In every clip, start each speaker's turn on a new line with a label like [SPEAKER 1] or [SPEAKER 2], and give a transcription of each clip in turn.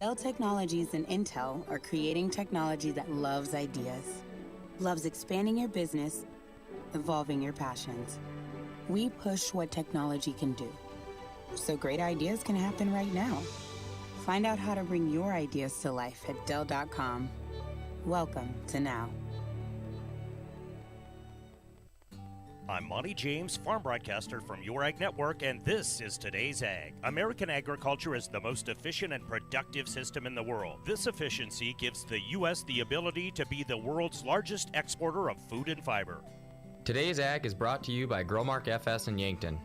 [SPEAKER 1] Dell Technologies and Intel are creating technology that loves ideas, loves expanding your business, evolving your passions. We push what technology can do, so great ideas can happen right now. Find out how to bring your ideas to life at Dell.com. Welcome to Now.
[SPEAKER 2] I'm Monty James, farm broadcaster from Your Ag Network, and this is Today's Ag. American agriculture is the most efficient and productive system in the world. This efficiency gives the U.S. the ability to be the world's largest exporter of food and fiber.
[SPEAKER 3] Today's Ag is brought to you by Growmark FS in Yankton.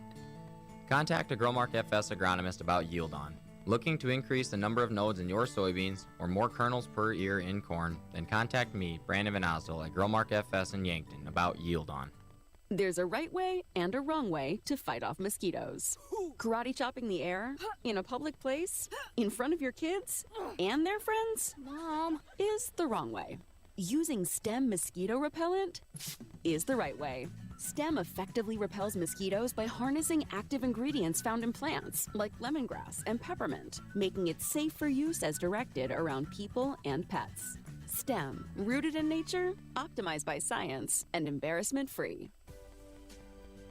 [SPEAKER 3] Contact a Growmark FS agronomist about Yield On. Looking to increase the number of nodes in your soybeans or more kernels per ear in corn? Then contact me, Brandon Van Osdol, at Growmark FS in Yankton about Yield On.
[SPEAKER 4] There's a right way and a wrong way to fight off mosquitoes. Karate chopping the air, in a public place, in front of your kids, and their friends, Mom, is the wrong way. Using STEM mosquito repellent is the right way. STEM effectively repels mosquitoes by harnessing active ingredients found in plants, like lemongrass and peppermint, making it safe for use as directed around people and pets. STEM, rooted in nature, optimized by science, and embarrassment-free.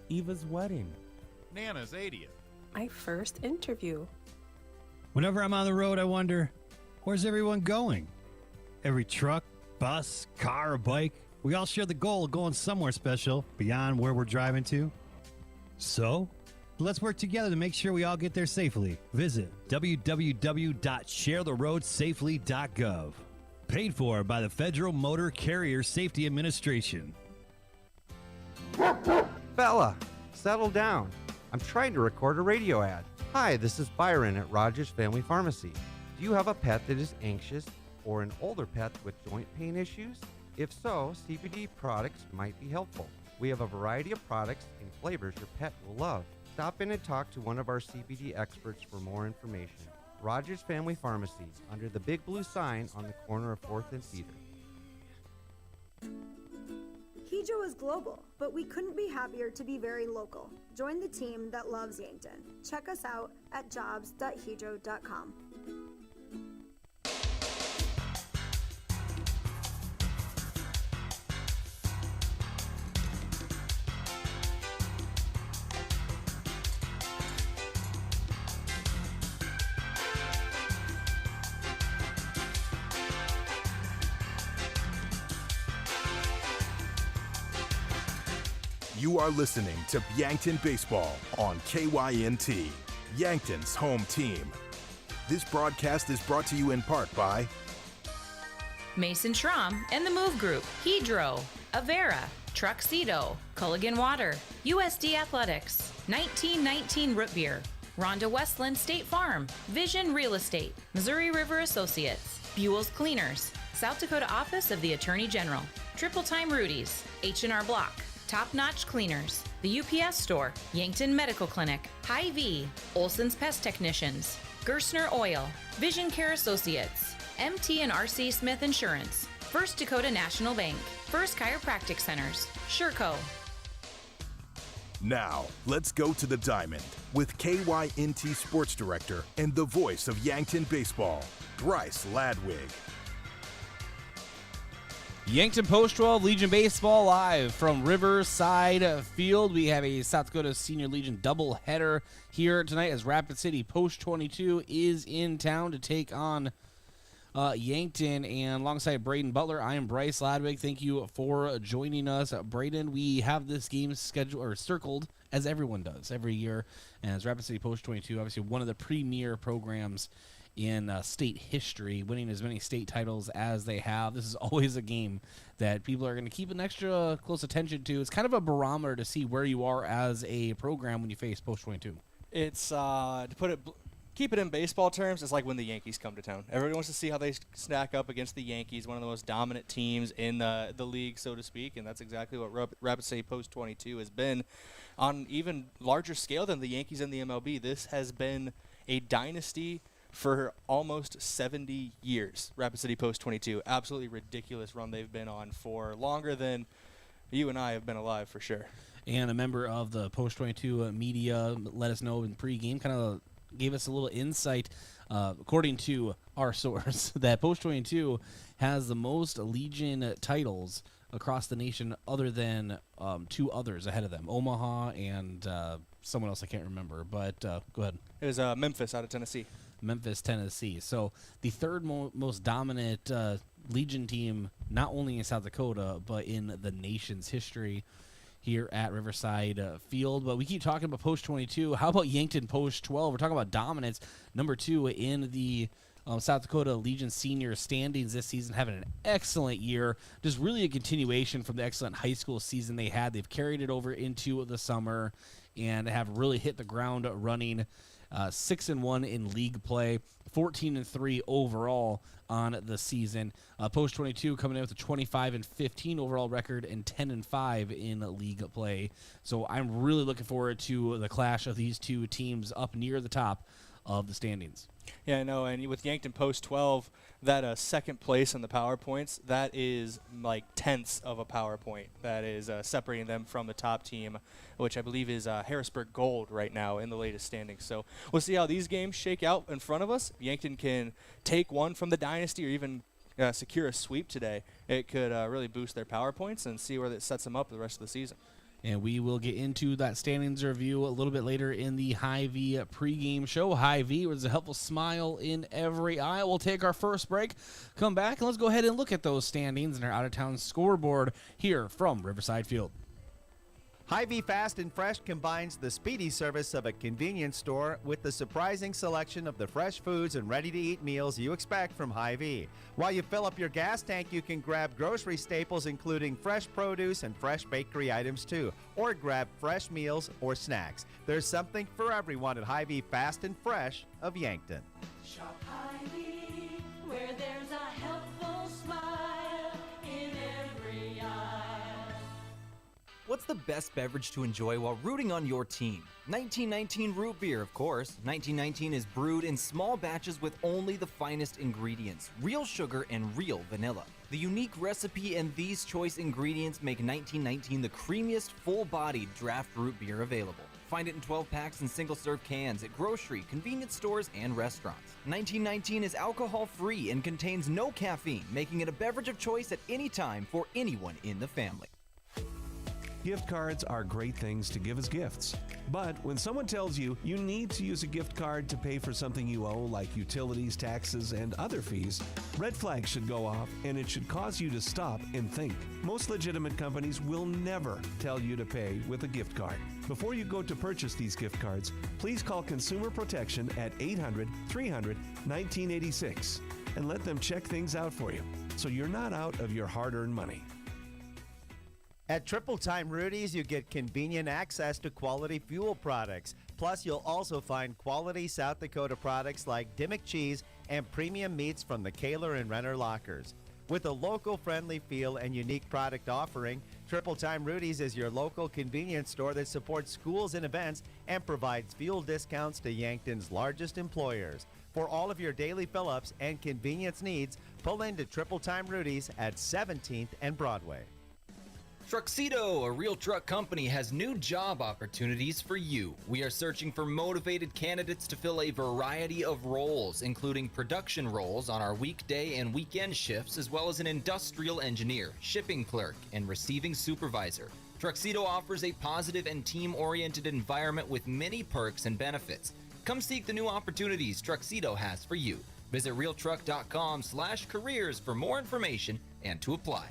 [SPEAKER 5] Eva's wedding.
[SPEAKER 6] Nana's 80th.
[SPEAKER 7] My first interview.
[SPEAKER 8] Whenever I'm on the road, I wonder, where's everyone going? Every truck, bus, car, or bike, we all share the goal of going somewhere special beyond where we're driving to. So, let's work together to make sure we all get there safely. Visit www.sharetheroadsafely.gov. Paid for by the Federal Motor Carrier Safety Administration.
[SPEAKER 9] Fella, settle down. I'm trying to record a radio ad. Hi, this is Byron at Rogers Family Pharmacy. Do you have a pet that is anxious or an older pet with joint pain issues? If so, CBD products might be helpful. We have a variety of products and flavors your pet will love. Stop in and talk to one of our CBD experts for more information. Rogers Family Pharmacy, under the big blue sign on the corner of 4th and Cedar.
[SPEAKER 10] Hydro is global, but we couldn't be happier to be very local. Join the team that loves Yankton. Check us out at jobs.hydro.com.
[SPEAKER 6] You are listening to Yankton Baseball on KYNT, Yankton's home team. This broadcast is brought to you in part by
[SPEAKER 11] Mason Schramm and the Move Group, Hydro, Avera, Truxedo, Culligan Water, USD Athletics, 1919 Root Beer, Rhonda Westland State Farm, Vision Real Estate, Missouri River Associates, Buell's Cleaners, South Dakota Office of the Attorney General, Triple Time Rudy's, H&R Block, Top Notch Cleaners, the UPS Store, Yankton Medical Clinic, Hy-Vee, Olson's Pest Technicians, Gerstner Oil, Vision Care Associates, MT and RC Smith Insurance, First Dakota National Bank, First Chiropractic Centers, Sherco.
[SPEAKER 6] Now, let's go to the diamond with KYNT Sports Director and the voice of Yankton Baseball, Bryce Ladwig.
[SPEAKER 5] Yankton Post 12 Legion Baseball live from Riverside Field. We have a South Dakota Senior Legion doubleheader here tonight as Rapid City Post 22 is in town to take on Yankton. And alongside Brayden Butler, I am Bryce Ladwig. Thank you for joining us. Brayden, we have this game scheduled or circled, as everyone does every year, as Rapid City Post 22, obviously one of the premier programs in state history, winning as many state titles as they have. This is always a game that people are going to keep an extra close attention to. It's kind of a barometer to see where you are as a program when you face Post 22.
[SPEAKER 12] It's, keep it in baseball terms, it's like when the Yankees come to town. Everybody wants to see how they stack up against the Yankees, one of the most dominant teams in the league, so to speak, and that's exactly what Rapid City Post 22 has been. On even larger scale than the Yankees in the MLB, this has been a dynasty for almost 70 years. Rapid City Post 22, absolutely ridiculous run they've been on for longer than you and I have been alive, for sure.
[SPEAKER 5] And a member of the Post 22 media let us know in pregame kind of gave us a little insight, according to our source, that Post 22 has the most Legion titles across the nation, other than two others ahead of them, Omaha and someone else I can't remember. But go ahead.
[SPEAKER 12] It was Memphis out of Tennessee.
[SPEAKER 5] Memphis, Tennessee. So the third most dominant Legion team, not only in South Dakota, but in the nation's history here at Riverside Field. But we keep talking about Post 22. How about Yankton Post 12? We're talking about dominance. Number 2 in the South Dakota Legion senior standings this season, having an excellent year. Just really a continuation from the excellent high school season they had. They've carried it over into the summer and have really hit the ground running. 6-1 in league play, 14-3 overall on the season. Post 22 coming in with a 25-15 overall record and 10-5 in league play. So I'm really looking forward to the clash of these two teams up near the top of the standings.
[SPEAKER 12] Yeah, I know. And with Yankton Post 12, that second place in the power points, that is like tenths of a power point. That is separating them from the top team, which I believe is Harrisburg Gold right now in the latest standings. So we'll see how these games shake out in front of us. If Yankton can take one from the Dynasty or even secure a sweep today, it could really boost their power points and see where that sets them up the rest of the season.
[SPEAKER 5] And we will get into that standings review a little bit later in the Hy-Vee pregame show. Hy-Vee was a helpful smile in every eye. We'll take our first break, come back, and let's go ahead and look at those standings and our out-of-town scoreboard here from Riverside Field.
[SPEAKER 13] Hy-Vee Fast and Fresh combines the speedy service of a convenience store with the surprising selection of the fresh foods and ready-to-eat meals you expect from Hy-Vee. While you fill up your gas tank, you can grab grocery staples including fresh produce and fresh bakery items too, or grab fresh meals or snacks. There's something for everyone at Hy-Vee Fast and Fresh of Yankton.
[SPEAKER 14] Shop Hy-Vee, where there's a helpful smile in every aisle.
[SPEAKER 15] What's the best beverage to enjoy while rooting on your team? 1919 root beer, of course. 1919 is brewed in small batches with only the finest ingredients, real sugar and real vanilla. The unique recipe and these choice ingredients make 1919 the creamiest, full-bodied draft root beer available. Find it in 12-packs and single-serve cans at grocery, convenience stores, and restaurants. 1919 is alcohol-free and contains no caffeine, making it a beverage of choice at any time for anyone in the family.
[SPEAKER 16] Gift cards are great things to give as gifts. But when someone tells you you need to use a gift card to pay for something you owe, like utilities, taxes, and other fees, red flags should go off, and it should cause you to stop and think. Most legitimate companies will never tell you to pay with a gift card. Before you go to purchase these gift cards, please call Consumer Protection at 800-300-1986 and let them check things out for you so you're not out of your hard-earned money.
[SPEAKER 13] At Triple Time Rudy's, you get convenient access to quality fuel products. Plus, you'll also find quality South Dakota products like Dimmock cheese and premium meats from the Kaler and Renner lockers. With a local-friendly feel and unique product offering, Triple Time Rudy's is your local convenience store that supports schools and events and provides fuel discounts to Yankton's largest employers. For all of your daily fill-ups and convenience needs, pull into Triple Time Rudy's at 17th and Broadway.
[SPEAKER 15] Truxedo, a real truck company, has new job opportunities for you. We are searching for motivated candidates to fill a variety of roles, including production roles on our weekday and weekend shifts, as well as an industrial engineer, shipping clerk, and receiving supervisor. Truxedo offers a positive and team-oriented environment with many perks and benefits. Come seek the new opportunities Truxedo has for you. Visit realtruck.com/careers for more information and to apply.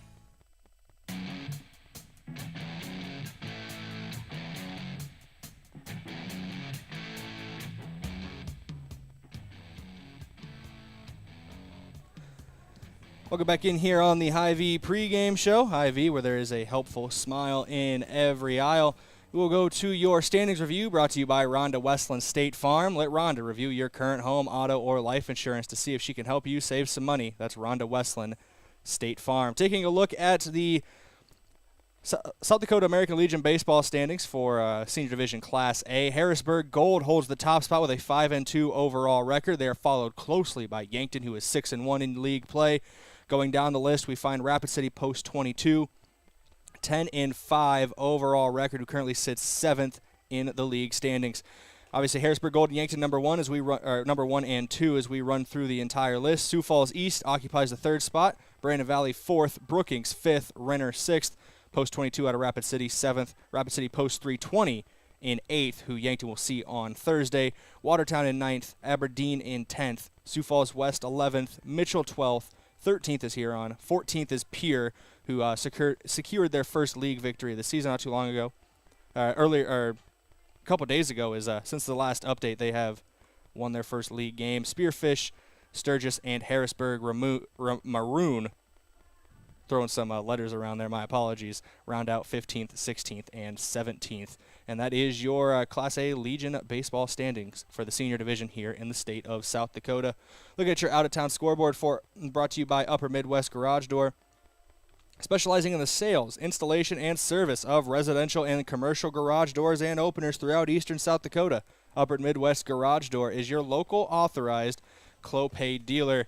[SPEAKER 12] Welcome back in here on the Hy-Vee pregame show. Hy-Vee, where there is a helpful smile in every aisle. We will go to your standings review, brought to you by Rhonda Westland State Farm. Let Rhonda review your current home, auto, or life insurance to see if she can help you save some money. That's Rhonda Westland State Farm. Taking a look at the South Dakota American Legion baseball standings for Senior Division Class A. Harrisburg Gold holds the top spot with a 5-2 overall record. They are followed closely by Yankton, who is 6-1 in league play. Going down the list, we find Rapid City Post 22, 10-5 overall record, who currently sits 7th in the league standings. Obviously, Harrisburg Gold and Yankton number 1 as we run, or number 1 and 2 as we run through the entire list. Sioux Falls East occupies the 3rd spot. Brandon Valley 4th. Brookings 5th. Renner 6th. Post 22 out of Rapid City 7th. Rapid City Post 320 in 8th, who Yankton will see on Thursday. Watertown in 9th. Aberdeen in 10th. Sioux Falls West 11th. Mitchell 12th. 13th is Huron. 14th is Pierre, who secured their first league victory of the season not too long ago. A couple days ago is since the last update, they have won their first league game. Spearfish, Sturgis, and Harrisburg Maroon, throwing some letters around there, my apologies, round out 15th, 16th, and 17th. And that is your Class A Legion baseball standings for the senior division here in the state of South Dakota. Look at your out-of-town scoreboard brought to you by Upper Midwest Garage Door. Specializing in the sales, installation, and service of residential and commercial garage doors and openers throughout eastern South Dakota. Upper Midwest Garage Door is your local authorized Clopay dealer.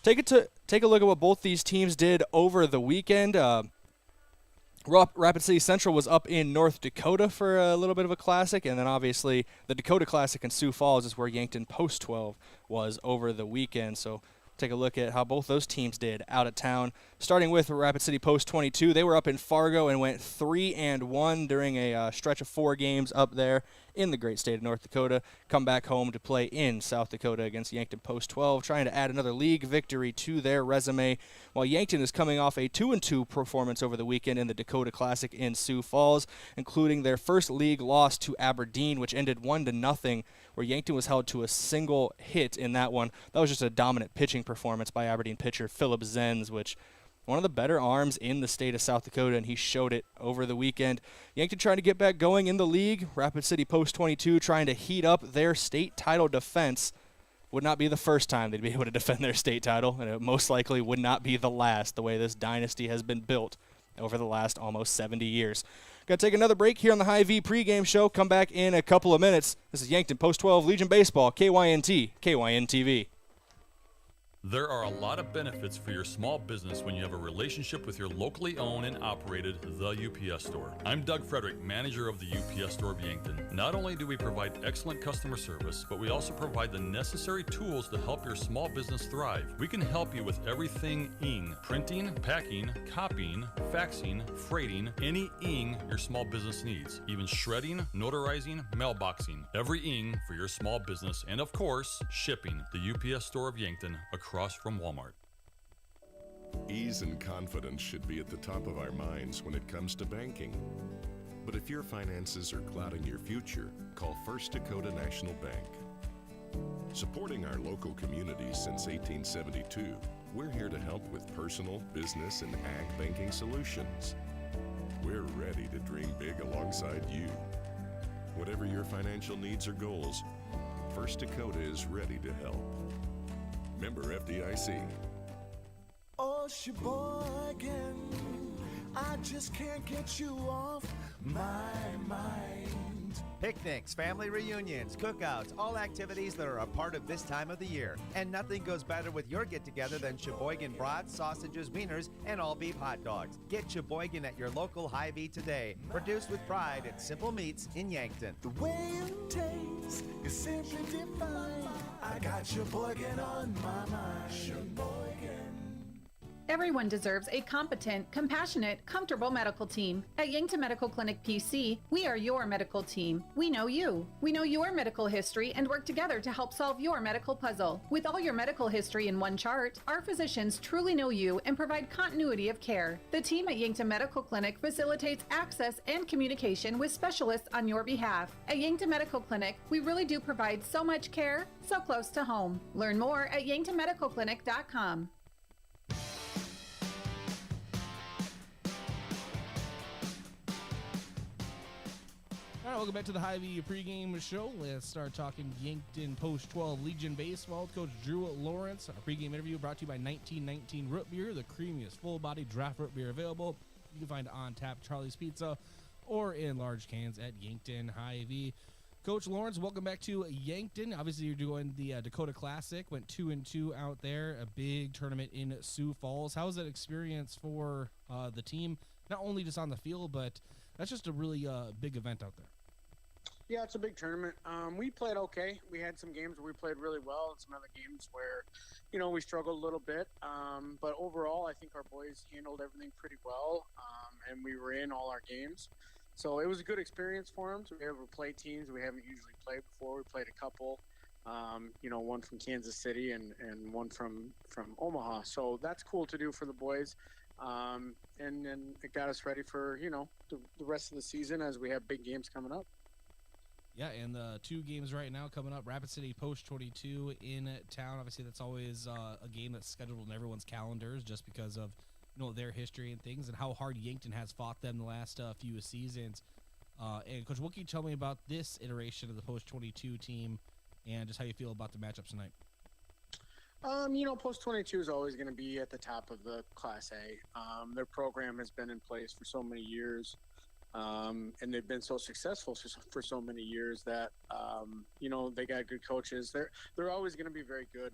[SPEAKER 12] Take a look at what both these teams did over the weekend. Rapid City Central was up in North Dakota for a little bit of a classic, and then obviously the Dakota Classic in Sioux Falls is where Yankton Post 12 was over the weekend. So take a look at how both those teams did out of town. Starting with Rapid City Post 22, they were up in Fargo and went 3-1 during a stretch of 4 games up there in the great state of North Dakota. Come back home to play in South Dakota against Yankton Post 12, trying to add another league victory to their resume, while Yankton is coming off a 2-2 performance over the weekend in the Dakota Classic in Sioux Falls, including their first league loss to Aberdeen, which ended 1-0, where Yankton was held to a single hit in that one. That was just a dominant pitching performance by Aberdeen pitcher Philip Zenz, which one of the better arms in the state of South Dakota, and he showed it over the weekend. Yankton trying to get back going in the league. Rapid City Post 22 trying to heat up their state title defense. Would not be the first time they'd be able to defend their state title, and it most likely would not be the last, the way this dynasty has been built over the last almost 70 years. Going to take another break here on the High V pregame show. Come back in a couple of minutes. This is Yankton Post 12 Legion Baseball, KYNT, KYNTV.
[SPEAKER 17] There are a lot of benefits for your small business when you have a relationship with your locally owned and operated The UPS Store. I'm Doug Frederick, manager of the UPS Store of Yankton. Not only do we provide excellent customer service, but we also provide the necessary tools to help your small business thrive. We can help you with everything ing, printing, packing, copying, faxing, freighting, any ing your small business needs, even shredding, notarizing, mailboxing, every ing for your small business, and of course, shipping. The UPS Store of Yankton, across from Walmart.
[SPEAKER 18] Ease and confidence should be at the top of our minds when it comes to banking. But if your finances are clouding your future, call First Dakota National Bank. Supporting our local communities since 1872, we're here to help with personal, business, and ag banking solutions. We're ready to dream big alongside you. Whatever your financial needs or goals, First Dakota is ready to help. Member FDIC.
[SPEAKER 19] Oh, Sheboygan, I just can't get you off my mind.
[SPEAKER 13] Picnics, family reunions, cookouts, all activities that are a part of this time of the year. And nothing goes better with your get-together than Sheboygan brats, sausages, wieners, and all-beef hot dogs. Get Sheboygan at your local Hy-Vee today. Produced with pride at Simple Meats in Yankton.
[SPEAKER 19] The way it tastes is simply divine. I got Sheboygan on my mind. Sheboygan.
[SPEAKER 20] Everyone deserves a competent, compassionate, comfortable medical team. At Yankton Medical Clinic PC, we are your medical team. We know you. We know your medical history and work together to help solve your medical puzzle. With all your medical history in one chart, our physicians truly know you and provide continuity of care. The team at Yankton Medical Clinic facilitates access and communication with specialists on your behalf. At Yankton Medical Clinic, we really do provide so much care, so close to home. Learn more at yanktonmedicalclinic.com.
[SPEAKER 5] All right, welcome back to the Hy-Vee pregame show. Let's start talking Yankton Post 12 Legion Baseball with Coach Drew Lawrence. Our pregame interview brought to you by 1919 Root Beer, the creamiest full-body draft root beer available. You can find on tap Charlie's Pizza or in large cans at Yankton Hy-Vee. Coach Lawrence, welcome back to Yankton. Obviously, you're doing the Dakota Classic. Went 2-2 out there, a big tournament in Sioux Falls. How was that experience for the team? Not only just on the field, but that's just a really big event out there.
[SPEAKER 21] Yeah, it's a big tournament. We played okay. We had some games where we played really well and some other games where, we struggled a little bit. But overall, I think our boys handled everything pretty well, and we were in all our games. So it was a good experience for them to be able to play teams we haven't usually played before. We played a couple, one from Kansas City and one from Omaha. So that's cool to do for the boys. And then it got us ready for, the rest of the season as we have big games coming up.
[SPEAKER 5] Yeah, and the 2 games right now coming up, Rapid City Post 22 in town. Obviously, that's always a game that's scheduled on everyone's calendars just because of their history and things and how hard Yankton has fought them the last few seasons. And Coach, what can you tell me about this iteration of the Post 22 team and just how you feel about the matchup tonight?
[SPEAKER 21] Post 22 is always going to be at the top of the Class A. Their program has been in place for so many years. And they've been so successful for so many years that, they got good coaches. They're always going to be very good.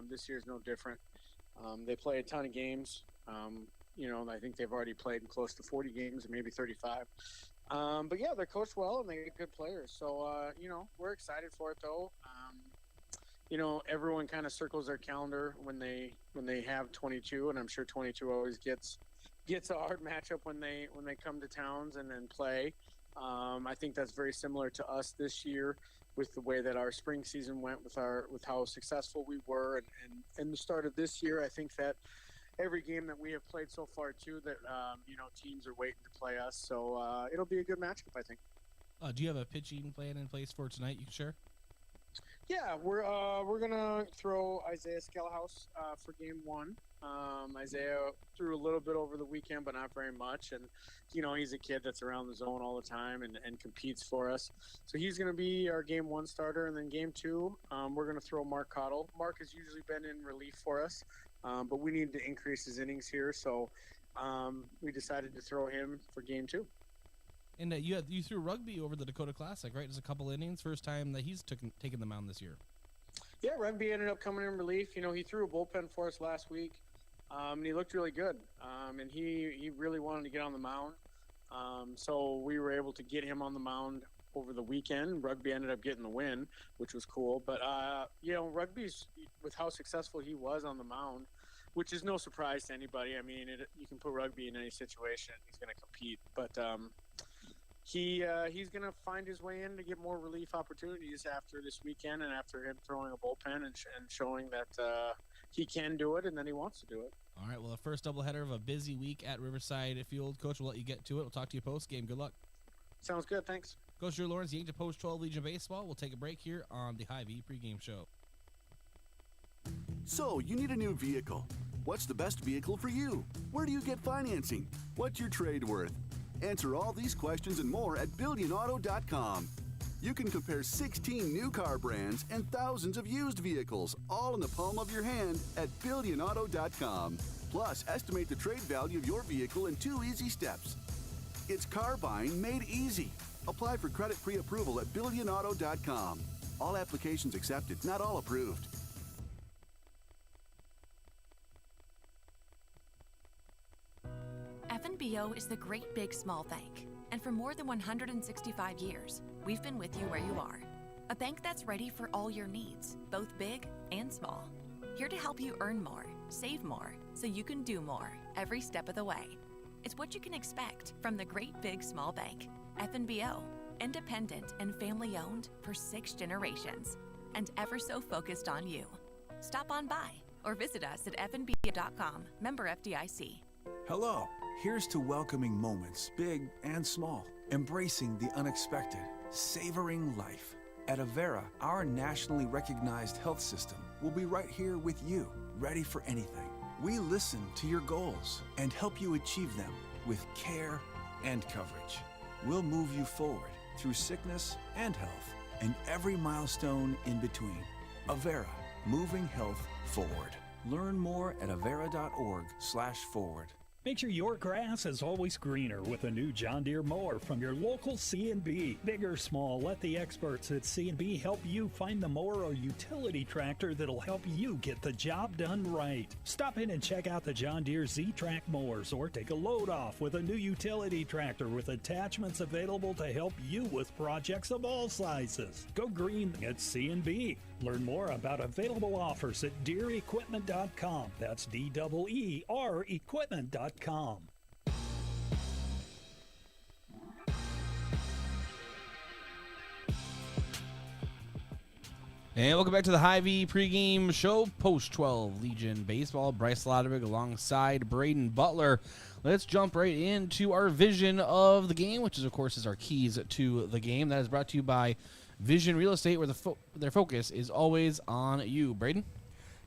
[SPEAKER 21] This year's no different. They play a ton of games. I think they've already played close to 40 games, maybe 35. But yeah, they're coached well and they get good players. So, we're excited for it though. Everyone kind of circles their calendar when they have 22, and I'm sure 22 always gets a hard matchup when they come to towns and then play. I think that's very similar to us this year with the way that our spring season went with how successful we were and the start of this year. I think that every game that we have played so far too, that teams are waiting to play us. So it'll be a good matchup, I think.
[SPEAKER 5] Do you have a pitching plan in place for tonight you can share?
[SPEAKER 21] Yeah, we're gonna throw Isaiah Skelhaus for game 1. Isaiah threw a little bit over the weekend, but not very much. And, he's a kid that's around the zone all the time and competes for us. So he's going to be our game 1 starter. And then game 2, we're going to throw Mark Cottle. Mark has usually been in relief for us, but we need to increase his innings here. So we decided to throw him for game 2.
[SPEAKER 5] And you threw Rugby over the Dakota Classic, right? Just a couple innings. First time that he's taken the mound this year.
[SPEAKER 21] Yeah, Rugby ended up coming in relief. He threw a bullpen for us last week. And he looked really good. And he really wanted to get on the mound. So we were able to get him on the mound over the weekend. Rugby ended up getting the win, which was cool. But, Rugby's, with how successful he was on the mound, which is no surprise to anybody. I mean, you can put Rugby in any situation. He's going to compete. But he's going to find his way in to get more relief opportunities after this weekend and after him throwing a bullpen and showing that he can do it and then he wants to do it.
[SPEAKER 5] All right, well, the first doubleheader of a busy week at Riverside Field. Coach, we'll let you get to it. We'll talk to you post-game. Good luck.
[SPEAKER 21] Sounds good. Thanks.
[SPEAKER 5] Coach Drew Lawrence, Yankton Post 12 Legion Baseball. We'll take a break here on the Hy-Vee pregame show.
[SPEAKER 22] So, you need a new vehicle. What's the best vehicle for you? Where do you get financing? What's your trade worth? Answer all these questions and more at BillionAuto.com. You can compare 16 new car brands and thousands of used vehicles, all in the palm of your hand at BillionAuto.com. Plus, estimate the trade value of your vehicle in 2 easy steps. It's car buying made easy. Apply for credit pre-approval at BillionAuto.com. All applications accepted, not all approved.
[SPEAKER 23] FNBO is the great big small bank. And for more than 165 years, we've been with you where you are. A bank that's ready for all your needs, both big and small. Here to help you earn more, save more, so you can do more every step of the way. It's what you can expect from the great big small bank. FNBO, independent and family owned for 6 generations, and ever so focused on you. Stop on by or visit us at fnbo.com, member FDIC.
[SPEAKER 24] Hello, here's to welcoming moments, big and small, embracing the unexpected, savoring life. At Avera, our nationally recognized health system will be right here with you, ready for anything. We listen to your goals and help you achieve them with care and coverage. We'll move you forward through sickness and health and every milestone in between. Avera, moving health forward. Learn more at avera.org/forward.
[SPEAKER 1] Make sure your grass is always greener with a new John Deere mower from your local C&B. Big or small, let the experts at C&B help you find the mower or utility tractor that'll help you get the job done right. Stop in and check out the John Deere Z-Track mowers or take a load off with a new utility tractor with attachments available to help you with projects of all sizes. Go green at C&B. Learn more about available offers at DeereEquipment.com. That's DEER Equipment.com.
[SPEAKER 5] And welcome back to the Hy-Vee pregame show, post-12 Legion Baseball. Bryce Ladwig alongside Brayden Butler. Let's jump right into our vision of the game, which is, of course, is our keys to the game. That is brought to you by Vision Real Estate, where their focus is always on you. Brayden?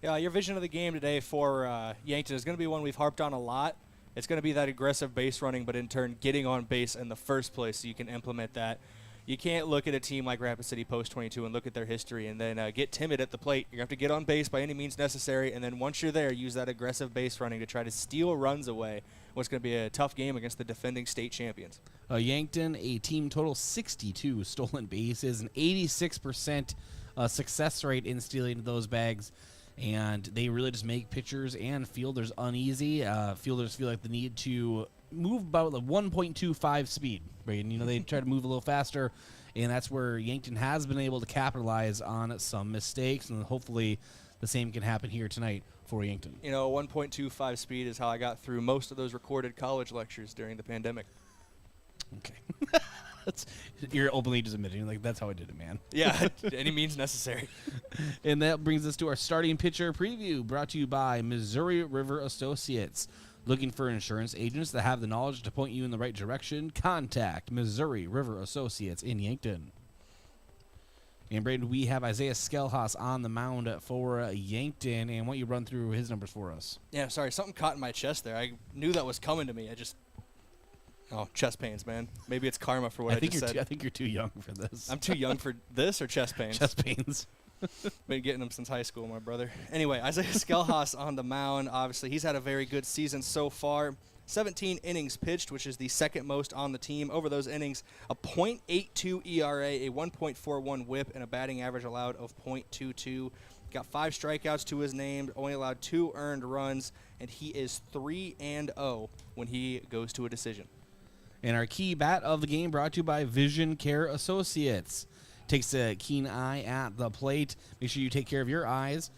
[SPEAKER 12] Yeah, your vision of the game today for Yankton is going to be one we've harped on a lot. It's going to be that aggressive base running, but in turn getting on base in the first place so you can implement that. You can't look at a team like Rapid City Post 22 and look at their history and then get timid at the plate. You're going to have to get on base by any means necessary, and then once you're there, use that aggressive base running to try to steal runs away. What's going to be a tough game against the defending state champions.
[SPEAKER 5] Yankton, a team total 62 stolen bases, an 86% success rate in stealing those bags. And they really just make pitchers and fielders uneasy. Fielders feel like the need to move about the 1.25 speed, right? And, they try to move a little faster, and that's where Yankton has been able to capitalize on some mistakes, and hopefully the same can happen here tonight for Yankton.
[SPEAKER 12] 1.25 speed is how I got through most of those recorded college lectures during the pandemic.
[SPEAKER 5] Okay. You're openly just admitting, that's how I did it, man.
[SPEAKER 12] Yeah, any means necessary.
[SPEAKER 5] And that brings us to our starting pitcher preview, brought to you by Missouri River Associates. Looking for insurance agents that have the knowledge to point you in the right direction? Contact Missouri River Associates in Yankton. And Brayden, we have Isaiah Skelhaus on the mound for Yankton, and why don't you run through his numbers for us?
[SPEAKER 12] Yeah, sorry, something caught in my chest there. I knew that was coming to me. Chest pains, man. Maybe it's karma for what I just said.
[SPEAKER 5] I think you're too young for this.
[SPEAKER 12] I'm too young for this or chest pains?
[SPEAKER 5] Chest pains.
[SPEAKER 12] Been getting them since high school, my brother. Anyway, Isaiah Skelhaus on the mound. Obviously, he's had a very good season so far. 17 innings pitched, which is the second most on the team. Over those innings, a .82 ERA, a 1.41 WHIP, and a batting average allowed of .22. Got 5 strikeouts to his name, only allowed 2 earned runs, and he is 3-0 when he goes to a decision.
[SPEAKER 5] And our key bat of the game brought to you by Vision Care Associates. Takes a keen eye at the plate. Make sure you take care of your eyes.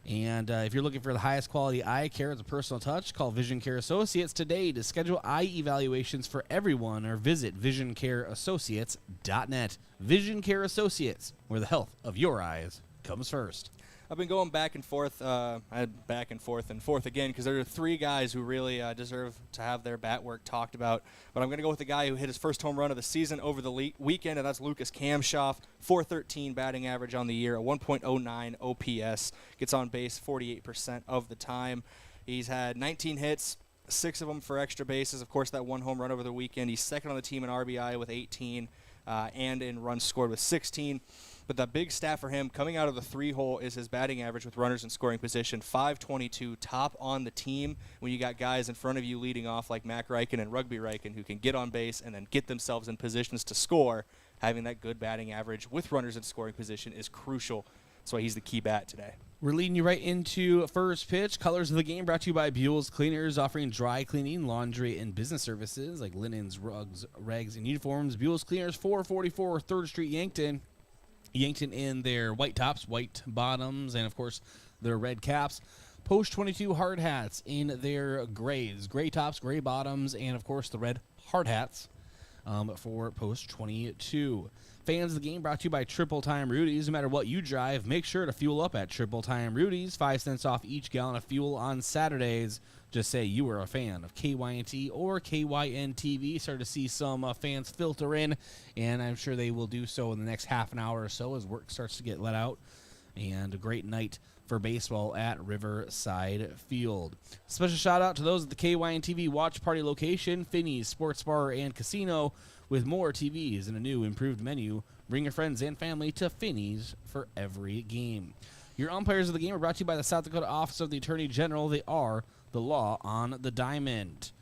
[SPEAKER 5] And if you're looking for the highest quality eye care as a personal touch, call Vision Care Associates today to schedule eye evaluations for everyone or visit visioncareassociates.net. Vision Care Associates, where the health of your eyes comes first.
[SPEAKER 12] I've been going back and forth again because there are 3 guys who really deserve to have their bat work talked about. But I'm going to go with the guy who hit his first home run of the season over the weekend, and that's Lucas Kamshoff. .413 batting average on the year, a 1.09 OPS. Gets on base 48% of the time. He's had 19 hits, 6 of them for extra bases. Of course, that 1 home run over the weekend. He's second on the team in RBI with 18 and in runs scored with 16. But the big stat for him coming out of the 3-hole is his batting average with runners in scoring position, .522, top on the team when you got guys in front of you leading off like Mac Reichen and Rugby Reichen who can get on base and then get themselves in positions to score. Having that good batting average with runners in scoring position is crucial. That's why he's the key bat today.
[SPEAKER 5] We're leading you right into first pitch. Colors of the game brought to you by Buell's Cleaners, offering dry cleaning, laundry, and business services like linens, rugs, rags, and uniforms. Buell's Cleaners, 444 3rd Street, Yankton. Yankton in their white tops, white bottoms, and, of course, their red caps. Post 22 hard hats in their grays. Gray tops, gray bottoms, and, of course, the red hard hats for Post 22. Fans of the game brought to you by Triple Time Rudy's. No matter what you drive, make sure to fuel up at Triple Time Rudy's. 5 cents off each gallon of fuel on Saturdays. Just say you were a fan of KYNT or KYNTV. Start to see some fans filter in, and I'm sure they will do so in the next half an hour or so as work starts to get let out. And a great night for baseball at Riverside Field. Special shout out to those at the KYNTV Watch Party location, Finney's Sports Bar and Casino, with more TVs and a new improved menu. Bring your friends and family to Finney's for every game. Your umpires of the game are brought to you by the South Dakota Office of the Attorney General. They are the law on the diamond.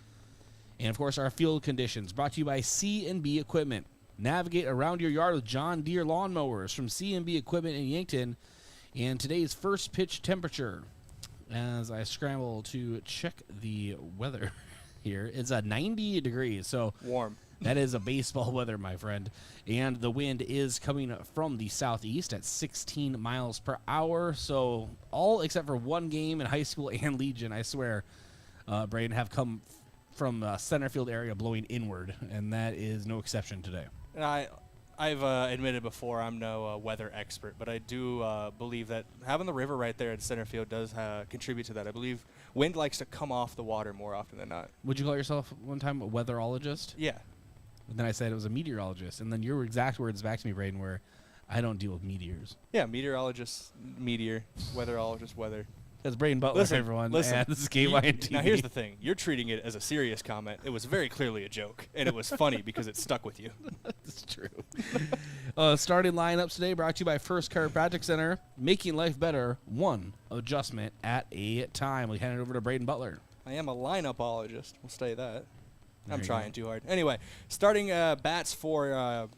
[SPEAKER 5] And, of course, our field conditions brought to you by C&B Equipment. Navigate around your yard with John Deere lawnmowers from C&B Equipment in Yankton. And today's first pitch temperature, as I scramble to check the weather here, it's 90 degrees. So
[SPEAKER 12] warm.
[SPEAKER 5] That is a baseball weather, my friend. And the wind is coming from the southeast at 16 miles per hour. So all except for one game in high school and Legion, I swear, Brayden, have come from center field area blowing inward, and that is no exception today.
[SPEAKER 12] And I've admitted before I'm no weather expert, but I do believe that having the river right there at center field does contribute to that. I believe wind likes to come off the water more often than not.
[SPEAKER 5] Would you call yourself one time a weatherologist?
[SPEAKER 12] Yeah.
[SPEAKER 5] And then I said it was a meteorologist, and then your exact words back to me, Brayden, were, I don't deal with meteors.
[SPEAKER 12] Yeah, meteorologist, meteor, weatherologist, weather.
[SPEAKER 5] That's Brayden Butler, everyone. And this is KYNT.
[SPEAKER 12] Now, here's the thing. You're treating it as a serious comment. It was very clearly a joke, and it was funny because it stuck with you.
[SPEAKER 5] That's true. Starting lineups today brought to you by First Chiropractic Center, making life better, one adjustment at a time. We hand it over to Brayden Butler.
[SPEAKER 12] I am a lineupologist. We'll say that.
[SPEAKER 5] There
[SPEAKER 12] I'm
[SPEAKER 5] you
[SPEAKER 12] trying
[SPEAKER 5] go.
[SPEAKER 12] too hard. Anyway, starting bats for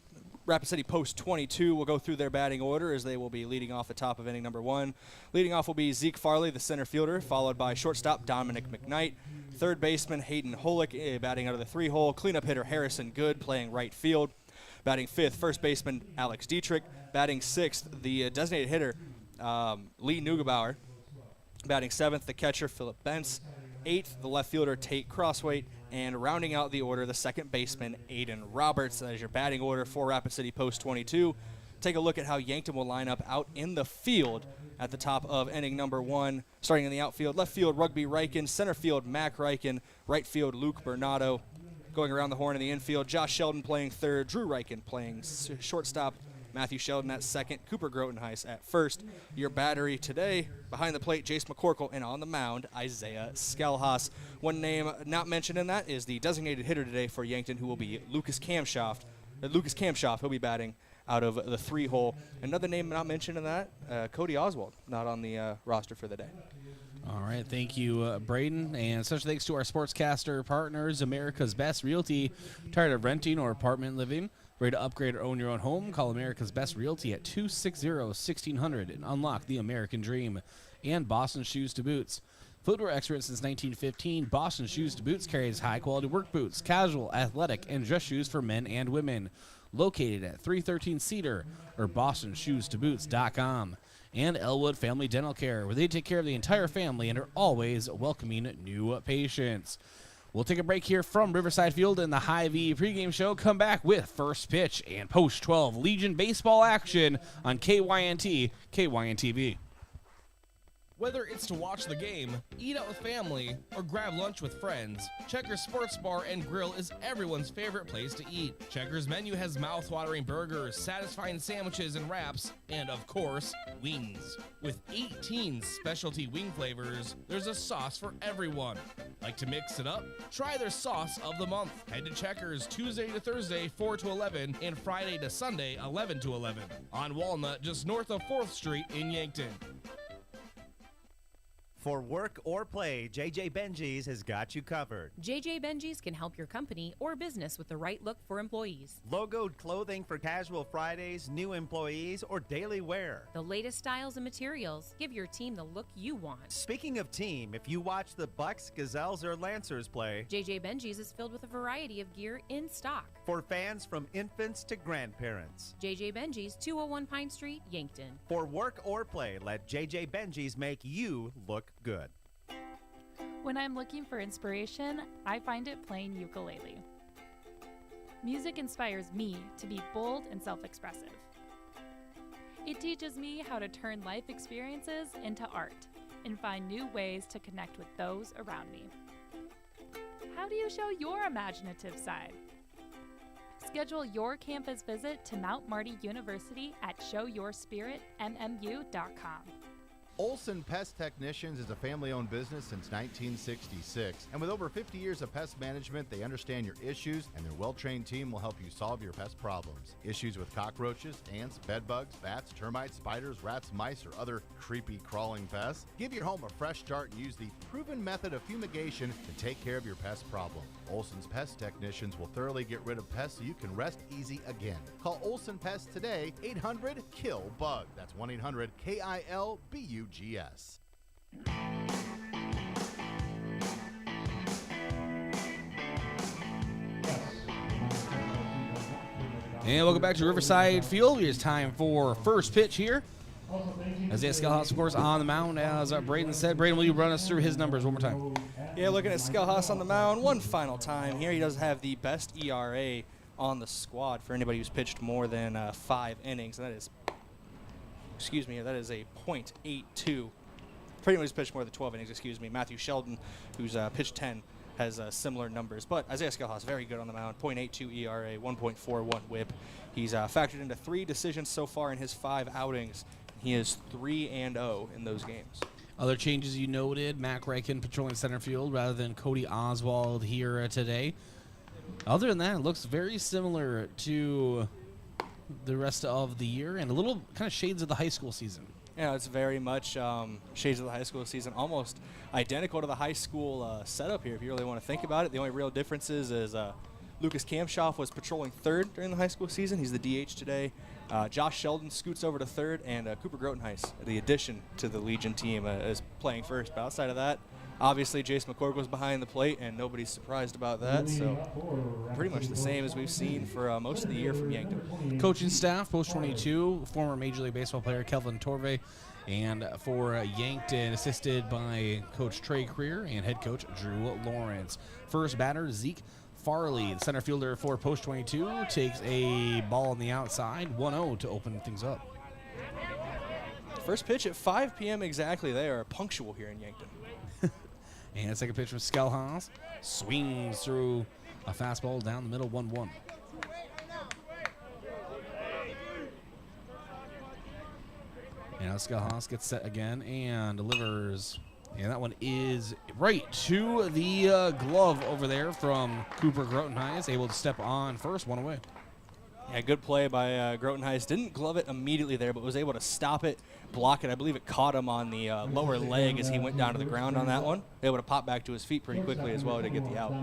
[SPEAKER 12] Rapid City Post 22. We'll go through their batting order as they will be leading off the top of inning number 1. Leading off will be Zeke Farley, the center fielder, followed by shortstop Dominic McKnight. Third baseman Hayden Holick batting out of the 3-hole. Cleanup hitter Harrison Good playing right field. Batting 5th, first baseman Alex Dietrich. Batting 6th, the designated hitter Lee Neugebauer. Batting 7th, the catcher Philip Bentz. 8th, the left fielder Tate Crossweight. And rounding out the order, the second baseman, Aiden Roberts. That is your batting order for Rapid City Post 22. Take a look at how Yankton will line up out in the field at the top of inning number 1. Starting in the outfield, left field, Rugby Reichen. Center field, Mac Reichen. Right field, Luke Bernardo. Going around the horn in the infield, Josh Sheldon playing third. Drew Reichen playing shortstop. Matthew Sheldon at second, Cooper Grotenheis at first. Your battery today, behind the plate, Jace McCorkle, and on the mound, Isaiah Skelhaas. One name not mentioned in that is the designated hitter today for Yankton, who will be Lucas Kamshoff. He'll be batting out of the 3-hole. Another name not mentioned in that, Cody Oswald, not on the roster for the day.
[SPEAKER 5] All right, thank you, Brayden. And special thanks to our sportscaster partners, America's Best Realty. Tired of renting or apartment living? Ready to upgrade or own your own home? Call America's Best Realty at 260-1600 and unlock the American dream. And Boston Shoes to Boots. Footwear expert since 1915, Boston Shoes to Boots carries high-quality work boots, casual, athletic, and dress shoes for men and women. Located at 313 Cedar or bostonshoestoboots.com. And Elwood Family Dental Care, where they take care of the entire family and are always welcoming new patients. We'll take a break here from Riverside Field in the Hy-Vee pregame show. Come back with first pitch and post 12 Legion baseball action on KYNT, KYNTV.
[SPEAKER 2] Whether it's to watch the game, eat out with family, or grab lunch with friends, Checkers Sports Bar and Grill is everyone's favorite place to eat. Checkers' menu has mouth-watering burgers, satisfying sandwiches and wraps, and of course, wings. With 18 specialty wing flavors, there's a sauce for everyone. Like to mix it up? Try their sauce of the month. Head to Checkers Tuesday to Thursday, 4 to 11, and Friday to Sunday, 11 to 11. On Walnut, just north of 4th Street in Yankton.
[SPEAKER 13] For work or play, JJ Benji's has got you covered.
[SPEAKER 3] JJ Benji's can help your company or business with the right look for employees.
[SPEAKER 13] Logoed clothing for casual Fridays, new employees, or daily wear.
[SPEAKER 3] The latest styles and materials. Give your team the look you want.
[SPEAKER 13] Speaking of team, if you watch the Bucks, Gazelles, or Lancers play,
[SPEAKER 3] JJ Benji's is filled with a variety of gear in stock.
[SPEAKER 13] For fans from infants to grandparents.
[SPEAKER 3] JJ Benji's, 201 Pine Street, Yankton.
[SPEAKER 13] For work or play, let JJ Benji's make you look good.
[SPEAKER 4] When I'm looking for inspiration, I find it playing ukulele. Music inspires me to be bold and self-expressive. It teaches me how to turn life experiences into art and find new ways to connect with those around me. How do you show your imaginative side? Schedule your campus visit to Mount Marty University at showyourspiritmmu.com.
[SPEAKER 7] Olson Pest Technicians is a family-owned business since 1966, and with over 50 years of pest management, they understand your issues, and their well-trained team will help you solve your pest problems. Issues with cockroaches, ants, bedbugs, bats, termites, spiders, rats, mice, or other creepy crawling pests? Give your home a fresh start and use the proven method of fumigation to take care of your pest problem. Olson's Pest Technicians will thoroughly get rid of pests so you can rest easy again. Call Olson Pest today, 800-KILL-BUG. That's 1-800-KILBUGS.
[SPEAKER 5] And welcome back to Riverside Field. It's time for first pitch here. Isaiah Skelhaus, of course, on the mound, as Brayden said. Brayden, will you run us through his numbers one more time?
[SPEAKER 12] Yeah, looking at Skelhaus on the mound one final time here. He does have the best ERA on the squad for anybody who's pitched more than 5 innings. And that is, that is a .82. Pretty much pitched more than 12 innings, Matthew Sheldon, who's pitched 10, has similar numbers. But Isaiah Skelhaus, very good on the mound. .82 ERA, 1.41 whip. He's factored into 3 decisions so far in his 5 outings. He is 3-0 in those games.
[SPEAKER 5] Other changes you noted, Mac Reichen patrolling center field rather than Cody Oswald here today. Other than that, it looks very similar to the rest of the year and a little kind of shades of the high school season.
[SPEAKER 12] Yeah, it's very much shades of the high school season, almost identical to the high school setup here, if you really want to think about it. The only real differences is Lucas Kamshoff was patrolling third during the high school season. He's the DH today. Josh Sheldon scoots over to third, and Cooper Grotenheis, the addition to the Legion team, is playing first. But outside of that, obviously Jace McCork was behind the plate, and nobody's surprised about that. So pretty much the same as we've seen for most of the year from Yankton.
[SPEAKER 5] Coaching staff, Post 22, former Major League Baseball player Kelvin Torvey, and for Yankton, assisted by Coach Trey Creer and head coach Drew Lawrence. First batter, Zeke Farley, the center fielder for Post 22, takes a ball on the outside, 1-0 to open things up.
[SPEAKER 12] First pitch at 5 p.m. exactly. They are punctual here in Yankton.
[SPEAKER 5] And second pitch from Skelhaus, swings through a fastball down the middle, 1-1. And now Skelhaus gets set again and delivers. And that one is right to the glove over there from Cooper Grotenheis, able to step on first, 1 away.
[SPEAKER 12] Yeah, good play by Grotenheis. Didn't glove it immediately there, but was able to stop it, block it. I believe it caught him on the lower leg as he went down to the ground on that one. Able to pop back to his feet pretty quickly as well to get the out.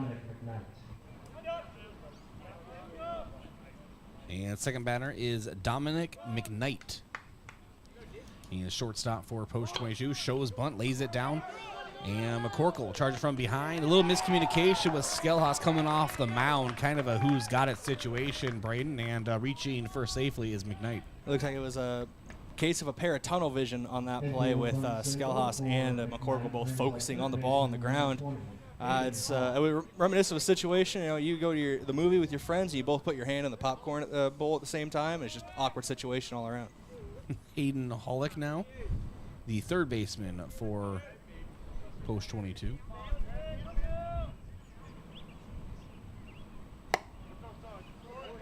[SPEAKER 5] And second batter is Dominic McKnight. He is shortstop for Post 22. Shows bunt, lays it down. And McCorkle charges from behind. A little miscommunication with Skelhaus coming off the mound. Kind of a who's got it situation, Brayden. And reaching first safely is McKnight.
[SPEAKER 12] It looks like it was a case of a pair of tunnel vision on that play with Skelhaus and McCorkle both focusing on the ball on the ground. It's reminiscent of a situation, you go to the movie with your friends, and you both put your hand in the popcorn bowl at the same time. It's just an awkward situation all around.
[SPEAKER 5] Hayden Hollick now, the third baseman for Post 22.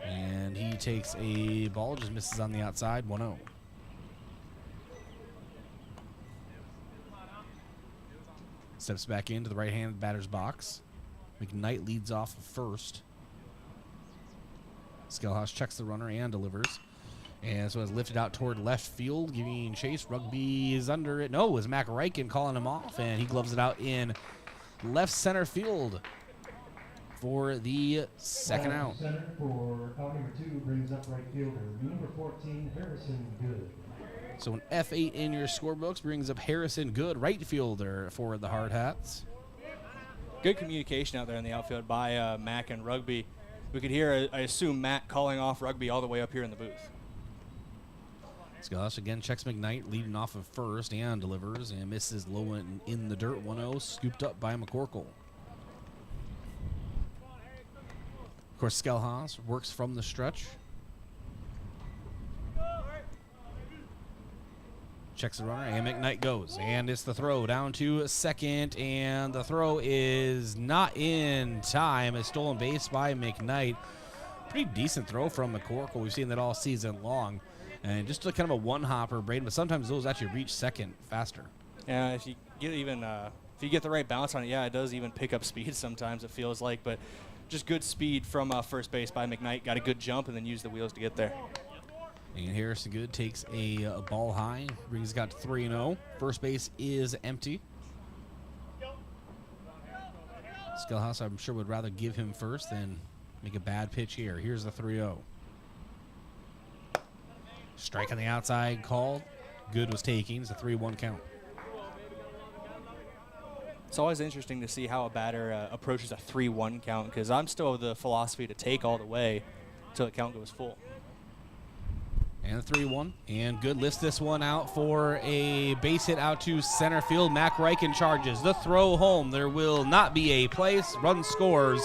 [SPEAKER 5] And he takes a ball, just misses on the outside, 1-0. Steps back into the right-handed batter's box. McKnight leads off first. Skelhaus checks the runner and delivers. And so it's lifted out toward left field, giving chase. Rugby is under it. No, it was Mac Reichen calling him off, and he gloves it out in left center field for the second out.
[SPEAKER 8] Center for out number 2 brings up right fielder, number 14, Harrison Good.
[SPEAKER 5] So an F8 in your scorebooks brings up Harrison Good, right fielder for the Hard Hats.
[SPEAKER 12] Good communication out there in the outfield by Mac and Rugby. We could hear, I assume, Mac calling off Rugby all the way up here in the booth.
[SPEAKER 5] Skelhaus again checks McKnight, leading off of first and delivers and misses low in the dirt. 1-0, scooped up by McCorkle. Of course, Skelhaus works from the stretch. Checks the runner, and McKnight goes. And it's the throw down to second, and the throw is not in time. A stolen base by McKnight. Pretty decent throw from McCorkle. We've seen that all season long. And just a kind of a one-hopper, Brayden, but sometimes those actually reach second faster.
[SPEAKER 12] Yeah, if you get if you get the right bounce on it, yeah, it does even pick up speed sometimes, it feels like. But just good speed from first base by McKnight. Got a good jump and then used the wheels to get there.
[SPEAKER 5] And Harrison Good takes a ball high. Brings got 3-0. First base is empty. Skellhaus, I'm sure, would rather give him first than make a bad pitch here. Here's the 3-0. Strike on the outside called. Good was taking. It's a 3-1 count.
[SPEAKER 12] It's always interesting to see how a batter approaches a 3-1 count, because I'm still of the philosophy to take all the way until the count goes full.
[SPEAKER 5] And a 3-1. And Good lifts this one out for a base hit out to center field. Mac Reichen charges. The throw home. There will not be a place. Run scores.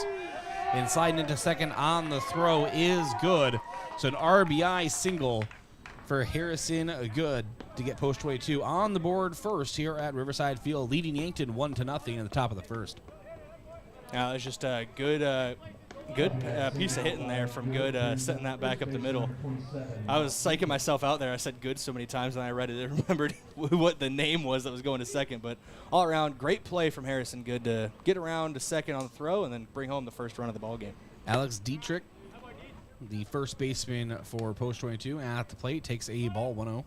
[SPEAKER 5] And sliding into second on the throw is Good. So an RBI single for Harrison Good to get Post 22 on the board first here at Riverside Field, leading Yankton 1-0 in the top of the first.
[SPEAKER 12] Now it's just a good piece of hitting there from Good, setting that back up the middle. I was psyching myself out there. I said Good so many times, and I read it. I remembered what the name was that was going to second. But all around, great play from Harrison Good to get around to second on the throw and then bring home the first run of the ball game.
[SPEAKER 5] Alex Dietrich, the first baseman for Post 22, at the plate, takes a ball 1-0.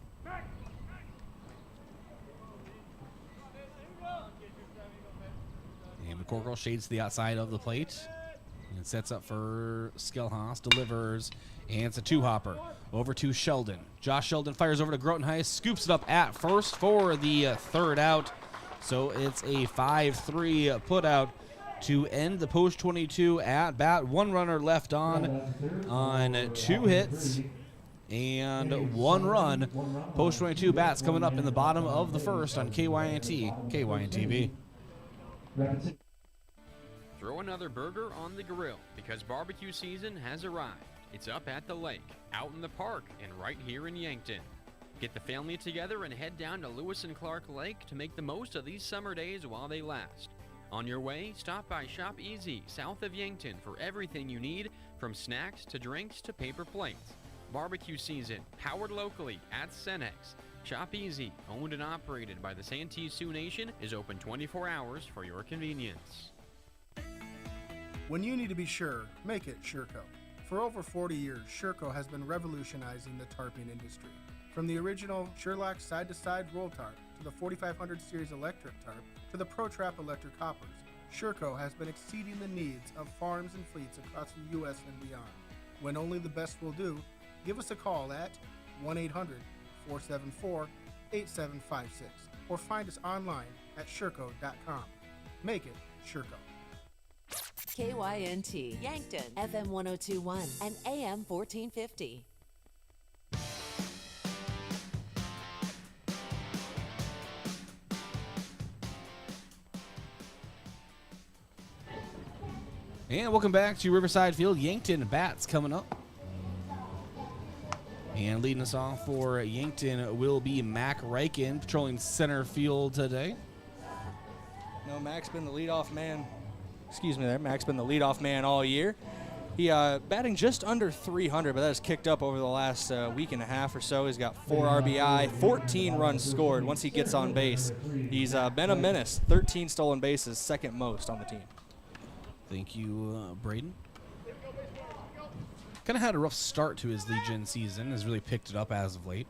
[SPEAKER 5] And McCorkle shades to the outside of the plate. And sets up for Skellhaus, delivers, and it's a two-hopper over to Sheldon. Josh Sheldon fires over to Grotenheis, scoops it up at first for the third out. So it's a 5-3 put out to end the Post 22 at bat. One runner left on 2 hits and 1 run. Post 22 bats coming up in the bottom of the first on KYNT, KYNTV.
[SPEAKER 6] Throw another burger on the grill because barbecue season has arrived. It's up at the lake, out in the park, and right here in Yankton. Get the family together and head down to Lewis and Clark Lake to make the most of these summer days while they last. On your way, stop by Shop Easy, south of Yankton, for everything you need, from snacks to drinks to paper plates. Barbecue season, powered locally at Cenex. Shop Easy, owned and operated by the Santee Sioux Nation, is open 24 hours for your convenience.
[SPEAKER 9] When you need to be sure, make it Sherco. For over 40 years, Sherco has been revolutionizing the tarping industry. From the original Sherlock side-to-side roll tarp to the 4500 series electric tarp to the ProTrap electric hoppers, Sherco has been exceeding the needs of farms and fleets across the U.S. and beyond. When only the best will do, give us a call at 1-800-474-8756 or find us online at Sherco.com. Make it Sherco.
[SPEAKER 10] KYNT, Yankton, FM 1021 and AM 1450.
[SPEAKER 5] And welcome back to Riverside Field-Yankton. Bats coming up. And leading us off for Yankton will be Mac Reichen, patrolling center field today.
[SPEAKER 12] No, Mac's been the leadoff man. Excuse me there. Mac's been the leadoff man all year. He batting just under 300, but that has kicked up over the last week and a half or so. He's got 4 RBI, 14 runs scored once he gets on base. He's been a menace. 13 stolen bases, second most on the team.
[SPEAKER 5] Thank you, Brayden. Kind of had a rough start to his Legion season. Has really picked it up as of late.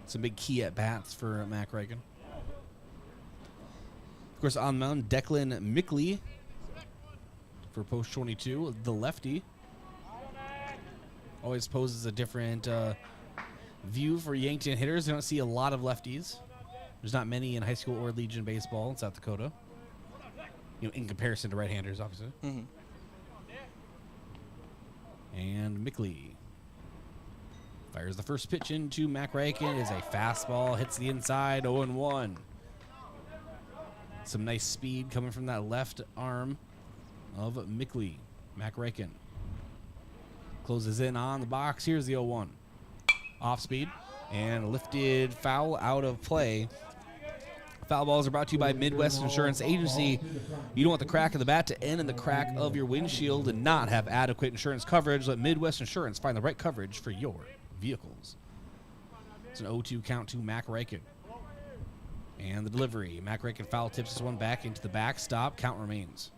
[SPEAKER 5] Some big key at-bats for Mac Reichen. Of course, on mound, Declan Mickley for Post 22, the lefty. Always poses a different view for Yankton hitters. You don't see a lot of lefties. There's not many in high school or Legion baseball in South Dakota. You know, in comparison to right-handers, obviously.
[SPEAKER 12] Mm-hmm.
[SPEAKER 5] And Mickley fires the first pitch into Mac Reichen. Is a fastball, hits the inside, 0-1. Some nice speed coming from that left arm of Mickley. Mac Reichen closes in on the box. Here's the 0-1. Off speed and lifted foul out of play Foul balls are brought to you by Midwest Insurance Agency. You don't want the crack of the bat to end in the crack of your windshield and not have adequate insurance coverage. Let Midwest Insurance find the right coverage for your vehicles. It's an 0-2 count to Mac Reichen. And the delivery. Mac Reichen foul tips this one back into the backstop. Count remains.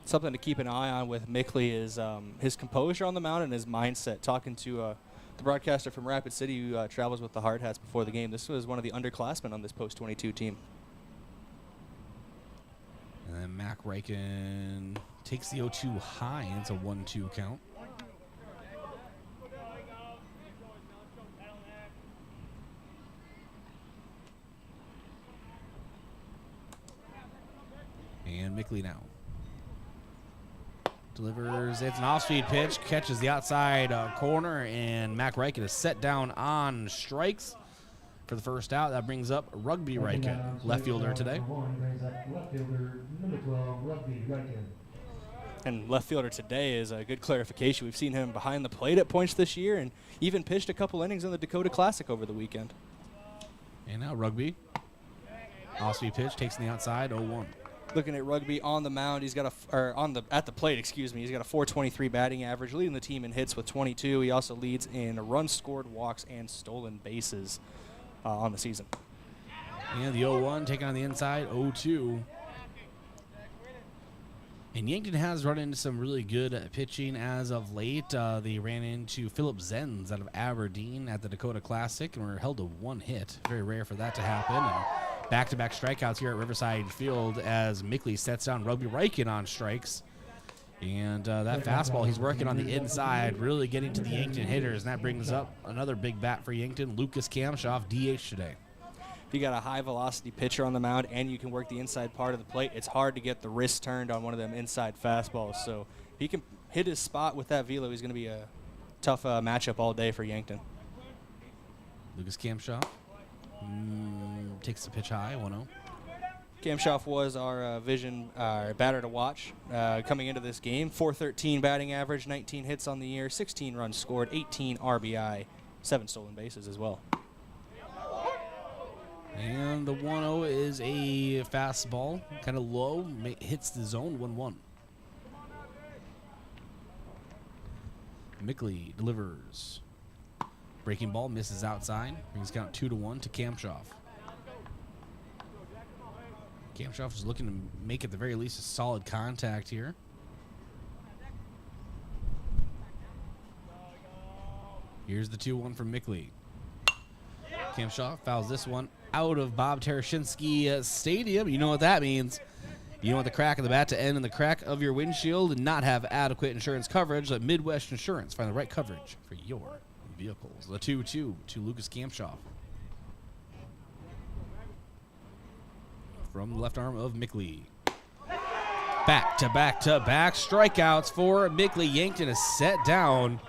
[SPEAKER 12] Something to keep an eye on with Mickley is his composure on the mound and his mindset. Talking to the broadcaster from Rapid City who travels with the Hard Hats before the game. This was one of the underclassmen on this post-22 team.
[SPEAKER 5] And then Mac Reichen takes the 0-2 high, and it's a 1-2 count. And Mickley now delivers. It's an off-speed pitch, catches the outside corner, and Mac Reichen is set down on strikes for the first out. That brings up Rugby Reichen, left fielder today.
[SPEAKER 12] And left fielder today is a good clarification. We've seen him behind the plate at points this year and even pitched a couple innings in the Dakota Classic over the weekend.
[SPEAKER 5] And now Rugby. Off-speed pitch, takes in the outside, 0-1.
[SPEAKER 12] Looking at Rugby on the mound, he's got at the plate, excuse me, he's got a .423 batting average, leading the team in hits with 22. He also leads in runs scored, walks, and stolen bases on the season.
[SPEAKER 5] And the 0-1 taking on the inside, 0-2. And Yankton has run into some really good pitching as of late. They ran into Philip Zenz out of Aberdeen at the Dakota Classic and were held to 1 hit. Very rare for that to happen. And back-to-back strikeouts here at Riverside Field as Mickley sets down Rugby Reichen on strikes. And that fastball, he's working on the inside, really getting to the Yankton hitters. And that brings up another big bat for Yankton, Lucas Kamshoff, DH today.
[SPEAKER 12] If you got a high-velocity pitcher on the mound and you can work the inside part of the plate, it's hard to get the wrist turned on one of them inside fastballs. So if he can hit his spot with that velo, he's going to be a tough matchup all day for Yankton.
[SPEAKER 5] Lucas Kamshoff takes the pitch high, 1-0.
[SPEAKER 12] Kamshoff was our batter to watch coming into this game. .413 batting average, 19 hits on the year, 16 runs scored, 18 RBI, 7 stolen bases as well.
[SPEAKER 5] And the 1-0 is a fastball, kind of low, hits the zone, 1-1. Mickley delivers. Breaking ball, misses outside, brings count 2-1 to Kamshoff. Kamshoff is looking to make at the very least a solid contact here. Here's the 2-1 from Mickley. Kamshoff fouls this one out of Bob Tereshinski Stadium. You know what that means. You don't want the crack of the bat to end in the crack of your windshield and not have adequate insurance coverage. Let Midwest Insurance find the right coverage for your vehicles. The 2-2 to Lucas Kamshoff. From the left arm of Mickley. Back-to-back-to-back strikeouts for Mickley. Yankton is set down.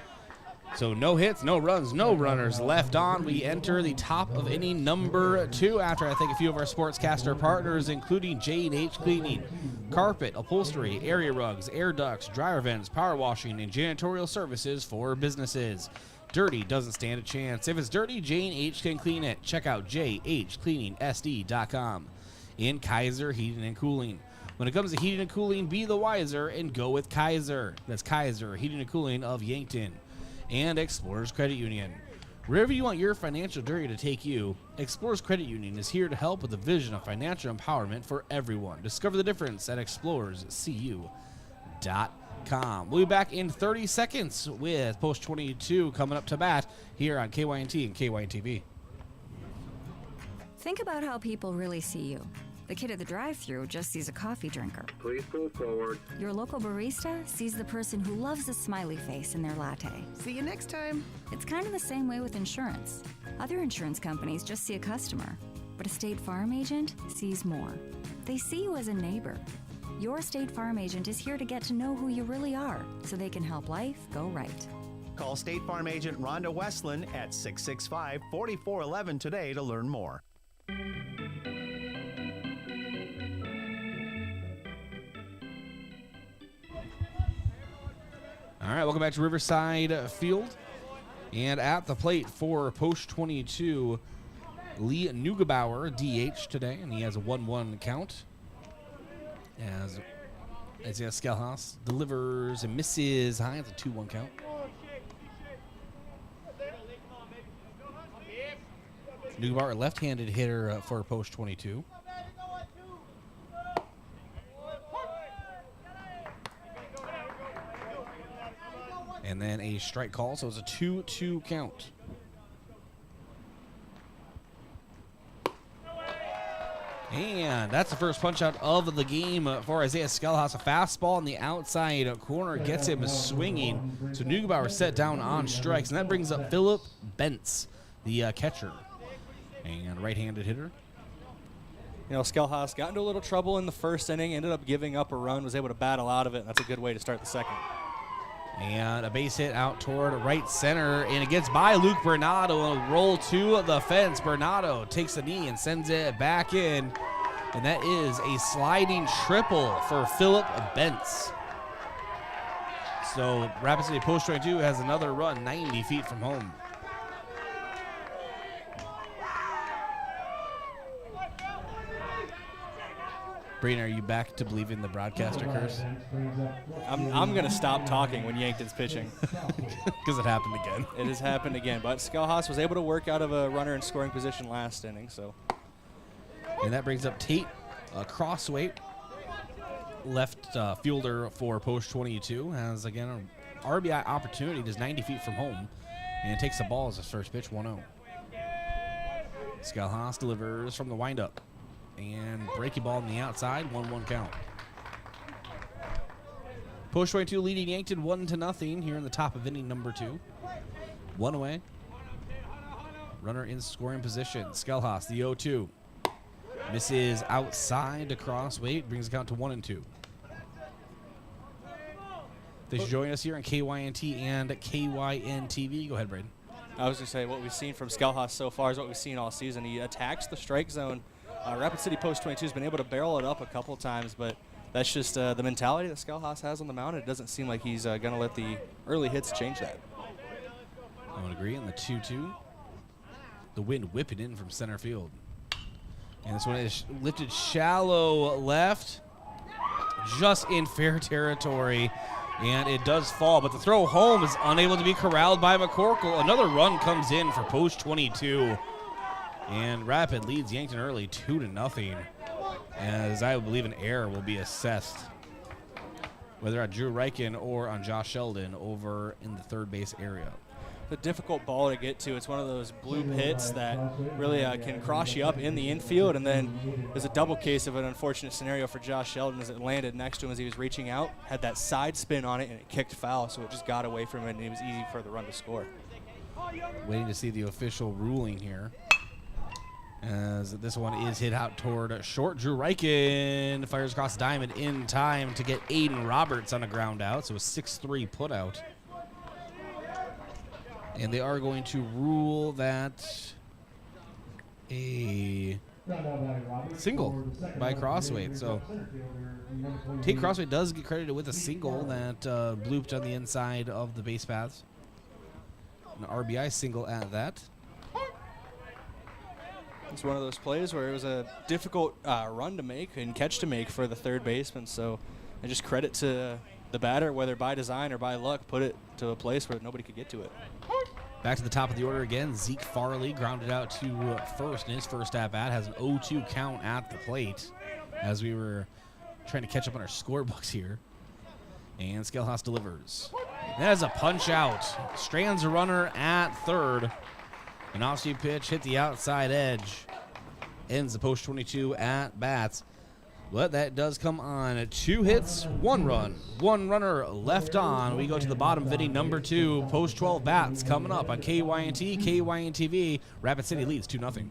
[SPEAKER 5] So no hits, no runs, no runners left on. We enter the top of inning number 2 after I thank a few of our sportscaster partners, including J&H Cleaning, carpet, upholstery, area rugs, air ducts, dryer vents, power washing, and janitorial services for businesses. Dirty doesn't stand a chance. If it's dirty, J&H can clean it. Check out jhcleaningsd.com. In Kaiser Heating and Cooling. When it comes to heating and cooling, be the wiser and go with Kaiser. That's Kaiser Heating and Cooling of Yankton. And Explorers Credit Union. Wherever you want your financial journey to take you, Explorers Credit Union is here to help with the vision of financial empowerment for everyone. Discover the difference at explorerscu.com. We'll be back in 30 seconds with Post 22 coming up to bat here on KYNT and KYNTV.
[SPEAKER 11] Think about how people really see you. The kid at the drive-thru just sees a coffee drinker.
[SPEAKER 14] Please pull forward.
[SPEAKER 11] Your local barista sees the person who loves a smiley face in their latte.
[SPEAKER 15] See you next time.
[SPEAKER 11] It's kind of the same way with insurance. Other insurance companies just see a customer, but a State Farm agent sees more. They see you as a neighbor. Your State Farm agent is here to get to know who you really are, so they can help life go right.
[SPEAKER 13] Call State Farm agent Rhonda Westland at 665-4411 today to learn more.
[SPEAKER 5] All right, welcome back to Riverside Field. And at the plate for Post 22, Lee Neugebauer, DH today, and he has a 1-1 count. As Isaiah Skelhaus delivers and misses high. It's a 2-1 count. Neugebauer, left-handed hitter for post 22. And then a strike call, so it's a 2-2 count. And that's the first punch out of the game for Isaiah Skelhaus. A fastball in the outside corner gets him swinging. So Neugebauer set down on strikes, and that brings up Philip Bentz, the catcher and right-handed hitter.
[SPEAKER 12] You know, Skelhaus got into a little trouble in the first inning, ended up giving up a run, was able to battle out of it, and that's a good way to start the second.
[SPEAKER 5] And a base hit out toward right center, and it gets by Luke Bernardo. A roll to the fence. Bernardo takes a knee and sends it back in, and that is a sliding triple for Philip Bentz. So Rapid City Post 22 has another run 90 feet from home. Brayden, are you back to believing the broadcaster curse?
[SPEAKER 12] I'm going to stop talking when Yankton's pitching.
[SPEAKER 5] Because it happened again.
[SPEAKER 12] It has happened again. But Skelhaus was able to work out of a runner in scoring position last inning. So,
[SPEAKER 5] and that brings up Tate Crossway, left fielder for post 22. Has, again, an RBI opportunity. Just 90 feet from home. And takes the ball as his first pitch, 1-0. Skelhaus delivers from the windup. And breaking ball on the outside, 1-1 count. Post 22 leading Yankton 1-0 here in the top of inning number 2. 1 away. Runner in scoring position. Skelhaus, the 0-2. Misses outside to Crossway, brings the count to 1-2. Thanks for joining us here on KYNT and KYNTV. Go ahead, Brayden.
[SPEAKER 12] I was going to say what we've seen from Skelhaus so far is what we've seen all season. He attacks the strike zone. Rapid City Post 22 has been able to barrel it up a couple of times, but that's just the mentality that Skelhaus has on the mound. It doesn't seem like he's going to let the early hits change that.
[SPEAKER 5] I would agree. On the 2-2, the wind whipping in from center field. And this one is lifted shallow left, just in fair territory, and it does fall. But the throw home is unable to be corralled by McCorkle. Another run comes in for Post 22. And Rapid leads Yankton early 2-0, as I believe an error will be assessed, whether on Drew Reichen or on Josh Sheldon over in the third base area.
[SPEAKER 12] The difficult ball to get to. It's one of those bloop hits that really can cross you up in the infield, and then there's a double case of an unfortunate scenario for Josh Sheldon as it landed next to him as he was reaching out, had that side spin on it, and it kicked foul, so it just got away from it, and it was easy for the run to score.
[SPEAKER 5] Waiting to see the official ruling here, as this one is hit out toward short. Drew Reichen fires across the diamond in time to get Aiden Roberts on a ground out, so a 6-3 put out. And they are going to rule that a single by Crossway. So Tate Crossway does get credited with a single that blooped on the inside of the base paths. An RBI single at that.
[SPEAKER 12] It's one of those plays where it was a difficult run to make and catch to make for the third baseman. So I just credit to the batter, whether by design or by luck, put it to a place where nobody could get to it.
[SPEAKER 5] Back to the top of the order again. Zeke Farley grounded out to first in his first at-bat. Has an 0-2 count at the plate as we were trying to catch up on our scorebooks here. And Skelhaus delivers. That is a punch out. Strands a runner at third. An off-speed pitch hit the outside edge. Ends the post 22 at bats. But that does come on 2 hits, 1 run, 1 runner left on. We go to the bottom of inning number 2. Post 12 bats coming up on KYNT, KYNTV. Rapid City leads 2-0.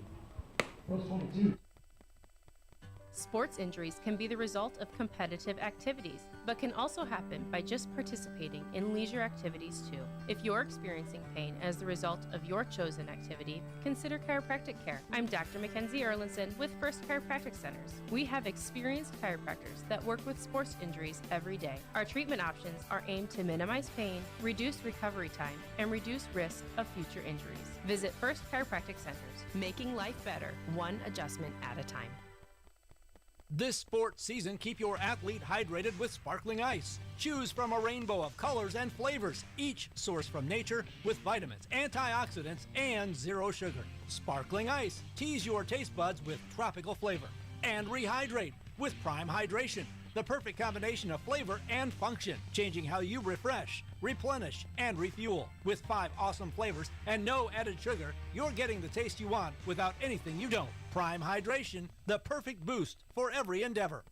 [SPEAKER 3] Sports injuries can be the result of competitive activities, but can also happen by just participating in leisure activities too. If you're experiencing pain as the result of your chosen activity, consider chiropractic care. I'm Dr. Mackenzie Erlinson with First Chiropractic Centers. We have experienced chiropractors that work with sports injuries every day. Our treatment options are aimed to minimize pain, reduce recovery time, and reduce risk of future injuries. Visit First Chiropractic Centers, making life better, one adjustment at a time.
[SPEAKER 1] This sports season, keep your athlete hydrated with sparkling ice. Choose from a rainbow of colors and flavors, each sourced from nature with vitamins, antioxidants, and zero sugar. Sparkling ice, tease your taste buds with tropical flavor. And rehydrate with Prime Hydration, the perfect combination of flavor and function, changing how you refresh, replenish, and refuel. With 5 awesome flavors and no added sugar, you're getting the taste you want without anything you don't. Prime Hydration, the perfect boost for every endeavor.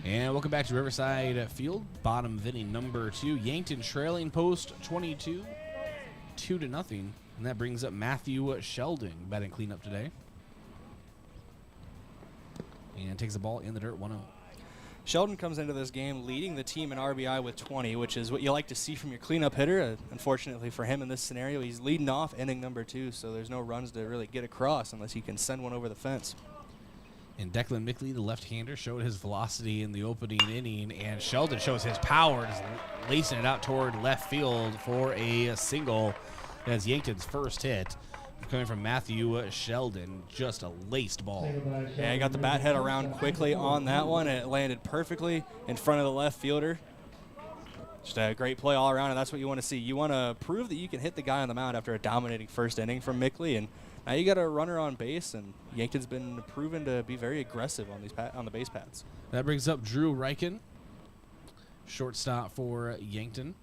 [SPEAKER 5] And welcome back to Riverside Field, bottom of inning number 2. Yankton trailing post 22, 2-0. And that brings up Matthew Sheldon batting cleanup today. And takes the ball in the dirt, 1-0.
[SPEAKER 12] Sheldon comes into this game leading the team in RBI with 20, which is what you like to see from your cleanup hitter. Unfortunately for him in this scenario, he's leading off inning number 2, so there's no runs to really get across unless he can send one over the fence.
[SPEAKER 5] And Declan Mickley, the left-hander, showed his velocity in the opening inning, and Sheldon shows his power, just lacing it out toward left field for a single. That's Yankton's first hit. Coming from Matthew Sheldon, just a laced ball.
[SPEAKER 12] Yeah, he got the bat head around quickly on that one, and it landed perfectly in front of the left fielder. Just a great play all around, and that's what you want to see. You want to prove that you can hit the guy on the mound after a dominating first inning from Mickley, and now you got a runner on base, and Yankton's been proven to be very aggressive on these on the base paths.
[SPEAKER 5] That brings up Drew Reichen, shortstop for Yankton.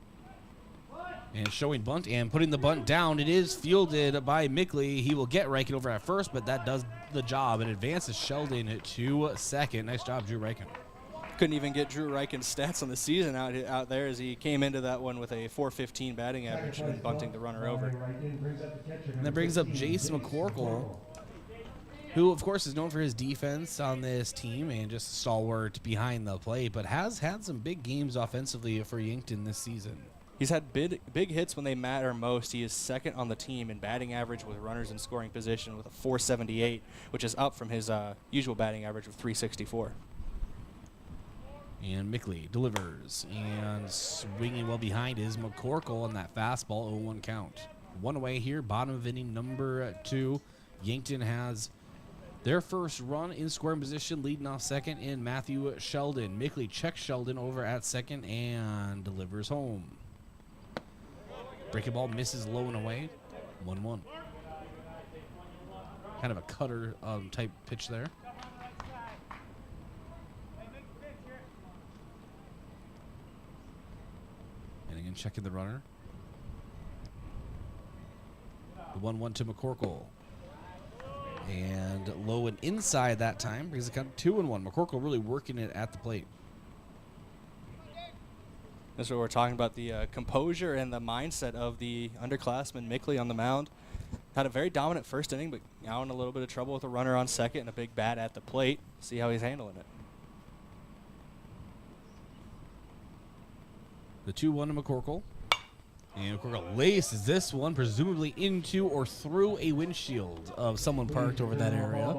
[SPEAKER 5] And showing bunt and putting the bunt down. It is fielded by Mickley. He will get Reichen over at first, but that does the job. It advances Sheldon to second. Nice job, Drew Reichen.
[SPEAKER 12] Couldn't even get Drew Reichen's stats on the season out there as he came into that one with a .415 batting average and bunting the runner over.
[SPEAKER 5] And that brings up Jason McCorkle, who, of course, is known for his defense on this team and just stalwart behind the plate, but has had some big games offensively for Yankton this season.
[SPEAKER 12] He's had big hits when they matter most. He is second on the team in batting average with runners in scoring position with a .478, which is up from his usual batting average of .364.
[SPEAKER 5] And Mickley delivers, and swinging well behind is McCorkle on that fastball, 0-1 count. One away here, bottom of inning number 2. Yankton has their first run in scoring position, leading off second in Matthew Sheldon. Mickley checks Sheldon over at second and delivers home. Breaking ball misses low and away, 1-1. Kind of a cutter type pitch there. And again, checking the runner. The 1-1 to McCorkle. And low and inside that time brings the count 2-1. McCorkle really working it at the plate.
[SPEAKER 12] That's what we're talking about, the composure and the mindset of the underclassman Mickley on the mound. Had a very dominant first inning, but now in a little bit of trouble with a runner on second and a big bat at the plate. See how he's handling it.
[SPEAKER 5] The 2-1 to McCorkle. And McCorkle laces this one presumably into or through a windshield of someone parked over that area.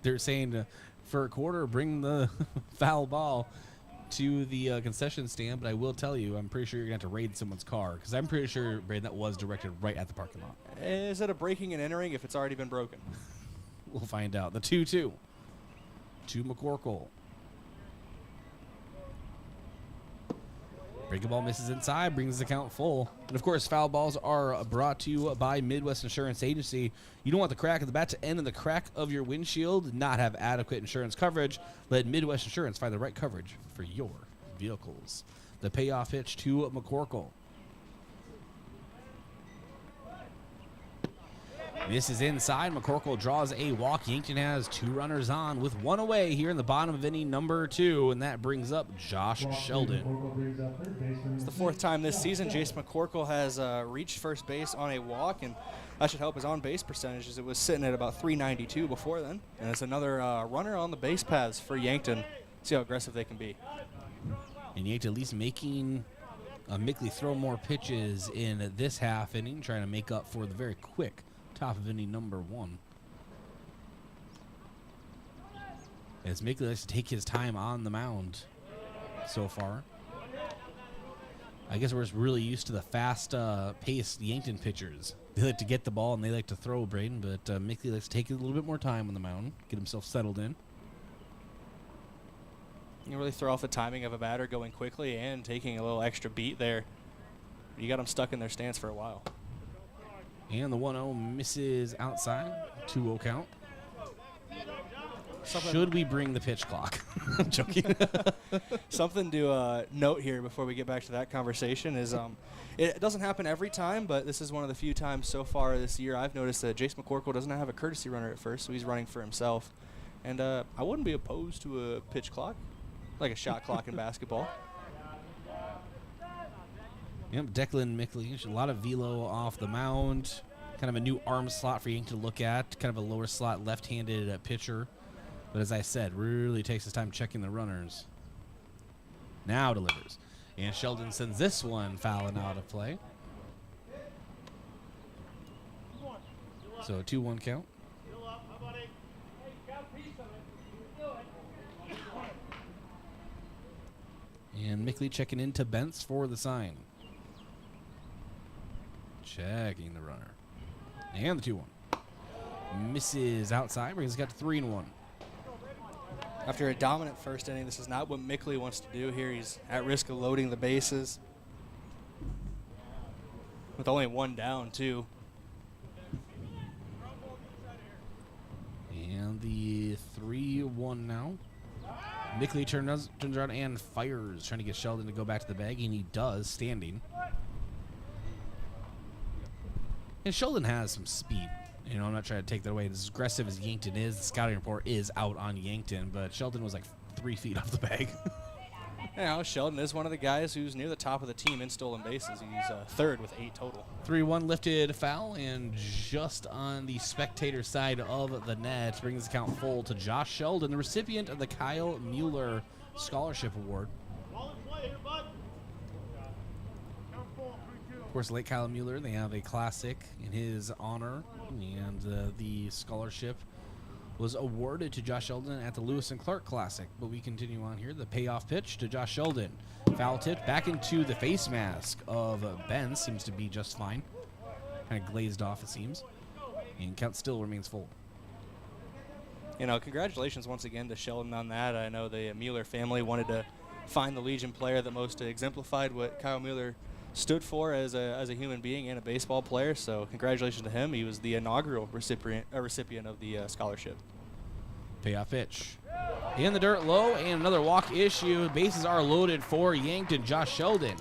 [SPEAKER 5] They're saying for a quarter, bring the foul ball to the concession stand, but I will tell you, I'm pretty sure you're going to have to raid someone's car, because I'm pretty sure, Brayden, that was directed right at the parking lot.
[SPEAKER 12] Is it a breaking and entering if it's already been broken?
[SPEAKER 5] We'll find out. The 2-2 to McCorkle. Breaking ball misses inside, brings the count full. And, of course, foul balls are brought to you by Midwest Insurance Agency. You don't want the crack of the bat to end in the crack of your windshield, not have adequate insurance coverage. Let Midwest Insurance find the right coverage for your vehicles. The payoff pitch to McCorkle. This is inside. McCorkle draws a walk. Yankton has 2 runners on with 1 away here in the bottom of inning number 2, and that brings up Josh Sheldon.
[SPEAKER 12] It's the 4th time this season Jace McCorkle has reached first base on a walk, and that should help his on-base percentage as it was sitting at about 392 before then. And it's another runner on the base paths for Yankton. See how aggressive they can be.
[SPEAKER 5] And Yankton at least making Mickley throw more pitches in this half inning, trying to make up for the very quick top of inning number 1. As Mickley likes to take his time on the mound so far. I guess we're just really used to the fast-paced Yankton pitchers. They like to get the ball and they like to throw, Brayden, but Mickley likes to take a little bit more time on the mound, get himself settled in.
[SPEAKER 12] You really throw off the timing of a batter going quickly and taking a little extra beat there. You got them stuck in their stance for a while.
[SPEAKER 5] And the 1-0 misses outside. 2-0 count. Should we bring the pitch clock? I'm joking.
[SPEAKER 12] Something to note here before we get back to that conversation is it doesn't happen every time, but this is one of the few times so far this year I've noticed that Jace McCorkle doesn't have a courtesy runner at first, so he's running for himself. And I wouldn't be opposed to a pitch clock, like a shot clock in basketball.
[SPEAKER 5] Yep, Declan Mickley, a lot of velo off the mound. Kind of a new arm slot for Yankton to look at. Kind of a lower slot left-handed pitcher. But as I said, really takes his time checking the runners. Now delivers. And Sheldon sends this one fouling out of play. So a 2-1 count. And Mickley checking into Bentz for the sign. Checking the runner. And the 2-1. Misses outside. He's got 3-1.
[SPEAKER 12] After a dominant first inning, this is not what Mickley wants to do here. He's at risk of loading the bases. With only 1 down, too.
[SPEAKER 5] And the 3-1 now. Mickley turns around and fires, trying to get Sheldon to go back to the bag, and he does, standing. And Sheldon has some speed. You know, I'm not trying to take that away. As aggressive as Yankton is, the scouting report is out on Yankton, but Sheldon was like 3 feet off the bag.
[SPEAKER 12] You know, Sheldon is one of the guys who's near the top of the team in stolen bases. He's 3rd with 8 total.
[SPEAKER 5] 3-1 lifted foul, and just on the spectator side of the net brings the count full to Josh Sheldon, the recipient of the Kyle Mueller Scholarship Award. Of course, late Kyle Mueller, they have a classic in his honor, and the scholarship was awarded to Josh Sheldon at the Lewis and Clark Classic. But we continue on here. The payoff pitch to Josh Sheldon. Foul tip back into the face mask of Ben. Seems to be just fine. Kind of glazed off, it seems. And count still remains full.
[SPEAKER 12] You know, congratulations once again to Sheldon on that. I know the Mueller family wanted to find the Legion player that most exemplified what Kyle Mueller stood for as a human being and a baseball player, so congratulations to him. He was the inaugural recipient of the scholarship.
[SPEAKER 5] Payoff pitch. In the dirt low, and another walk issue. Bases are loaded for Yankton. Josh Sheldon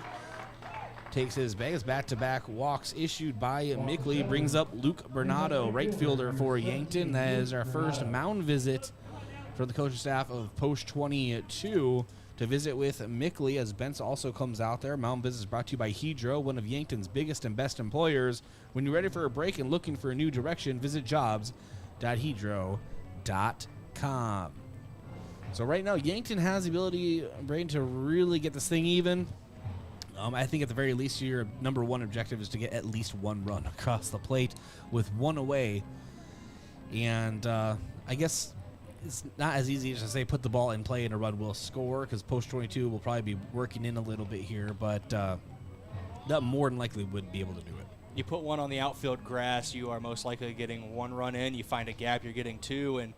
[SPEAKER 5] takes his back-to-back walks issued by Mickley. Brings up Luke Bernardo, right fielder for Yankton. That is our first mound visit for the coaching staff of Post 22. To visit with Mickley, as Bentz also comes out there. Mound Visit is brought to you by Hedro, one of Yankton's biggest and best employers. When you're ready for a break and looking for a new direction, visit jobs.hedro.com. So right now, Yankton has the ability, Brayden, to really get this thing even. I think at the very least, your number 1 objective is to get at least 1 run across the plate with 1 away. And I guess it's not as easy as to say put the ball in play and a run will score, because Post 22 will probably be working in a little bit here, but that more than likely would be able to do it.
[SPEAKER 12] You put 1 on the outfield grass, you are most likely getting 1 run in. You find a gap, you're getting 2, and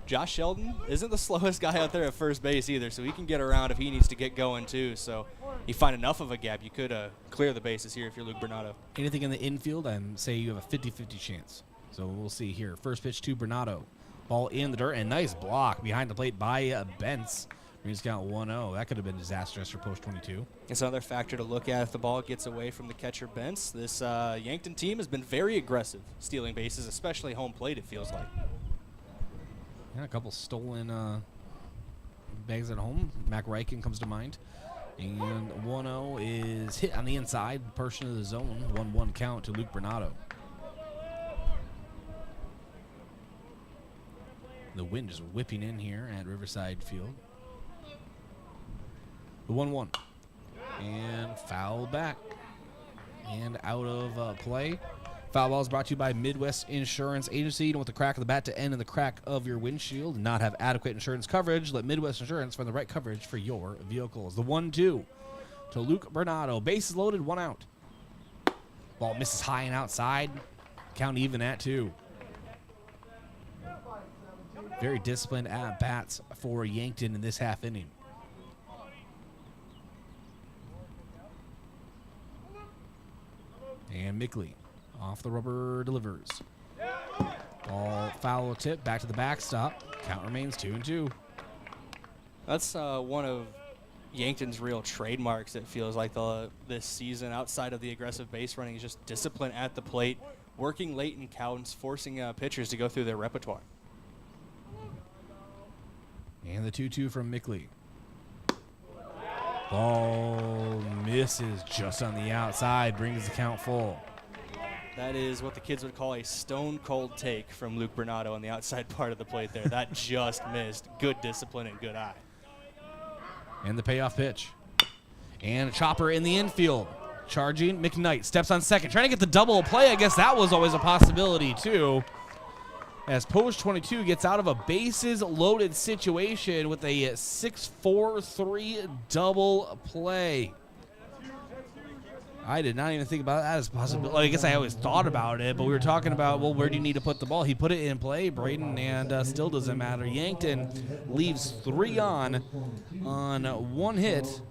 [SPEAKER 12] Josh Sheldon isn't the slowest guy out there at first base either, so he can get around if he needs to get going too. So you find enough of a gap, you could clear the bases here if you're Luke Bernardo.
[SPEAKER 5] Anything in the infield, I'm say you have a 50-50 chance. So we'll see here. First pitch to Bernardo. Ball in the dirt, and nice block behind the plate by Bentz. We just got 1-0. That could have been disastrous for Post 22.
[SPEAKER 12] It's another factor to look at if the ball gets away from the catcher Bentz. This Yankton team has been very aggressive stealing bases, especially home plate, it feels like.
[SPEAKER 5] Yeah, a couple stolen bags at home. Mac Reichen comes to mind. And 1-0 is hit on the inside portion of the zone. 1-1 count to Luke Bernardo. The wind is whipping in here at Riverside Field. The 1-1. And foul back. And out of play. Foul ball is brought to you by Midwest Insurance Agency. You don't want the crack of the bat to end in the crack of your windshield and not have adequate insurance coverage. Let Midwest Insurance find the right coverage for your vehicles. The 1-2 to Luke Bernardo. Bases loaded, 1 out. Ball misses high and outside. Count even at 2. Very disciplined at bats for Yankton in this half inning. And Mickley off the rubber delivers. Ball foul tip back to the backstop. Count remains 2-2.
[SPEAKER 12] That's one of Yankton's real trademarks, it feels like, this season. Outside of the aggressive base running, is just discipline at the plate, working late in counts, forcing pitchers to go through their repertoire.
[SPEAKER 5] And the 2-2 from Mickley. Ball misses just on the outside, brings the count full.
[SPEAKER 12] That is what the kids would call a stone-cold take from Luke Bernardo on the outside part of the plate there. That just missed. Good discipline and good eye.
[SPEAKER 5] And the payoff pitch. And a chopper in the infield. Charging, McKnight steps on second. Trying to get the double play. I guess that was always a possibility, too. As Post 22 gets out of a bases-loaded situation with a 6-4-3 double play. I did not even think about that as a possibility. I guess I always thought about it, but we were talking about, well, where do you need to put the ball? He put it in play, Brayden, and still doesn't matter. Yankton leaves 3 on 1 hit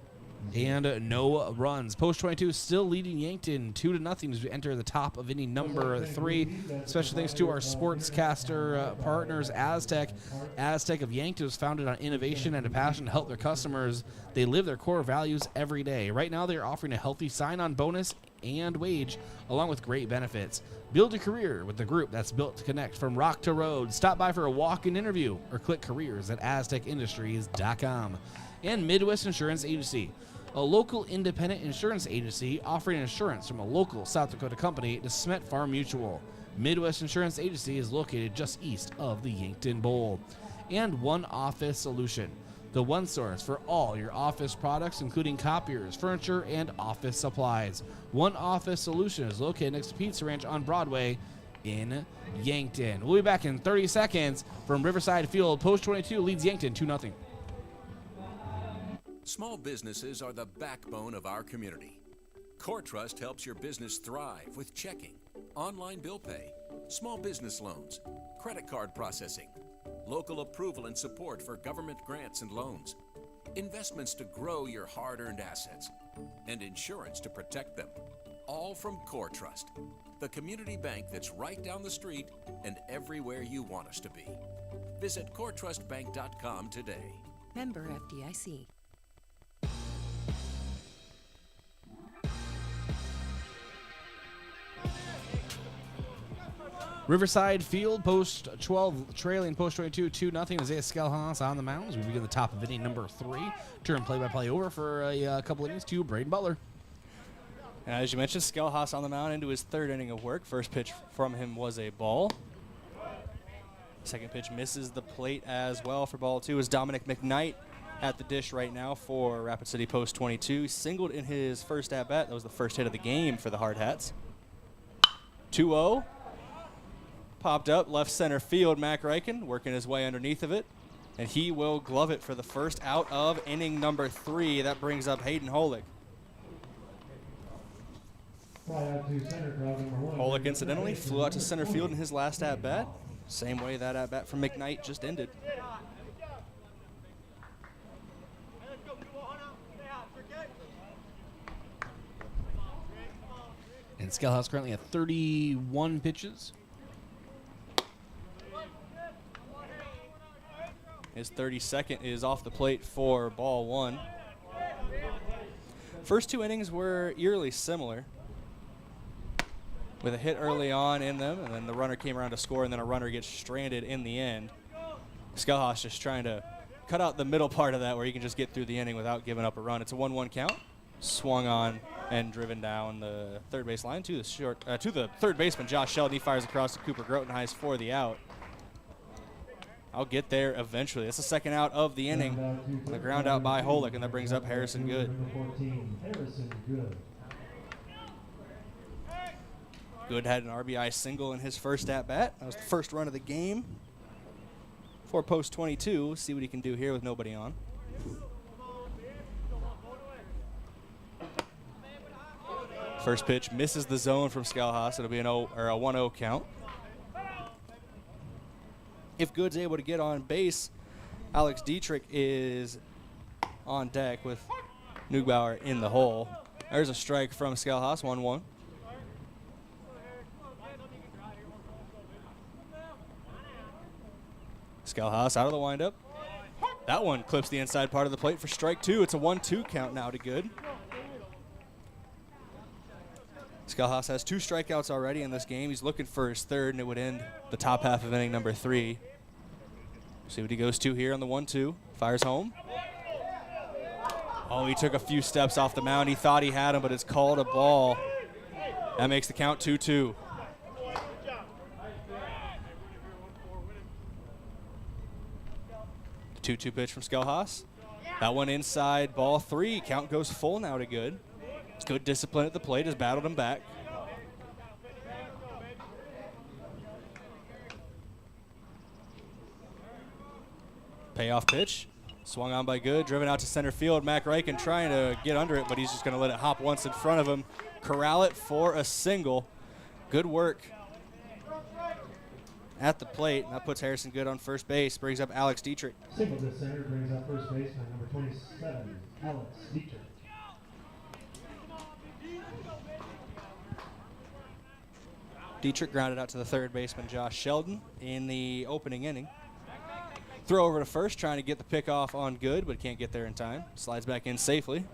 [SPEAKER 5] and no runs. Post 22 still leading Yankton 2-0 as we enter the top of inning number 3. Special thanks to our sportscaster partners, Aztec. Aztec of Yankton was founded on innovation and a passion to help their customers. They live their core values every day. Right now, they are offering a healthy sign-on bonus and wage, along with great benefits. Build a career with the group that's built to connect from rock to road. Stop by for a walk-in interview or click careers at aztecindustries.com. And Midwest Insurance Agency, a local independent insurance agency offering insurance from a local South Dakota company to Smet Farm Mutual. Midwest Insurance Agency is located just east of the Yankton Bowl. And One Office Solution, the one source for all your office products, including copiers, furniture, and office supplies. One Office Solution is located next to Pizza Ranch on Broadway in Yankton. We'll be back in 30 seconds from Riverside Field. Post 22 leads Yankton 2-0.
[SPEAKER 18] Small businesses are the backbone of our community. CoreTrust helps your business thrive with checking, online bill pay, small business loans, credit card processing, local approval and support for government grants and loans, investments to grow your hard-earned assets, and insurance to protect them. All from CoreTrust, the community bank that's right down the street and everywhere you want us to be. Visit CoreTrustBank.com today.
[SPEAKER 10] Member FDIC.
[SPEAKER 5] Riverside Field, Post 12 trailing Post 22 2-0. Isaiah Skelhaus on the mound as we begin the top of inning number 3. Turn play-by-play over for a couple innings to Brayden Butler.
[SPEAKER 12] And as you mentioned, Skelhaus on the mound into his 3rd inning of work. First pitch from him was a ball. Second pitch misses the plate as well for ball 2 is Dominic McKnight at the dish right now for Rapid City Post 22. Singled in his first at-bat. That was the first hit of the game for the Hard Hats. 2-0. Popped up left center field. Mac Reichen working his way underneath of it, and he will glove it for the first out of inning number 3. That brings up Hayden Holick. Holick incidentally flew out to center field in his last at bat, same way that at bat from McKnight just ended.
[SPEAKER 5] And Skelhaus currently at 31 pitches.
[SPEAKER 12] His 32nd is off the plate for ball one. First two innings were eerily similar, with a hit early on in them, and then the runner came around to score, and then a runner gets stranded in the end. Skelhaus just trying to cut out the middle part of that where he can just get through the inning without giving up a run. It's a 1-1 count. Swung on and driven down the third base line to the third baseman, Josh Sheldon. He fires across to Cooper Grotenheis for the out. I'll get there eventually. It's the second out of the inning. The ground out by Holick, and that brings up Harrison Good. Good had an RBI single in his first at-bat. That was the first run of the game for post 22. See what he can do here with nobody on. First pitch misses the zone from Skelhaus. It'll be a 1-0 count. If Good's able to get on base, Alex Dietrich is on deck with Neugbauer in the hole. There's a strike from Skelhaus, 1-1. Skelhaus out of the windup. That one clips the inside part of the plate for strike two. It's a 1-2 count now to Good. Skelhaus has 2 strikeouts already in this game. He's looking for his third, and it would end the top half of inning number 3. See what he goes to here on the 1-2. Fires home. Oh, he took a few steps off the mound. He thought he had him, but it's called a ball. That makes the count 2-2. The 2-2 pitch from Skelhaus. That one inside, ball 3. Count goes full now to Good. Good discipline at the plate, has battled him back. Payoff pitch. Swung on by Good, driven out to center field. Mac Reichen trying to get under it, but he's just going to let it hop once in front of him. Corral it for a single. Good work at the plate. That puts Harrison Good on first base. Brings up Alex Dietrich.
[SPEAKER 8] Single to center brings up first baseman number 27, Alex Dietrich.
[SPEAKER 12] Dietrich grounded out to the third baseman, Josh Sheldon, in the opening inning. Throw over to first, trying to get the pick off on Good, but can't get there in time. Slides back in safely.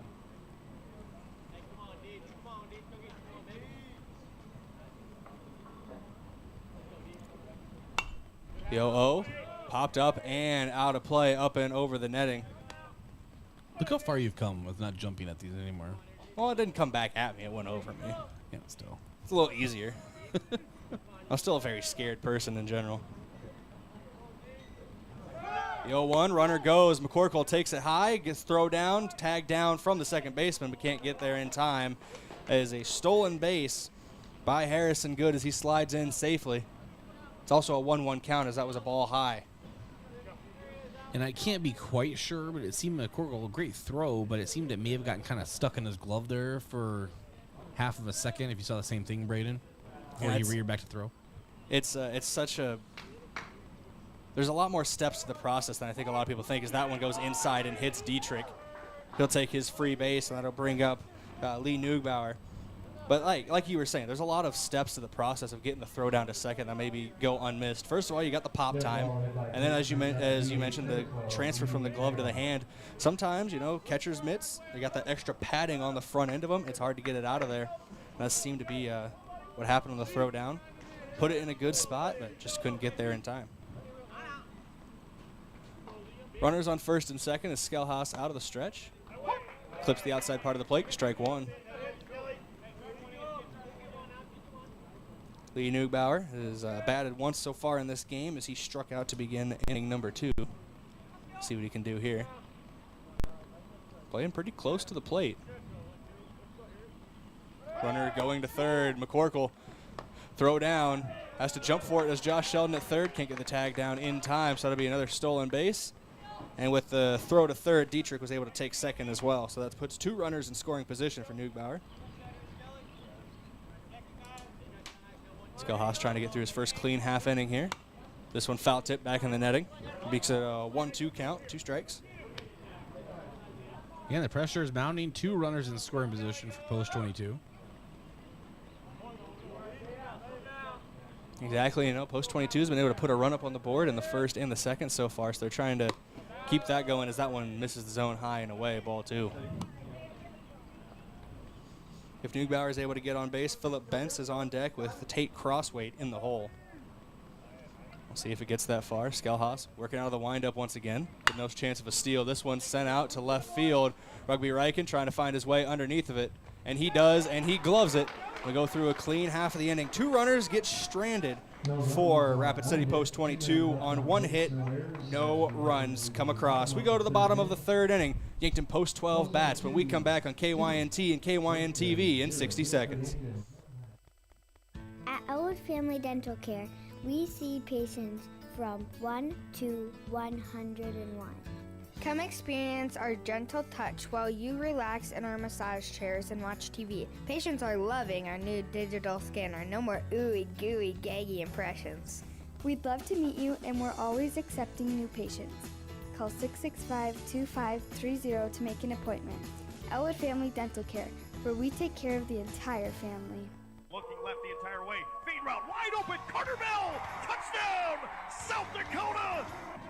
[SPEAKER 12] The 0-0 popped up and out of play, up and over the netting.
[SPEAKER 2] Look how far you've come with not jumping at these anymore.
[SPEAKER 12] Well, it didn't come back at me. It went over me.
[SPEAKER 2] Yeah, still.
[SPEAKER 12] It's a little easier. I'm still a very scared person in general. The 0-1, runner goes. McCorkle takes it high, gets throw down, tagged down from the second baseman, but can't get there in time. That is a stolen base by Harrison Good as he slides in safely. It's also a 1-1 count as that was a ball high.
[SPEAKER 2] And I can't be quite sure, but it seemed McCorkle a great throw, but it seemed it may have gotten kind of stuck in his glove there for half of a second. If you saw the same thing, Brayden, before he reared back to throw.
[SPEAKER 12] It's such a. There's a lot more steps to the process than I think a lot of people think. As that one goes inside and hits Dietrich, he'll take his free base, and that'll bring up Lee Neugbauer. But like you were saying, there's a lot of steps to the process of getting the throw down to second that maybe go unmissed. First of all, you got the pop time, and then as you mentioned, the transfer from the glove to the hand. Sometimes, catcher's mitts, they got that extra padding on the front end of them. It's hard to get it out of there. And that seemed to be what happened on the throw down. Put it in a good spot, but just couldn't get there in time. Runners on first and second is Skelhaus out of the stretch. Clips the outside part of the plate, strike one. Lee Neugbauer has batted once so far in this game as he struck out to begin inning number 2. See what he can do here. Playing pretty close to the plate. Runner going to third. McCorkle throw down. Has to jump for it as Josh Sheldon at third. Can't get the tag down in time, so that'll be another stolen base. And with the throw to third, Dietrich was able to take second as well. So that puts 2 runners in scoring position for Neugbauer. Skelhaus trying to get through his first clean half inning here. This one foul tip back in the netting. Makes it a 1-2 count, 2 strikes.
[SPEAKER 2] Again, the pressure is mounting. 2 runners in scoring position for post 22.
[SPEAKER 12] Exactly. Post 22 has been able to put a run up on the board in the first and the second so far, so they're trying to keep that going as that one misses the zone high and away, ball 2. If Neubauer is able to get on base, Philip Bentz is on deck with Tate Crossweight in the hole. We'll see if it gets that far. Skelhaus working out of the windup once again, with no chance of a steal. This one's sent out to left field. Rugby Riken trying to find his way underneath of it, and he does, and he gloves it. We go through a clean half of the inning. 2 runners get stranded for Rapid City Post 22 on 1 hit. No runs come across. We go to the bottom of the 3rd inning. Yankton Post 12 bats when we come back on KYNT and KYNTV in 60 seconds.
[SPEAKER 14] At Ladwig Family Dental Care, we see patients from 1 to 101.
[SPEAKER 15] Come experience our gentle touch while you relax in our massage chairs and watch TV. Patients are loving our new digital scanner. No more ooey gooey gaggy impressions.
[SPEAKER 16] We'd love to meet you, and we're always accepting new patients. Call 665-2530 to make an appointment. Ladwig Family Dental Care, where we take care of the entire family.
[SPEAKER 17] Looking left the entire way. Feed route wide open. Carter Bell. Touchdown. South Dakota.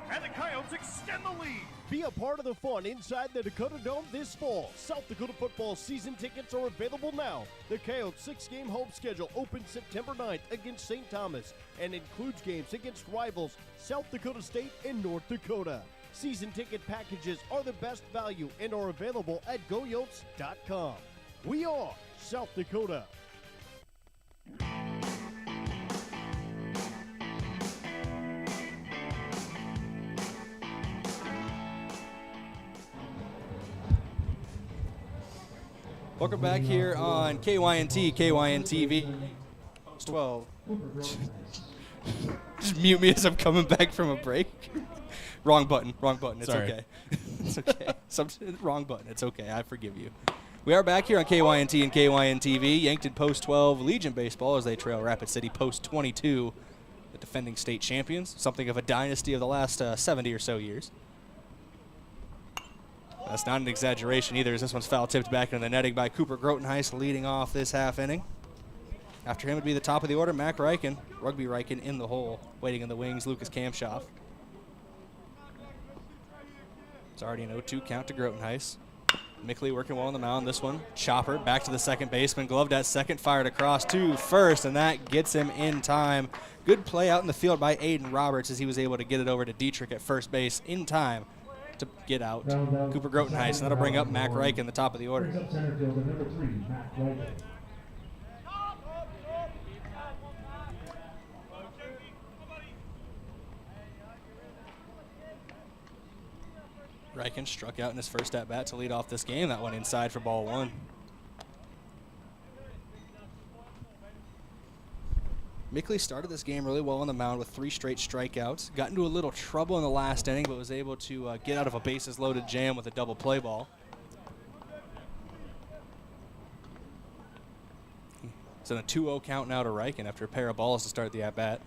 [SPEAKER 17] And the Coyotes extend the lead. Be a part of the fun inside the Dakota Dome this fall. South Dakota football season tickets are available now. The Coyotes' 6-game home schedule opens September 9th against St. Thomas and includes games against rivals South Dakota State and North Dakota. Season ticket packages are the best value and are available at goyotes.com. We are South Dakota.
[SPEAKER 12] Welcome back here on KYNT, KYNTV. 12. Just mute me as I'm coming back from a break. Wrong button. It's
[SPEAKER 2] Sorry.
[SPEAKER 12] okay. It's okay. Wrong button. It's okay. I forgive you. We are back here on KYNT and KYNTV. Yankton Post 12 Legion Baseball as they trail Rapid City Post 22, the defending state champions. Something of a dynasty of the last 70 or so years. That's not an exaggeration either, as this one's foul tipped back into the netting by Cooper Grotenheis, leading off this half inning. After him would be the top of the order, Mac Riken, Rugby Riken in the hole. Waiting in the wings, Lucas Kamshoff. It's already an 0-2 count to Grotenheis. Mickley working well on the mound. This one, chopper back to the second baseman, gloved at second, fired across to first, and that gets him in time. Good play out in the field by Aiden Roberts as he was able to get it over to Dietrich at first base in time to get out Cooper Grotenheis, and that'll bring up Mac Riken, the top of the order.
[SPEAKER 8] Center fielder number 3, Mac Riken.
[SPEAKER 12] Riken struck out in his first at-bat to lead off this game. That one inside for ball 1. Mickley started this game really well on the mound with 3 straight strikeouts. Got into a little trouble in the last inning, but was able to get out of a bases-loaded jam with a double play ball. It's in a 2-0 count now to Riken after a pair of balls to start the at-bat.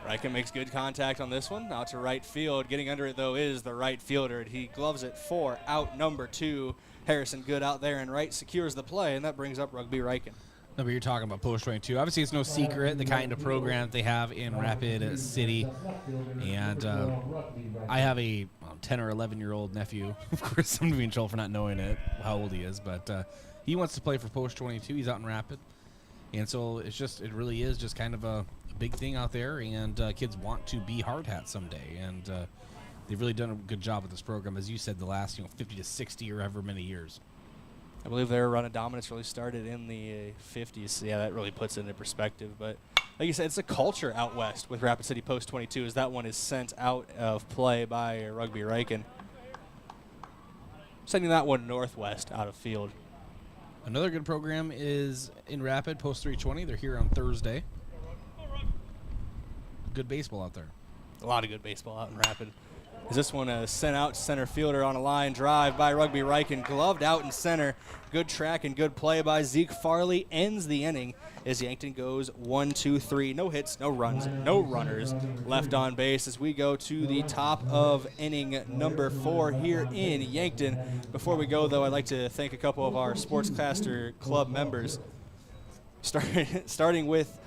[SPEAKER 12] Riken makes good contact on this one, out to right field. Getting under it, though, is the right fielder. He gloves it for out number 2. Harrison Good out there and right secures the play, and that brings up Rugby Riken.
[SPEAKER 2] No, but you're talking about Post 22. Obviously, it's no secret the kind of program that they have in Rapid City. And I have a 10 or 11-year-old nephew. Of course, I'm going to be in trouble for not knowing it, how old he is. But he wants to play for Post 22. He's out in Rapid. And so it really is just kind of a big thing out there. And kids want to be hard hats someday. And they've really done a good job with this program, as you said, the last 50 to 60 or however many years.
[SPEAKER 12] I believe their run of dominance really started in the 50s. So yeah, that really puts it into perspective. But like you said, it's a culture out west with Rapid City Post 22 as that one is sent out of play by Rugby Riken. Sending that one northwest out of field.
[SPEAKER 2] Another good program is in Rapid, Post 320. They're here on Thursday. Good baseball out there.
[SPEAKER 12] A lot of good baseball out in Rapid. As this one sent out center fielder on a line drive by Rugby Riken, gloved out in center. Good track and good play by Zeke Farley ends the inning as Yankton goes 1-2-3. No hits, no runs, no runners left on base as we go to the top of inning number 4 here in Yankton. Before we go, though, I'd like to thank a couple of our Sportscaster Club members, starting with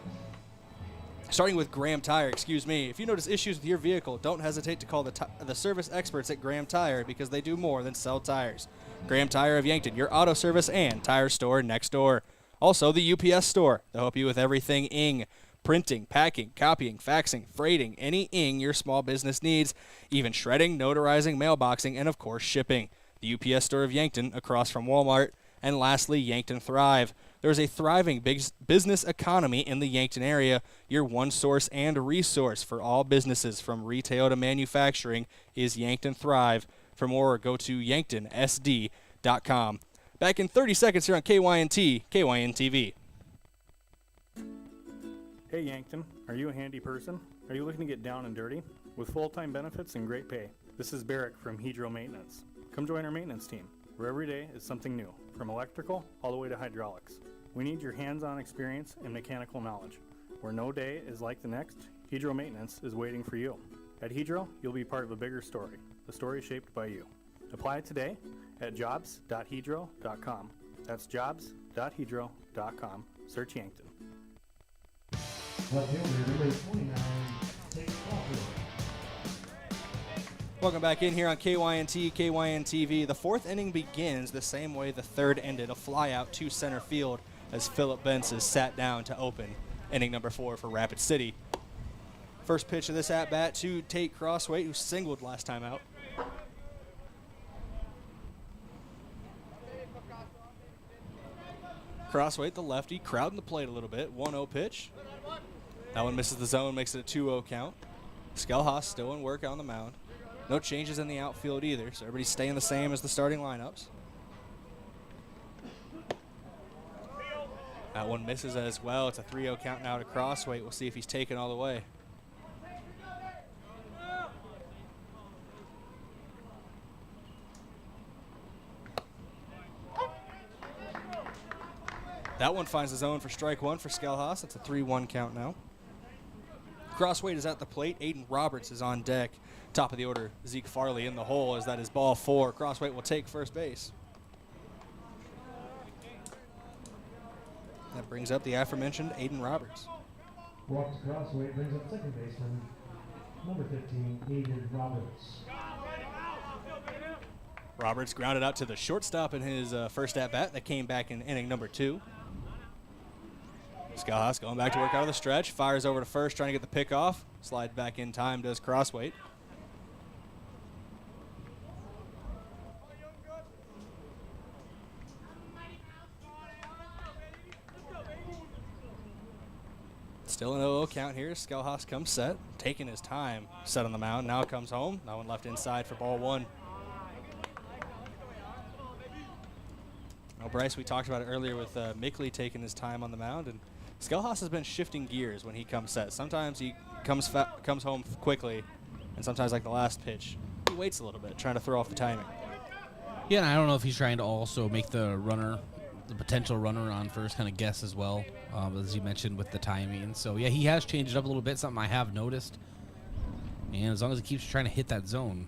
[SPEAKER 12] Graham Tire, excuse me. If you notice issues with your vehicle, don't hesitate to call the service experts at Graham Tire because they do more than sell tires. Graham Tire of Yankton, your auto service and tire store next door. Also, the UPS store. They'll help you with everything ing, printing, packing, copying, faxing, freighting, any ing your small business needs, even shredding, notarizing, mailboxing, and of course shipping. The UPS store of Yankton across from Walmart. And lastly, Yankton Thrive. There's a thriving business economy in the Yankton area. Your one source and resource for all businesses from retail to manufacturing is Yankton Thrive. For more, go to yanktonsd.com. Back in 30 seconds here on KYNT, KYNTV.
[SPEAKER 8] Hey Yankton, are you a handy person? Are you looking to get down and dirty? With full-time benefits and great pay. This is Barrick from Hedro Maintenance. Come join our maintenance team, where every day is something new, from electrical all the way to hydraulics. We need your hands-on experience and mechanical knowledge. Where no day is like the next, Hedro Maintenance is waiting for you. At Hedro, you'll be part of a bigger story, a story shaped by you. Apply today at jobs.hedro.com. That's jobs.hedro.com. Search Yankton.
[SPEAKER 12] Welcome back in here on KYNT, KYNTV. The fourth inning begins the same way the third ended, a fly out to center field as Philip Bentz is sat down to open inning number 4 for Rapid City. First pitch of this at-bat to Tate Crossway, who singled last time out. Crossway, the lefty, crowding the plate a little bit. 1-0 pitch. That one misses the zone, makes it a 2-0 count. Skelhaas still in work on the mound. No changes in the outfield either, so everybody's staying the same as the starting lineups. That one misses as well. It's a 3-0 count now to Crossway. We'll see if he's taken all the way. That one finds the zone for strike 1 for Skelhaas. It's a 3-1 count now. Crossway is at the plate. Aiden Roberts is on deck. Top of the order, Zeke Farley in the hole as that is ball 4. Crossway will take first base. That brings up the aforementioned Aiden Roberts.
[SPEAKER 8] Walks Crossway, brings up second baseman, number 15, Aiden Roberts.
[SPEAKER 12] Roberts grounded out to the shortstop in his first at-bat. That came back in inning number 2. Skelhaas going back to work out of the stretch. Fires over to first, trying to get the pick off. Slides back in time, does Crossway. Still an 0-0 count here. Skelhaas comes set, taking his time, set on the mound. Now comes home. That one left inside for ball 1. Well, Bryce, we talked about it earlier with Mickley taking his time on the mound, and Skelhaas has been shifting gears when he comes set. Sometimes he comes home quickly, and sometimes, like the last pitch, he waits a little bit, trying to throw off the timing.
[SPEAKER 2] Yeah, and I don't know if he's trying to also make the potential runner on first kind of guess as well, as you mentioned with the timing. So, yeah, he has changed it up a little bit, something I have noticed. And as long as he keeps trying to hit that zone,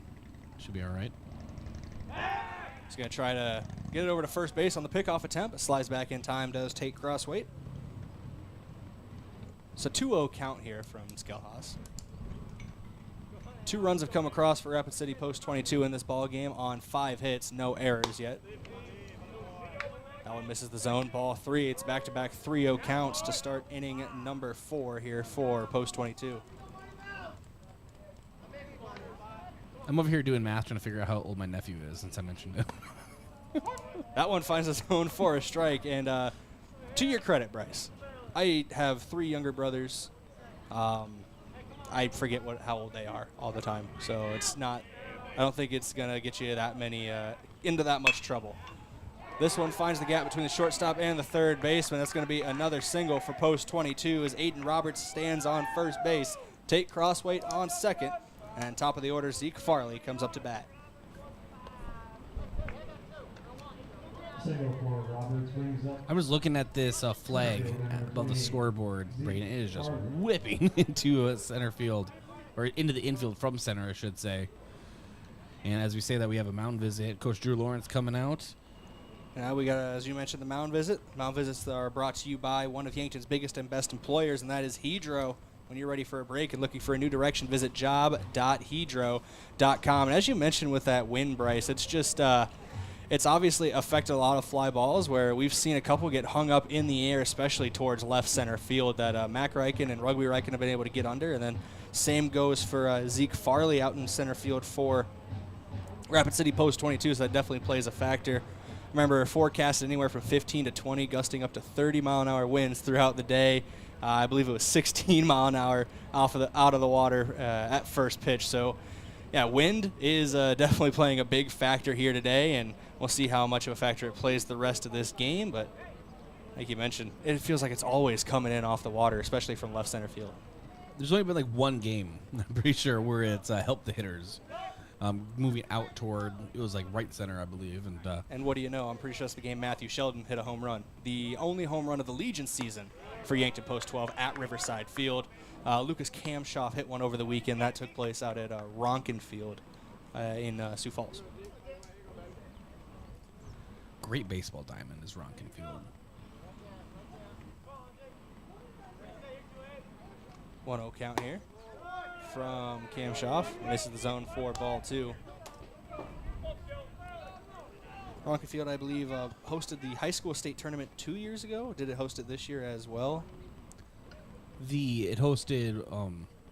[SPEAKER 2] it should be all right.
[SPEAKER 12] He's going to try to get it over to first base on the pickoff attempt. It slides back in time, does Tate Crossway. It's a 2-0 count here from Skelhaas. 2 runs have come across for Rapid City post 22 in this ball game on 5 hits, no errors yet. That one misses the zone, ball 3. It's back-to-back 3-0 counts to start inning number 4 here for post 22.
[SPEAKER 2] I'm over here doing math, trying to figure out how old my nephew is since I mentioned it.
[SPEAKER 12] That one finds a zone for a strike, and to your credit, Bryce, I have 3 younger brothers. I forget how old they are all the time, so it's not. I don't think it's gonna get you that many into that much trouble. This one finds the gap between the shortstop and the third baseman. That's going to be another single for post 22 as Aiden Roberts stands on first base. Tate Crossway on second. And top of the order, Zeke Farley comes up to bat.
[SPEAKER 5] I was looking at this flag above the scoreboard, Brayden. It is just whipping into center field, or into the infield from center, I should say. And as we say that, we have a mound visit. Coach Drew Lawrence coming out.
[SPEAKER 12] Now we got, as you mentioned, the mound visit. Mound visits are brought to you by one of Yankton's biggest and best employers, and that is Hedro. When you're ready for a break and looking for a new direction, visit job.hedro.com. And as you mentioned with that wind, Bryce, it's just it's obviously affected a lot of fly balls where we've seen a couple get hung up in the air, especially towards left center field that Mac Reichen and Rugby Reichen have been able to get under. And then same goes for Zeke Farley out in center field for Rapid City Post 22, so that definitely plays a factor. Remember, forecasted anywhere from 15 to 20, gusting up to 30-mile-an-hour winds throughout the day. I believe it was 16 mile an hour out of the water at first pitch. So, yeah, wind is definitely playing a big factor here today, and we'll see how much of a factor it plays the rest of this game. But like you mentioned, it feels like it's always coming in off the water, especially from left center field.
[SPEAKER 5] There's only been like one game, I'm pretty sure, where it's helped the hitters. Moving out toward, it was like right center, I believe.
[SPEAKER 12] And what do you know? I'm pretty sure that's the game Matthew Sheldon hit a home run. The only home run of the Legion season for Yankton Post 12 at Riverside Field. Lucas Kamshoff hit one over the weekend. That took place out at Ronkin Field in Sioux Falls.
[SPEAKER 5] Great baseball diamond is Ronkin Field.
[SPEAKER 12] 1-0 count here from Kamshoff. Misses the zone for ball 2. Ronkin Field, I believe, hosted the high school state tournament 2 years ago. Did it host it this year as well?
[SPEAKER 5] It hosted,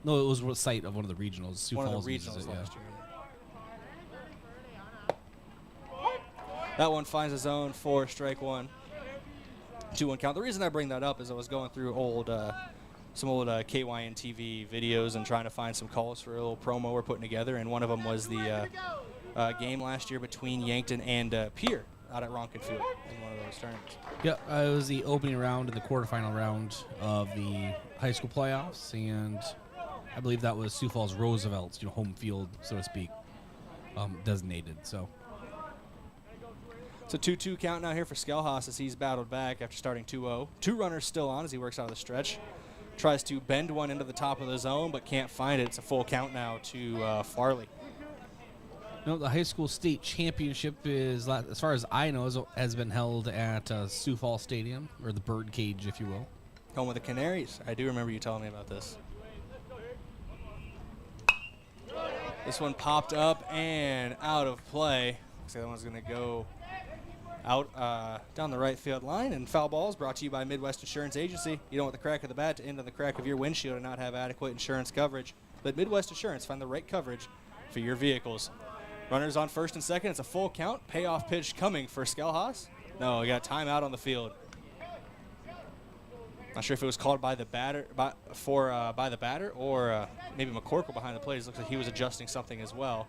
[SPEAKER 5] no, it was a site of one of the regionals. Sioux
[SPEAKER 12] One
[SPEAKER 5] Falls
[SPEAKER 12] of the
[SPEAKER 5] uses
[SPEAKER 12] regionals
[SPEAKER 5] it,
[SPEAKER 12] last year. That one finds a zone for strike 1. 2-1 count. The reason I bring that up is I was going through some old KYNTV videos and trying to find some calls for a little promo we're putting together, and one of them was the game last year between Yankton and Pierre out at Ronkin Field in one of those tournaments.
[SPEAKER 5] Yeah, it was the opening round and the quarterfinal round of the high school playoffs, and I believe that was Sioux Falls Roosevelt's home field, so to speak, designated. So
[SPEAKER 12] it's a 2-2 count now here for Skelhaus as he's battled back after starting 2-0. 2 runners still on as he works out of the stretch. Tries to bend one into the top of the zone, but can't find it. It's a full count now to Farley.
[SPEAKER 5] No, the high school state championship is, as far as I know, has been held at Sioux Falls Stadium, or the Bird Cage, if you will.
[SPEAKER 12] Home of the Canaries. I do remember you telling me about this. This one popped up and out of play. So that one's going to go out down the right field line, and foul ball is brought to you by Midwest Insurance Agency. You don't want the crack of the bat to end on the crack of your windshield and not have adequate insurance coverage. Let Midwest Insurance find the right coverage for your vehicles. Runners on first and second. It's a full count. Payoff pitch coming for Skelhaus. No, he got timeout on the field. Not sure if it was called by the batter, by the batter, or maybe McCorkle behind the plate. It looks like he was adjusting something as well.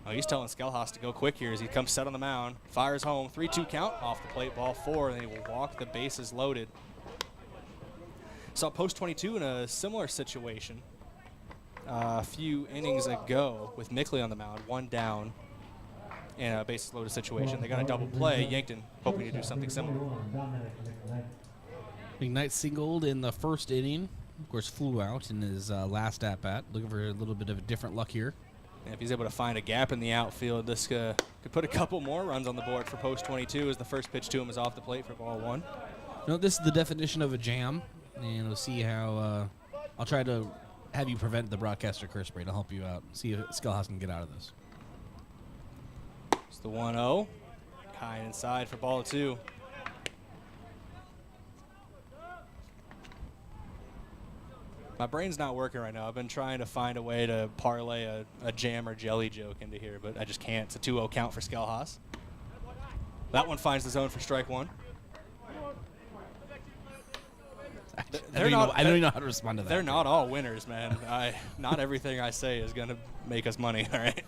[SPEAKER 12] Oh, he's telling Skelhaus to go quick here as he comes set on the mound. Fires home. 3-2 count off the plate. Ball 4, and he will walk. The bases loaded. Saw Post 22 in a similar situation a few innings ago with Mickley on the mound. 1 down in a bases loaded situation. They got a double play. Yankton hoping to do something similar.
[SPEAKER 5] McKnight singled in the first inning. Of course, flew out in his last at-bat. Looking for a little bit of a different luck here.
[SPEAKER 12] And if he's able to find a gap in the outfield, this could put a couple more runs on the board for Post 22 as the first pitch to him is off the plate for ball 1.
[SPEAKER 5] No, this is the definition of a jam, and we'll see how I'll try to have you prevent the broadcaster curse rate. I'll help you out. See if Skelhaus can get out of this.
[SPEAKER 12] It's the 1-0. High inside for ball 2. My brain's not working right now. I've been trying to find a way to parlay a jam or jelly joke into here, but I just can't. It's a 2-0 count for Skelhaus. That one finds the zone for strike 1.
[SPEAKER 5] I don't even know how to respond to that.
[SPEAKER 12] They're not all winners, man. Not everything I say is going to make us money, all right?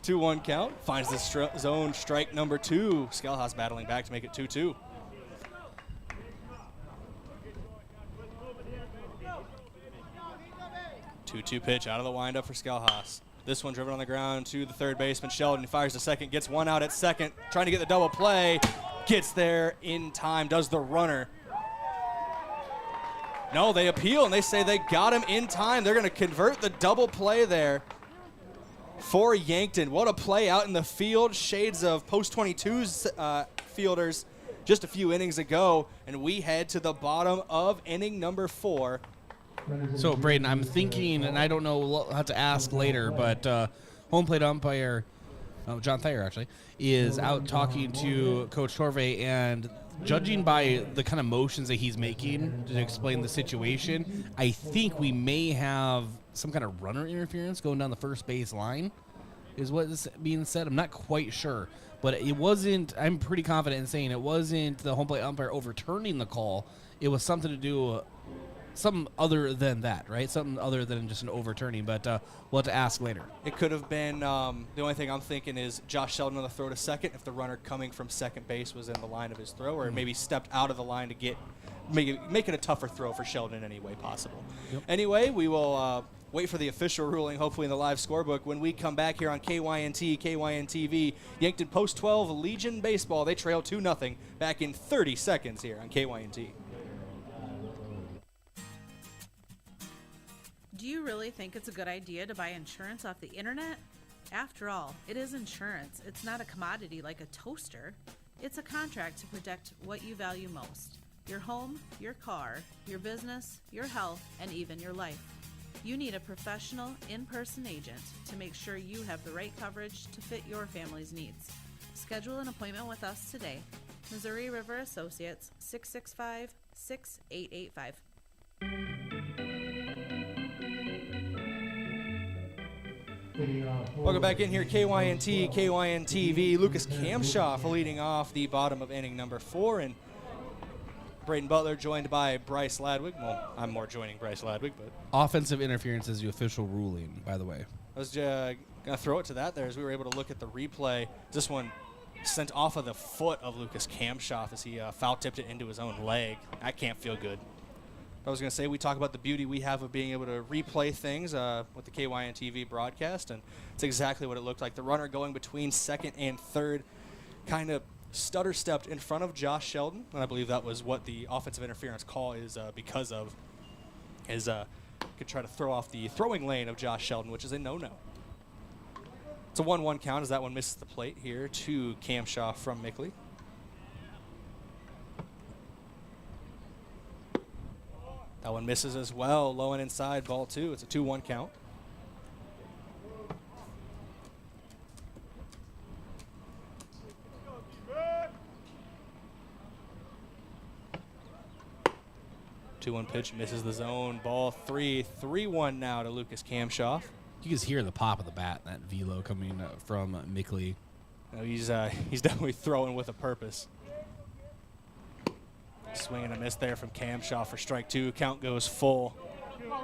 [SPEAKER 12] 2-1 count. Finds the zone strike number 2. Skelhaus battling back to make it 2-2. 2-2 pitch out of the windup for Skelhaas. This one driven on the ground to the third baseman, Sheldon. He fires to second, gets one out at second, trying to get the double play. Gets there in time, does the runner. No, they appeal, and they say they got him in time. They're going to convert the double play there for Yankton. What a play out in the field. Shades of Post 22's fielders just a few innings ago, and we head to the bottom of inning number 4.
[SPEAKER 5] So, Brayden, I'm thinking, and I don't know how to ask later, but home plate umpire, John Thayer actually, is out talking to Coach Torvey, and judging by the kind of motions that he's making to explain the situation, I think we may have some kind of runner interference going down the first base line, is what is being said. I'm not quite sure, but it wasn't, I'm pretty confident in saying it wasn't the home plate umpire overturning the call. It was something to do something other than that, right? Something other than just an overturning, but we'll have to ask later.
[SPEAKER 12] It could have been, the only thing I'm thinking is Josh Sheldon on the throw to second if the runner coming from second base was in the line of his throw, or maybe stepped out of the line to make it a tougher throw for Sheldon in any way possible.
[SPEAKER 5] Yep.
[SPEAKER 12] Anyway, we will wait for the official ruling, hopefully in the live scorebook, when we come back here on KYNT, KYNTV, Yankton Post 12 Legion Baseball. They trail 2-0 back in 30 seconds here on KYNT.
[SPEAKER 19] Do you really think it's a good idea to buy insurance off the internet? After all, it is insurance. It's not a commodity like a toaster. It's a contract to protect what you value most: your home, your car, your business, your health, and even your life. You need a professional, in-person agent to make sure you have the right coverage to fit your family's needs. Schedule an appointment with us today. Missouri River Associates, 665-6885.
[SPEAKER 12] Welcome back in here, KYNT, KYNTV. Lucas Kamshoff leading off the bottom of inning number 4, and Brayden Butler joined by Bryce Ladwig. Well, I'm more joining Bryce Ladwig, but
[SPEAKER 5] Offensive interference is the official ruling, by the way.
[SPEAKER 12] I was going to throw it to that there as we were able to look at the replay. This one sent off of the foot of Lucas Kamshoff as he foul-tipped it into his own leg. That can't feel good. I was going to say, we talk about the beauty we have of being able to replay things with the KYNTV broadcast, and it's exactly what it looked like. The runner going between second and third kind of stutter-stepped in front of Josh Sheldon, and I believe that was what the offensive interference call is because of, could try to throw off the throwing lane of Josh Sheldon, which is a no-no. It's a 1-1 count as that one misses the plate here to Kamshoff from Mickley. That one misses as well, low and inside, ball 2. It's a 2-1 count. Two-one pitch misses the zone, ball 3. 3-1 now to Lucas Kamshoff.
[SPEAKER 5] You can just hear the pop of the bat, that velo coming from Mickley.
[SPEAKER 12] No, he's definitely throwing with a purpose. Swing and a miss there from Kamshoff for strike 2. Count goes full.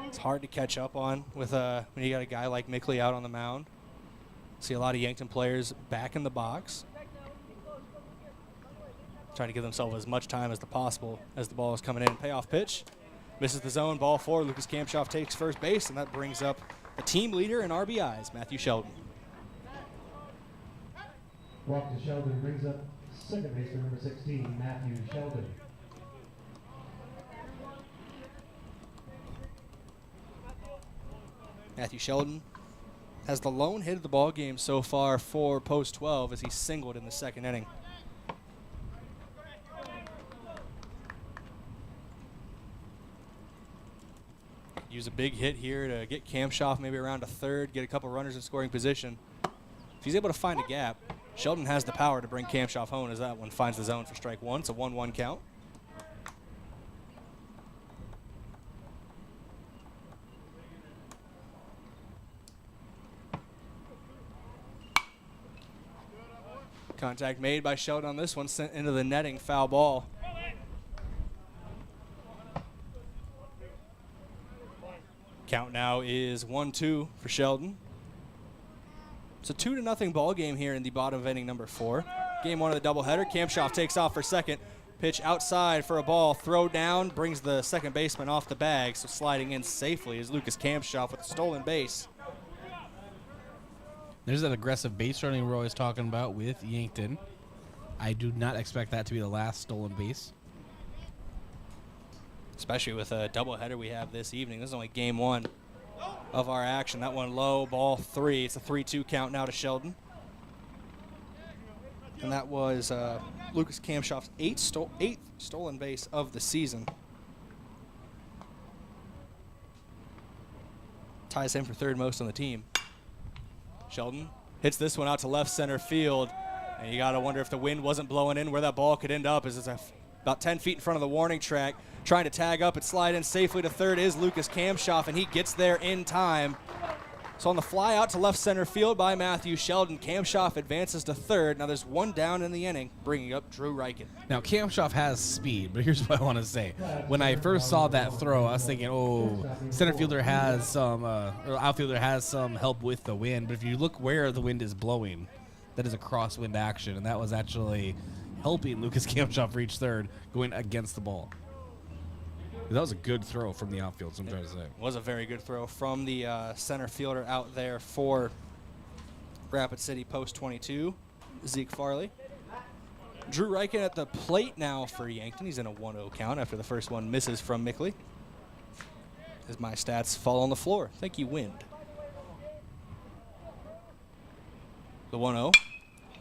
[SPEAKER 12] It's hard to catch up on with when you got a guy like Mickley out on the mound. See a lot of Yankton players back in the box, trying to give themselves as much time as possible as the ball is coming in. Payoff pitch. Misses the zone, ball 4. Lucas Kamshoff takes first base, and that brings up the team leader in RBIs, Matthew Sheldon.
[SPEAKER 20] Walk to Sheldon brings up second baseman number 16, Matthew Sheldon.
[SPEAKER 12] Matthew Sheldon has the lone hit of the ball game so far for Post 12 as he singled in the second inning. Use a big hit here to get Kamshoff maybe around a third, get a couple runners in scoring position. If he's able to find a gap, Sheldon has the power to bring Kamshoff home as that one finds the zone for strike 1. It's a 1-1 count. Contact made by Sheldon on this one, sent into the netting, foul ball. Count now is 1-2 for Sheldon. It's a 2-0 ball game here in the bottom of inning number 4. Game 1 of the doubleheader. Kamshoff takes off for second. Pitch outside for a ball. Throw down brings the second baseman off the bag, so sliding in safely is Lucas Kampshoff with a stolen base.
[SPEAKER 5] There's that aggressive base running we're always talking about with Yankton. I do not expect that to be the last stolen base.
[SPEAKER 12] Especially with a doubleheader we have this evening. This is only game one of our action. That one low, ball 3. It's a 3-2 count now to Sheldon. And that was Lucas Kampshoff's eighth stolen base of the season. Ties him for third most on the team. Sheldon hits this one out to left center field. And you got to wonder if the wind wasn't blowing in where that ball could end up, as it's about 10 feet in front of the warning track. Trying to tag up and slide in safely to third is Lucas Kampshoff, and he gets there in time. So on the fly out to left center field by Matthew Sheldon, Kampshoff advances to third. Now there's one down in the inning, bringing up Drew Reichen.
[SPEAKER 5] Now Kampshoff has speed, but here's what I want to say. When I first saw that throw, I was thinking, oh, center fielder has some, or outfielder has some help with the wind. But if you look where the wind is blowing, that is a crosswind action, and that was actually helping Lucas Kampshoff reach third, going against the ball. That was a good throw from the outfield, so I'm trying to say.
[SPEAKER 12] It was a very good throw from the center fielder out there for Rapid City Post 22, Zeke Farley. Drew Reichen at the plate now for Yankton. He's in a 1-0 count after the first one misses from Mickley. As my stats fall on the floor. Thank you, Wind. The 1-0.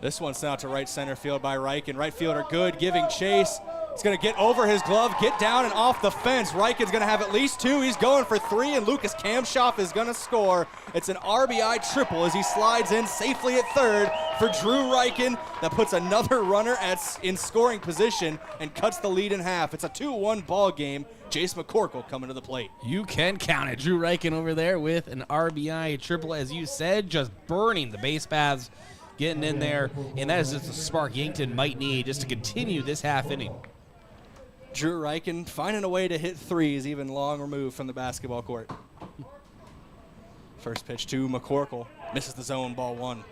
[SPEAKER 12] This one's sent out to right center field by Reichen. Right fielder good, giving chase. It's going to get over his glove, get down and off the fence. Reichen's going to have at least 2. He's going for 3, and Lucas Kampshoff is going to score. It's an RBI triple as he slides in safely at third for Drew Reichen. That puts another runner in scoring position and cuts the lead in half. It's a 2-1 ball game. Jace McCorkle coming to the plate.
[SPEAKER 5] You can count it. Drew Reichen over there with an RBI triple, as you said, just burning the base paths, getting in there, and that is just a spark Yankton might need just to continue this half inning.
[SPEAKER 12] Drew Reichen finding a way to hit threes even long removed from the basketball court. First pitch to McCorkle. Misses the zone, ball 1.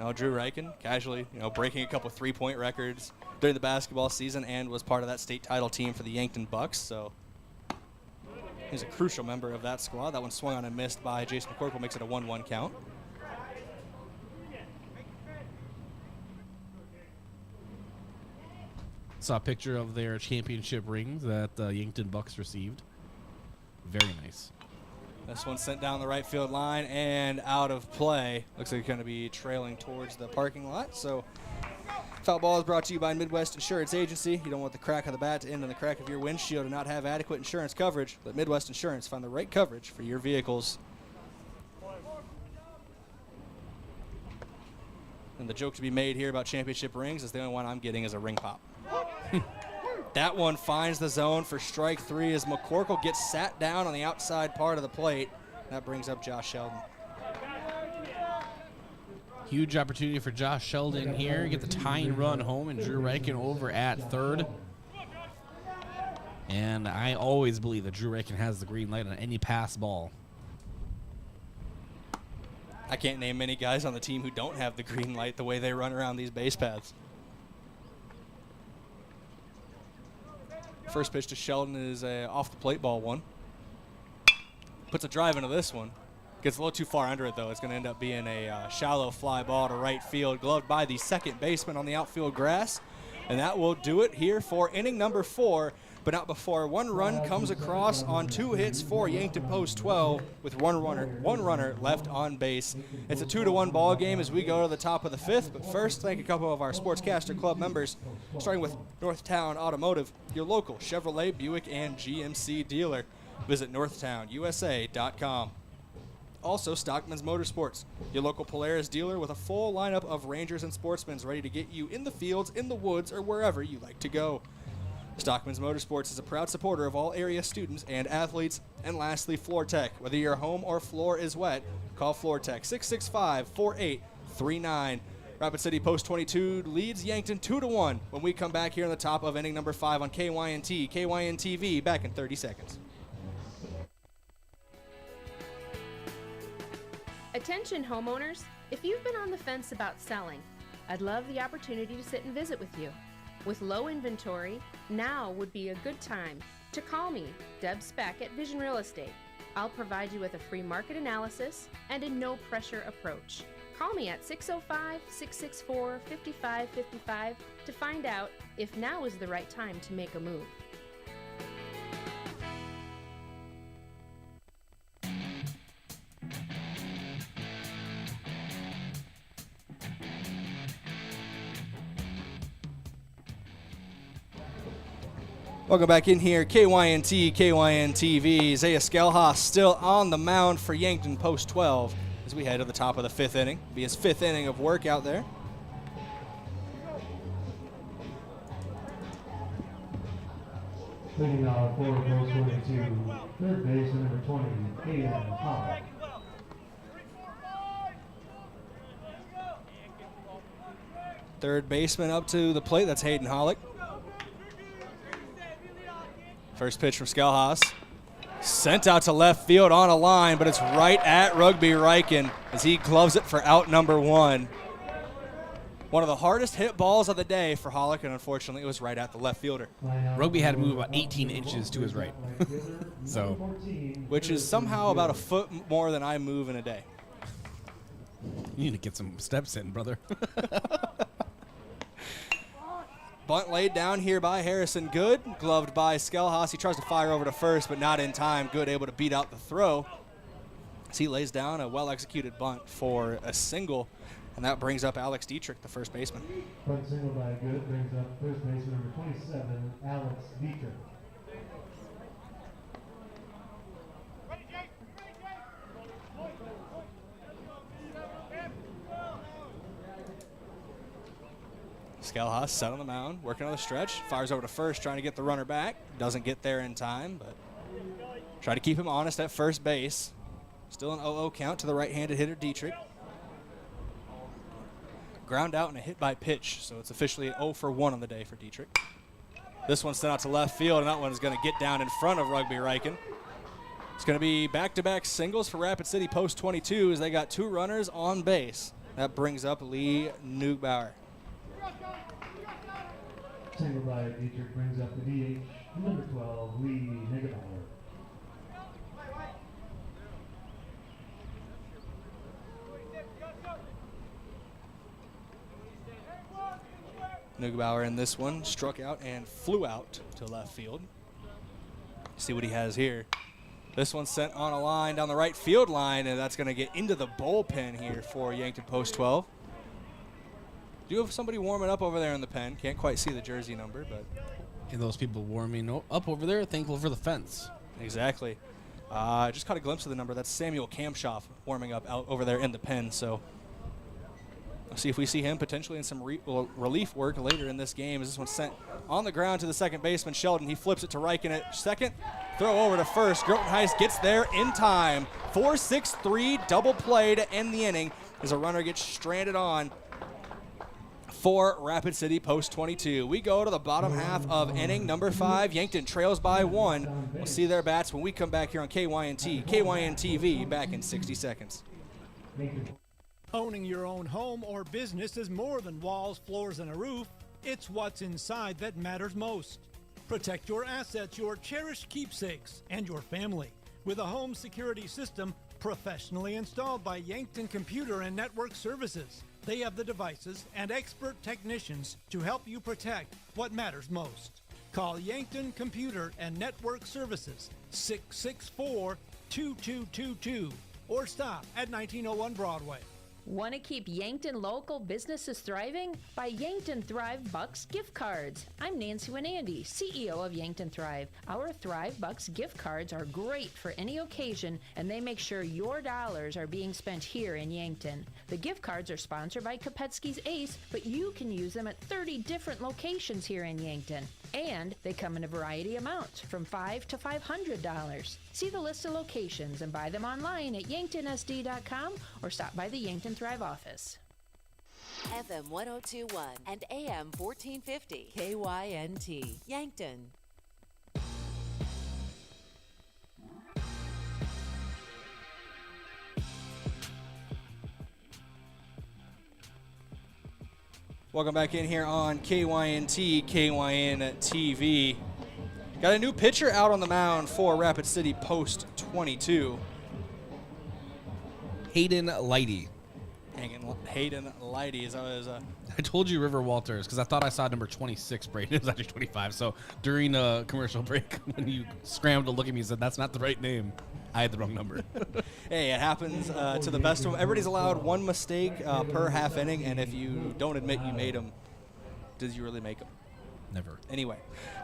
[SPEAKER 12] Now Drew Reichen casually, breaking a couple 3-point records during the basketball season and was part of that state title team for the Yankton Bucks. So he's a crucial member of that squad. That one swung on and missed by Jason McCorkle, makes it a 1-1 count.
[SPEAKER 5] Saw a picture of their championship rings that Yankton Bucks received. Very nice.
[SPEAKER 12] This one sent down the right field line and out of play. Looks like it's going to be trailing towards the parking lot. So foul ball is brought to you by Midwest Insurance Agency. You don't want the crack of the bat to end in the crack of your windshield and not have adequate insurance coverage. Let Midwest Insurance find the right coverage for your vehicles. And the joke to be made here about championship rings is the only one I'm getting is a ring pop. That one finds the zone for strike 3 as McCorkle gets sat down on the outside part of the plate. That brings up Josh Sheldon.
[SPEAKER 5] Huge opportunity for Josh Sheldon here. Get the tying run home, and Drew Reichen over at third. And I always believe that Drew Reichen has the green light on any pass ball.
[SPEAKER 12] I can't name many guys on the team who don't have the green light the way they run around these base paths. First pitch to Sheldon is off the plate, ball 1. Puts a drive into this one. Gets a little too far under it, though. It's going to end up being a shallow fly ball to right field, gloved by the second baseman on the outfield grass. And that will do it here for inning number 4, but not before one run comes across on 2 hits for Yankton Post 12 with one runner left on base. It's a 2-1 ball game as we go to the top of the 5th, but first thank a couple of our Sportscaster Club members, starting with Northtown Automotive, your local Chevrolet, Buick, and GMC dealer. Visit northtownusa.com. Also, Stockman's Motorsports, your local Polaris dealer with a full lineup of Rangers and Sportsmans ready to get you in the fields, in the woods, or wherever you like to go. Stockman's Motorsports is a proud supporter of all area students and athletes. And lastly, Floor Tech. Whether your home or floor is wet, call Floor Tech 665-4839. Rapid City Post 22 leads Yankton 2-1 when we come back here in the top of inning number 5 on KYNT. KYNTV back in 30 seconds.
[SPEAKER 3] Attention homeowners, if you've been on the fence about selling, I'd love the opportunity to sit and visit with you. With low inventory, now would be a good time to call me, Deb Speck at Vision Real Estate. I'll provide you with a free market analysis and a no-pressure approach. Call me at 605-664-5555 to find out if now is the right time to make a move.
[SPEAKER 12] Welcome back in here, KYNT, KYNTV. Isaiah Skelhaas still on the mound for Yankton post 12 as we head to the top of the 5th inning. It'll be his 5th inning of work out there.
[SPEAKER 20] Leading off for post 22, third baseman number 20, Hayden Hall.
[SPEAKER 12] Third baseman up to the plate, that's Hayden Hollick. First pitch from Skelhaas. Sent out to left field on a line, but it's right at Rugby Ryken as he gloves it for out number 1. One of the hardest hit balls of the day for Hollick, and unfortunately it was right at the left fielder.
[SPEAKER 5] Rugby had to move about 18 inches to his right. So,
[SPEAKER 12] which is somehow about a foot more than I move in a day.
[SPEAKER 5] You need to get some steps in, brother.
[SPEAKER 12] Bunt laid down here by Harrison Good, gloved by Skelhaas. He tries to fire over to first, but not in time. Good able to beat out the throw as he lays down a well-executed bunt for a single, and that brings up Alex Dietrich, the first baseman.
[SPEAKER 20] Bunt single by Good brings up first baseman number 27, Alex Dietrich.
[SPEAKER 12] Skelhaas set on the mound, working on the stretch, fires over to first, trying to get the runner back. Doesn't get there in time, but try to keep him honest at first base. Still an 0-0 count to the right-handed hitter, Dietrich. Ground out and a hit by pitch, so it's officially an 0 for 1 on the day for Dietrich. This one's sent out to left field, and that one is going to get down in front of Rugby Ryken. It's going to be back-to-back singles for Rapid City post 22 as they got 2 runners on base. That brings up Lee Neugbauer.
[SPEAKER 20] Single by Dietrich brings up the DH, number 12, Lee Neugbauer.
[SPEAKER 12] Neugbauer in this one struck out and flew out to left field. See what he has here. This one's sent on a line down the right field line, and that's going to get into the bullpen here for Yankton post 12. Do you have somebody warming up over there in the pen? Can't quite see the jersey number, but.
[SPEAKER 5] And those people warming up over there, thankful for the fence.
[SPEAKER 12] Exactly. Just caught a glimpse of the number. That's Samuel Kamshoff warming up out over there in the pen. So we'll see if we see him potentially in some relief work later in this game. As this one's sent on the ground to the second baseman, Sheldon. He flips it to Ryken at second. Throw over to first. Grotenheist gets there in time. 4-6-3 double play to end the inning as a runner gets stranded on for Rapid City post 22. We go to the bottom half of inning number 5. Yankton trails by 1. We'll see their bats when we come back here on KYNT. KYNTV back in 60 seconds.
[SPEAKER 21] Owning your own home or business is more than walls, floors, and a roof. It's what's inside that matters most. Protect your assets, your cherished keepsakes, and your family with a home security system professionally installed by Yankton Computer and Network Services. They have the devices and expert technicians to help you protect what matters most. Call Yankton Computer and Network Services 664-2222 or stop at 1901 Broadway.
[SPEAKER 22] Want to keep Yankton local businesses thriving? Buy Yankton Thrive Bucks gift cards. I'm Nancy Winandy, CEO of Yankton Thrive. Our Thrive Bucks gift cards are great for any occasion, and they make sure your dollars are being spent here in Yankton. The gift cards are sponsored by Kopetsky's Ace, but you can use them at 30 different locations here in Yankton. And they come in a variety of amounts, from $5 to $500. See the list of locations and buy them online at yanktonsd.com or stop by the Yankton Thrive office.
[SPEAKER 10] FM 1021 and AM 1450 KYNT Yankton.
[SPEAKER 12] Welcome back in here on KYNT, KYNTV. Got a new pitcher out on the mound for Rapid City Post 22.
[SPEAKER 5] Hayden Lighty.
[SPEAKER 12] Hayden Lighty.
[SPEAKER 5] I told you River Walters because I thought I saw number 26, Brayden. It was actually 25. So during a commercial break, when you scrambled to look at me and said, that's not the right name, I had the wrong number.
[SPEAKER 12] Hey, it happens to the best of them. Everybody's allowed one mistake per half inning, and if you don't admit you made them, did you really make them?
[SPEAKER 5] Never.
[SPEAKER 12] Anyway,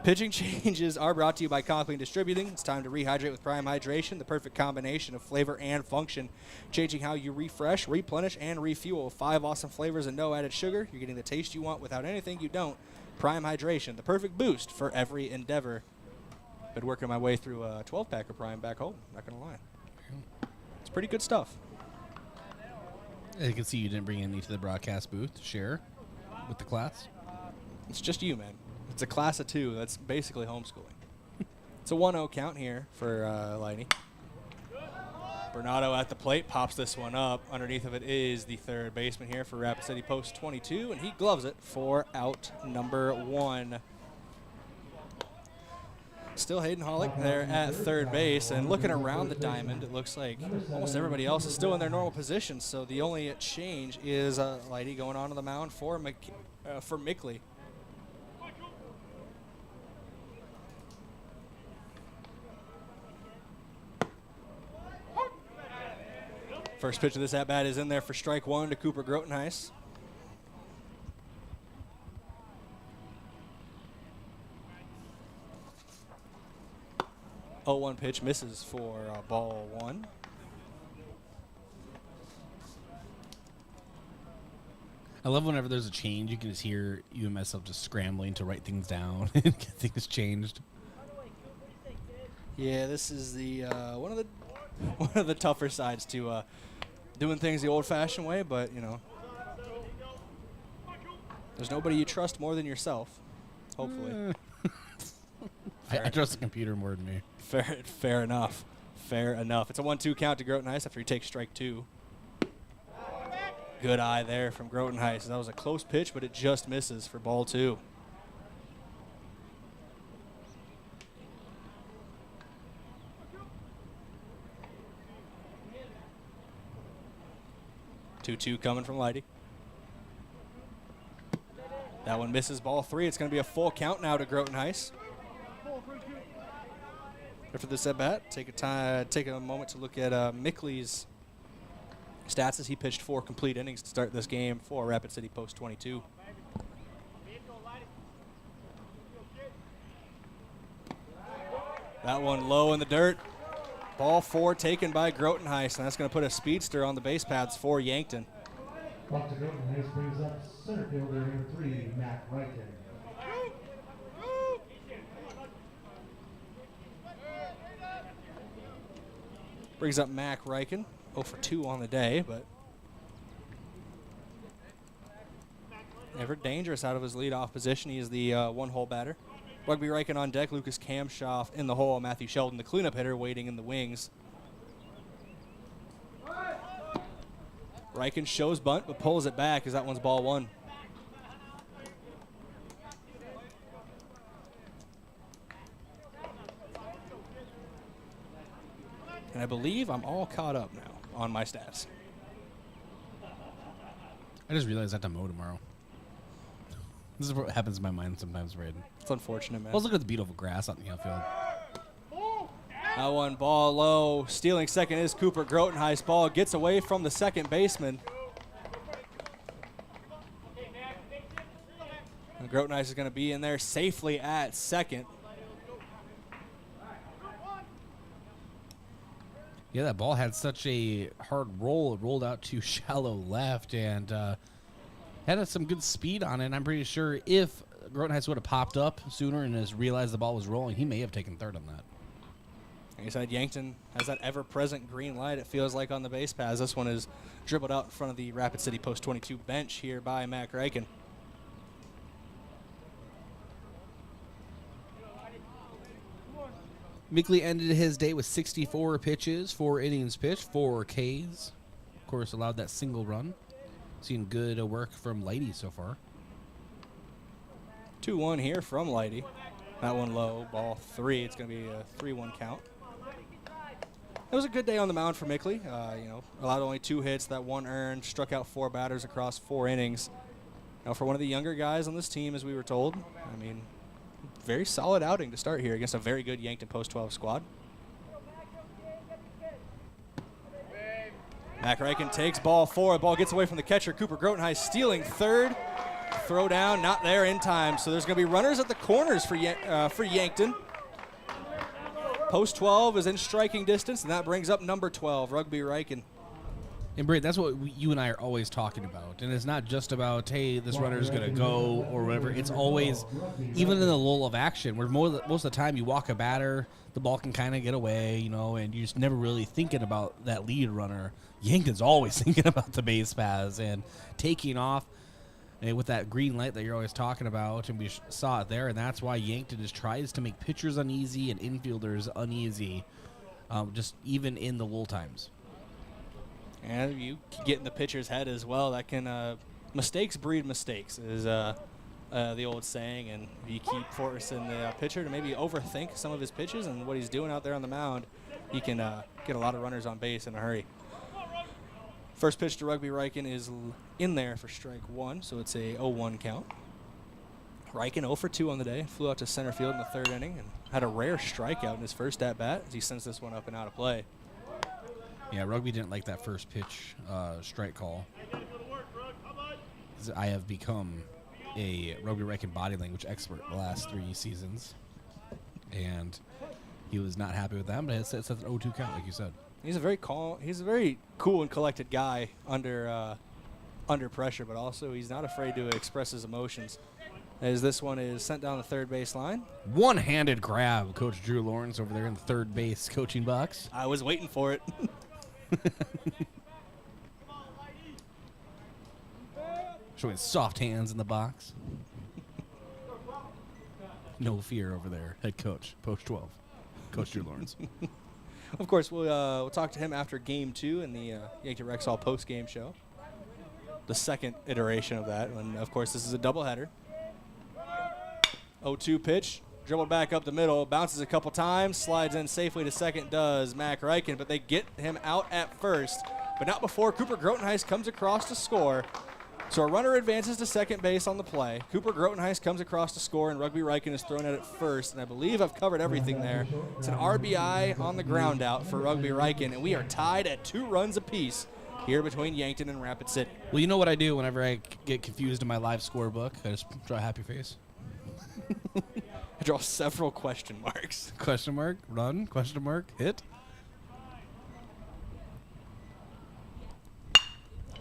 [SPEAKER 12] pitching changes are brought to you by Conklin Distributing. It's time to rehydrate with Prime Hydration, the perfect combination of flavor and function. Changing how you refresh, replenish, and refuel. 5 awesome flavors and no added sugar. You're getting the taste you want without anything you don't. Prime Hydration, the perfect boost for every endeavor. Been working my way through a 12-pack of Prime back home, not going to lie. It's pretty good stuff.
[SPEAKER 5] I can see you didn't bring any to the broadcast booth to share with the class.
[SPEAKER 12] It's just you, man. It's a class of 2. That's basically homeschooling. It's a 1-0 count here for Lighty. Bernardo at the plate pops this one up. Underneath of it is the third baseman here for Rapid City Post 22, and he gloves it for out number 1. Still Hayden Hollick there at third base, and looking around the diamond, it looks like almost everybody else is still in their normal positions. So the only change is Lighty going onto the mound for Mickley. First pitch of this at-bat is in there for strike 1 to Cooper Grotenhuis. Oh, 0-1 pitch misses for ball 1.
[SPEAKER 5] I love whenever there's a change, you can just hear you and myself just scrambling to write things down and get things changed.
[SPEAKER 12] Yeah, this is the one of the tougher sides to doing things the old-fashioned way, but you know, there's nobody you trust more than yourself. Hopefully,
[SPEAKER 5] I trust the computer more than me.
[SPEAKER 12] Fair enough. Fair enough. It's a 1-2 count to Grotenhuis after he takes strike 2. Good eye there from Grotenhuis. That was a close pitch, but it just misses for ball 2. Two coming from Lighty. That one misses ball 3. It's going to be a full count now to Grotenhuis. After this at bat, take a moment to look at Mickley's stats as he pitched 4 complete innings to start this game for Rapid City Post 22. That one low in the dirt. Ball 4 taken by Grotenhuis, and that's going to put a speedster on the base paths for Yankton.
[SPEAKER 20] Dr. Grotenhuis brings up center fielder number 3, Matt Bryden.
[SPEAKER 12] Brings up Mac Riken, 0 for 2 on the day, but never dangerous out of his leadoff position. He is the one-hole batter. Rugby Riken on deck, Lucas Kamshoff in the hole, Matthew Sheldon, the cleanup hitter, waiting in the wings. Riken shows bunt, but pulls it back as that one's ball 1. And I believe I'm all caught up now on my stats.
[SPEAKER 5] I just realized I have to mow tomorrow. This is what happens in my mind sometimes, Brayden.
[SPEAKER 12] It's unfortunate, man.
[SPEAKER 5] Well, look at the beautiful grass out in the outfield.
[SPEAKER 12] That one ball low. Stealing second is Cooper Grotenhuis. Ball gets away from the second baseman. And Grotenhuis is going to be in there safely at second.
[SPEAKER 5] Yeah, that ball had such a hard roll. It rolled out to shallow left and had some good speed on it. And I'm pretty sure if Grotenhuis would have popped up sooner and has realized the ball was rolling, he may have taken third on that.
[SPEAKER 12] Like I said, Yankton has that ever-present green light, it feels like, on the base paths. This one is dribbled out in front of the Rapid City Post 22 bench here by Mac Riken.
[SPEAKER 5] Mickley ended his day with 64 pitches, 4 innings pitched, 4 Ks. Of course, allowed that single run. Seeing good work from Lighty so far.
[SPEAKER 12] 2-1 here from Lighty. That one low, ball 3. It's going to be a 3-1 count. It was a good day on the mound for Mickley. Allowed only 2 hits, that 1 earned, struck out 4 batters across 4 innings. Now, for one of the younger guys on this team, as we were told, I mean, very solid outing to start here against a very good Yankton Post-12 squad. Mac Reichen takes ball 4. The ball gets away from the catcher. Cooper Grotenheis stealing third. Throw down, not there in time. So there's going to be runners at the corners for Yankton. Post 12 is in striking distance, and that brings up number 12, Rugby Reichen.
[SPEAKER 5] And Brayden, that's what you and I are always talking about. And it's not just about, hey, this runner is going to go or whatever. It's always, even in the lull of action, where most of the time you walk a batter, the ball can kind of get away, and you're just never really thinking about that lead runner. Yankton's always thinking about the base paths and taking off with that green light that you're always talking about, and we saw it there, and that's why Yankton just tries to make pitchers uneasy and infielders uneasy, just even in the lull times.
[SPEAKER 12] And you get in the pitcher's head as well. That can mistakes breed mistakes, is the old saying, and you keep forcing the pitcher to maybe overthink some of his pitches and what he's doing out there on the mound, he can get a lot of runners on base in a hurry. First pitch to Rugby Reichen is in there for strike 1, so it's a 0-1 count. Reichen 0 for 2 on the day, flew out to center field in the 3rd inning and had a rare strikeout in his first at-bat as he sends this one up and out of play.
[SPEAKER 5] Yeah, Rugby didn't like that first pitch strike call. I have become a Rugby Reichen body language expert the last 3 seasons, and he was not happy with that, but it's an 0-2 count, like you said.
[SPEAKER 12] He's a very calm. He's a very cool and collected guy under pressure, but also he's not afraid to express his emotions. As this one is sent down the third base line.
[SPEAKER 5] One-handed grab, Coach Drew Lawrence over there in the third base coaching box.
[SPEAKER 12] I was waiting for it.
[SPEAKER 5] Showing soft hands in the box. No fear over there, head coach, Post 12, Coach Drew Lawrence.
[SPEAKER 12] Of course, we'll talk to him after Game 2 in the Yankton Rexall post-game show. The second iteration of that, and of course this is a doubleheader. 0-2 pitch, dribbled back up the middle, bounces a couple times, slides in safely to second, does Mac Reichen, but they get him out at first, but not before Cooper Grotenheis comes across to score. So a runner advances to second base on the play. Cooper Grotenheis comes across to score, and Rugby Reichen is thrown at it first. And I believe I've covered everything there. It's an RBI on the ground out for Rugby Reichen, and we are tied at 2 runs apiece here between Yankton and Rapid City.
[SPEAKER 5] Well, you know what I do whenever I get confused in my live scorebook? I just draw a happy face.
[SPEAKER 12] I draw several question marks.
[SPEAKER 5] Question mark, run, question mark, hit.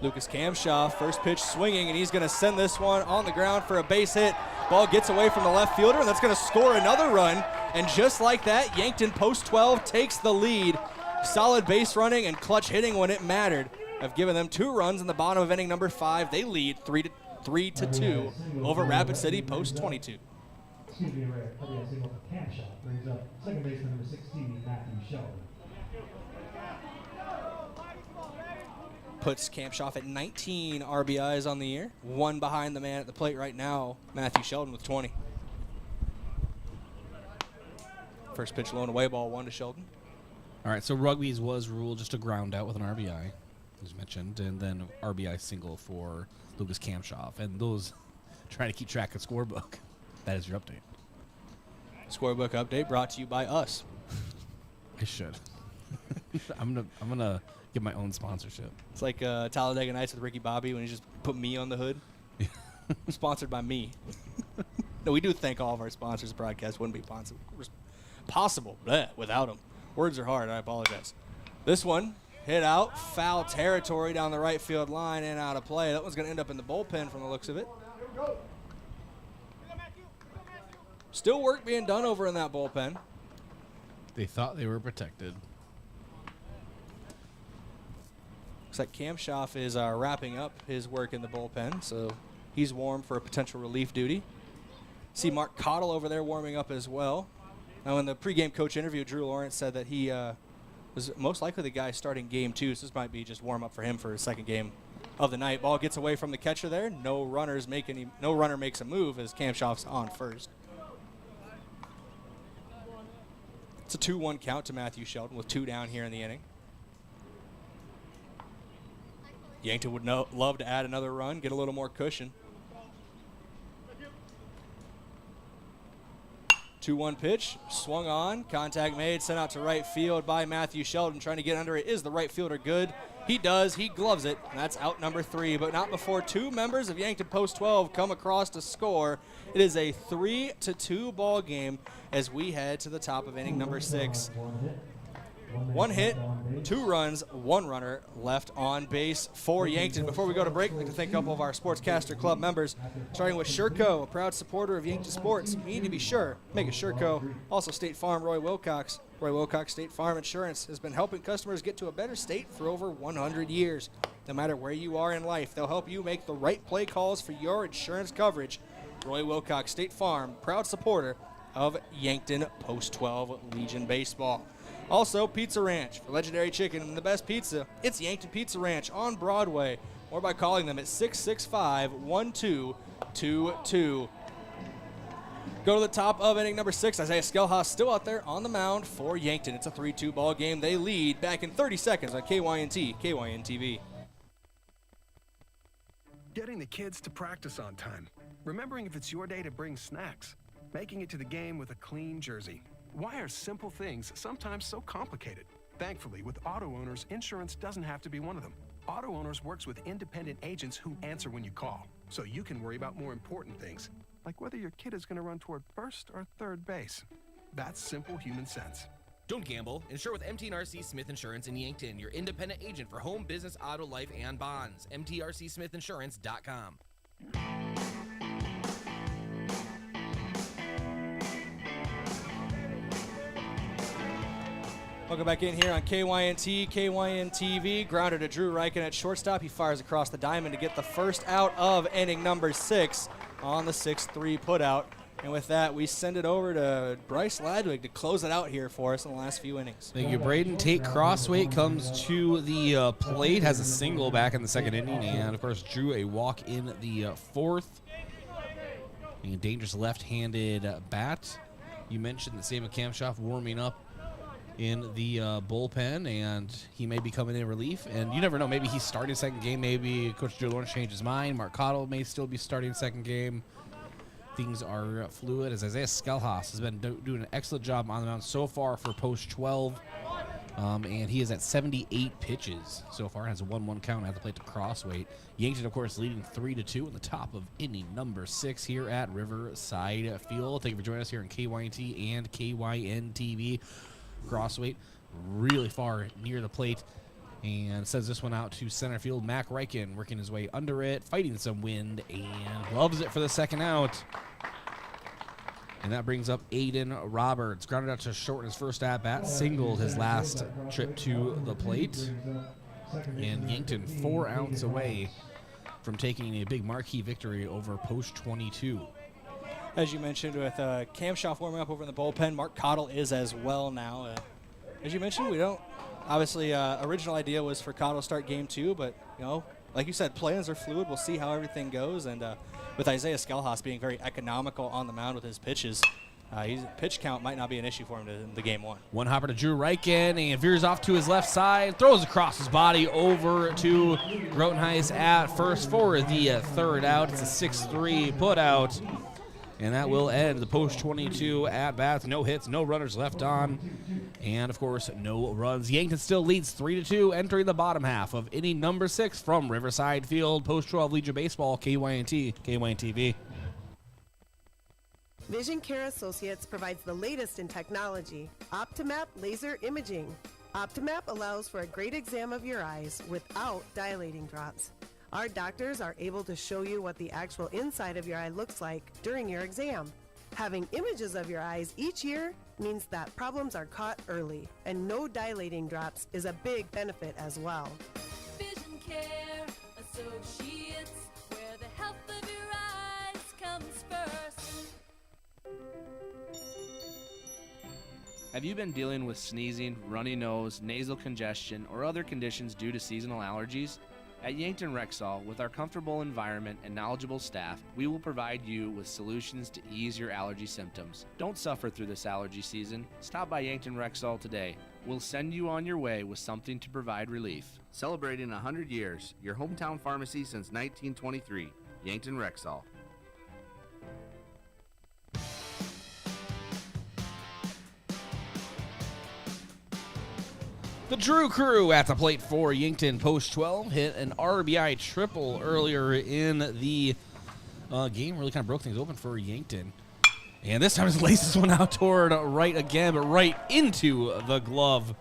[SPEAKER 12] Lucas Kamshaw, first pitch swinging, and he's going to send this one on the ground for a base hit. Ball gets away from the left fielder, and that's going to score another run. And just like that, Yankton Post 12 takes the lead. Solid base running and clutch hitting when it mattered. I've given them 2 runs in the bottom of inning number 5. They lead 3-2 over Rapid City Post 22.
[SPEAKER 20] Excuse me, Ray. Kamshaw brings up second baseman number 16, Matthew Sheldon.
[SPEAKER 12] Puts Kamshaw at 19 RBIs on the year. 1 behind the man at the plate right now, Matthew Sheldon with 20. First pitch low and away, ball 1 to Sheldon.
[SPEAKER 5] All right, so Rugby's was ruled just a ground out with an RBI, as mentioned, and then RBI single for Lucas Kamshaw. And those trying to keep track of scorebook. That is your update.
[SPEAKER 12] Scorebook update brought to you by us.
[SPEAKER 5] I should. I'm gonna get my own sponsorship.
[SPEAKER 12] It's like Talladega Nights with Ricky Bobby when he just put me on the hood. Sponsored by me. No, we do thank all of our sponsors. The broadcast wouldn't be possible without them. Words are hard. I apologize. This one hit out, foul territory down the right field line and out of play. That one's going to end up in the bullpen from the looks of it. Still work being done over in that bullpen.
[SPEAKER 5] They thought they were protected.
[SPEAKER 12] Looks like Kamshaw is wrapping up his work in the bullpen, so he's warm for a potential relief duty. See Mark Cottle over there warming up as well. Now, in the pregame coach interview, Drew Lawrence said that he was most likely the guy starting Game 2, so this might be just warm up for him for his second game of the night. Ball gets away from the catcher there. No runner makes a move as Kamshoff's on first. It's a 2-1 count to Matthew Sheldon with 2 down here in the inning. Yankton would love to add another run, get a little more cushion. 2-1 pitch, swung on, contact made, sent out to right field by Matthew Sheldon. Trying to get under it. Is the right fielder good? He does. He gloves it. And that's out number 3, but not before 2 members of Yankton Post 12 come across to score. It is a 3-2 ball game as we head to the top of inning number 6. 1 hit, 2 runs, 1 runner left on base for Yankton. Before we go to break, I'd like to thank a couple of our Sportscaster Club members, starting with Sherco, a proud supporter of Yankton sports. You need to be sure, make it Sherco. Also State Farm, Roy Wilcox. Roy Wilcox State Farm Insurance has been helping customers get to a better state for over 100 years. No matter where you are in life, they'll help you make the right play calls for your insurance coverage. Roy Wilcox State Farm, proud supporter of Yankton Post 12 Legion Baseball. Also, Pizza Ranch. For legendary chicken and the best pizza, it's Yankton Pizza Ranch on Broadway, or by calling them at 665-1222. Go to the top of inning number 6. Isaiah Skelhaus still out there on the mound for Yankton. It's a 3-2 ball game. They lead back in 30 seconds on KYNT, KYNTV.
[SPEAKER 4] Getting the kids to practice on time. Remembering if it's your day to bring snacks. Making it to the game with a clean jersey. Why are simple things sometimes so complicated? Thankfully, with Auto Owners, insurance doesn't have to be one of them. Auto Owners works with independent agents who answer when you call, so you can worry about more important things, like whether your kid is going to run toward first or third base. That's simple human sense.
[SPEAKER 2] Don't gamble. Insure with MT&RC Smith Insurance in Yankton, your independent agent for home, business, auto, life, and bonds. MTRCSmithInsurance.com.
[SPEAKER 12] Welcome back in here on KYNT, KYNTV. Grounder to Drew Reichen at shortstop. He fires across the diamond to get the first out of inning number 6 on the 6-3 putout. And with that, we send it over to Bryce Ladwig to close it out here for us in the last few innings.
[SPEAKER 5] Thank you, Brayden. Tate Crossweight comes to the plate, has a single back in the 2nd inning, and, of course, drew a walk in the 4th. A dangerous left-handed bat. You mentioned that Sam Kamshoff warming up in the bullpen, and he may be coming in relief. And you never know. Maybe he's starting 2nd game. Maybe Coach Drew Lawrence changed his mind. Mark Cottle may still be starting 2nd game. Things are fluid as Isaiah Skelhaus has been doing an excellent job on the mound so far for Post 12. And he is at 78 pitches so far. Has a 1-1 count at the plate to Crossweight. Yankton, of course, leading 3-2 in the top of inning number 6 here at Riverside Field. Thank you for joining us here on KYNT and KYNTV. Crossweight really far near the plate and sends this one out to center field. Mac Reichen working his way under it, fighting some wind, and gloves it for the 2nd out. And that brings up Aiden Roberts. Grounded out to short in his first at-bat, singled his last trip to the plate. And Yankton 4 outs away from taking a big marquee victory over Post 22.
[SPEAKER 12] As you mentioned, with Kamshoff warming up over in the bullpen, Mark Cottle is as well now. As you mentioned, we don't, obviously, original idea was for Cottle to start game 2, but, you know, like you said, plans are fluid. We'll see how everything goes. And with Isaiah Skelhaus being very economical on the mound with his pitches, his pitch count might not be an issue for him in the game 1.
[SPEAKER 5] One hopper to Drew Reichen, and veers off to his left side, throws across his body over to Grotenhuis at first for the 3rd out. It's a 6-3 putout. And that will end the Post 22 at-bats. No hits, no runners left on, and, of course, no runs. Yankton still leads 3-2, entering the bottom half of inning number 6 from Riverside Field. Post 12 Legion Baseball, KYNT, KYNTV.
[SPEAKER 7] Vision Care Associates provides the latest in technology, Optimap laser imaging. Optimap allows for a great exam of your eyes without dilating drops. Our doctors are able to show you what the actual inside of your eye looks like during your exam. Having images of your eyes each year means that problems are caught early, and no dilating drops is a big benefit as well.
[SPEAKER 23] Vision Care Associates, where the health of your eyes comes first.
[SPEAKER 24] Have you been dealing with sneezing, runny nose, nasal congestion, or other conditions due to seasonal allergies? At Yankton Rexall, with our comfortable environment and knowledgeable staff, we will provide you with solutions to ease your allergy symptoms. Don't suffer through this allergy season. Stop by Yankton Rexall today. We'll send you on your way with something to provide relief. Celebrating 100 years, your hometown pharmacy since 1923. Yankton Rexall.
[SPEAKER 5] The Drew Crew at the plate for Yankton. Post 12 hit an RBI triple earlier in the game. Really kind of broke things open for Yankton. And this time he laces one out toward right again, but right into the glove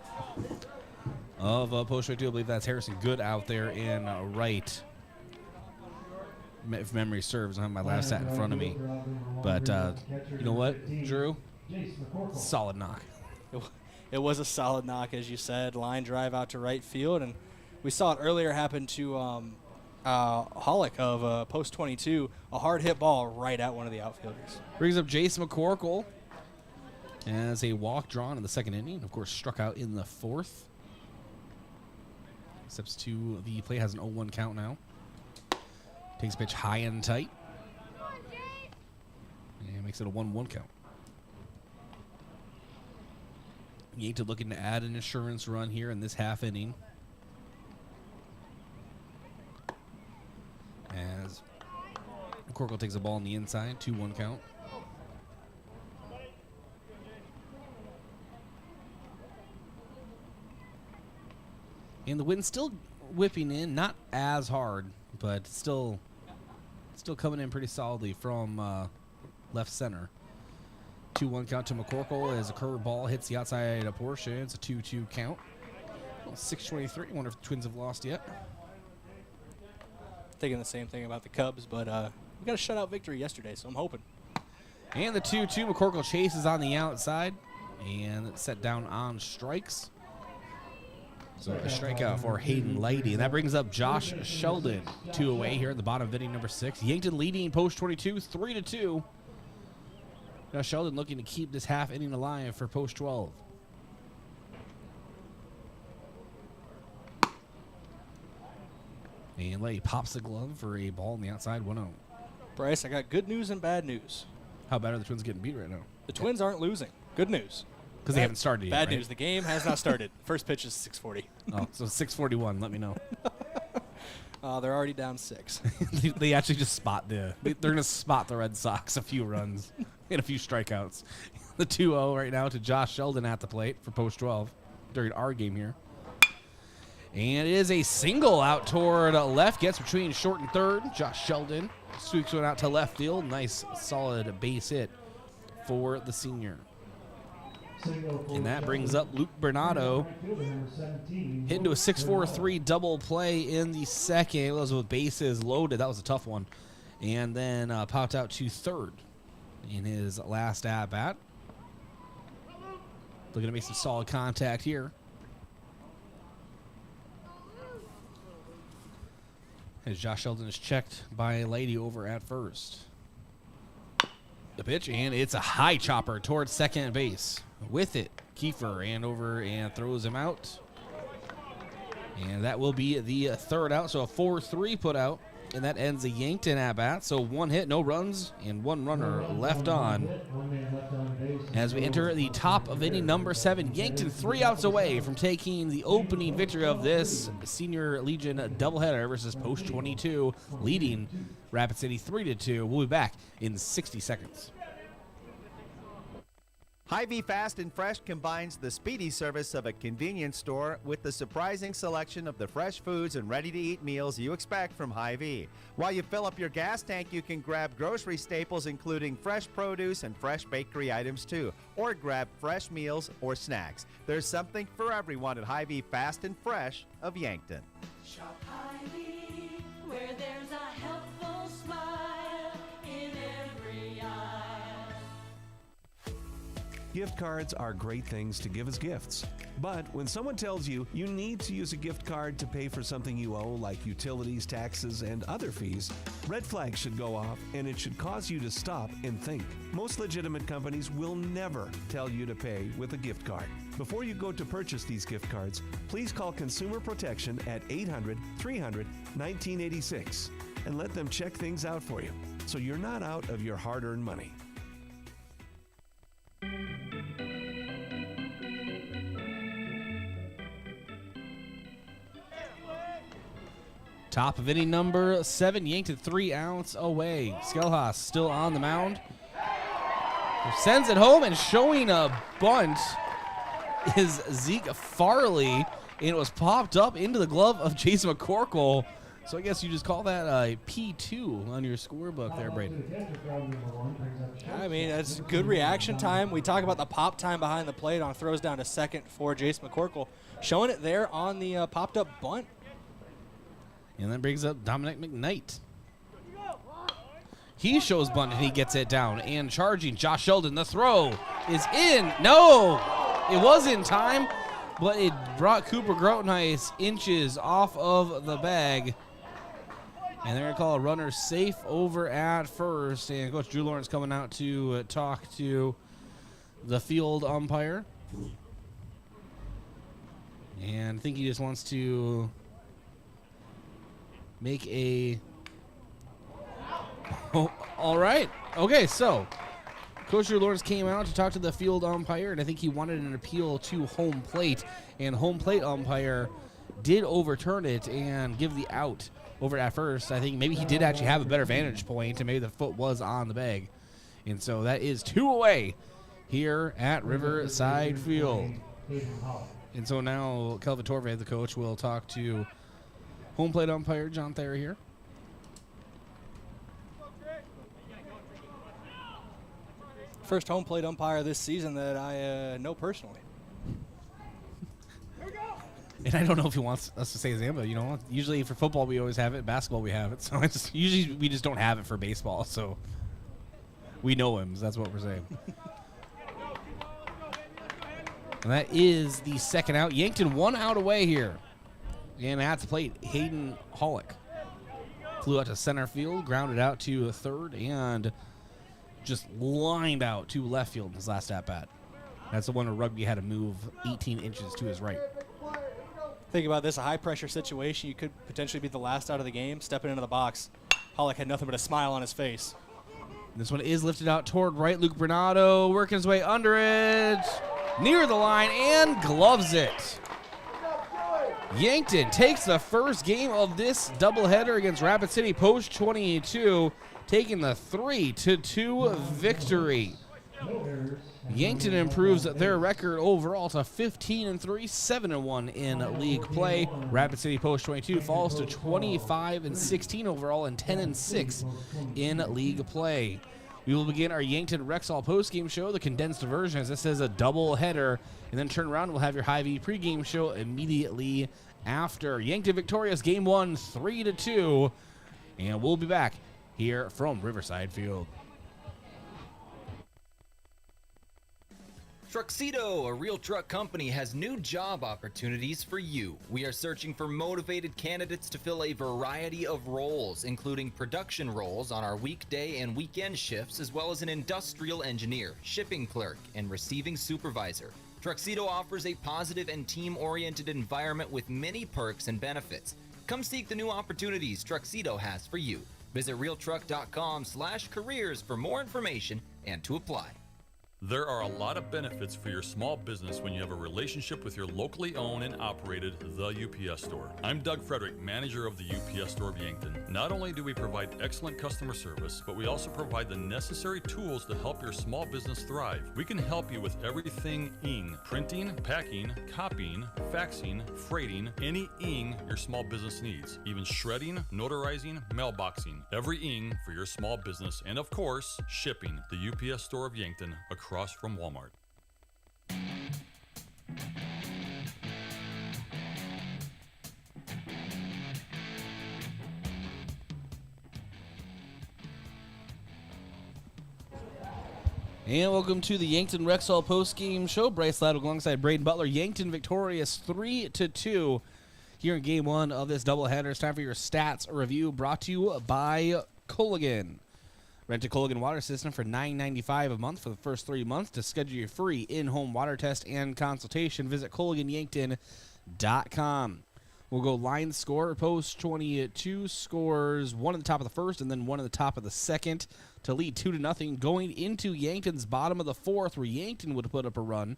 [SPEAKER 5] of Post 22. I believe that's Harrison Good out there in right. If memory serves, I don't have my last stat in front of me. But you know what, Drew? Solid knock.
[SPEAKER 12] It was a solid knock, as you said. Line drive out to right field, and we saw it earlier happen to Hollick of Post 22. A hard hit ball right at one of the outfielders.
[SPEAKER 5] Brings up Jace McCorkle as a walk drawn in the second inning. Of course, struck out in the fourth. Steps to the plate, has an 0-1 count now. Takes a pitch high and tight. And makes it a 1-1 count. Yankton looking to add an insurance run here in this half inning. As McCorkle takes a ball on the inside, 2-1 count. And the wind still whipping in, not as hard, but still coming in pretty solidly from left center. 2-1 count to McCorkle as a curved ball hits the outside portion. It's a 2-2 count. Well, 6:23. Wonder if the Twins have lost yet.
[SPEAKER 12] Thinking the same thing about the Cubs, but we got a shutout victory yesterday, so I'm hoping.
[SPEAKER 5] And the 2-2. McCorkle chases on the outside and it's set down on strikes. So a strikeout for Hayden Lighty. And that brings up Josh Sheldon. 2 away here at the bottom of inning number 6. Yankton leading Post 22 3-2. Now Sheldon looking to keep this half inning alive for Post 12. And Lighty pops the glove for a ball on the outside, 1-0.
[SPEAKER 12] Bryce, I got good news and bad news.
[SPEAKER 5] How bad are the Twins getting beat right now?
[SPEAKER 12] The Twins aren't losing. Good news.
[SPEAKER 5] Because they haven't started yet,
[SPEAKER 12] Bad
[SPEAKER 5] right?
[SPEAKER 12] news. The game has not started. First pitch is 6:40.
[SPEAKER 5] Oh, so 6:41. Let me know.
[SPEAKER 12] They're already down 6.
[SPEAKER 5] They actually just spot they're going to spot the Red Sox a few runs and a few strikeouts. The 2-0 right now to Josh Sheldon at the plate for Post 12 during our game here. And it is a single out toward left. Gets between short and third. Josh Sheldon sweeps one out to left field. Nice, solid base hit for the senior. And that brings up Luke Bernardo. Hit into a 6-4-3 double play in the second. It was with bases loaded. That was a tough one. And then popped out to third in his last at-bat. Looking to make some solid contact here. As Josh Sheldon is checked by Lady over at first. The pitch, and it's a high chopper towards second base. With it, Kiefer and over and throws him out. And that will be the third out, so a 4-3 put out. And that ends the Yankton at-bat. So 1 hit, no runs, and 1 runner left on. As we enter the top of inning number 7, Yankton 3 outs away from taking the opening victory of this Senior Legion doubleheader versus Post 22, leading Rapid City 3-2. We'll be back in 60 seconds.
[SPEAKER 6] Hy-Vee Fast and Fresh combines the speedy service of a convenience store with the surprising selection of the fresh foods and ready-to-eat meals you expect from Hy-Vee. While you fill up your gas tank, you can grab grocery staples including fresh produce and fresh bakery items too, or grab fresh meals or snacks. There's something for everyone at Hy-Vee Fast and Fresh of Yankton.
[SPEAKER 23] Shop Hy-Vee, where there's a helpful smile in every eye.
[SPEAKER 1] Gift cards are great things to give as gifts. But when someone tells you you need to use a gift card to pay for something you owe, like utilities, taxes, and other fees, red flags should go off, and it should cause you to stop and think. Most legitimate companies will never tell you to pay with a gift card. Before you go to purchase these gift cards, please call Consumer Protection at 800-300-1986 and let them check things out for you, so you're not out of your hard-earned money.
[SPEAKER 5] Top of inning number 7, Yankton 3 outs away. Skelhaas still on the mound. Sends it home, and showing a bunt is Zeke Farley, and it was popped up into the glove of Jason McCorkle. So I guess you just call that a P2 on your scorebook there, Brayden.
[SPEAKER 12] I mean, that's good reaction time. We talk about the pop time behind the plate on throws down to second for Jason McCorkle. Showing it there on the popped-up bunt.
[SPEAKER 5] And that brings up Dominic McKnight. He shows bunt, and he gets it down. And charging, Josh Sheldon. The throw is in. No! It was in time, but it brought Cooper Grotenhuis inches off of the bag. And they're going to call a runner safe over at first. And Coach Drew Lawrence coming out to talk to the field umpire. And I think he just wants to make a... Oh, all right. Okay, so Coach Drew Lawrence came out to talk to the field umpire, and I think he wanted an appeal to home plate. And home plate umpire did overturn it and give the out over at first. I think maybe he did actually have a better vantage point, and maybe the foot was on the bag. And so that is 2 away here at Riverside Field. And so now Kelvin Torvey, the coach, will talk to home plate umpire John Thayer here.
[SPEAKER 12] First home plate umpire this season that I know personally.
[SPEAKER 5] And I don't know if he wants us to say his name, but usually for football we always have it, basketball we have it. So usually we just don't have it for baseball. So we know him. So that's what we're saying. And that is the second out. Yankton 1 out away here. And at the plate, Hayden Hollick flew out to center field, grounded out to third, and just lined out to left field in his last at-bat. That's the one where Rugby had to move 18 inches to his right.
[SPEAKER 12] Think about this, a high-pressure situation. You could potentially be the last out of the game, stepping into the box. Hollick had nothing but a smile on his face.
[SPEAKER 5] This one is lifted out toward right. Luke Bernardo working his way under it, near the line, and gloves it. Yankton takes the first game of this doubleheader against Rapid City Post 22, taking the 3-2 victory. Yankton improves their record overall to 15-3, 7-1 in league play. Rapid City Post 22 falls to 25-16 overall and 10-6 in league play. We will begin our Yankton Rexall postgame show, the condensed version, as this is a double header, and then turn around. We'll have your Hy-Vee pregame show immediately after. Yankton victorious game 1, 3-2, and we'll be back here from Riverside Field.
[SPEAKER 9] Truxedo, a real truck company, has new job opportunities for you. We are searching for motivated candidates to fill a variety of roles, including production roles on our weekday and weekend shifts, as well as an industrial engineer, shipping clerk, and receiving supervisor. Truxedo offers a positive and team-oriented environment with many perks and benefits. Come seek the new opportunities Truxedo has for you. Visit realtruck.com/careers for more information and to apply.
[SPEAKER 11] There are a lot of benefits for your small business when you have a relationship with your locally owned and operated The UPS Store. I'm Doug Frederick, manager of the UPS Store of Yankton. Not only do we provide excellent customer service, but we also provide the necessary tools to help your small business thrive. We can help you with everything ing, printing, packing, copying, faxing, freighting, any ing your small business needs, even shredding, notarizing, mailboxing, every ing for your small business, and of course, shipping. The UPS Store of Yankton, across from Walmart.
[SPEAKER 5] And welcome to the Yankton Rexall post-game show. Bryce Ladwig alongside Brayden Butler. Yankton victorious 3-2 here in Game 1 of this doubleheader. It's time for your stats review brought to you by Culligan. Rent a Culligan water system for $9.95 a month for the first 3 months. To schedule your free in-home water test and consultation, visit CulliganYankton.com. We'll go line score. Post 22 scores one at the top of the first and then one at the top of the second to lead 2-0 going into Yankton's bottom of the fourth, where Yankton would put up a run.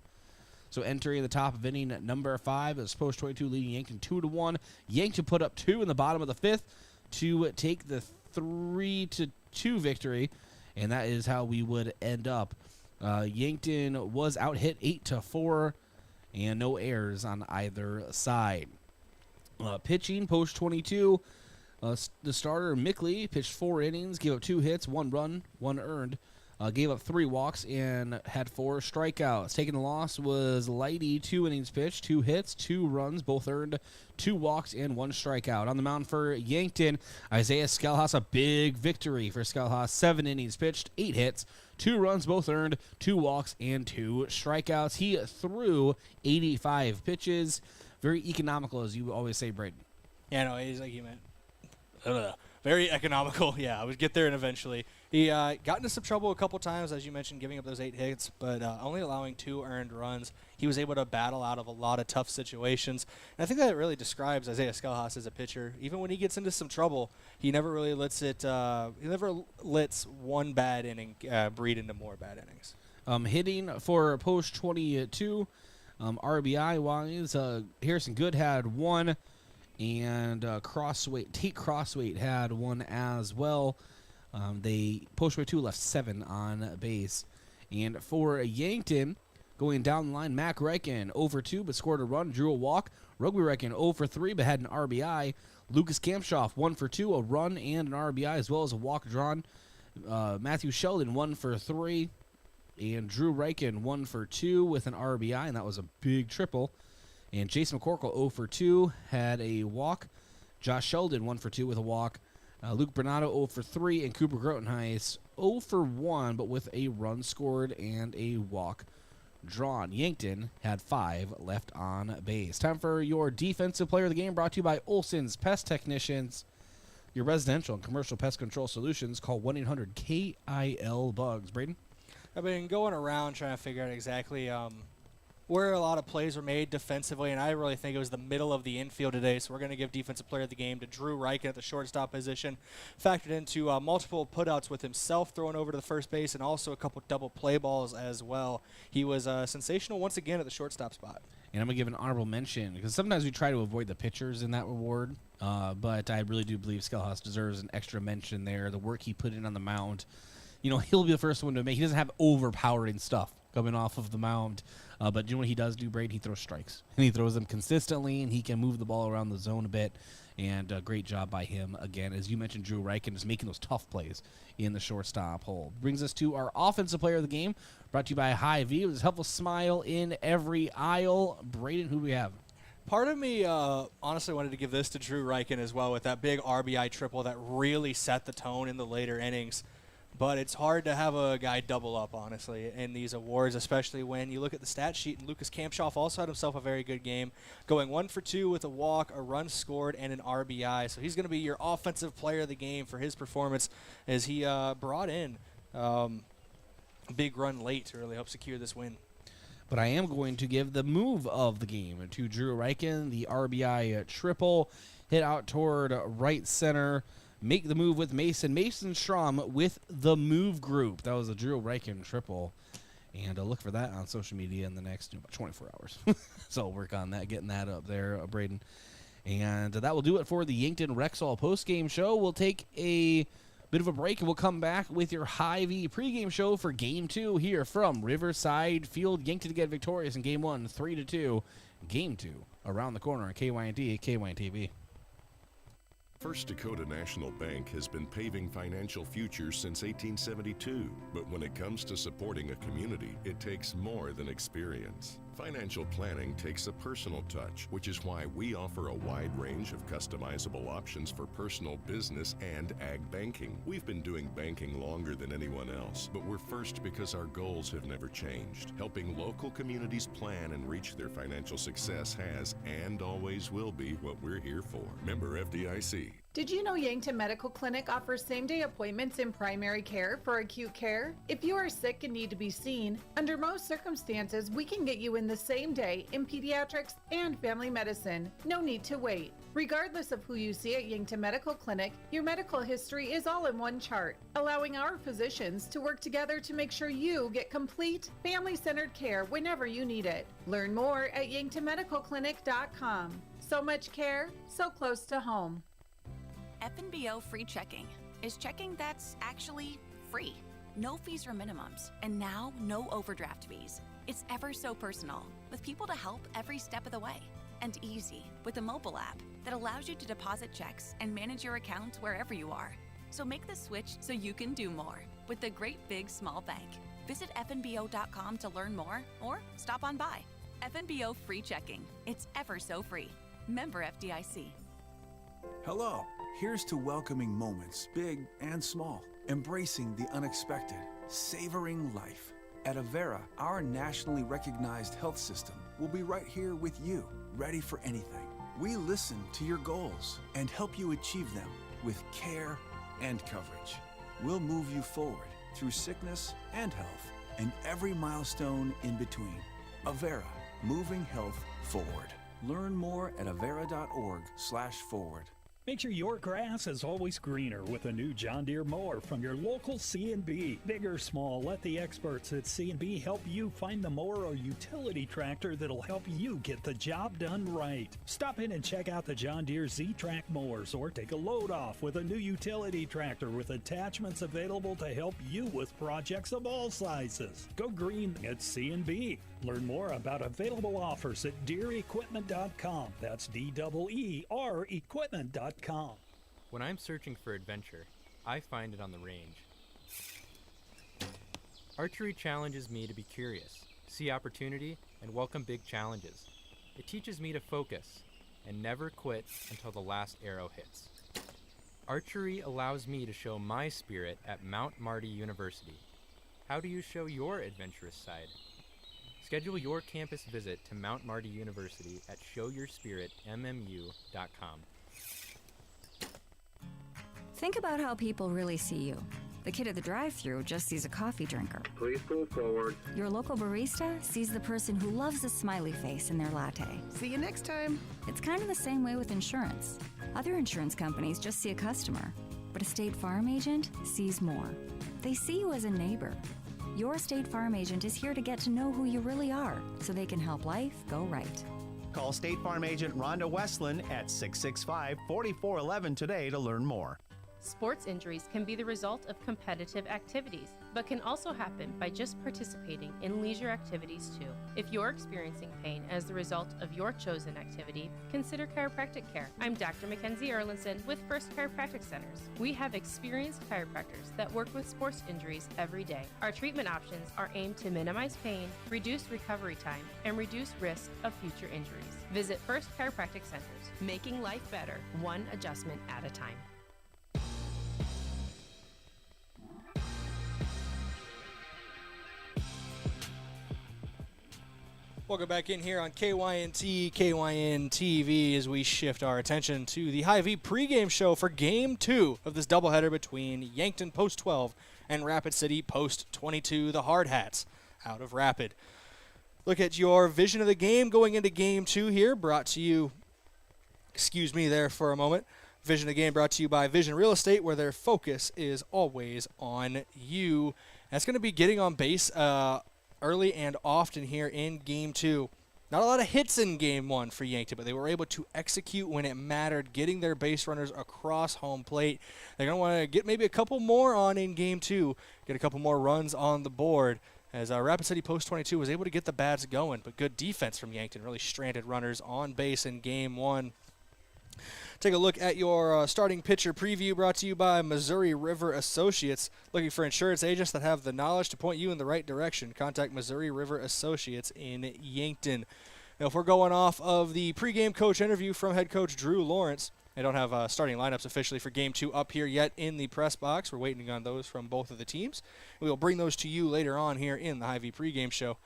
[SPEAKER 5] So entering the top of inning number 5 is Post 22 leading Yankton 2-1. Yankton put up 2 in the bottom of the fifth to take the 3-2 victory, and that is how we would end up. Yankton was out hit 8-4, and no errors on either side. Pitching, Post 22, the starter, Mickley, pitched 4 innings, gave up 2 hits, 1 run, 1 earned. Gave up 3 walks and had 4 strikeouts. Taking the loss was Lighty, 2 innings pitched, 2 hits, 2 runs, both earned, 2 walks, and 1 strikeout. On the mound for Yankton, Isaiah Skelhaus, a big victory for Skelhaus. 7 innings pitched, 8 hits, 2 runs, both earned, 2 walks, and 2 strikeouts. He threw 85 pitches. Very economical, as you always say, Brayden.
[SPEAKER 12] Yeah, no, he's like you meant. Very economical. Yeah, I would get there and eventually. He got into some trouble a couple times, as you mentioned, giving up those 8 hits, but only allowing 2 earned runs. He was able to battle out of a lot of tough situations. And I think that really describes Isaiah Skelhaus as a pitcher. Even when he gets into some trouble, he never really lets it. He never lets one bad inning breed into more bad innings.
[SPEAKER 5] Hitting for Post 22, RBI-wise, Harrison Good had 1. And Tate Crossweight had 1 as well. Post 22 left 7 on base. And for Yankton, going down the line, Mac Reichen 0-2 but scored a run, drew a walk. Rugby Reichen 0-3 but had an RBI. Lucas Kampshoff 1-2, a run and an RBI as well as a walk drawn. Matthew Sheldon 1-3. And Drew Reichen 1-2 with an RBI, and that was a big triple. And Jason McCorkle 0-2, had a walk. Josh Sheldon 1-2 with a walk. Luke Bernardo 0-3, and Cooper Grotenheis 0-1, but with a run scored and a walk drawn. Yankton had 5 left on base. Time for your defensive player of the game, brought to you by Olson's Pest Technicians. Your residential and commercial pest control solutions. Call 1-800-KIL-BUGS. Brayden?
[SPEAKER 12] I've been going around trying to figure out exactly where a lot of plays were made defensively, and I really think it was the middle of the infield today, so we're going to give defensive player of the game to Drew Reichen at the shortstop position. Factored into multiple putouts with himself throwing over to the first base and also a couple double play balls as well. He was sensational once again at the shortstop spot.
[SPEAKER 5] And I'm going to give an honorable mention, because sometimes we try to avoid the pitchers in that reward, but I really do believe Skelhaus deserves an extra mention there. The work he put in on the mound, he'll be the first one to make. He doesn't have overpowering stuff coming off of the mound. But you know what he does do, Brayden? He throws strikes. And he throws them consistently, and he can move the ball around the zone a bit. And great job by him, again. As you mentioned, Drew Reichen is making those tough plays in the shortstop hole. Brings us to our offensive player of the game, brought to you by Hy-Vee. With his helpful smile in every aisle. Brayden, who do we have?
[SPEAKER 12] Part of me honestly wanted to give this to Drew Reichen as well with that big RBI triple that really set the tone in the later innings. But it's hard to have a guy double up, honestly, in these awards, especially when you look at the stat sheet. And Lucas Kampshoff also had himself a very good game, going 1-for-2 with a walk, a run scored, and an RBI. So he's going to be your offensive player of the game for his performance as he brought in a big run late to really help secure this win.
[SPEAKER 5] But I am going to give the move of the game to Drew Reichen, the RBI triple, hit out toward right center. Make the move with Mason Strom with the move group. That was a Drew Reichen triple. And look for that on social media in the next 24 hours. So I'll work on that, getting that up there, Brayden. And that will do it for the Yankton Rexall postgame show. We'll take a bit of a break, and we'll come back with your Hy-Vee pregame show for Game 2 here from Riverside Field-Yankton to get victorious in Game 1, 3-2. Game 2 around the corner on KYNT, KYNTV.
[SPEAKER 13] First Dakota National Bank has been paving financial futures since 1872. But when it comes to supporting a community, it takes more than experience. Financial planning takes a personal touch, which is why we offer a wide range of customizable options for personal, business, and ag banking. We've been doing banking longer than anyone else, but we're first because our goals have never changed. Helping local communities plan and reach their financial success has and always will be what we're here for. Member FDIC.
[SPEAKER 14] Did you know Yankton Medical Clinic offers same-day appointments in primary care for acute care? If you are sick and need to be seen, under most circumstances, we can get you in the same day in pediatrics and family medicine. No need to wait. Regardless of who you see at Yankton Medical Clinic, your medical history is all in one chart, allowing our physicians to work together to make sure you get complete, family-centered care whenever you need it. Learn more at yanktonmedicalclinic.com. So much care, so close to home.
[SPEAKER 15] FNBO free checking is checking that's actually free. No fees or minimums, and now no overdraft fees. It's ever so personal, with people to help every step of the way. And easy, with a mobile app that allows you to deposit checks and manage your accounts wherever you are. So make the switch so you can do more with the Great Big Small Bank. Visit fnbo.com to learn more or stop on by. FNBO free checking. It's ever so free. Member FDIC.
[SPEAKER 16] Hello. Here's to welcoming moments, big and small, embracing the unexpected, savoring life. At Avera, our nationally recognized health system will be right here with you, ready for anything. We listen to your goals and help you achieve them with care and coverage. We'll move you forward through sickness and health and every milestone in between. Avera, moving health forward. Learn more at avera.org/forward.
[SPEAKER 21] Make sure your grass is always greener with a new John Deere mower from your local C&B. Big or small, let the experts at C&B help you find the mower or utility tractor that'll help you get the job done right. Stop in and check out the John Deere Z-Track mowers or take a load off with a new utility tractor with attachments available to help you with projects of all sizes. Go green at C&B. Learn more about available offers at DeereEquipment.com. That's DEER equipment.com.
[SPEAKER 18] When I'm searching for adventure, I find it on the range. Archery challenges me to be curious, see opportunity, and welcome big challenges. It teaches me to focus and never quit until the last arrow hits. Archery allows me to show my spirit at Mount Marty University. How do you show your adventurous side? Schedule your campus visit to Mount Marty University at showyourspiritmmu.com.
[SPEAKER 25] Think about how people really see you. The kid at the drive-thru just sees a coffee drinker.
[SPEAKER 26] Please pull forward.
[SPEAKER 25] Your local barista sees the person who loves a smiley face in their latte.
[SPEAKER 7] See you next time.
[SPEAKER 25] It's kind of the same way with insurance. Other insurance companies just see a customer, but a State Farm agent sees more. They see you as a neighbor. Your State Farm agent is here to get to know who you really are, so they can help life go right.
[SPEAKER 6] Call State Farm agent Rhonda Westland at 665-4411 today to learn more.
[SPEAKER 3] Sports injuries can be the result of competitive activities, but can also happen by just participating in leisure activities too. If you're experiencing pain as the result of your chosen activity, consider chiropractic care. I'm Dr. Mackenzie Erlinson with First Chiropractic Centers. We have experienced chiropractors that work with sports injuries every day. Our treatment options are aimed to minimize pain, reduce recovery time, and reduce risk of future injuries. Visit First Chiropractic Centers, making life better, one adjustment at a time.
[SPEAKER 12] Welcome back in here on KYNT, KYNTV as we shift our attention to the Hy-Vee pregame show for Game 2 of this doubleheader between Yankton Post 12 and Rapid City Post 22, the Hard Hats out of Rapid. Look at your vision of the game going into Game 2 here, brought to you, excuse me there for a moment, vision of the game brought to you by Vision Real Estate, where their focus is always on you. That's going to be getting on base early and often here in Game 2. Not a lot of hits in Game 1 for Yankton, but they were able to execute when it mattered, getting their base runners across home plate. They're going to want to get maybe a couple more on in Game 2, get a couple more runs on the board, as Rapid City Post 22 was able to get the bats going, but good defense from Yankton, really stranded runners on base in Game 1. take a look at your starting pitcher preview brought to you by Missouri River Associates. Looking for insurance agents that have the knowledge to point you in the right direction? Contact Missouri River Associates in Yankton. Now, if we're going off of the pregame coach interview from head coach Drew Lawrence, I don't have starting lineups officially for Game 2 up here yet in the press box. We're waiting on those from both of the teams. We will bring those to you later on here in the Hy-Vee pregame show.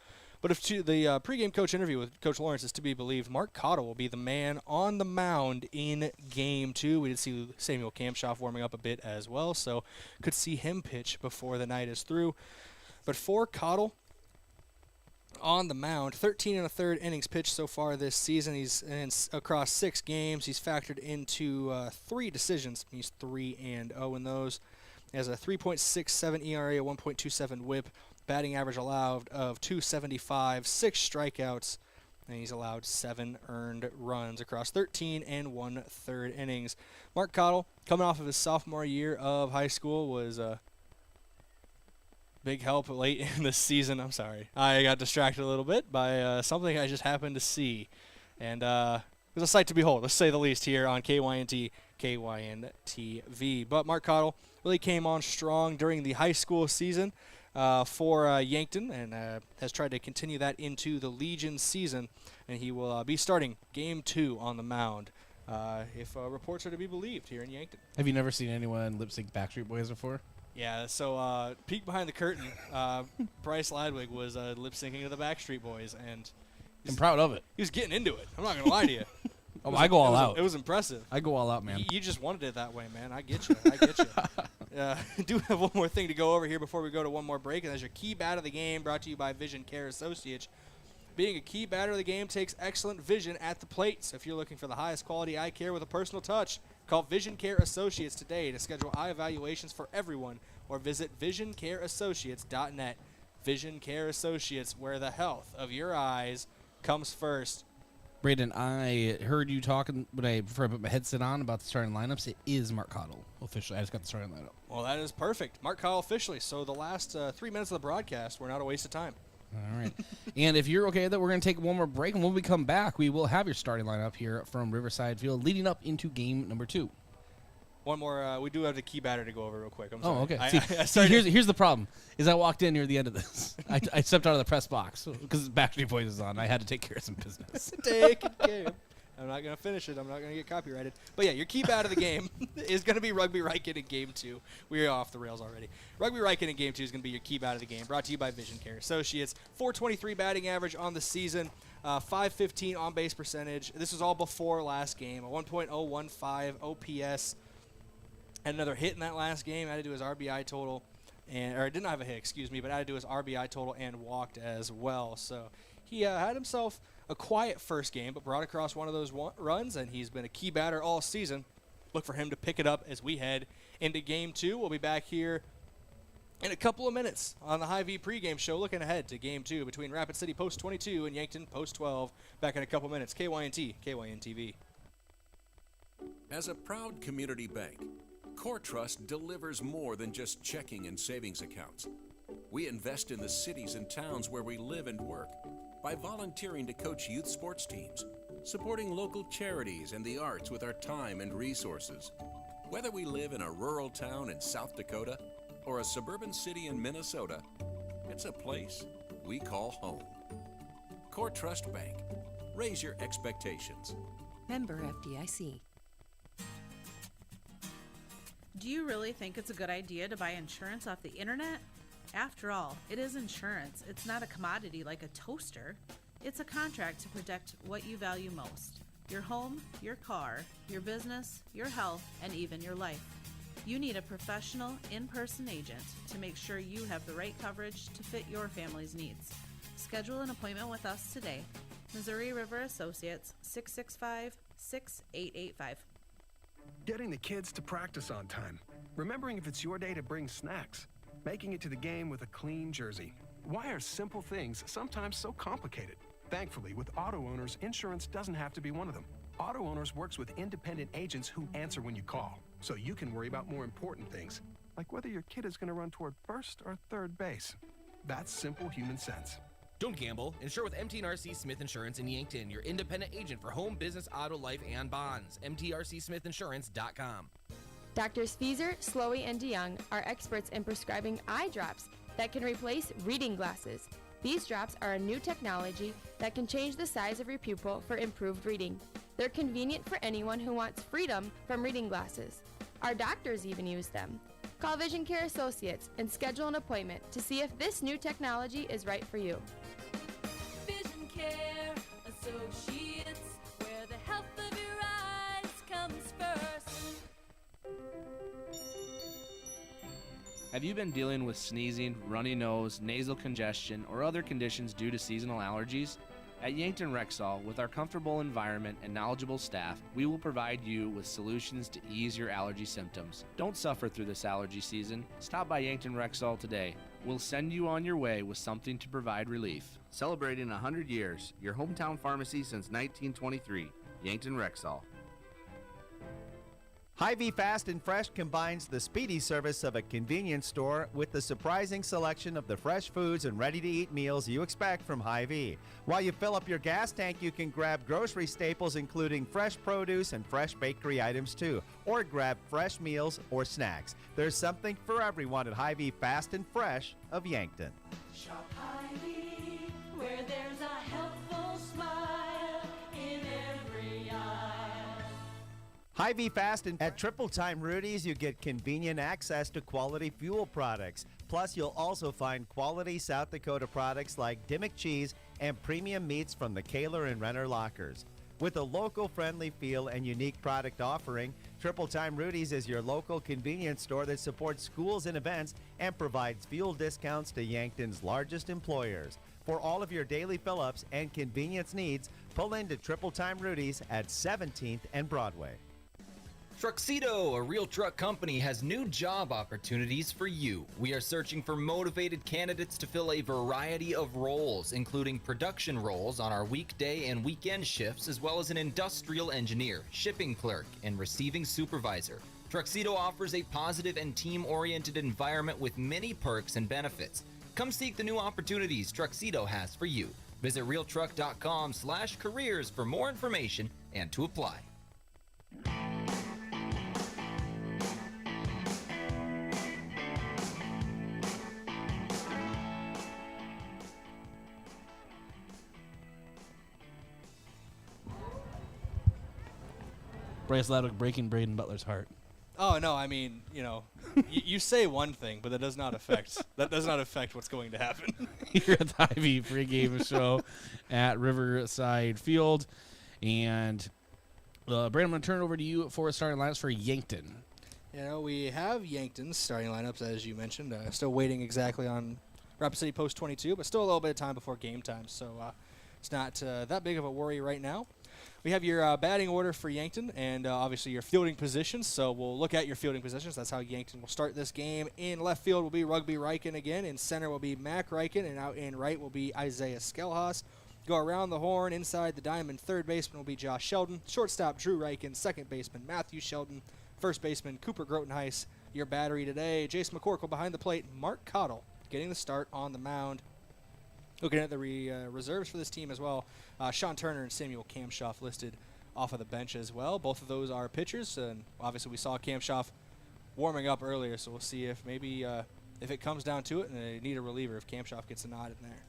[SPEAKER 12] But if the pregame coach interview with Coach Lawrence is to be believed, Mark Cottle will be the man on the mound in Game 2. We did see Samuel Kamshoff warming up a bit as well, so could see him pitch before the night is through. But for Cottle, on the mound, 13 1/3 innings pitched so far this season. He's across 6 games. He's factored into 3 decisions. He's 3-0 in those. He has a 3.67 ERA, a 1.27 WHIP, batting average allowed of .275, 6 strikeouts, and he's allowed 7 earned runs across 13 1/3 innings. Mark Cottle, coming off of his sophomore year of high school, was big help late in the season. I'm sorry. I got distracted a little bit by something I just happened to see. And it was a sight to behold, let's say the least, here on KYNT, KYNTV. But Mark Cottle really came on strong during the high school season for Yankton and has tried to continue that into the Legion season. And he will be starting Game 2 on the mound if reports are to be believed here in Yankton.
[SPEAKER 5] Have you never seen anyone lip-sync Backstreet Boys before?
[SPEAKER 12] Yeah, so peek behind the curtain, Bryce Ladwig was lip-syncing to the Backstreet Boys, and
[SPEAKER 5] I'm proud of it.
[SPEAKER 12] He was getting into it. I'm not going to lie to you.
[SPEAKER 5] I go all out.
[SPEAKER 12] It was impressive.
[SPEAKER 5] I go all out, man.
[SPEAKER 12] You just wanted it that way, man. I get you. I get you. Do have one more thing to go over here before we go to one more break, and that's your key bat of the game, brought to you by Vision Care Associates. Being a key batter of the game takes excellent vision at the plate. So if you're looking for the highest quality eye care with a personal touch, call Vision Care Associates today to schedule eye evaluations for everyone, or visit visioncareassociates.net. Vision Care Associates, where the health of your eyes comes first.
[SPEAKER 5] Brayden, I heard you talking before I put my headset on about the starting lineups. It is Mark Cottle officially. I just got the starting lineup.
[SPEAKER 12] Well, that is perfect. Mark Cottle officially. So the last 3 minutes of the broadcast were not a waste of time.
[SPEAKER 5] All right. And if you're okay with that, we're going to take one more break. And when we come back, we will have your starting lineup here from Riverside Field leading up into Game number 2.
[SPEAKER 12] One more. We do have the key batter to go over real quick. I'm sorry.
[SPEAKER 5] Oh, okay. Here's the problem. Is I walked in near the end of this. I stepped out of the press box because Backstreet Boys is on. I had to take care of some business.
[SPEAKER 12] Take it care. I'm not going to finish it. I'm not going to get copyrighted. But yeah, your key bat of the game is going to be Rugby Riken in Game 2. We are off the rails already. Rugby Riken in Game 2 is going to be your key bat of the game, brought to you by Vision Care Associates. 423 batting average on the season, 515 on-base percentage. This was all before last game, a 1.015 OPS. Had another hit in that last game, added to his RBI total. Or did not have a hit, but added to his RBI total and walked as well. So he had himself a quiet first game, but brought across one of those runs, and he's been a key batter all season. Look for him to pick it up as we head into Game 2. We'll be back here in a couple of minutes on the Hy-Vee pregame show, looking ahead to Game 2 between Rapid City Post 22 and Yankton Post 12. Back in a couple minutes. KYNT, KYNTV.
[SPEAKER 8] As a proud community bank, Core Trust delivers more than just checking and savings accounts. We invest in the cities and towns where we live and work by volunteering to coach youth sports teams, supporting local charities and the arts with our time and resources. Whether we live in a rural town in South Dakota or a suburban city in Minnesota, it's a place we call home. Core Trust Bank. Raise your expectations.
[SPEAKER 10] Member FDIC.
[SPEAKER 17] Do you really think it's a good idea to buy insurance off the internet? After all, it is insurance. It's not a commodity like a toaster. It's a contract to protect what you value most: your home, your car, your business, your health, and even your life. You need a professional, in-person agent to make sure you have the right coverage to fit your family's needs. Schedule an appointment with us today. Missouri River Associates, 665-6885.
[SPEAKER 4] Getting the kids to practice on time. Remembering if it's your day to bring snacks. Making it to the game with a clean jersey. Why are simple things sometimes so complicated? Thankfully, with auto owners, insurance doesn't have to be one of them. Auto Owners works with independent agents who answer when you call, so you can worry about more important things, like whether your kid is going to run toward first or third base. That's simple human sense.
[SPEAKER 2] Don't gamble. Insure with MTRC Smith Insurance in Yankton, your independent agent for home, business, auto, life, and bonds. MTRCSmithInsurance.com.
[SPEAKER 19] Doctors Feeser, Slowey, and DeYoung are experts in prescribing eye drops that can replace reading glasses. These drops are a new technology that can change the size of your pupil for improved reading. They're convenient for anyone who wants freedom from reading glasses. Our doctors even use them. Call Vision Care Associates and schedule an appointment to see if this new technology is right for you.
[SPEAKER 23] Vision Care Associates, where the health of your eyes comes first.
[SPEAKER 20] Have you been dealing with sneezing, runny nose, nasal congestion, or other conditions due to seasonal allergies? At Yankton Rexall, with our comfortable environment and knowledgeable staff, we will provide you with solutions to ease your allergy symptoms. Don't suffer through this allergy season. Stop by Yankton Rexall today. We'll send you on your way with something to provide relief. Celebrating 100 years, your hometown pharmacy since 1923, Yankton Rexall.
[SPEAKER 6] Hy-Vee Fast and Fresh combines the speedy service of a convenience store with the surprising selection of the fresh foods and ready-to-eat meals you expect from Hy-Vee. While you fill up your gas tank, you can grab grocery staples including fresh produce and fresh bakery items too, or grab fresh meals or snacks. There's something for everyone at Hy-Vee Fast and Fresh of Yankton.
[SPEAKER 23] Shop Hy-Vee, where there's a helpful smile in every eye.
[SPEAKER 6] Hy-Vee Fast and at Triple Time Rudy's, you get convenient access to quality fuel products. Plus, you'll also find quality South Dakota products like Dimmock cheese and premium meats from the Kaler and Renner lockers. With a local-friendly feel and unique product offering, Triple Time Rudy's is your local convenience store that supports schools and events and provides fuel discounts to Yankton's largest employers. For all of your daily fill-ups and convenience needs, pull into Triple Time Rudy's at 17th and Broadway.
[SPEAKER 9] Truxedo, a real truck company, has new job opportunities for you. We are searching for motivated candidates to fill a variety of roles, including production roles on our weekday and weekend shifts, as well as an industrial engineer, shipping clerk, and receiving supervisor. Truxedo offers a positive and team-oriented environment with many perks and benefits. Come seek the new opportunities Truxedo has for you. Visit realtruck.com/careers for more information and to apply.
[SPEAKER 5] Bryce Ladwig breaking Brayden Butler's heart.
[SPEAKER 12] Oh no, I mean, you say one thing, but that does not affect what's going to happen.
[SPEAKER 5] Here at the Hy-Vee pregame show at Riverside Field, and Brayden, I'm going to turn it over to you for starting lineups for Yankton.
[SPEAKER 12] We have Yankton's starting lineups, as you mentioned. Still waiting exactly on Rapid City Post 22, but still a little bit of time before game time, so it's not that big of a worry right now. We have your batting order for Yankton and obviously your fielding positions. So we'll look at your fielding positions. That's how Yankton will start this game. In left field will be Rugby Reichen again. In center will be Mac Reichen. And out in right will be Isaiah Skelhaus. Go around the horn. Inside the diamond, third baseman will be Josh Sheldon. Shortstop, Drew Reichen. Second baseman, Matthew Sheldon. First baseman, Cooper Grotenheis. Your battery today, Jace McCorkle behind the plate. Mark Cottle getting the start on the mound. Looking at the reserves for this team as well, Sean Turner and Samuel Kamshoff listed off of the bench as well. Both of those are pitchers, and obviously we saw Kamshoff warming up earlier, so we'll see if maybe if it comes down to it and they need a reliever, if Kamshoff gets a nod in there.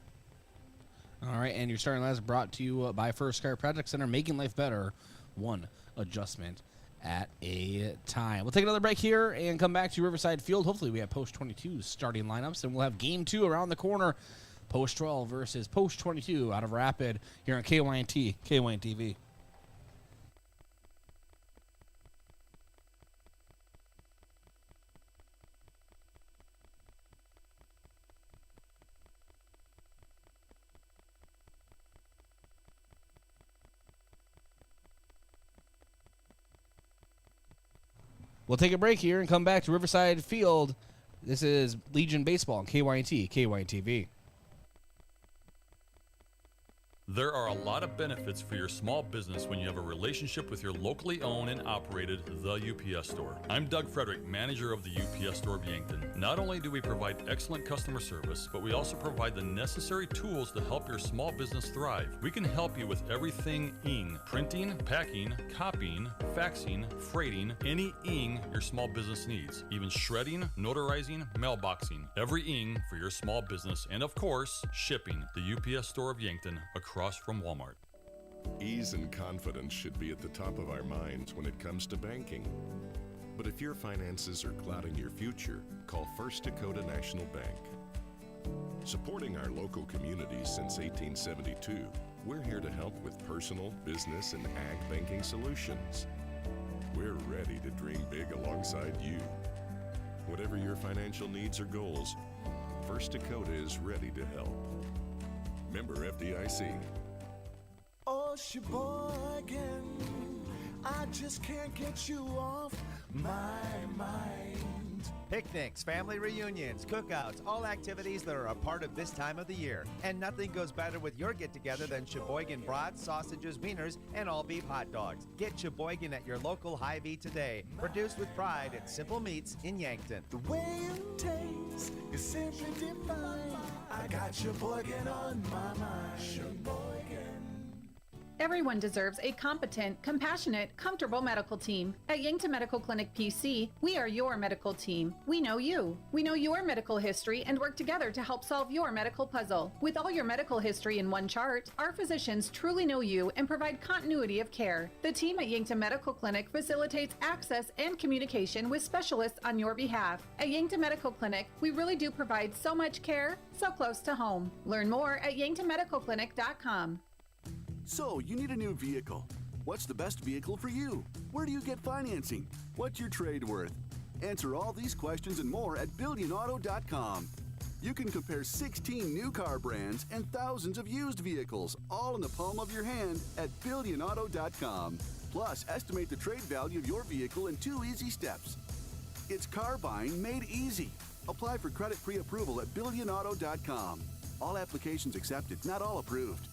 [SPEAKER 5] All right, and your starting lineup is brought to you by First Chiropractic Center, making life better, one adjustment at a time. We'll take another break here and come back to Riverside Field. Hopefully we have Post 22 starting lineups, and we'll have Game 2 around the corner. Post 12 versus Post 22 out of Rapid here on KYNT, KYNTV. We'll take a break here and come back to Riverside Field. This is Legion Baseball on KYNT, KYNTV.
[SPEAKER 1] There are a lot of benefits for your small business when you have a relationship with your locally owned and operated The UPS Store. I'm Doug Frederick, manager of the UPS Store of Yankton. Not only do we provide excellent customer service, but we also provide the necessary tools to help your small business thrive. We can help you with everything ing, printing, packing, copying, faxing, freighting, any ing your small business needs, even shredding, notarizing, mailboxing, every ing for your small business, and of course, shipping. The UPS Store of Yankton, across from Walmart.
[SPEAKER 11] Ease and confidence should be at the top of our minds when it comes to banking. But if your finances are clouding your future, call First Dakota National Bank. Supporting our local communities since 1872, we're here to help with personal, business, and ag banking solutions. We're ready to dream big alongside you. Whatever your financial needs or goals, First Dakota is ready to help. Member FDIC.
[SPEAKER 13] Oh, Sheboygan, I just can't get you off my mind.
[SPEAKER 6] Picnics, family reunions, cookouts, all activities that are a part of this time of the year. And nothing goes better with your get-together than Sheboygan brats, sausages, wieners, and all-beef hot dogs. Get Sheboygan at your local Hy-Vee today. Produced with pride at Simple Meats in Yankton.
[SPEAKER 13] The way it tastes is simply divine. I got Sheboygan on my mind. Sheboygan.
[SPEAKER 14] Everyone deserves a competent, compassionate, comfortable medical team. At Yankton Medical Clinic PC, we are your medical team. We know you. We know your medical history and work together to help solve your medical puzzle. With all your medical history in one chart, our physicians truly know you and provide continuity of care. The team at Yankton Medical Clinic facilitates access and communication with specialists on your behalf. At Yankton Medical Clinic, we really do provide so much care, so close to home. Learn more at yanktonmedicalclinic.com.
[SPEAKER 22] So, you need a new vehicle. What's the best vehicle for you? Where do you get financing? What's your trade worth? Answer all these questions and more at BillionAuto.com. You can compare 16 new car brands and thousands of used vehicles, all in the palm of your hand at BillionAuto.com. Plus, estimate the trade value of your vehicle in 2 easy steps. It's car buying made easy. Apply for credit pre-approval at BillionAuto.com. All applications accepted, not all approved.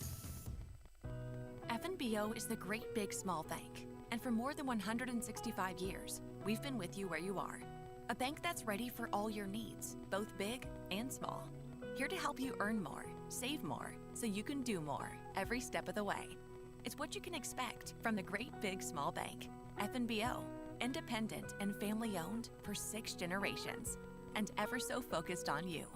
[SPEAKER 15] FNBO is the great big small bank, and for more than 165 years, we've been with you where you are. A bank that's ready for all your needs, both big and small. Here to help you earn more, save more, so you can do more every step of the way. It's what you can expect from the great big small bank. FNBO, independent and family owned for 6 generations, and ever so focused on you.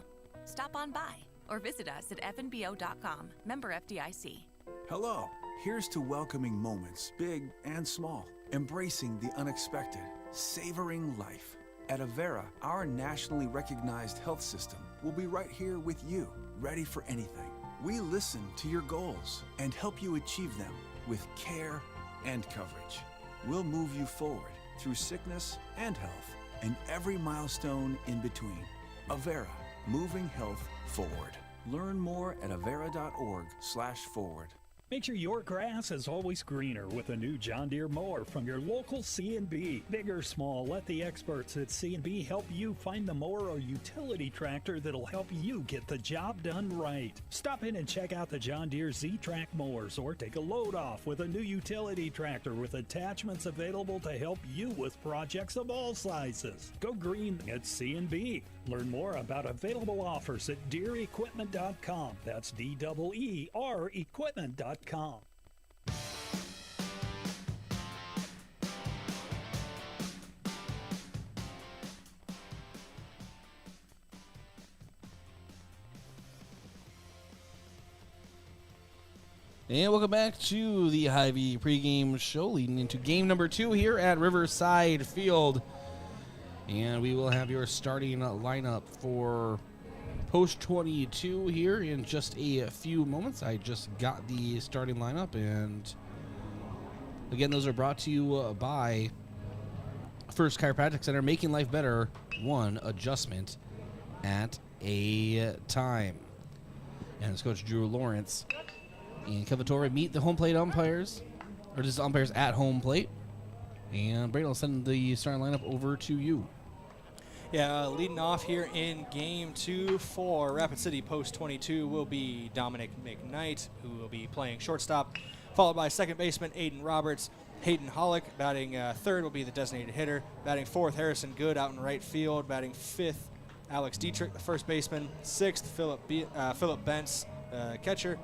[SPEAKER 15] Stop on by or visit us at fnbo.com, member FDIC.
[SPEAKER 16] Hello, here's to welcoming moments, big and small, embracing the unexpected, savoring life. At Avera, our nationally recognized health system will be right here with you, ready for anything. We listen to your goals and help you achieve them with care and coverage. We'll move you forward through sickness and health and every milestone in between. Avera, moving health forward. Learn more at avera.org/forward.
[SPEAKER 21] Make sure your grass is always greener with a new John Deere mower from your local C&B. Big or small, let the experts at C&B help you find the mower or utility tractor that'll help you get the job done right. Stop in and check out the John Deere Z-Track mowers or take a load off with a new utility tractor with attachments available to help you with projects of all sizes. Go green at C&B. Learn more about available offers at DeereEquipment.com. That's DEER Equipment.com.
[SPEAKER 5] And welcome back to the Hy-Vee pregame show leading into game number 2 here at Riverside Field. And we will have your starting lineup for Post 22 here in just a few moments. I just got the starting lineup, and again, those are brought to you by First Chiropractic Center, making life better, one adjustment at a time. And it's Coach Drew Lawrence and Kevin Torre meet the home plate umpires, or just umpires at home plate. And Brayden will send the starting lineup over to you.
[SPEAKER 12] Yeah, leading off here in Game 2 for Rapid City Post 22 will be Dominic McKnight, who will be playing shortstop, followed by second baseman Aiden Roberts. Hayden Hollick batting third will be the designated hitter. Batting fourth, Harrison Good out in right field. Batting fifth, Alex Dietrich, the first baseman. Sixth, Philip Bentz, catcher.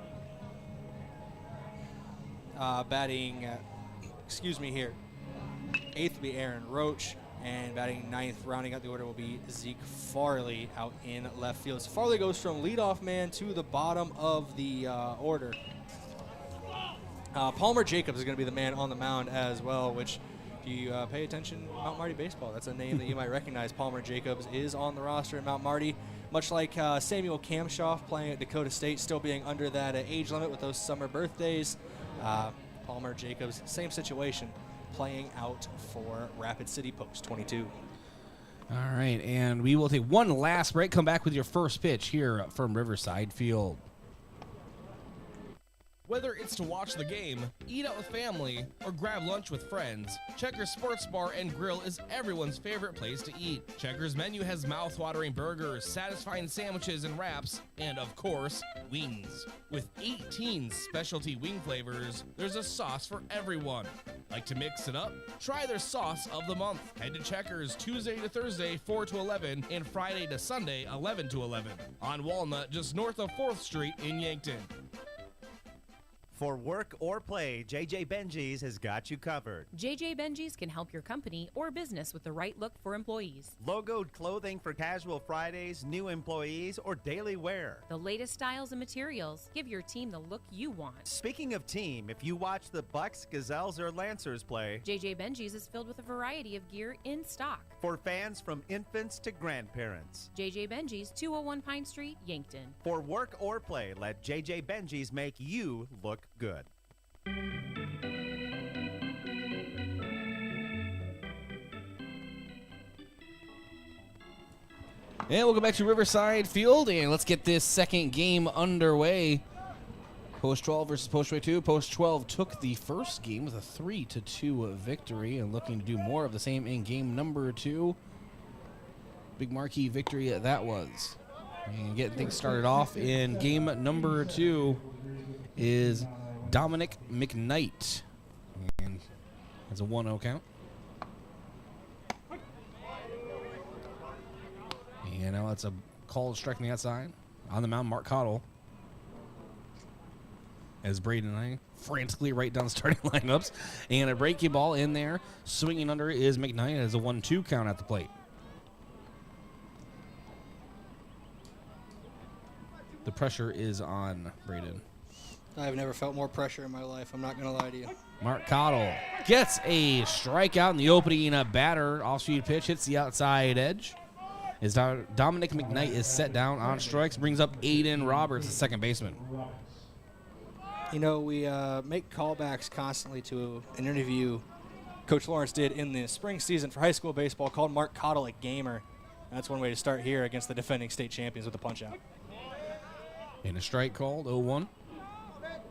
[SPEAKER 12] Batting, eighth will be Aaron Roach. And batting ninth, rounding out the order, will be Zeke Farley out in left field. So Farley goes from leadoff man to the bottom of the order. Palmer Jacobs is going to be the man on the mound as well, which, if you pay attention, Mount Marty baseball, that's a name that you might recognize. Palmer Jacobs is on the roster at Mount Marty, much like Samuel Kamshoff playing at Dakota State, still being under that age limit with those summer birthdays. Palmer Jacobs, same situation, playing out for Rapid City Post 22.
[SPEAKER 5] All right, and we will take one last break. Come back with your first pitch here from Riverside Field.
[SPEAKER 2] Whether it's to watch the game, eat out with family, or grab lunch with friends, Checkers Sports Bar and Grill is everyone's favorite place to eat. Checkers' menu has mouth-watering burgers, satisfying sandwiches and wraps, and of course, wings. With 18 specialty wing flavors, there's a sauce for everyone. Like to mix it up? Try their sauce of the month. Head to Checkers Tuesday to Thursday, 4 to 11, and Friday to Sunday, 11 to 11. On Walnut, just north of 4th Street in Yankton.
[SPEAKER 6] For work or play, JJ Benji's has got you covered.
[SPEAKER 3] JJ Benji's can help your company or business with the right look for employees.
[SPEAKER 6] Logoed clothing for casual Fridays, new employees, or daily wear.
[SPEAKER 3] The latest styles and materials. Give your team the look you want.
[SPEAKER 6] Speaking of team, if you watch the Bucks, Gazelles, or Lancers play,
[SPEAKER 3] JJ Benji's is filled with a variety of gear in stock.
[SPEAKER 6] For fans from infants to grandparents.
[SPEAKER 3] JJ Benji's, 201 Pine Street, Yankton.
[SPEAKER 6] For work or play, let JJ Benji's make you look good.
[SPEAKER 5] And we'll go back to Riverside Field, and let's get this second game underway. Post 12 versus Post 22. Post 12 took the first game with a 3-2 victory and looking to do more of the same in game number 2. Big marquee victory that was. And getting things started off in game number 2 is Dominic McKnight. And has a 1-0 count. And now it's a call striking the outside. On the mound, Mark Cottle. As Brayden and I frantically write down starting lineups. And a breaking ball in there. Swinging under is McKnight as a 1-2 count at the plate. The pressure is on Brayden.
[SPEAKER 12] I've never felt more pressure in my life. I'm not going to lie to you.
[SPEAKER 5] Mark Cottle gets a strikeout in the opening batter. Off-speed pitch hits the outside edge. As Dominic McKnight is set down on strikes, brings up Aiden Roberts, the second baseman.
[SPEAKER 12] You know, we make callbacks constantly to an interview Coach Lawrence did in the spring season for high school baseball called Mark Cottle a gamer. And that's one way to start here against the defending state champions with a punch-out.
[SPEAKER 5] And a strike called, 0-1.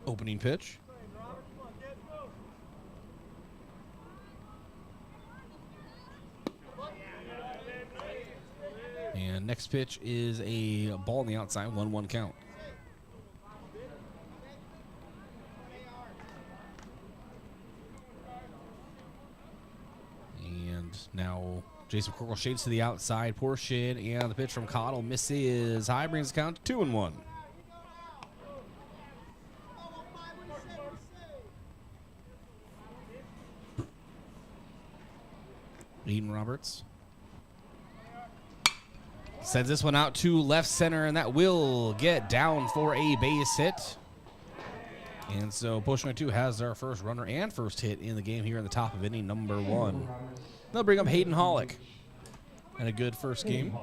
[SPEAKER 5] Opening pitch. And next pitch is a ball on the outside, 1-1 count. And now Jason Corkle shades to the outside, portion, and the pitch from Cottle misses high, brings the count to 2-1. Aiden Roberts sends this one out to left center, and that will get down for a base hit. And so Post 22 has their first runner and first hit in the game here in the top of inning number 1. They'll bring up Hayden Hollick. And a good first game.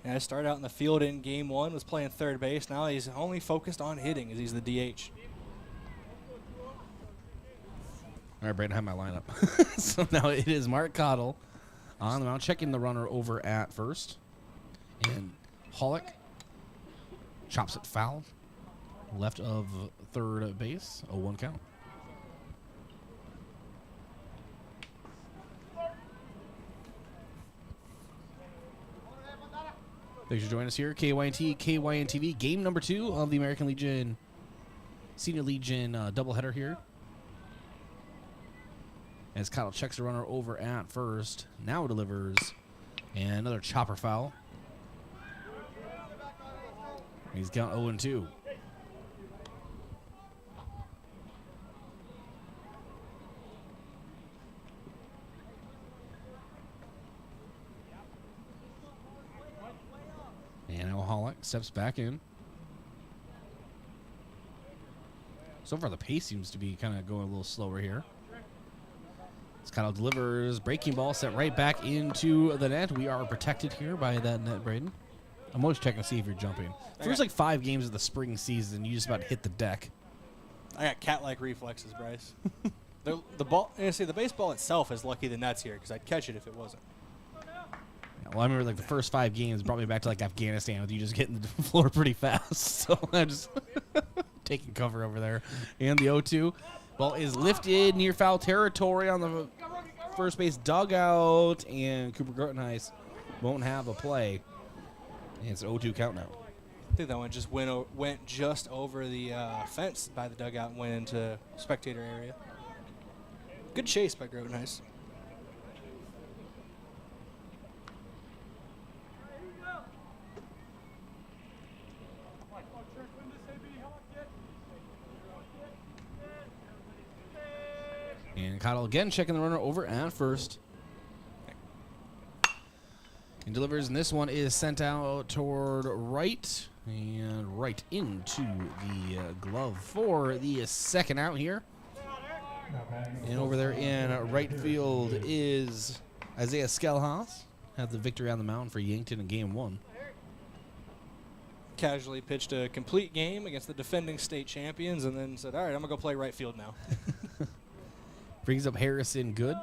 [SPEAKER 12] And I started out in the field in game 1, was playing third base. Now he's only focused on hitting as he's the DH.
[SPEAKER 5] All right, Brayden, I have my lineup. So now it is Mark Cottle on the mound, checking the runner over at first. And Hollick chops it foul. Left of third base, 0-1 count. Thanks for joining us here. KYNT, KYNTV, game number 2 of the American Legion, Senior Legion doubleheader here. As Kyle checks the runner over at first. Now delivers. And another chopper foul. He's got 0-2. And Alcoholic steps back in. So far, the pace seems to be kind of going a little slower here. Scotto delivers. Breaking ball set right back into the net. We are protected here by that net, Brayden. I'm always checking to see if you're jumping. First, like 5 games of the spring season, you just about hit the deck.
[SPEAKER 12] I got cat-like reflexes, Bryce. the ball. You see, the baseball itself is lucky the net's here because I'd catch it if it wasn't.
[SPEAKER 5] Well, I remember like the first 5 games brought me back to like Afghanistan with you just getting the floor pretty fast. So I'm just taking cover over there. And the 0-2 ball is lifted near foul territory on the first base dugout, and Cooper Grotenheis won't have a play. And it's an 0-2 count now.
[SPEAKER 12] I think that one just went just over the fence by the dugout and went into spectator area. Good chase by Grotenheis.
[SPEAKER 5] And Cottle again checking the runner over at first. And delivers, and this one is sent out toward right. And right into the glove for the second out here. And over there in right field is Isaiah Skelhaus. Had the victory on the mound for Yankton in game 1.
[SPEAKER 12] Casually pitched a complete game against the defending state champions and then said, all right, I'm going to go play right field now.
[SPEAKER 5] Brings up Harrison Good.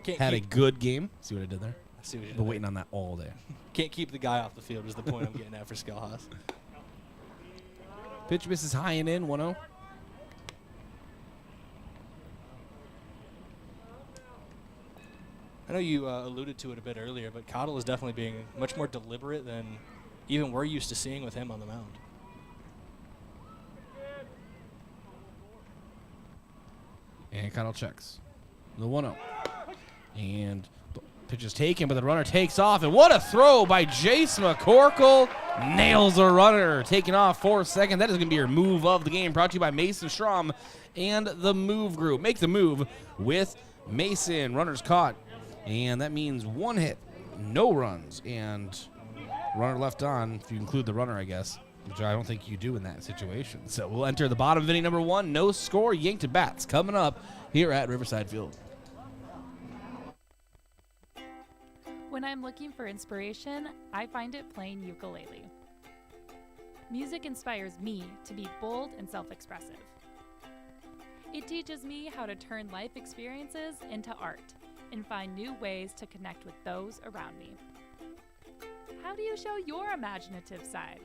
[SPEAKER 12] Can't
[SPEAKER 5] Had a good game. See what I did there?
[SPEAKER 12] I see what you did
[SPEAKER 5] Been
[SPEAKER 12] there.
[SPEAKER 5] waiting on that all day.
[SPEAKER 12] Can't keep the guy off the field is the point I'm getting at for Skelhaus.
[SPEAKER 5] Pitch misses high and in, 1-0.
[SPEAKER 12] I know you alluded to it a bit earlier, but Cottle is definitely being much more deliberate than even we're used to seeing with him on the mound.
[SPEAKER 5] And Cottle checks. The 1-0. And pitch is taken, but the runner takes off. And what a throw by Jace McCorkle. Nails a runner. Taking off for second. That is going to be your move of the game. Brought to you by Mason Strom and the Move Group. Make the move with Mason. Runners caught. And that means 1 hit, no runs. And runner left on, if you include the runner, I guess, which I don't think you do in that situation. So we'll enter the bottom of inning number 1. No score. Yankton bats coming up here at Riverside Field.
[SPEAKER 3] When I'm looking for inspiration, I find it playing ukulele. Music inspires me to be bold and self-expressive. It teaches me how to turn life experiences into art and find new ways to connect with those around me. How do you show your imaginative side?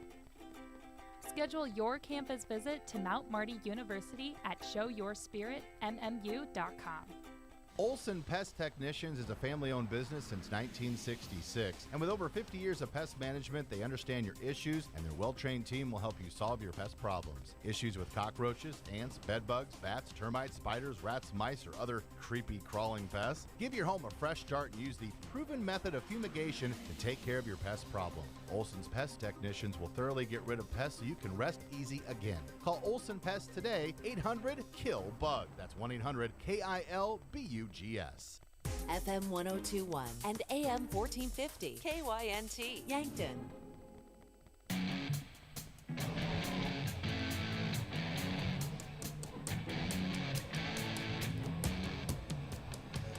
[SPEAKER 3] Schedule your campus visit to Mount Marty University at showyourspiritmmu.com.
[SPEAKER 7] Olson Pest Technicians is a family-owned business since 1966. And with over 50 years of pest management, they understand your issues, and their well-trained team will help you solve your pest problems. Issues with cockroaches, ants, bedbugs, bats, termites, spiders, rats, mice, or other creepy crawling pests? Give your home a fresh start and use the proven method of fumigation to take care of your pest problem. Olson's Pest Technicians will thoroughly get rid of pests so you can rest easy again. Call Olson Pest today, 800-KILL-BUG. That's 1-800-KILBUGS.
[SPEAKER 10] FM 1021 and AM 1450. KYNT, Yankton.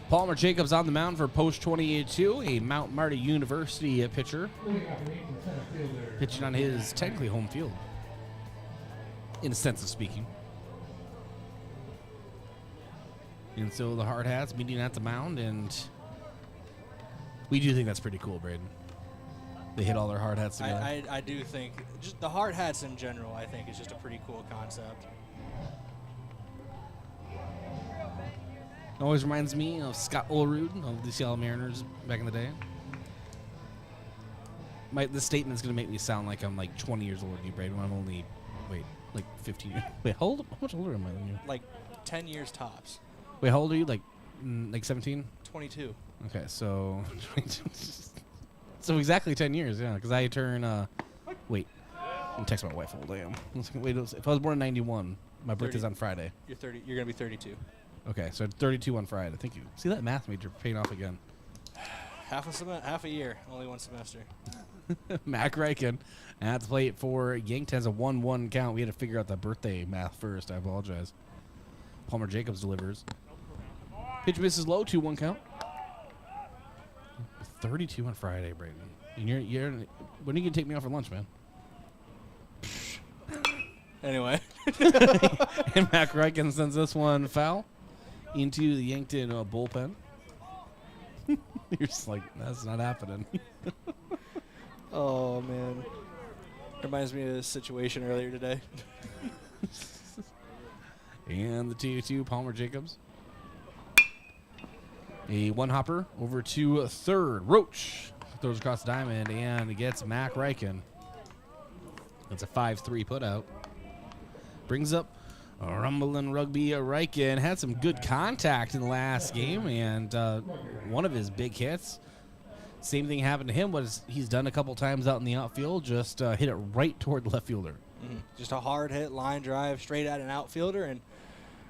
[SPEAKER 5] Palmer Jacobs on the mound for Post 28-2, a Mount Marty University pitcher. Pitching on his technically home field, in a sense of speaking. And so the Hard Hats meeting at the mound, and we do think that's pretty cool, Brayden. They hit all their Hard Hats together.
[SPEAKER 12] I do think, just the Hard Hats in general, I think is just a pretty cool concept.
[SPEAKER 5] It always reminds me of Scott Olerud of the Seattle Mariners back in the day. This statement's gonna make me sound like I'm like 20 years older than you, Brayden. When I'm only, like 15 years. Wait, how much older am I than you?
[SPEAKER 12] Like 10 years tops.
[SPEAKER 5] Wait, how old are you? Like 17?
[SPEAKER 12] 22.
[SPEAKER 5] Okay, so so exactly 10 years, yeah. Because I turn. Wait, I'm text my wife. Hold damn. Wait, if I was born in '91, my birthday's on Friday.
[SPEAKER 12] You're 30. You're gonna be 32.
[SPEAKER 5] Okay, so 32 on Friday. Thank you. See that math major paying off again.
[SPEAKER 12] Half a year, only one semester.
[SPEAKER 5] Mac Reichen at the plate for Yankton has a 1-1 count. We had to figure out the birthday math first. I apologize. Palmer Jacobs delivers. Pitch misses low, 2-1 count. 32 on Friday, Brayden. And you're when are you gonna take me out for lunch, man?
[SPEAKER 12] Anyway.
[SPEAKER 5] And Mac Reichen sends this one foul into the Yankton bullpen. You're just like, that's not happening.
[SPEAKER 12] Oh, man. Reminds me of a situation earlier today.
[SPEAKER 5] And the 2-2, Palmer Jacobs. A one-hopper over to third. Roach throws across the diamond and gets Mac Reichen. That's a 5-3 putout. Brings up Rumbling Rugby. Reichen had some good contact in the last game, and one of his big hits, same thing happened to him, was he's done a couple times out in the outfield, just hit it right toward the left fielder.
[SPEAKER 12] Mm-hmm. Just a hard hit, line drive, straight at an outfielder, and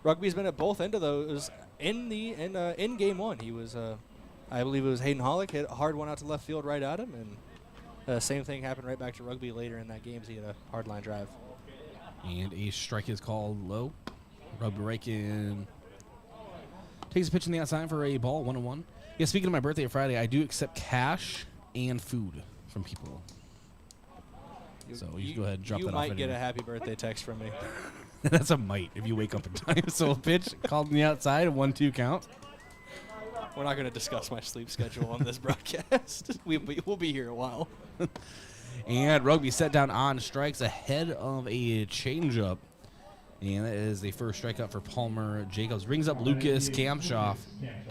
[SPEAKER 12] Rugby's been at both ends of those in game one. He was, I believe it was Hayden Hollick, hit a hard one out to left field right at him, and same thing happened right back to Rugby later in that game, so he had a hard line drive.
[SPEAKER 5] And a strike is called low. Rugby Reichen takes a pitch on the outside for a ball, 1-1. Yeah, speaking of my birthday Friday, I do accept cash and food from people. So you go ahead and drop that off.
[SPEAKER 12] You might get a happy birthday text from me.
[SPEAKER 5] That's a might if you wake up in time. So a pitch called on the outside, a 1-2 count.
[SPEAKER 12] We're not going to discuss my sleep schedule on this broadcast. We'll be here a while.
[SPEAKER 5] And Rugby set down on strikes ahead of a changeup. And that is the first strikeout for Palmer Jacobs. Brings up Lucas Kamshoff.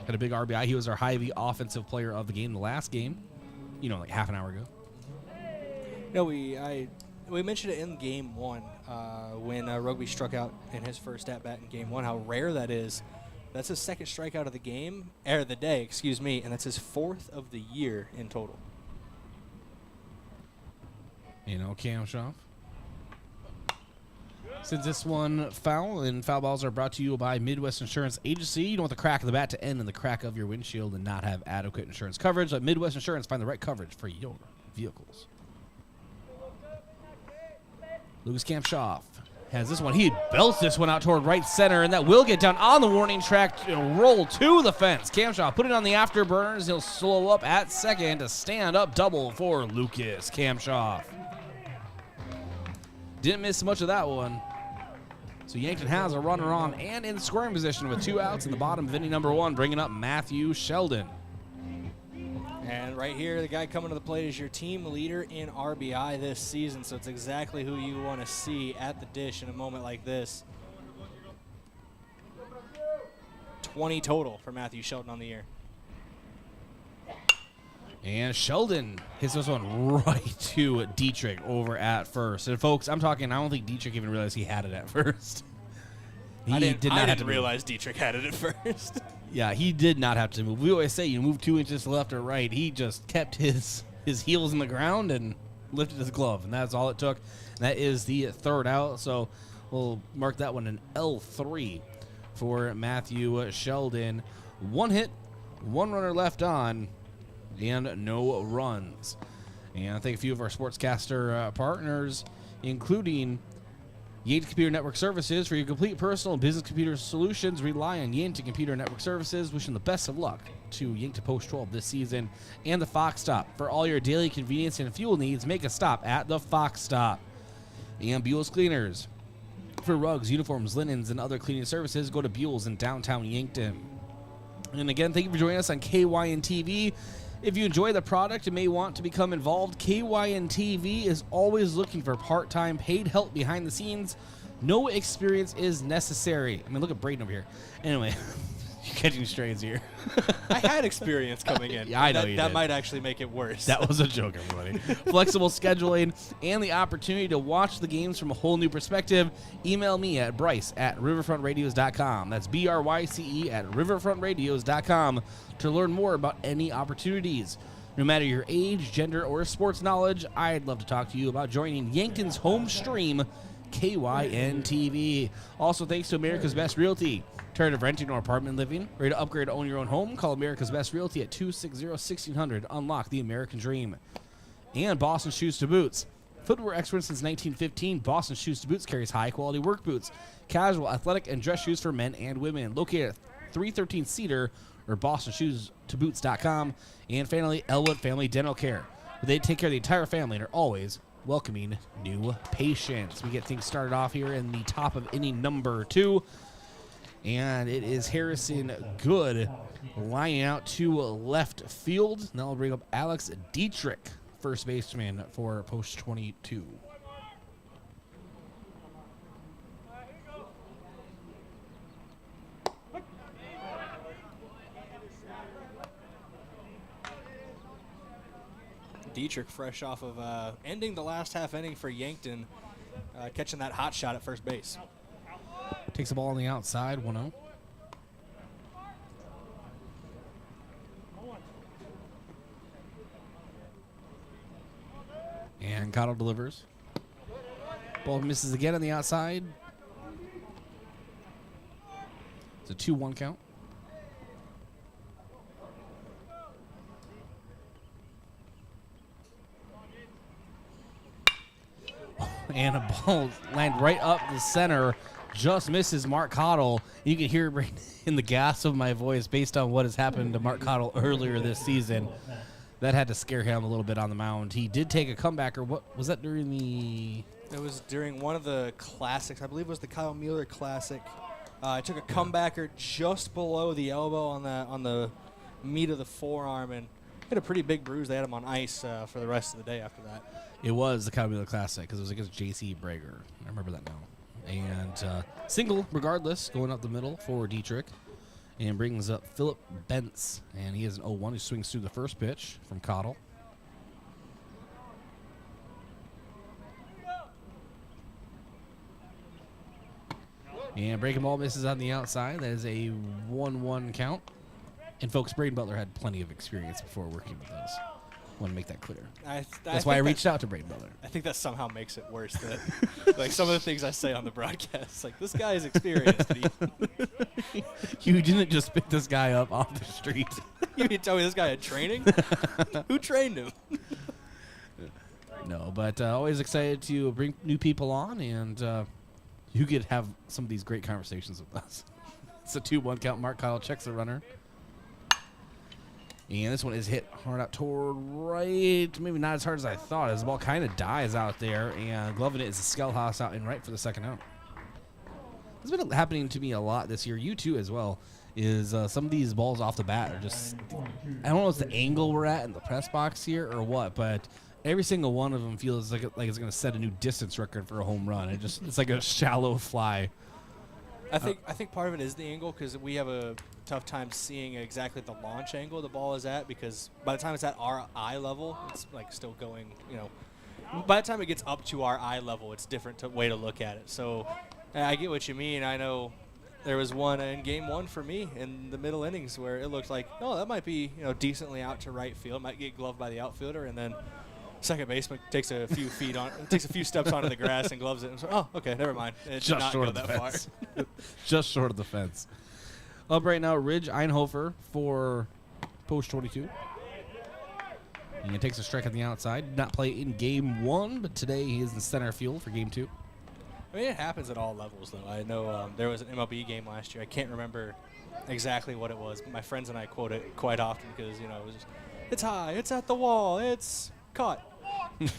[SPEAKER 5] Had a big RBI. He was our Hy-Vee offensive player of the game the last game. Like half an hour ago.
[SPEAKER 12] No, we mentioned it in game one when Rugby struck out in his first at-bat in game one, how rare that is. That's his second strikeout of the game, or the day, excuse me, and that's his fourth of the year in total.
[SPEAKER 5] Kamshoff. Since this one foul, and foul balls are brought to you by Midwest Insurance Agency. You don't want the crack of the bat to end in the crack of your windshield and not have adequate insurance coverage. Let Midwest Insurance find the right coverage for your vehicles. Lucas Kamshoff has this one. He belts this one out toward right center, and that will get down on the warning track to roll to the fence. Kamshoff put it on the afterburners. He'll slow up at second to stand up double for Lucas Kamshoff. Didn't miss much of that one. So Yankton has a runner on and in scoring position with 2 outs in the bottom of inning number 1, bringing up Matthew Sheldon.
[SPEAKER 12] And right here, the guy coming to the plate is your team leader in RBI this season, so it's exactly who you want to see at the dish in a moment like this. 20 total for Matthew Sheldon on the year.
[SPEAKER 5] And Sheldon hits this one right to Dietrich over at first. And folks, I don't think Dietrich even realized he had it at first.
[SPEAKER 12] I didn't realize Dietrich had it at first.
[SPEAKER 5] Yeah, he did not have to move. We always say you move 2 inches to left or right. He just kept his heels in the ground and lifted his glove, and that's all it took. And that is the third out, so we'll mark that one an L3 for Matthew Sheldon. 1 hit, 1 runner left on, and no runs. And I thank a few of our sportscaster partners, including Yankton Computer Network Services. For your complete personal and business computer solutions, rely on Yankton Computer Network Services. Wishing the best of luck to Yankton Post 12 this season. And the Fox Stop. For all your daily convenience and fuel needs, make a stop at the Fox Stop. And Buell's Cleaners. For rugs, uniforms, linens, and other cleaning services, go to Buell's in downtown Yankton. And again, thank you for joining us on KYNTV. If you enjoy the product and may want to become involved, KYNTV is always looking for part-time paid help behind the scenes. No experience is necessary. I mean, look at Brayden over here. Anyway, catching strays here.
[SPEAKER 12] I had experience coming in.
[SPEAKER 5] Yeah, I know you
[SPEAKER 12] That
[SPEAKER 5] did.
[SPEAKER 12] might actually make it worse.
[SPEAKER 5] That was a joke, everybody. Flexible scheduling and the opportunity to watch the games from a whole new perspective. Email me at Bryce@riverfrontradios.com. That's BRYCE at riverfrontradios.com to learn more about any opportunities. No matter your age, gender, or sports knowledge, I'd love to talk to you about joining Yankton's home stream, KYNTV. Also, thanks to America's Best Realty. Tired of renting or apartment living? Ready to upgrade or own your own home? Call America's Best Realty at 260-1600. Unlock the American dream. And Boston Shoes to Boots. Footwear expert since 1915, Boston Shoes to Boots carries high-quality work boots, casual, athletic, and dress shoes for men and women. Located at 313 Cedar or bostonshoestoboots.com. And finally, Elwood Family Dental Care, where they take care of the entire family and are always welcoming new patients. We get things started off here in the top of inning number 2. And it is Harrison Good lining out to left field. Now we'll bring up Alex Dietrich, first baseman for Post 22.
[SPEAKER 12] Dietrich fresh off of ending the last half inning for Yankton, catching that hot shot at first base.
[SPEAKER 5] Takes the ball on the outside, 1-0. And Cottle delivers. Ball misses again on the outside. It's a 2-1 count. And a ball landed right up the center. Just misses Mark Cottle. You can hear it in the gasp of my voice based on what has happened to Mark Cottle earlier this season. That had to scare him a little bit on the mound. He did take a comeback, or what was that during the...
[SPEAKER 12] It was during one of the classics. I believe it was the Kyle Mueller Classic. I took a comebacker just below the elbow on the meat of the forearm and hit a pretty big bruise. They had him on ice for the rest of the day after that.
[SPEAKER 5] It was the Kyle Mueller Classic because it was against J.C. Brager. I remember that now. And single, regardless, going up the middle for Dietrich. And brings up Philip Bentz. And he has an 0-1. He swings through the first pitch from Cottle. And breaking ball misses on the outside. That is a 1-1 count. And folks, Brayden Butler had plenty of experience before working with us. Want to make that clear. That's why I reached out to Brayden Butler.
[SPEAKER 12] I think that somehow makes it worse. That like some of the things I say on the broadcast, like this guy is experienced.
[SPEAKER 5] You didn't just pick this guy up off the street.
[SPEAKER 12] You mean tell me this guy had training? Who trained him?
[SPEAKER 5] No, but always excited to bring new people on, and you could have some of these great conversations with us. It's a 2-1 count. Mark Cottle checks the runner. And this one is hit hard out toward right. Maybe not as hard as I thought. As the ball kind of dies out there. And gloving it is a Skellhouse out in right for the second out. It's been happening to me a lot this year. You too as well. Is some of these balls off the bat are just... I don't know if it's the angle we're at in the press box here or what. But every single one of them feels like it's going to set a new distance record for a home run. It's like a shallow fly.
[SPEAKER 12] I think part of it is the angle because we have a tough time seeing exactly the launch angle the ball is at because by the time it's at our eye level, it's like still going, by the time it gets up to our eye level, it's different way to look at it. So I get what you mean. I know there was one in game 1 for me in the middle innings where it looked like, oh, that might be, decently out to right field, might get gloved by the outfielder, and then second baseman takes a few steps onto the grass and gloves it. And so, oh, okay, never mind. It did not go that far.
[SPEAKER 5] Just short of the fence. Up right now, Ridge Einhofer for Post 22. And he takes a strike on the outside. Did not play in game 1, but today he is in center field for game 2.
[SPEAKER 12] I mean, it happens at all levels, though. I know there was an MLB game last year. I can't remember exactly what it was, but my friends and I quote it quite often because, it was just, it's high, it's at the wall, it's caught. Because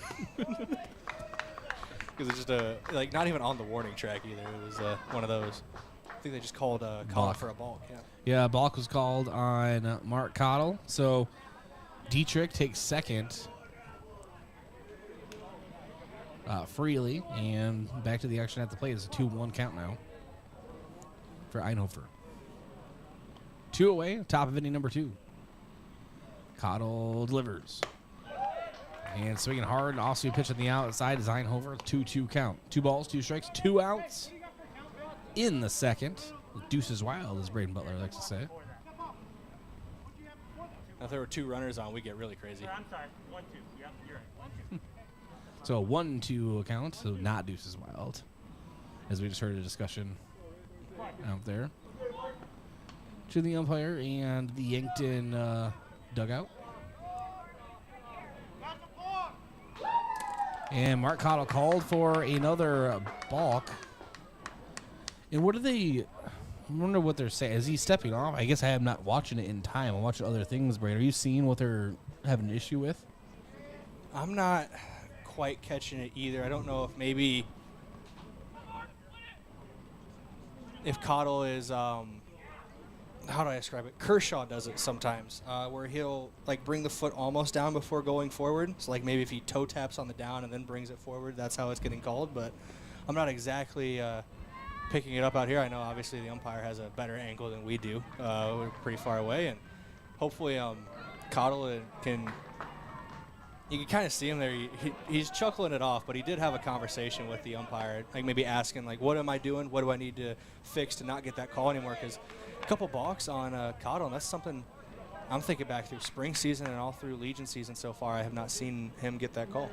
[SPEAKER 12] it's just not even on the warning track either. It was one of those. I think they just called for a balk.
[SPEAKER 5] Yeah, balk was called on Mark Cottle. So Dietrich takes second freely, and back to the action at the plate. It's a 2-1 count now for Einhofer. 2 away, top of inning number 2. Cottle delivers. And swinging hard, and also pitch on the outside is Einhofer. 2-2 count. 2 balls, 2 strikes, 2 outs in the second. Deuces wild, as Brayden Butler likes to say.
[SPEAKER 12] If there were 2 runners on, we get really crazy.
[SPEAKER 8] I'm sorry, 1-2. Yep, you're right. 1-2.
[SPEAKER 5] So a 1-2 count, so not deuces wild, as we just heard a discussion out there. To the umpire and the Yankton dugout. And Mark Cottle called for another balk. And what are they? I wonder what they're saying. Is he stepping off? I guess I am not watching it in time. I'm watching other things, Brayden. Are you seeing what they're having an issue with?
[SPEAKER 12] I'm not quite catching it either. I don't know if maybe if Cottle is how do I describe it? Kershaw does it sometimes, where he'll like bring the foot almost down before going forward. So like maybe if he toe taps on the down and then brings it forward, that's how it's getting called. But I'm not exactly picking it up out here. I know obviously the umpire has a better angle than we do. We're pretty far away, and hopefully Cottle can. You can kind of see him there. He's chuckling it off, but he did have a conversation with the umpire, like maybe asking, like, what am I doing? What do I need to fix to not get that call anymore? Because a couple balks on Cottle, and that's something I'm thinking back through spring season and all through Legion season so far. I have not seen him get that call.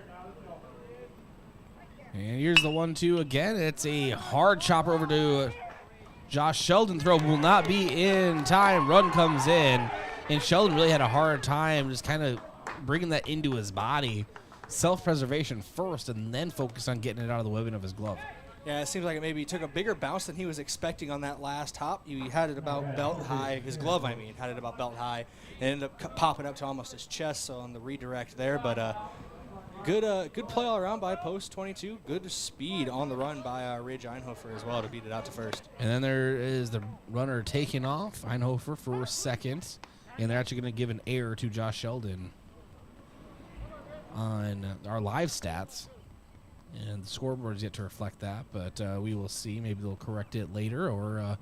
[SPEAKER 5] And here's the 1-2 again. It's a hard chopper over to Josh Sheldon. Throw will not be in time. Run comes in, and Sheldon really had a hard time just kind of bringing that into his body. Self-preservation first, and then focus on getting it out of the webbing of his glove.
[SPEAKER 12] Yeah, it seems like it maybe took a bigger bounce than he was expecting on that last hop. He had it about belt high. His glove, I mean, had it about belt high. And ended up popping up to almost his chest, so on the redirect there. But good play all around by Post 22. Good speed on the run by Ridge Einhofer as well to beat it out to first.
[SPEAKER 5] And then there is the runner taking off, Einhofer for second. And they're actually going to give an error to Josh Sheldon on our live stats, and the scoreboard is yet to reflect that, but we will see. Maybe they'll correct it later or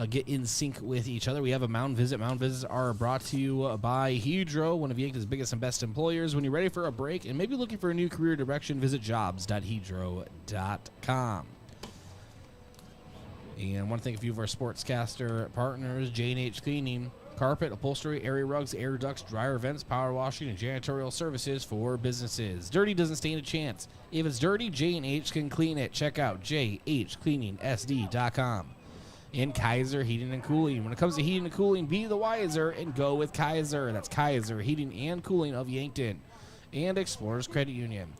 [SPEAKER 5] get in sync with each other. We have a mound visit. Mound visits are brought to you by Hedro, one of Yankton's biggest and best employers. When you're ready for a break and maybe looking for a new career direction, visit jobs.hedro.com. And I want to thank a few of our sportscaster partners: J&H Cleaning, carpet, upholstery, area rugs, air ducts, dryer vents, power washing, and janitorial services for businesses. Dirty doesn't stand a chance. If it's dirty, J&H can clean it. Check out jhcleaningsd.com. And Kaiser Heating and Cooling. When it comes to heating and cooling, be the wiser and go with Kaiser. That's Kaiser Heating and Cooling of Yankton. And Explorers Credit Union.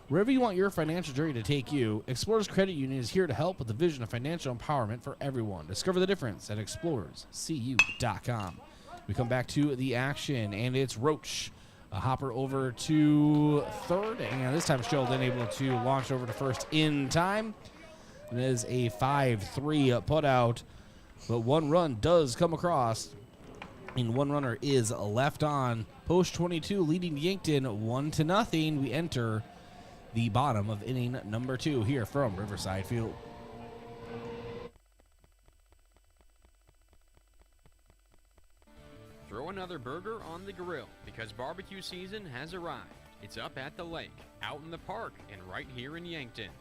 [SPEAKER 5] Wherever you want your financial journey to take you, Explorers Credit Union is here to help with the vision of financial empowerment for everyone. Discover the difference at explorerscu.com. We come back to the action, and it's Roach. A hopper over to third, and this time Sheldon able to launch over to first in time. It is a 5-3 put out, but one run does come across, and one runner is left on. Post 22 leading Yankton 1-0. We enter the bottom of inning number 2 here from Riverside Field.
[SPEAKER 17] Throw another burger on the grill because barbecue season has arrived. It's up at the lake, out in the park, and right here in Yankton.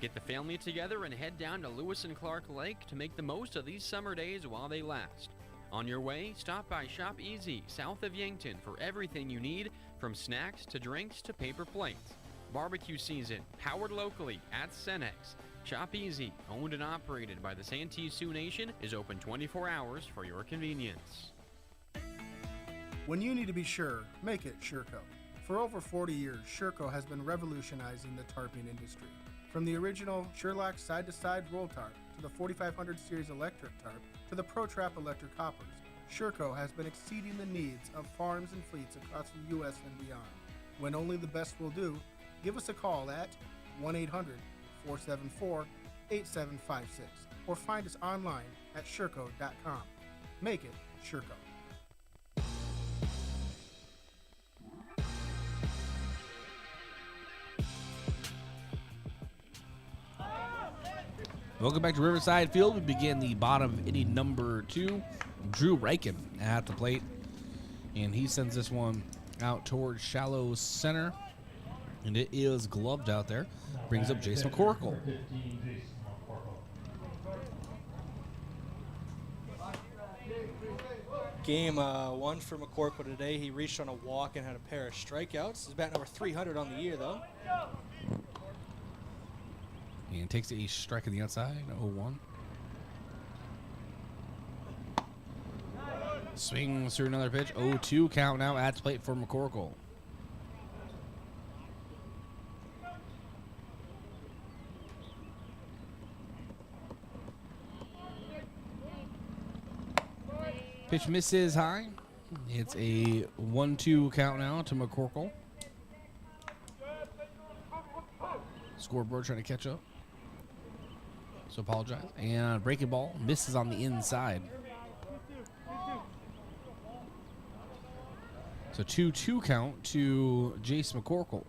[SPEAKER 17] Get the family together and head down to Lewis and Clark Lake to make the most of these summer days while they last. On your way, stop by Shop Easy, south of Yankton, for everything you need, from snacks to drinks to paper plates. Barbecue season, powered locally at Cenex. Shop Easy, owned and operated by the Santee Sioux Nation, is open 24 hours for your convenience.
[SPEAKER 18] When you need to be sure, make it Sherco. For over 40 years, Sherco has been revolutionizing the tarping industry. From the original Sherlock side-to-side roll tarp to the 4500 series electric tarp to the ProTrap electric hoppers, Sherco has been exceeding the needs of farms and fleets across the U.S. and beyond. When only the best will do, give us a call at 1-800-474-8756 or find us online at Sherco.com. Make it Sherco.
[SPEAKER 5] Welcome back to Riverside Field. We begin the bottom of inning number 2. Drew Reichen at the plate. And he sends this one out towards shallow center. And it is gloved out there. Brings up Jace McCorkle.
[SPEAKER 12] Game one for McCorkle today. He reached on a walk and had a pair of strikeouts. He's batting over 300 on the year, though.
[SPEAKER 5] And takes a strike on the outside, 0-1. Swings through another pitch, 0-2 count now at the plate for McCorkle. Pitch misses high. It's a 1-2 count now to McCorkle. Scoreboard trying to catch up. So apologize. And breaking ball misses on the inside. So 2-2 count to Jace McCorkle.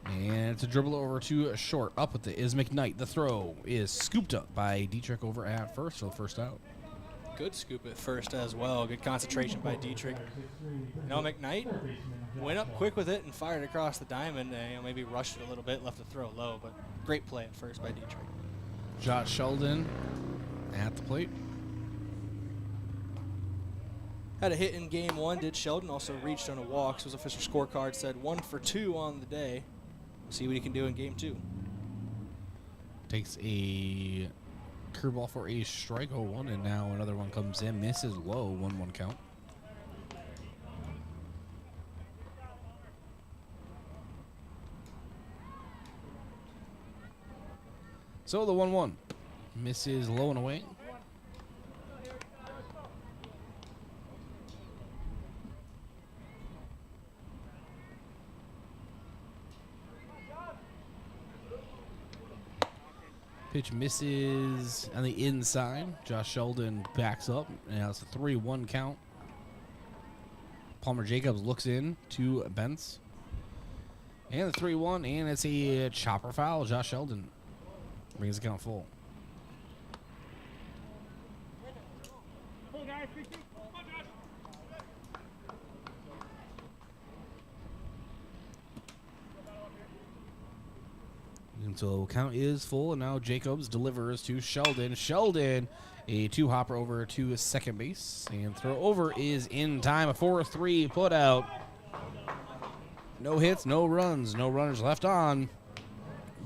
[SPEAKER 5] And it's a dribble over to short. Up with it is McKnight. The throw is scooped up by Dietrich over at first for the first out.
[SPEAKER 12] Good scoop at first as well. Good concentration by Dietrich. McKnight went up quick with it and fired across the diamond. Maybe rushed it a little bit, left the throw low, but great play at first by Dietrich.
[SPEAKER 5] Josh Sheldon at the plate.
[SPEAKER 12] Had a hit in game one, did Sheldon. Also reached on a walk. So his official scorecard said 1 for 2 on the day. We'll see what he can do in game two.
[SPEAKER 5] Takes a curveball for a strike, 0-1, and now another one comes in. Misses low, 1-1 count. So the 1-1 misses low and away. Pitch misses on the inside. Josh Sheldon backs up. And now it's a 3-1 count. Palmer Jacobs looks in to Bentz. And the 3-1, and it's a chopper foul. Josh Sheldon brings the count full. And so count is full, and now Jacobs delivers to Sheldon. Sheldon, a 2-hopper over to second base, and throw over is in time. A 4-3 put out. No hits, no runs, no runners left on.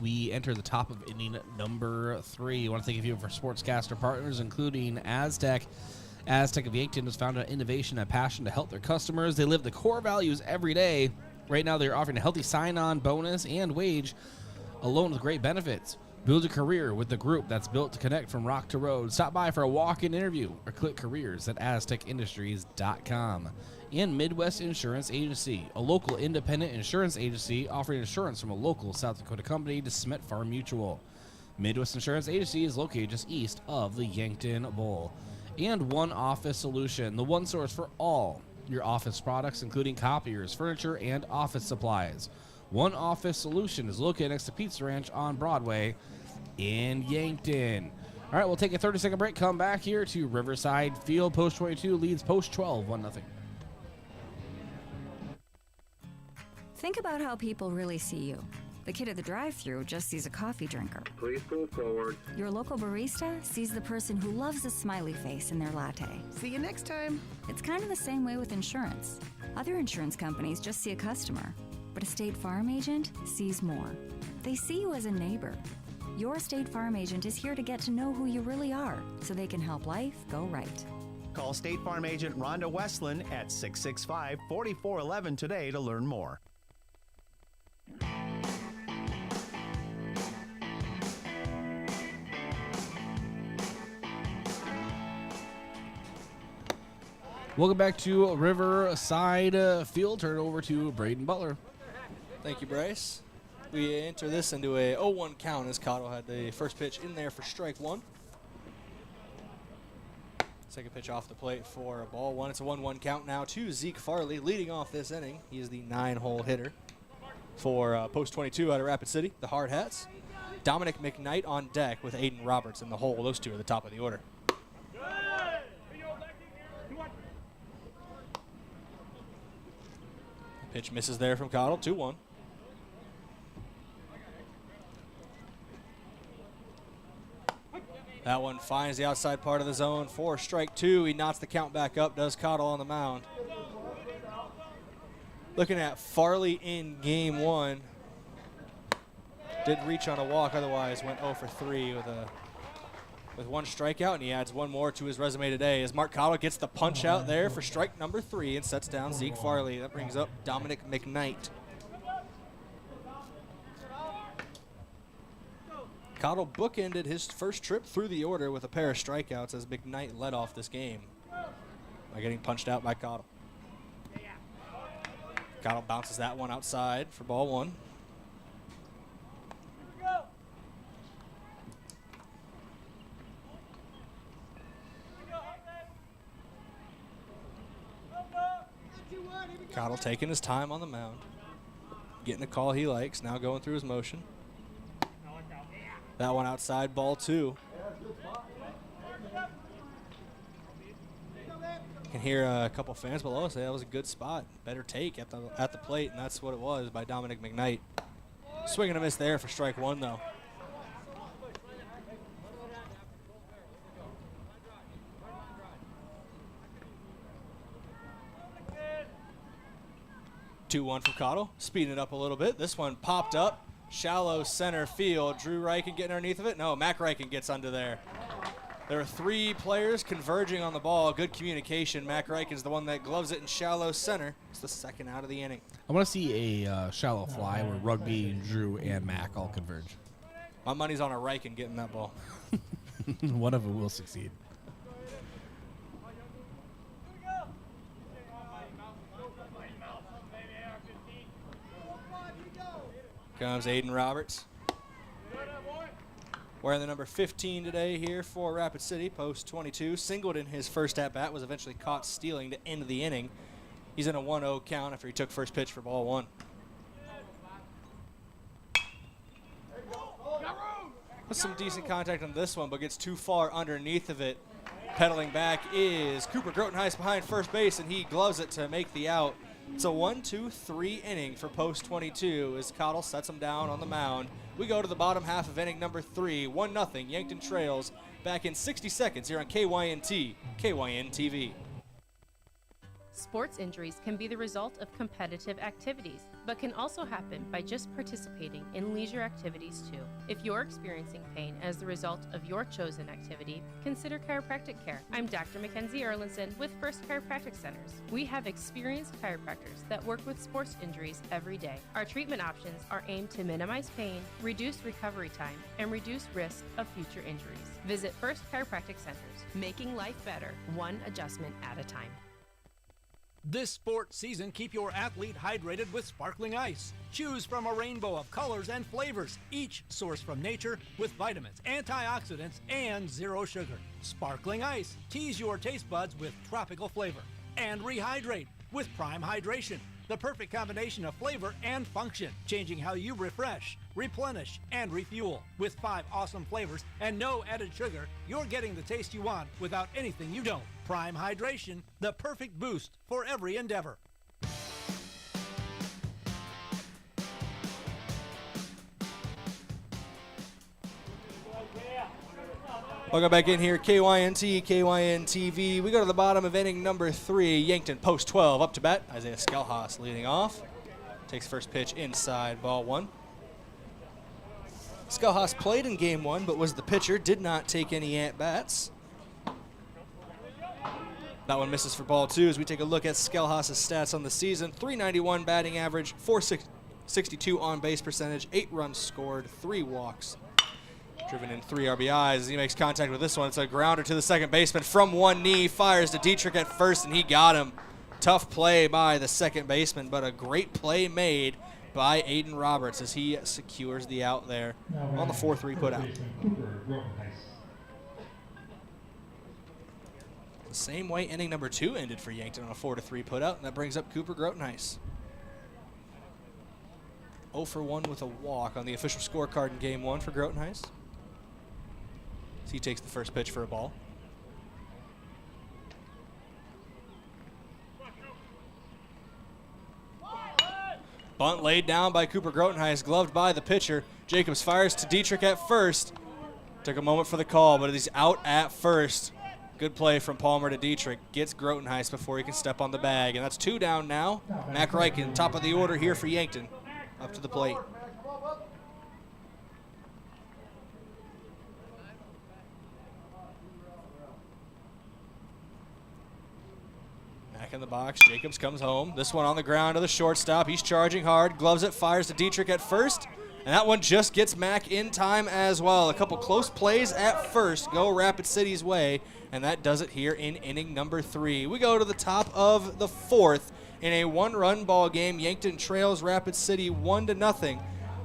[SPEAKER 5] We enter the top of inning number 3. I want to thank a few of our sportscaster partners, including Aztec. Aztec of Yankton has found an innovation and passion to help their customers. They live the core values every day. Right now, they're offering a healthy sign-on bonus and wage, along with great benefits. Build a career with the group that's built to connect from rock to road. Stop by for a walk-in interview or click careers at aztecindustries.com. And Midwest Insurance Agency, a local independent insurance agency offering insurance from a local South Dakota company to Smet Farm Mutual. Midwest Insurance Agency is located just east of the Yankton Bowl. And One Office Solution, the one source for all your office products, including copiers, furniture, and office supplies. One Office Solution is located next to Pizza Ranch on Broadway in Yankton. All right, we'll take a 30-second break. Come back here to Riverside Field. Post 22 leads Post 12, 1-0.
[SPEAKER 4] Think about how people really see you. The kid at the drive-thru just sees a coffee drinker.
[SPEAKER 19] Please pull forward.
[SPEAKER 4] Your local barista sees the person who loves a smiley face in their latte.
[SPEAKER 20] See you next time.
[SPEAKER 4] It's kind of the same way with insurance. Other insurance companies just see a customer, but a State Farm agent sees more. They see you as a neighbor. Your State Farm agent is here to get to know who you really are, so they can help life go right.
[SPEAKER 6] Call State Farm agent Rhonda Westland at 665-4411 today to learn more.
[SPEAKER 5] Welcome back to Riverside Field. Turn it over to Brayden Butler.
[SPEAKER 12] Thank you, Bryce. We enter this into a 0-1 count as Cotto had the first pitch in there for strike one. Second pitch off the plate for a ball one. It's a 1-1 count now to Zeke Farley leading off this inning. He is the 9-hole hitter for Post 22 out of Rapid City, the Hard Hats. Dominic McKnight on deck with Aiden Roberts in the hole. Those two are the top of the order. Pitch misses there from Cottle, 2-1. That one finds the outside part of the zone for strike 2. He knots the count back up, does Cottle on the mound. Looking at Farley in game 1. Didn't reach on a walk, otherwise went 0 for 3 with one strikeout, and he adds one more to his resume today as Mark Cottle gets the punch out there for strike number 3 and sets down Zeke Farley. That brings up Dominic McKnight. Cottle bookended his first trip through the order with a pair of strikeouts as McKnight led off this game by getting punched out by Cottle. Cottle bounces that one outside for ball 1. Cottle taking his time on the mound, getting a call he likes, now going through his motion. That one outside, ball 2. Can hear a couple fans below say that was a good spot, better take at the plate, and that's what it was by Dominic McKnight. Swing and a miss there for strike 1, though. Two-one from Cottle, speeding it up a little bit. This one popped up, shallow center field. Drew Reichen getting underneath of it. No, Mac Reichen gets under there. There are 3 players converging on the ball. Good communication. Mac Reichen's the one that gloves it in shallow center. It's the second out of the inning.
[SPEAKER 5] I want to see a shallow fly where Rugby, Drew, and Mac all converge.
[SPEAKER 12] My money's on a Reichen getting that ball.
[SPEAKER 5] One of them will succeed.
[SPEAKER 12] Comes Aiden Roberts. Wearing the number 15 today here for Rapid City, post 22. Singled in his first at-bat, was eventually caught stealing to end the inning. He's in a 1-0 count after he took first pitch for ball 1. With some decent contact on this one, but gets too far underneath of it. Pedaling back is Cooper Grotenheis behind first base, and he gloves it to make the out. It's a 1-2-3 inning for post 22 as Cottle sets him down on the mound. We go to the bottom half of inning number 3, 1-0. Yankton trails back in 60 seconds here on KYNT, KYNTV.
[SPEAKER 19] Sports injuries can be the result of competitive activities, but can also happen by just participating in leisure activities too. If you're experiencing pain as the result of your chosen activity, consider chiropractic care. I'm Dr. Mackenzie Erlinson with First Chiropractic Centers. We have experienced chiropractors that work with sports injuries every day. Our treatment options are aimed to minimize pain, reduce recovery time, and reduce risk of future injuries. Visit First Chiropractic Centers, making life better, one adjustment at a time.
[SPEAKER 21] This sports season, keep your athlete hydrated with sparkling ice. Choose from a rainbow of colors and flavors, each sourced from nature with vitamins, antioxidants, and zero sugar. Sparkling ice, tease your taste buds with tropical flavor. And rehydrate with Prime Hydration, the perfect combination of flavor and function, changing how you refresh, replenish, and refuel. With 5 awesome flavors and no added sugar, you're getting the taste you want without anything you don't. Prime Hydration, the perfect boost for every endeavor.
[SPEAKER 12] Welcome back in here, KYNT, KYNTV. We go to the bottom of inning number 3. Yankton post 12 up to bat. Isaiah Skelhaas leading off. Takes first pitch inside, ball 1. Skelhaas played in game 1, but was the pitcher. Did not take any at-bats. That one misses for ball 2 as we take a look at Skelhaas' stats on the season. .391 batting average, .462 on-base percentage, 8 runs scored, 3 walks. Driven in 3 RBIs as he makes contact with this one. It's a grounder to the second baseman from one knee. Fires to Dietrich at first, and he got him. Tough play by the second baseman, but a great play made by Aiden Roberts as he secures the out there on the 4-3 putout. The same way inning number 2 ended for Yankton on a 4-3 putout, and that brings up Cooper Grotenheis. 0 for 1 with a walk on the official scorecard in Game 1 for Grotenhuis. So he takes the first pitch for a ball. Bunt laid down by Cooper Grotenhuis, gloved by the pitcher. Jacobs fires to Dietrich at first. Took a moment for the call, but he's out at first. Good play from Palmer to Dietrich. Gets Grotenhuis before he can step on the bag. And that's 2 down now. Mac Reichen, top of the order here for Yankton. Up to the plate. Back in the box, Jacobs comes home. This one on the ground to the shortstop. He's charging hard, gloves it, fires to Dietrich at first. And that one just gets Mac in time as well. A couple close plays at first go Rapid City's way, and that does it here in inning number 3. We go to the top of the 4th in a 1-run ball game. Yankton trails Rapid City 1-0. I'd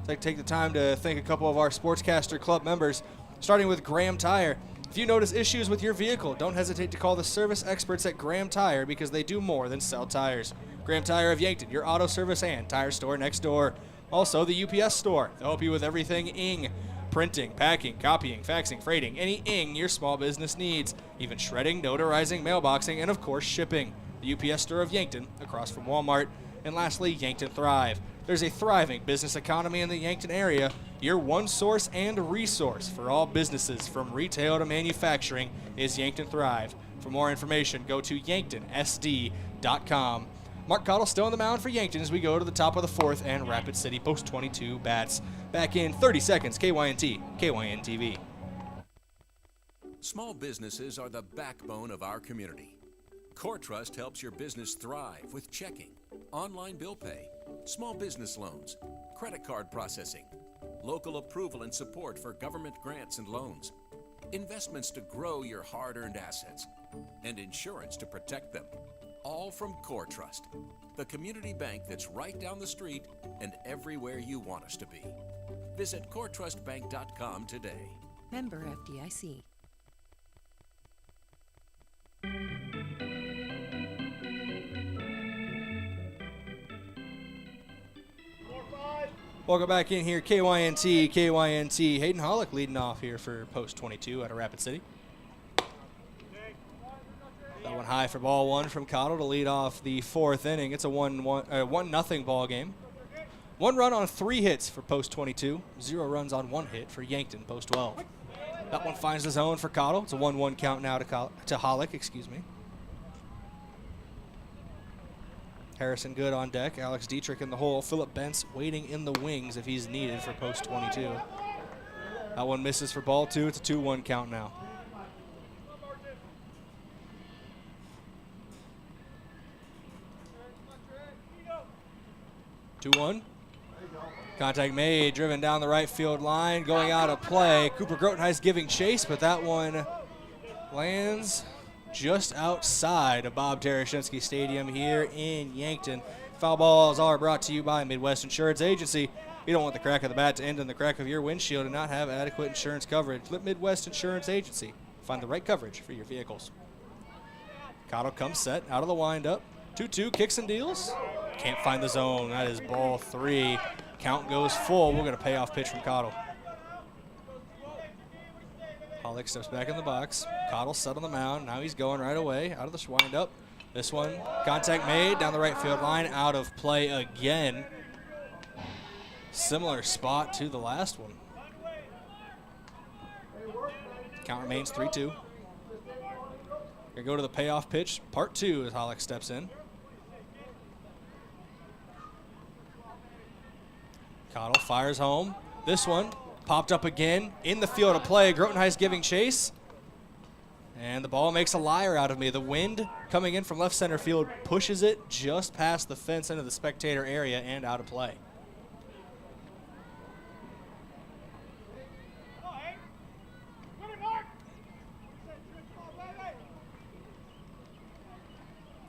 [SPEAKER 12] like to take the time to thank a couple of our Sportscaster Club members, starting with Graham Tire. If you notice issues with your vehicle, don't hesitate to call the service experts at Graham Tire because they do more than sell tires. Graham Tire of Yankton, your auto service and tire store next door. Also, the UPS store. They'll help you with everything ing. Printing, packing, copying, faxing, freighting, any ing your small business needs. Even shredding, notarizing, mailboxing, and of course shipping. The UPS store of Yankton, across from Walmart. And lastly, Yankton Thrive. There's a thriving business economy in the Yankton area. Your one source and resource for all businesses from retail to manufacturing is Yankton Thrive. For more information, go to yanktonsd.com. Mark Cottle still on the mound for Yankton as we go to the top of the 4th and Rapid City post 22 bats. Back in 30 seconds, KYNT, KYNTV.
[SPEAKER 9] Small businesses are the backbone of our community. CoreTrust helps your business thrive with checking, online bill pay, small business loans, credit card processing, local approval and support for government grants and loans, investments to grow your hard-earned assets, and insurance to protect them. All from CoreTrust, the community bank that's right down the street and everywhere you want us to be. Visit CoreTrustBank.com today.
[SPEAKER 10] Member FDIC.
[SPEAKER 12] Welcome back in here, KYNT, KYNT. Hayden Hollick leading off here for post 22 out of Rapid City. That one high for ball 1 from Cottle to lead off the 4th inning. It's a 1-0 ball game. 1 run on 3 hits for post 22. 0 runs on 1 hit for Yankton post 12. That one finds the zone for Cottle. It's a 1-1 count now to Hollick, excuse me. Harrison Good on deck. Alex Dietrich in the hole. Philip Bentz waiting in the wings if he's needed for post 22. That one misses for ball 2. It's a 2-1 count now. Two-1. Contact made, driven down the right field line, going out of play. Cooper Grotenhuis giving chase, but that one lands just outside of Bob Tarashinsky Stadium here in Yankton. Foul balls are brought to you by Midwest Insurance Agency. You don't want the crack of the bat to end in the crack of your windshield and not have adequate insurance coverage. Let Midwest Insurance Agency find the right coverage for your vehicles. Cottle comes set out of the windup. 2-2, kicks and deals. Can't find the zone. That is ball 3. Count goes full. We'll get a payoff pitch from Cottle. Hollick steps back in the box. Cottle set on the mound. Now he's going right away out of the windup. This one, contact made down the right field line, out of play again. Similar spot to the last one. Count remains 3-2. Gonna go to the payoff pitch, part 2, as Hollick steps in. Cottle fires home. This one popped up again in the field of play. Grotenhuis giving chase. And the ball makes a liar out of me. The wind coming in from left center field pushes it just past the fence into the spectator area and out of play.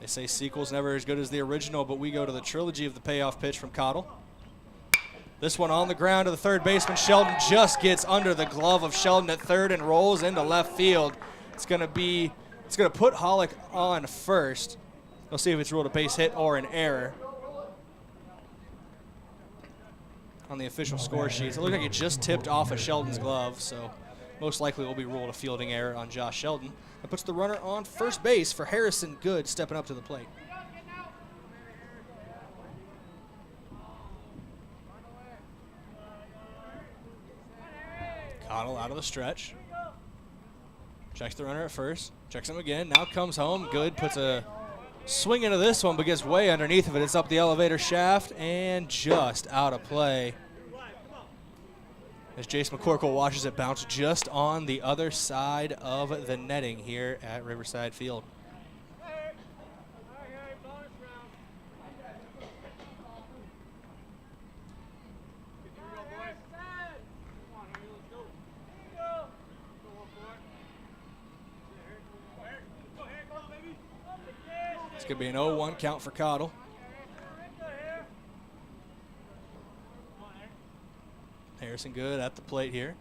[SPEAKER 12] They say sequel's never as good as the original, but we go to the trilogy of the payoff pitch from Cottle. This one on the ground to the third baseman. Sheldon just gets under the glove of Sheldon at third and rolls into left field. It's going to put Hollick on first. We'll see if it's ruled a base hit or an error. on the official score sheets. It looked like it just tipped off of Sheldon's glove, so most likely it will be ruled a fielding error on Josh Sheldon. That puts the runner on first base for Harrison Good, stepping up to the plate. Cottle out of the stretch. Checks the runner at first. Checks him again. Now comes home. Good puts a swing into this one, but gets way underneath of it. It's up the elevator shaft and just out of play. As Jace McCorkle watches it bounce just on the other side of the netting here at Riverside Field. It's going to be an 0-1 count for Cottle. Harrison Good at the plate here.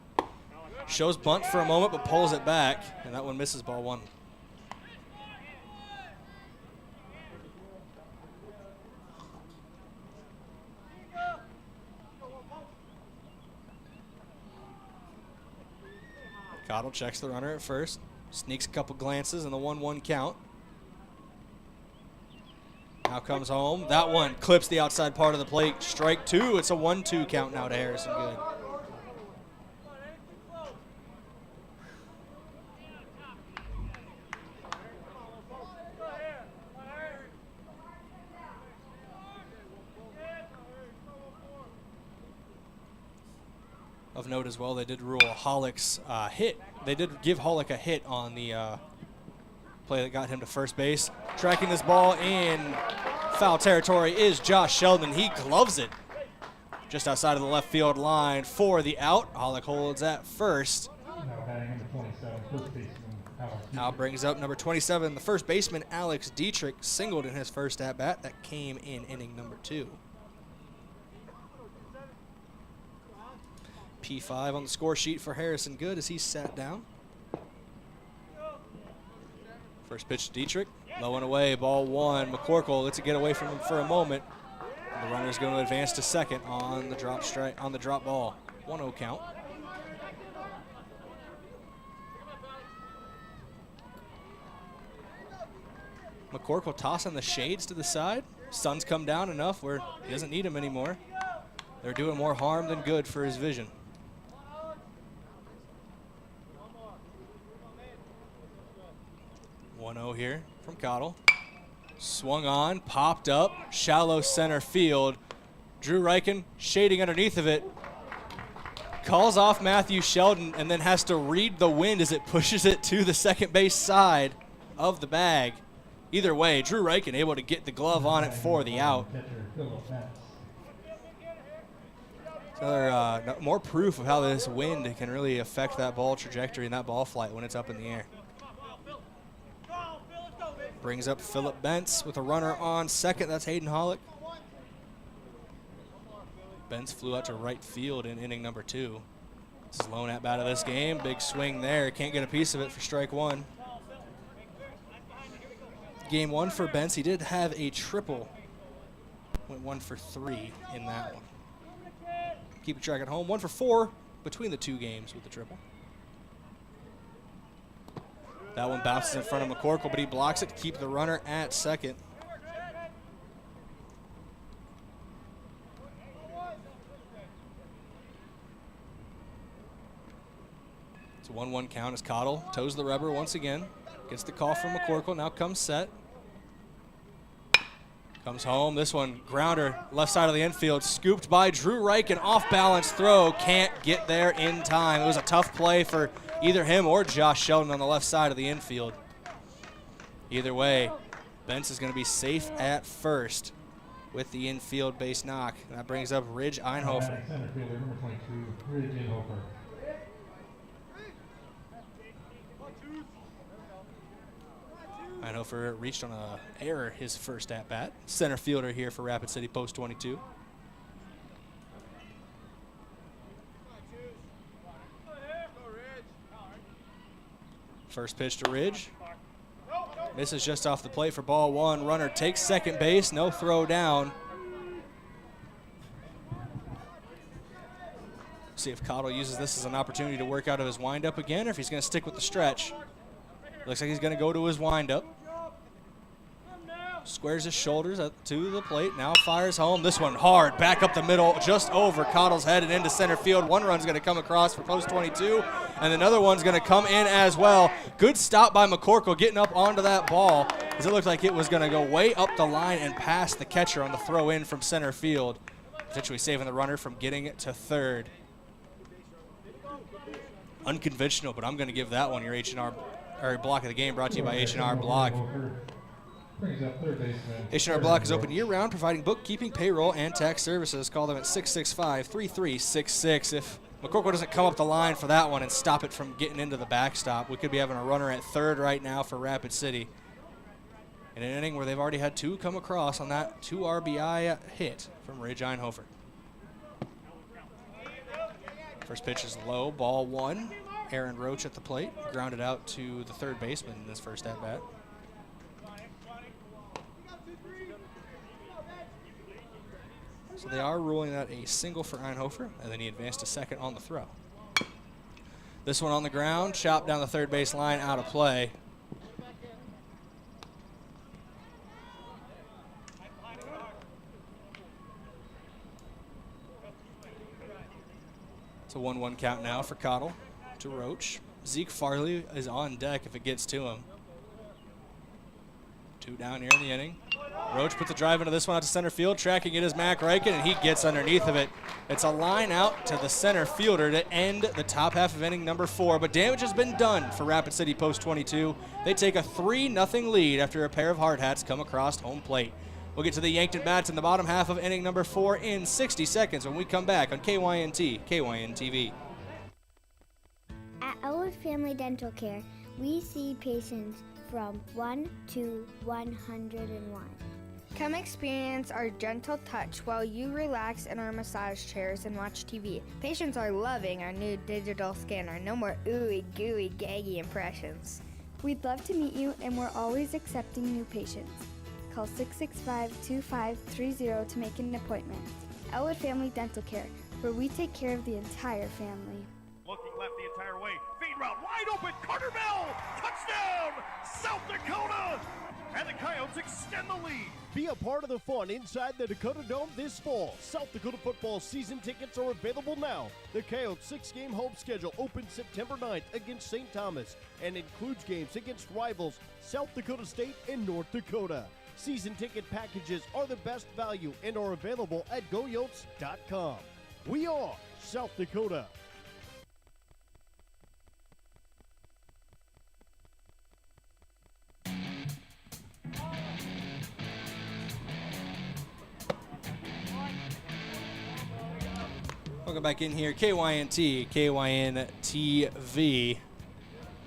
[SPEAKER 12] Shows bunt for a moment, but pulls it back, and that one misses ball one. Cottle checks the runner at first, sneaks a couple glances in the 1-1 count. Now comes home. That one clips the outside part of the plate. Strike two. It's a 1-2 count now to Harrison Good. Of note as well, they did rule Hollick's hit. They did give Hollick a hit on the play that got him to first base. Tracking this ball in foul territory is Josh Sheldon. He gloves it just outside of the left field line for the out. Hollick holds at first. Now brings up number 27, the first baseman, Alex Dietrich, singled in his first at-bat. That came in inning number 2. P5 on the score sheet for Harrison Good as he sat down. First pitch to Dietrich, low and away, ball one. McCorkle lets it get away from him for a moment. And the runner is going to advance to second on the drop strike, on the drop ball. 1-0 count. McCorkle tossing the shades to the side. Sun's come down enough where he doesn't need them anymore. They're doing more harm than good for his vision. Here from Cottle. Swung on, popped up, shallow center field. Drew Reichen shading underneath of it. Calls off Matthew Sheldon and then has to read the wind as it pushes it to the second base side of the bag. Either way, Drew Reichen able to get the glove on it for the out. Another more proof of how this wind can really affect that ball trajectory and that ball flight when it's up in the air. Brings up Phillip Bentz with a runner on second. That's Hayden Hollick. Bentz flew out to right field in inning number 2. This is lone at-bat of this game. Big swing there. Can't get a piece of it for strike one. Game 1 for Bentz. He did have a triple. Went 1 for 3 in that one. Keep track at home. 1 for 4 between the 2 games with the triple. That one bounces in front of McCorkle, but he blocks it to keep the runner at second. It's a 1-1 count as Cottle toes the rubber once again. Gets the call from McCorkle, now comes set. Comes home, this one grounder, left side of the infield, scooped by Drew Reichen, off balance throw, can't get there in time. It was a tough play for either him or Josh Sheldon on the left side of the infield. Either way, Bentz is going to be safe at first with the infield base knock. And that brings up Ridge Einhofer. Einhofer reached on an error his first at-bat. Center fielder here for Rapid City Post 22. First pitch to Ridge. Misses just off the plate for ball one. Runner takes second base. No throw down. See if Cottle uses this as an opportunity to work out of his windup again, or if he's going to stick with the stretch. Looks like he's going to go to his windup. Squares his shoulders up to the plate. Now fires home. This one hard. Back up the middle, just over Cottle's head and into center field. One run's going to come across for post 22, and another one's going to come in as well. Good stop by McCorkle getting up onto that ball, as it looked like it was going to go way up the line and past the catcher on the throw in from center field, potentially saving the runner from getting it to third. Unconventional, but I'm going to give that one your H&R or block of the game, brought to you by H&R Block. H&R Block is open year-round, providing bookkeeping, payroll, and tax services. Call them at 665-3366. If McCorkle doesn't come up the line for that one and stop it from getting into the backstop, we could be having a runner at third right now for Rapid City. In an inning where they've already had two come across on that 2 RBI hit from Ridge Einhofer. First pitch is low, ball one. Aaron Roach at the plate, grounded out to the third baseman in this first at-bat. So they are ruling that a single for Einhofer, and then he advanced to second on the throw. This one on the ground, chopped down the third base line, out of play. It's a 1-1 count now for Cottle to Roach. Zeke Farley is on deck if it gets to him. 2 down here in the inning. Roach puts a drive into this one out to center field. Tracking it is Mac Reichen, and he gets underneath of it. It's a line out to the center fielder to end the top half of inning number 4. But damage has been done for Rapid City post 22. They take a 3-0 lead after a pair of hard hats come across home plate. We'll get to the Yankton bats in the bottom half of inning number 4 in 60 seconds when we come back on KYNT, KYNTV.
[SPEAKER 1] At Ladwig Family Dental Care, we see patients from 1 to 101.
[SPEAKER 20] Come experience our gentle touch while you relax in our massage chairs and watch TV. Patients are loving our new digital scanner. No more ooey gooey gaggy impressions.
[SPEAKER 1] We'd love to meet you, and we're always accepting new patients. Call 665-2530 to make an appointment. Ladwig Family Dental Care, where we take care of the entire family.
[SPEAKER 8] Looking left the entire way. Feed route wide open. Carter Bell. Touchdown. South Dakota. And the Coyotes extend the lead.
[SPEAKER 23] Be a part of the fun inside the Dakota Dome this fall. South Dakota football season tickets are available now. The Coyotes' 6-game home schedule opens September 9th against St. Thomas and includes games against rivals South Dakota State and North Dakota. Season ticket packages are the best value and are available at goyotes.com. We are South Dakota.
[SPEAKER 12] Welcome back in here, KYNT, KYNTV.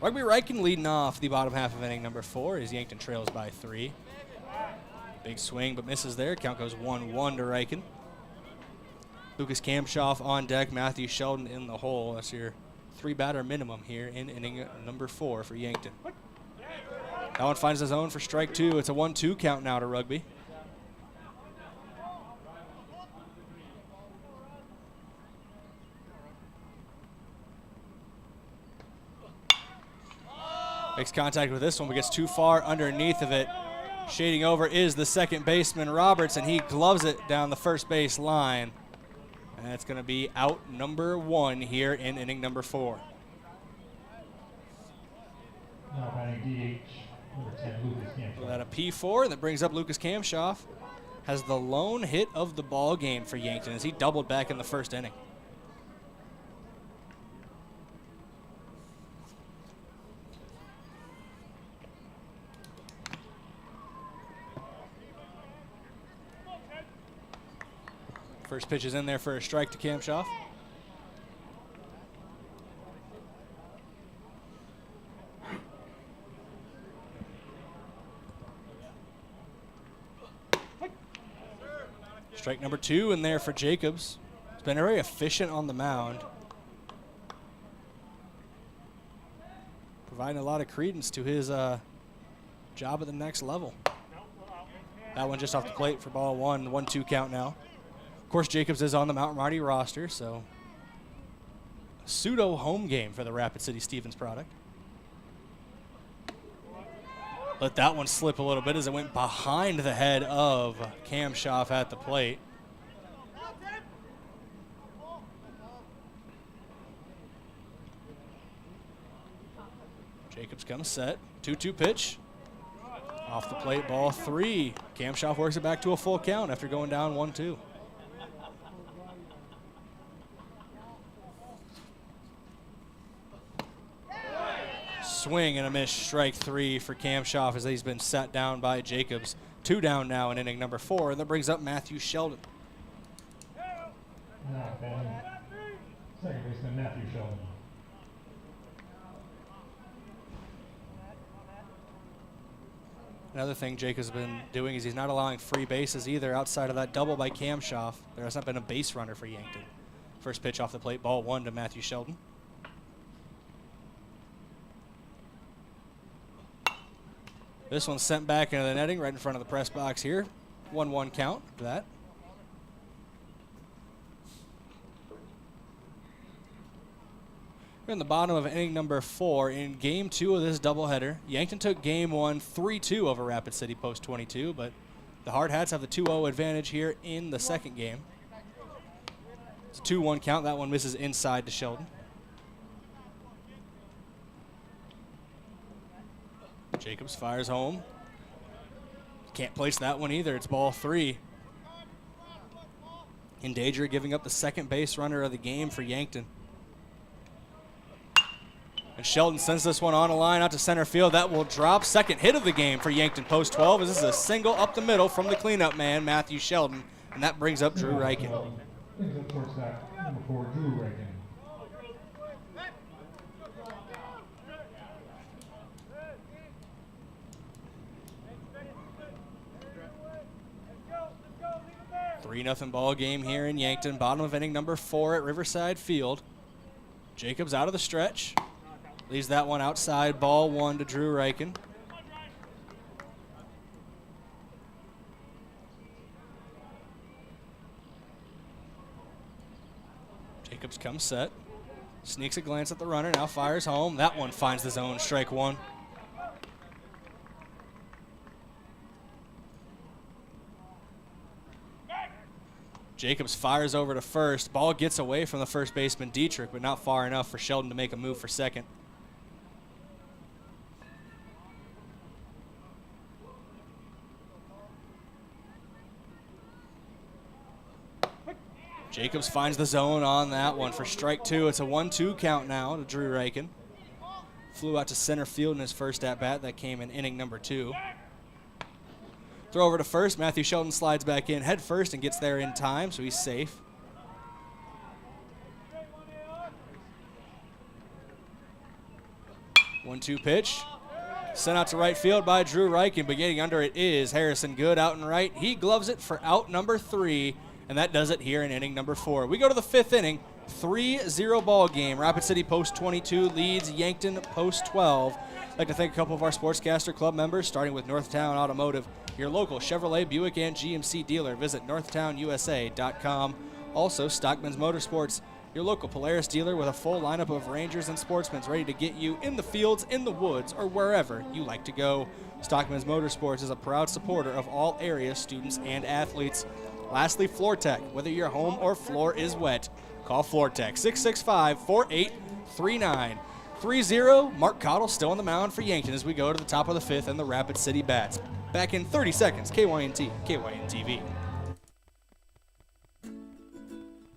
[SPEAKER 12] Rugby Reichen leading off the bottom half of inning number 4 as Yankton trails by 3. Big swing, but misses there. Count goes 1-1 to Reichen. Lucas Kamshoff on deck, Matthew Sheldon in the hole. That's your 3-batter minimum here in inning number 4 for Yankton. That one finds his own for strike 2. It's a 1-2 count now to Rugby. Makes contact with this one, but gets too far underneath of it. Shading over is the second baseman, Roberts, and he gloves it down the first base line. And that's going to be out number 1 here in inning number 4.
[SPEAKER 24] Now batting DH, number 10, Lucas Kamshoff.
[SPEAKER 12] So that a P4, and that brings up Lucas Kamshoff. Has the lone hit of the ball game for Yankton as he doubled back in the first inning. First pitch is in there for a strike to Kamshoff. Strike number 2 in there for Jacobs. He's been very efficient on the mound. Providing a lot of credence to his job at the next level. That one just off the plate for ball 1, 1-2 count now. Of course, Jacobs is on the Mount Marty roster, so pseudo home game for the Rapid City Stevens product. Let that one slip a little bit as it went behind the head of Cam Schaff at the plate. Jacobs comes set. 2-2 pitch. Off the plate, ball 3. Cam Schaff works it back to a full count after going down 1-2. Swing and a miss, strike 3 for Cam Schaff as he's been sat down by Jacobs. 2 down now in inning number 4, and that brings up Matthew Sheldon.
[SPEAKER 24] Second baseman Matthew Sheldon.
[SPEAKER 12] Another thing Jacobs has been doing is he's not allowing free bases either outside of that double by Cam Schaff. There has not been a base runner for Yankton. First pitch off the plate, ball 1 to Matthew Sheldon. This one's sent back into the netting right in front of the press box here. 1-1 count for that. We're in the bottom of inning number 4 in game 2 of this doubleheader. Yankton took game 1 3-2 over Rapid City post 22, but the Hard Hats have the 2-0 advantage here in the second game. It's a 2-1 count. That one misses inside to Sheldon. Jacobs fires home. Can't place that one either. It's ball 3. In danger of giving up the second base runner of the game for Yankton. And Sheldon sends this one on a line out to center field. That will drop. Second hit of the game for Yankton post 12. As this is a single up the middle from the cleanup man, Matthew Sheldon. And that brings up Drew Reichen.
[SPEAKER 24] Brings up shortstop number 4, Drew Reichen.
[SPEAKER 12] Nothing ball game here in Yankton. Bottom of inning number 4 at Riverside Field. Jacobs out of the stretch. Leaves that one outside. Ball 1 to Drew Reichen. Jacobs comes set. Sneaks a glance at the runner. Now fires home. That one finds the zone. Strike 1. Jacobs fires over to first. Ball gets away from the first baseman, Dietrich, but not far enough for Sheldon to make a move for second. Jacobs finds the zone on that one for strike 2. It's a 1-2 count now to Drew Reichen. Flew out to center field in his first at-bat. That came in inning number 2. Throw over to first. Matthew Sheldon slides back in head first and gets there in time, so he's safe. One-two pitch. Sent out to right field by Drew Reichen, but getting under it is Harrison Good out and right. He gloves it for out number 3, and that does it here in inning number 4. We go to the 5th inning. 3-0 ball game. Rapid City post 22 leads Yankton post 12. I'd like to thank a couple of our Sportscaster Club members, starting with Northtown Automotive, your local Chevrolet, Buick, and GMC dealer. Visit northtownusa.com. Also, Stockman's Motorsports, your local Polaris dealer with a full lineup of Rangers and Sportsmans ready to get you in the fields, in the woods, or wherever you like to go. Stockman's Motorsports is a proud supporter of all area students and athletes. Lastly, Floor Tech. Whether your home or floor is wet, call Floor Tech, 665-4839. 3-0, Mark Cottle still on the mound for Yankton as we go to the top of the 5th and the Rapid City Bats. Back in 30 seconds, KYNT, KYNTV.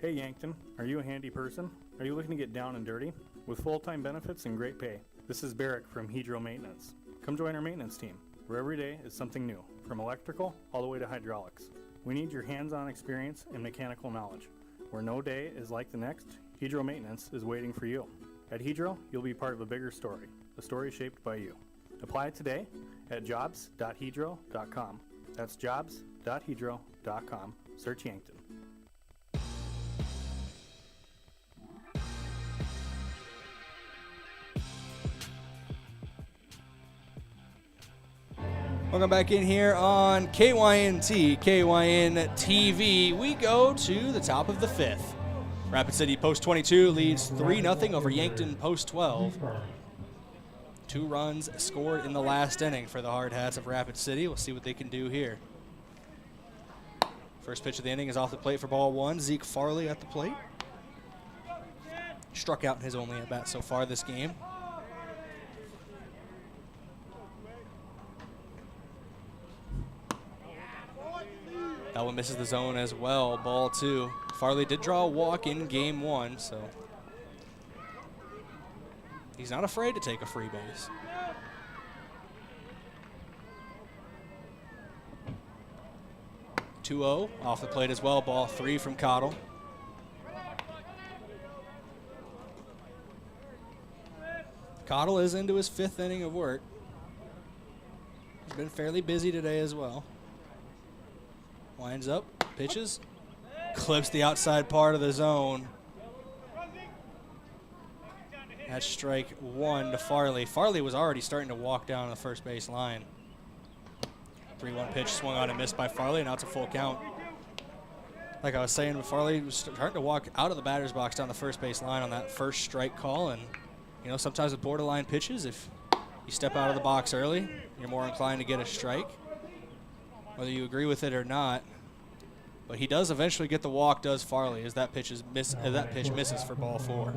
[SPEAKER 11] Hey Yankton, are you a handy person? Are you looking to get down and dirty? With full-time benefits and great pay. This is Barrick from Hedro Maintenance. Come join our maintenance team, where every day is something new, from electrical all the way to hydraulics. We need your hands-on experience and mechanical knowledge. Where no day is like the next, Hedro Maintenance is waiting for you. At Hedro, you'll be part of a bigger story, a story shaped by you. Apply today at jobs.hedro.com. That's jobs.hedro.com. Search Yankton.
[SPEAKER 12] Welcome back in here on KYNT, KYNTV. We go to the top of the 5th. Rapid City Post 22 leads 3-0 over Yankton Post 12. 2 runs scored in the last inning for the Hard Hats of Rapid City. We'll see what they can do here. First pitch of the inning is off the plate for ball 1. Zeke Farley at the plate. Struck out in his only at-bat so far this game. That one misses the zone as well, ball 2. Farley did draw a walk in game 1, so he's not afraid to take a free base. (2-0) off the plate as well, ball 3 from Cottle. Cottle is into his 5th inning of work. He's been fairly busy today as well. Winds up, pitches, clips the outside part of the zone. That's strike 1 to Farley. Farley was already starting to walk down the first base line. 3-1 pitch swung on and missed by Farley, and now it's a full count. Like I was saying, Farley was starting to walk out of the batter's box down the first base line on that first strike call, and you know, sometimes with borderline pitches, if you step out of the box early, you're more inclined to get a strike, whether you agree with it or not. But he does eventually get the walk, does Farley, as that pitch misses for ball 4.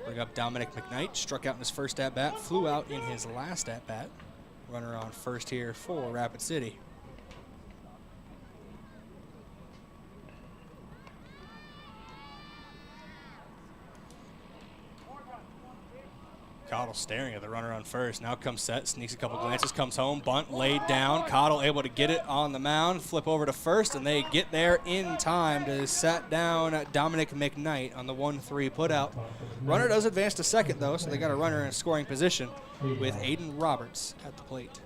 [SPEAKER 12] Bring up Dominic McKnight, struck out in his first at-bat, flew out in his last at-bat. Runner on first here for Rapid City. Cottle staring at the runner on first. Now comes set, sneaks a couple glances, comes home, bunt laid down. Cottle able to get it on the mound, flip over to first, and they get there in time to set down Dominic McKnight on the 1-3 putout. Runner does advance to second, though, so they got a runner in scoring position with Aiden Roberts at the plate.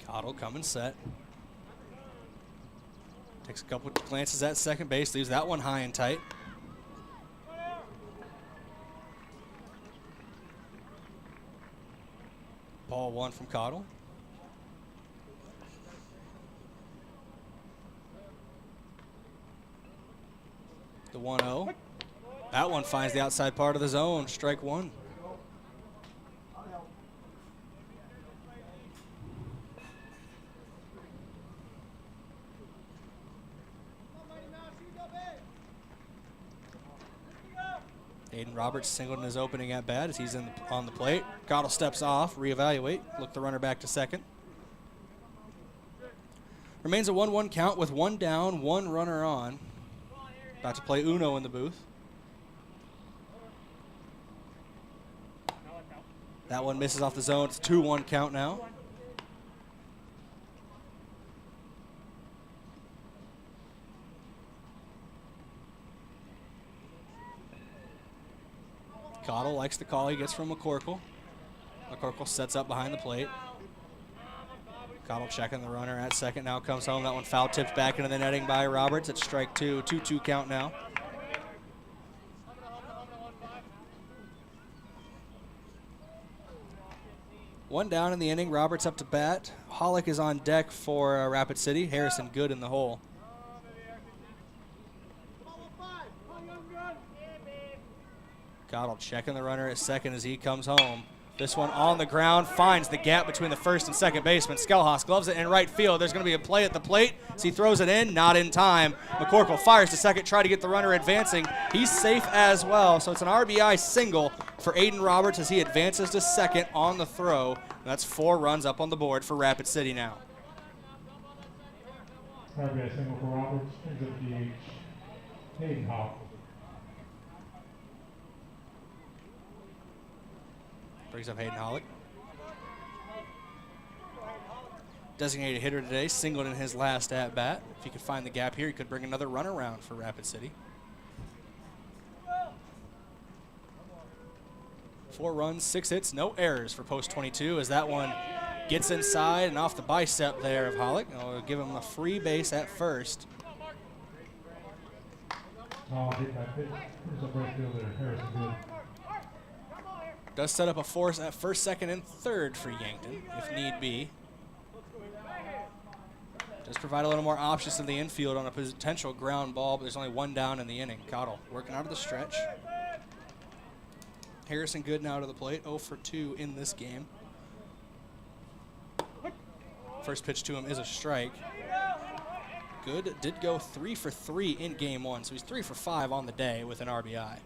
[SPEAKER 12] Cottle coming set. Takes a couple glances at second base, leaves that one high and tight. Ball 1 from Cottle. The 1-0. That one finds the outside part of the zone, strike 1. Aiden Roberts singled in his opening at bat as he's on the plate. Cottle steps off, reevaluate, look the runner back to second. Remains a 1-1 count with 1 down, 1 runner on. About to play Uno in the booth. That one misses off the zone. It's a 2-1 count now. Cottle likes the call he gets from McCorkle. McCorkle sets up behind the plate. Cottle checking the runner at second, now comes home. That one foul tipped back into the netting by Roberts. It's strike 2, 2-2 count now. One down in the inning, Roberts up to bat. Hollick is on deck for Rapid City. Harrison good in the hole. Cottle checking the runner at second as he comes home. This one on the ground, finds the gap between the first and second baseman. Skelhaus gloves it in right field. There's going to be a play at the plate as he throws it in, not in time. McCorkle fires to second, try to get the runner advancing. He's safe as well, so it's an RBI single for Aiden Roberts as he advances to second on the throw. And that's 4 runs up on the board for Rapid City now.
[SPEAKER 24] RBI single for Roberts, brings up DH, Hayden Hawk.
[SPEAKER 12] Brings up Hayden Hollick. Designated hitter today, singled in his last at-bat. If he could find the gap here, he could bring another run around for Rapid City. 4 runs, 6 hits, no errors for post 22 as that one gets inside and off the bicep there of Hollick. It'll give him a free base at first.
[SPEAKER 24] Hit by pitch. Brings up right fielder Harrison Good.
[SPEAKER 12] Does set up a force at first, second, and third for Yankton, if need be. Does provide a little more options in the infield on a potential ground ball, but there's only one down in the inning. Cottle working out of the stretch. Harrison Good now to the plate, 0 for 2 in this game. First pitch to him is a strike. Good did go 3 for 3 in game 1, so he's 3 for 5 on the day with an RBI.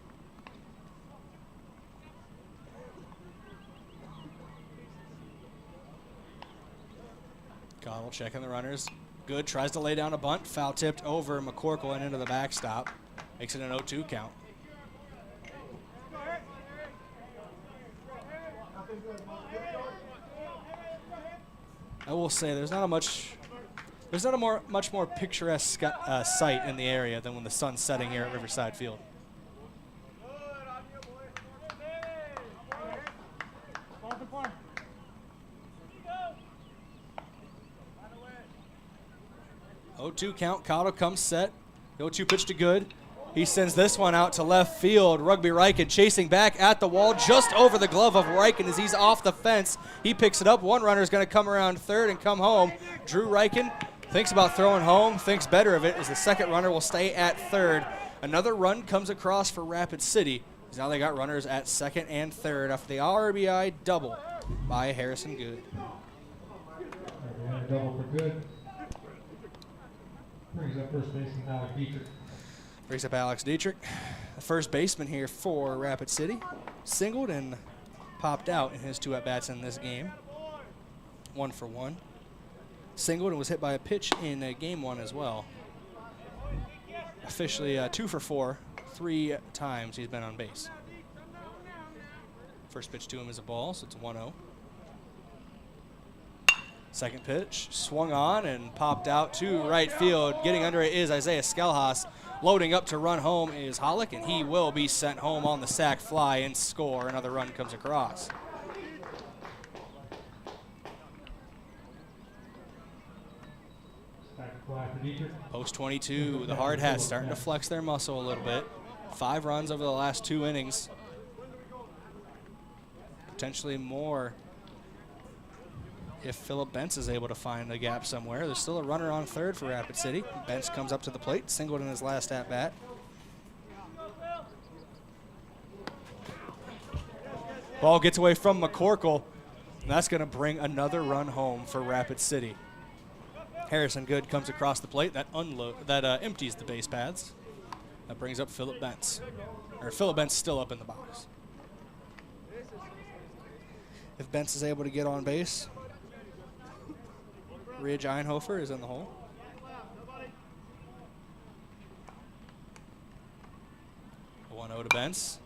[SPEAKER 12] Cottle checking the runners. Good, tries to lay down a bunt, foul tipped over McCorkle and into the backstop. Makes it an 0-2 count. I will say there's not a much more picturesque sight in the area than when the sun's setting here at Riverside Field. Oh, 2 count. Cottle comes set. 0-2 pitch to Good. He sends this one out to left field. Rugby Reichen chasing back at the wall, just over the glove of Reichen as he's off the fence. He picks it up. One runner is going to come around third and come home. Drew Reichen thinks about throwing home, thinks better of it as the second runner will stay at third. Another run comes across for Rapid City. Now they got runners at second and third after the RBI double by Harrison Good.
[SPEAKER 24] RBI double for Good. Brings up first baseman Alex Dietrich.
[SPEAKER 12] Brings up Alex Dietrich, the first baseman here for Rapid City. Singled and popped out in his 2 at-bats in this game. 1 for 1. Singled and was hit by a pitch in game 1 as well. Officially 2 for 4, 3 times he's been on base. First pitch to him is a ball, so it's 1-0. Second pitch, swung on and popped out to right field. Getting under it is Isaiah Skelhaas. Loading up to run home is Hollick, and he will be sent home on the sac fly and score. Another run comes across. Post 22, the Hard Hats starting to flex their muscle a little bit. 5 runs over the last 2 innings. Potentially more if Phillip Bentz is able to find a gap somewhere. There's still a runner on third for Rapid City. Bentz comes up to the plate, singled in his last at-bat. Ball gets away from McCorkle, and that's going to bring another run home for Rapid City. Harrison Good comes across the plate. That empties the base paths. That brings up Phillip Bentz. Phillip Bentz still up in the box. If Bentz is able to get on base, Ridge Einhofer is in the hole. 1-0 to Bentz.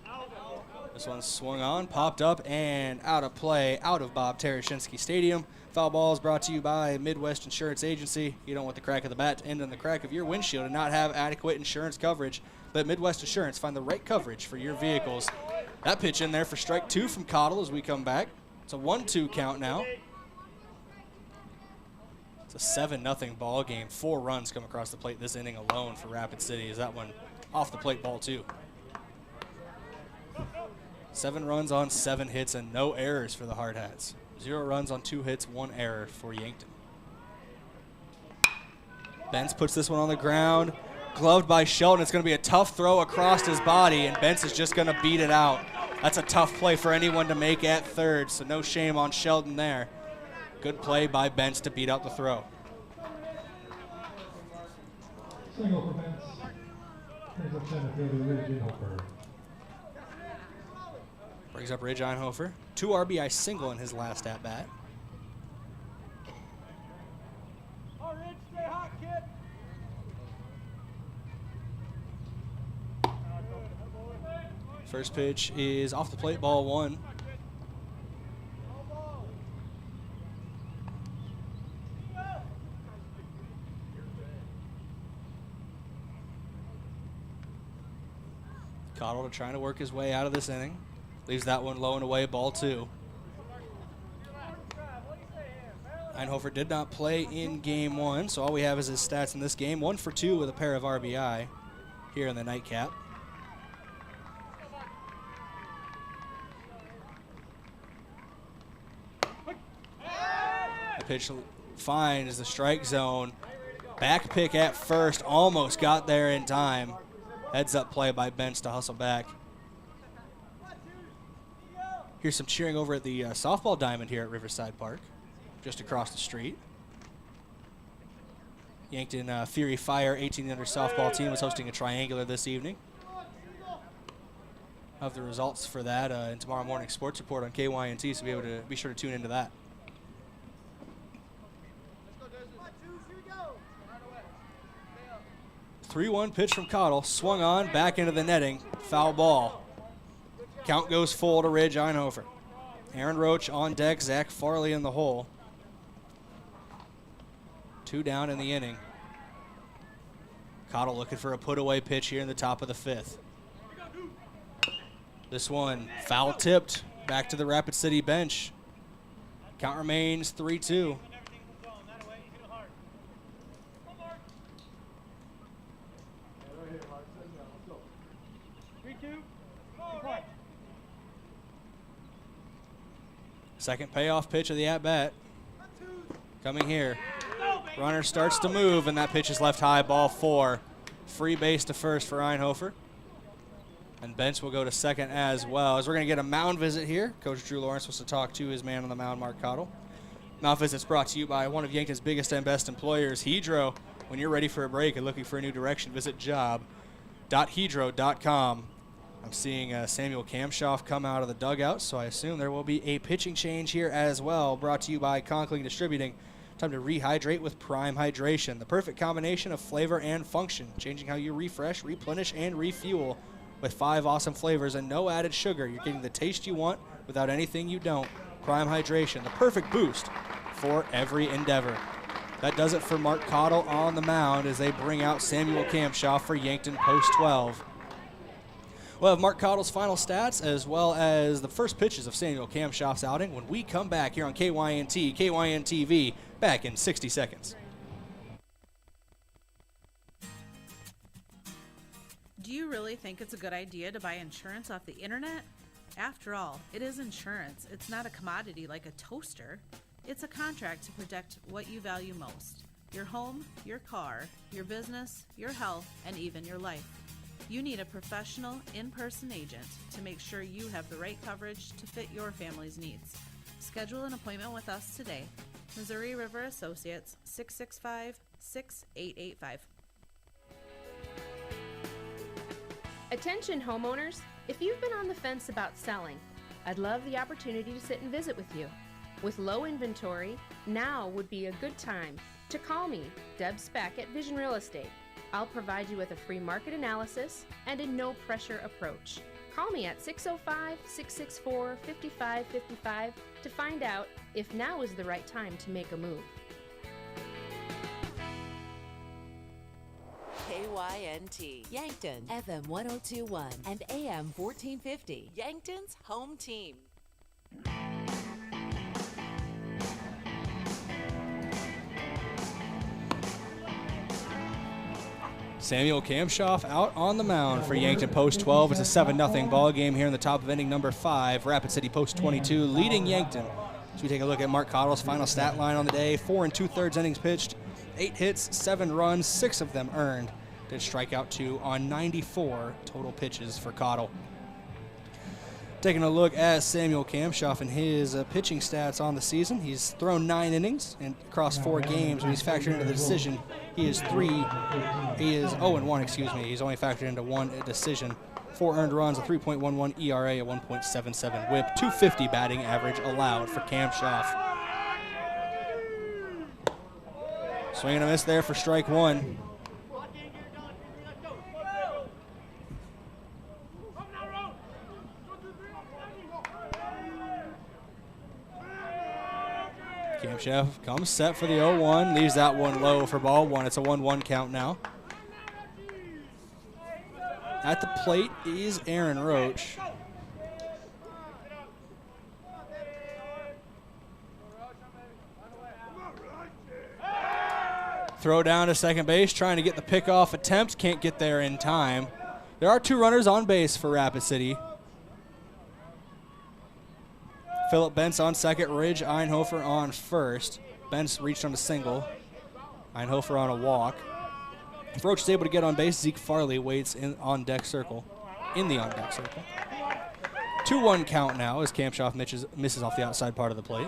[SPEAKER 12] This one's swung on, popped up, and out of play, out of Bob Tereshinski Stadium. Foul ball is brought to you by Midwest Insurance Agency. You don't want the crack of the bat to end in the crack of your windshield and not have adequate insurance coverage. Let Midwest Insurance find the right coverage for your vehicles. That pitch in there for strike 2 from Cottle as we come back. It's a 1-2 count now. It's a 7-0 ball game. 4 runs come across the plate this inning alone for Rapid City. Is that one off the plate ball 2? 7 runs on 7 hits and no errors for the Hard Hats. 0 runs on 2 hits, 1 error for Yankton. Bentz puts this one on the ground. Gloved by Sheldon. It's going to be a tough throw across his body, and Bentz is just going to beat it out. That's a tough play for anyone to make at third, so no shame on Sheldon there. Good play by Bentz to beat out the throw.
[SPEAKER 24] Single for Bentz. Brings up center fielder Ridge Einhofer.
[SPEAKER 12] Brings up Ridge Einhofer. 2 RBI single in his last at-bat. First pitch is off the plate, ball 1. Cottle trying to work his way out of this inning. Leaves that one low and away, ball 2. Einhofer did not play in game 1, so all we have is his stats in this game. 1 for 2 with a pair of RBI. here in the nightcap. The pitch finds the strike zone. Back pick at first, almost got there in time. Heads up play by Bench to hustle back. Here's some cheering over at the softball diamond here at Riverside Park, just across the street. Yankton Fury Fire 18 under softball team was hosting a triangular this evening. Have the results for that in tomorrow morning's sports report on KYNT, so be sure to tune into that. 3-1 pitch from Cottle, swung on, back into the netting, foul ball. Count goes full to Ridge Einhofer. Aaron Roach on deck, Zach Farley in the hole. 2 down in the inning. Cottle looking for a put-away pitch here in the top of the 5th. This one foul tipped, back to the Rapid City bench. Count remains 3-2. Second payoff pitch of the at-bat. Coming here. Runner starts to move, and that pitch is left high, ball 4. Free base to first for Einhofer. And Bench will go to second as well. As we're going to get a mound visit here. Coach Drew Lawrence wants to talk to his man on the mound, Mark Cottle. Mound visit's brought to you by one of Yankton's biggest and best employers, Hedro. When you're ready for a break and looking for a new direction, visit job.hedro.com. I'm seeing Samuel Kamshoff come out of the dugout, so I assume there will be a pitching change here as well. Brought to you by Conkling Distributing. Time to rehydrate with Prime Hydration. The perfect combination of flavor and function. Changing how you refresh, replenish, and refuel. With 5 awesome flavors and no added sugar, you're getting the taste you want without anything you don't. Prime Hydration, the perfect boost for every endeavor. That does it for Mark Cottle on the mound as they bring out Samuel Kamshoff for Yankton Post 12. We'll have Mark Cottle's final stats as well as the first pitches of Samuel Kamshoff's outing when we come back here on KYNT, KYNTV, back in 60 seconds.
[SPEAKER 13] Do you really think it's a good idea to buy insurance off the internet? After all, it is insurance. It's not a commodity like a toaster. It's a contract to protect what you value most: your home, your car, your business, your health, and even your life. You need a professional, in-person agent to make sure you have the right coverage to fit your family's needs. Schedule an appointment with us today. Missouri River Associates, 665-6885.
[SPEAKER 19] Attention homeowners, if you've been on the fence about selling, I'd love the opportunity to sit and visit with you. With low inventory, now would be a good time to call me, Deb Speck at Vision Real Estate. I'll provide you with a free market analysis and a no-pressure approach. Call me at 605-664-5555 to find out if now is the right time to make a move.
[SPEAKER 10] KYNT, Yankton, FM 1021 and AM 1450, Yankton's home team.
[SPEAKER 12] Samuel Kamshoff out on the mound for Yankton Post 12. It's a 7-0 ball game here in the top of inning number 5. Rapid City Post 22 leading Yankton. So we take a look at Mark Cottle's final stat line on the day. 4 2/3 innings pitched, 8 hits, 7 runs, 6 of them earned. Did strike out 2 on 94 total pitches for Cottle. Taking a look at Samuel Kamshoff and his pitching stats on the season. He's thrown 9 innings and across 4 games. When he's factored into the decision, he is 0-1, excuse me. He's only factored into 1 decision. 4 earned runs, a 3.11 ERA, a 1.77 whip, 250 batting average allowed for Kamshoff. Swing and a miss there for strike 1. Kamshoff comes set for the 0-1, leaves that one low for ball 1. It's a 1-1 count now. At the plate is Aaron Roach. Throw down to second base, trying to get the pickoff attempt. Can't get there in time. There are 2 runners on base for Rapid City. Philip Bentz on second, Ridge Einhofer on first. Bentz reached on a single. Einhofer on a walk. If Roach is able to get on base, Zeke Farley waits in the on deck circle. 2-1 count now as Kamshoff misses off the outside part of the plate.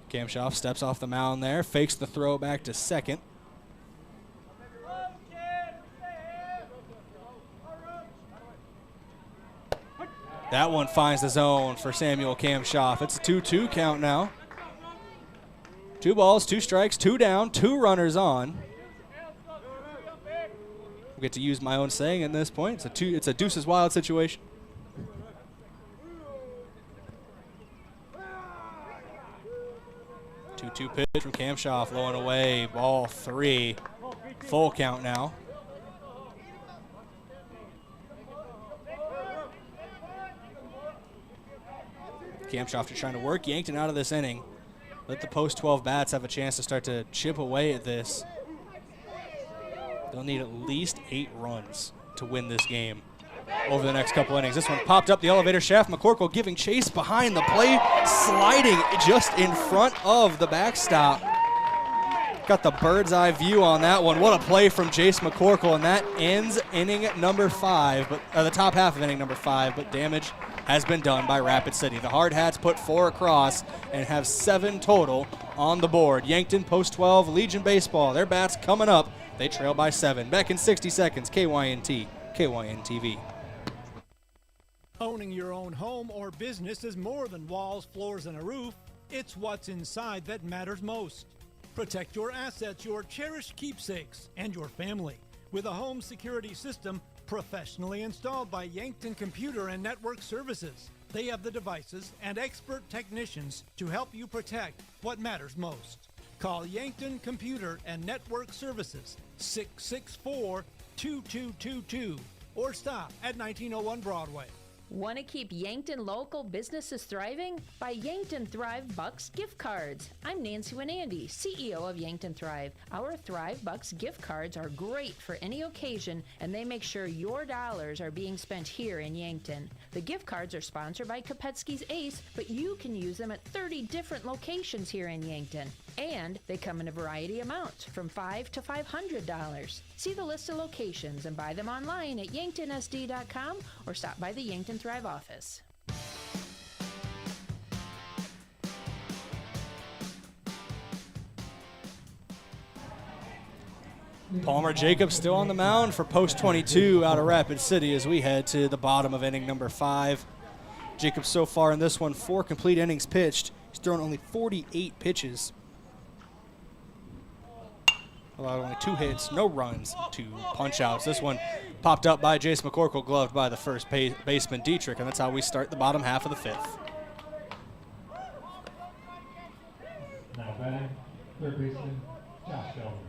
[SPEAKER 12] Kamshoff steps off the mound there, fakes the throw back to second. That one finds the zone for Samuel Kamshoff. It's a 2-2 count now. 2 balls, 2 strikes, 2 down, 2 runners on. I get to use my own saying at this point. It's a deuces wild situation. 2-2 pitch from Kamshoff, low and away, ball 3. Full count now. Kamshoff just trying to work Yankton out of this inning. Let the post-12 bats have a chance to start to chip away at this. They'll need at least 8 runs to win this game over the next couple innings. This one popped up the elevator shaft. McCorkle giving chase behind the plate, sliding just in front of the backstop. Got the bird's eye view on that one. What a play from Jace McCorkle, and that ends inning number 5, but the top half of inning number 5, but damage has been done by Rapid City. The Hard Hats put 4 across and have 7 total on the board. Yankton post-12 Legion Baseball. Their bats coming up. They trail by 7. Back in 60 seconds, KYNT, KYNTV.
[SPEAKER 21] Owning your own home or business is more than walls, floors, and a roof. It's what's inside that matters most. Protect your assets, your cherished keepsakes, and your family with a home security system professionally installed by Yankton Computer and Network Services. They have the devices and expert technicians to help you protect what matters most. Call Yankton Computer and Network Services 664-2222 or stop at 1901 Broadway.
[SPEAKER 14] Want to keep Yankton local businesses thriving? Buy Yankton Thrive Bucks gift cards. I'm Nancy Winandy, CEO of Yankton Thrive. Our Thrive Bucks gift cards are great for any occasion, and they make sure your dollars are being spent here in Yankton. The gift cards are sponsored by Kopetsky's Ace, but you can use them at 30 different locations here in Yankton. And they come in a variety of amounts, from $5 to $500. See the list of locations and buy them online at yanktonsd.com or stop by the Yankton Thrive office.
[SPEAKER 12] Palmer Jacobs still on the mound for post 22 out of Rapid City as we head to the bottom of inning number 5. Jacobs so far in this one, 4 complete innings pitched. He's thrown only 48 pitches. Allowed only 2 hits, no runs, 2 punch-outs. This one popped up by Jace McCorkle, gloved by the first baseman Dietrich, and that's how we start the bottom half of the 5th.
[SPEAKER 24] Now batting, third baseman, Josh Sheldon.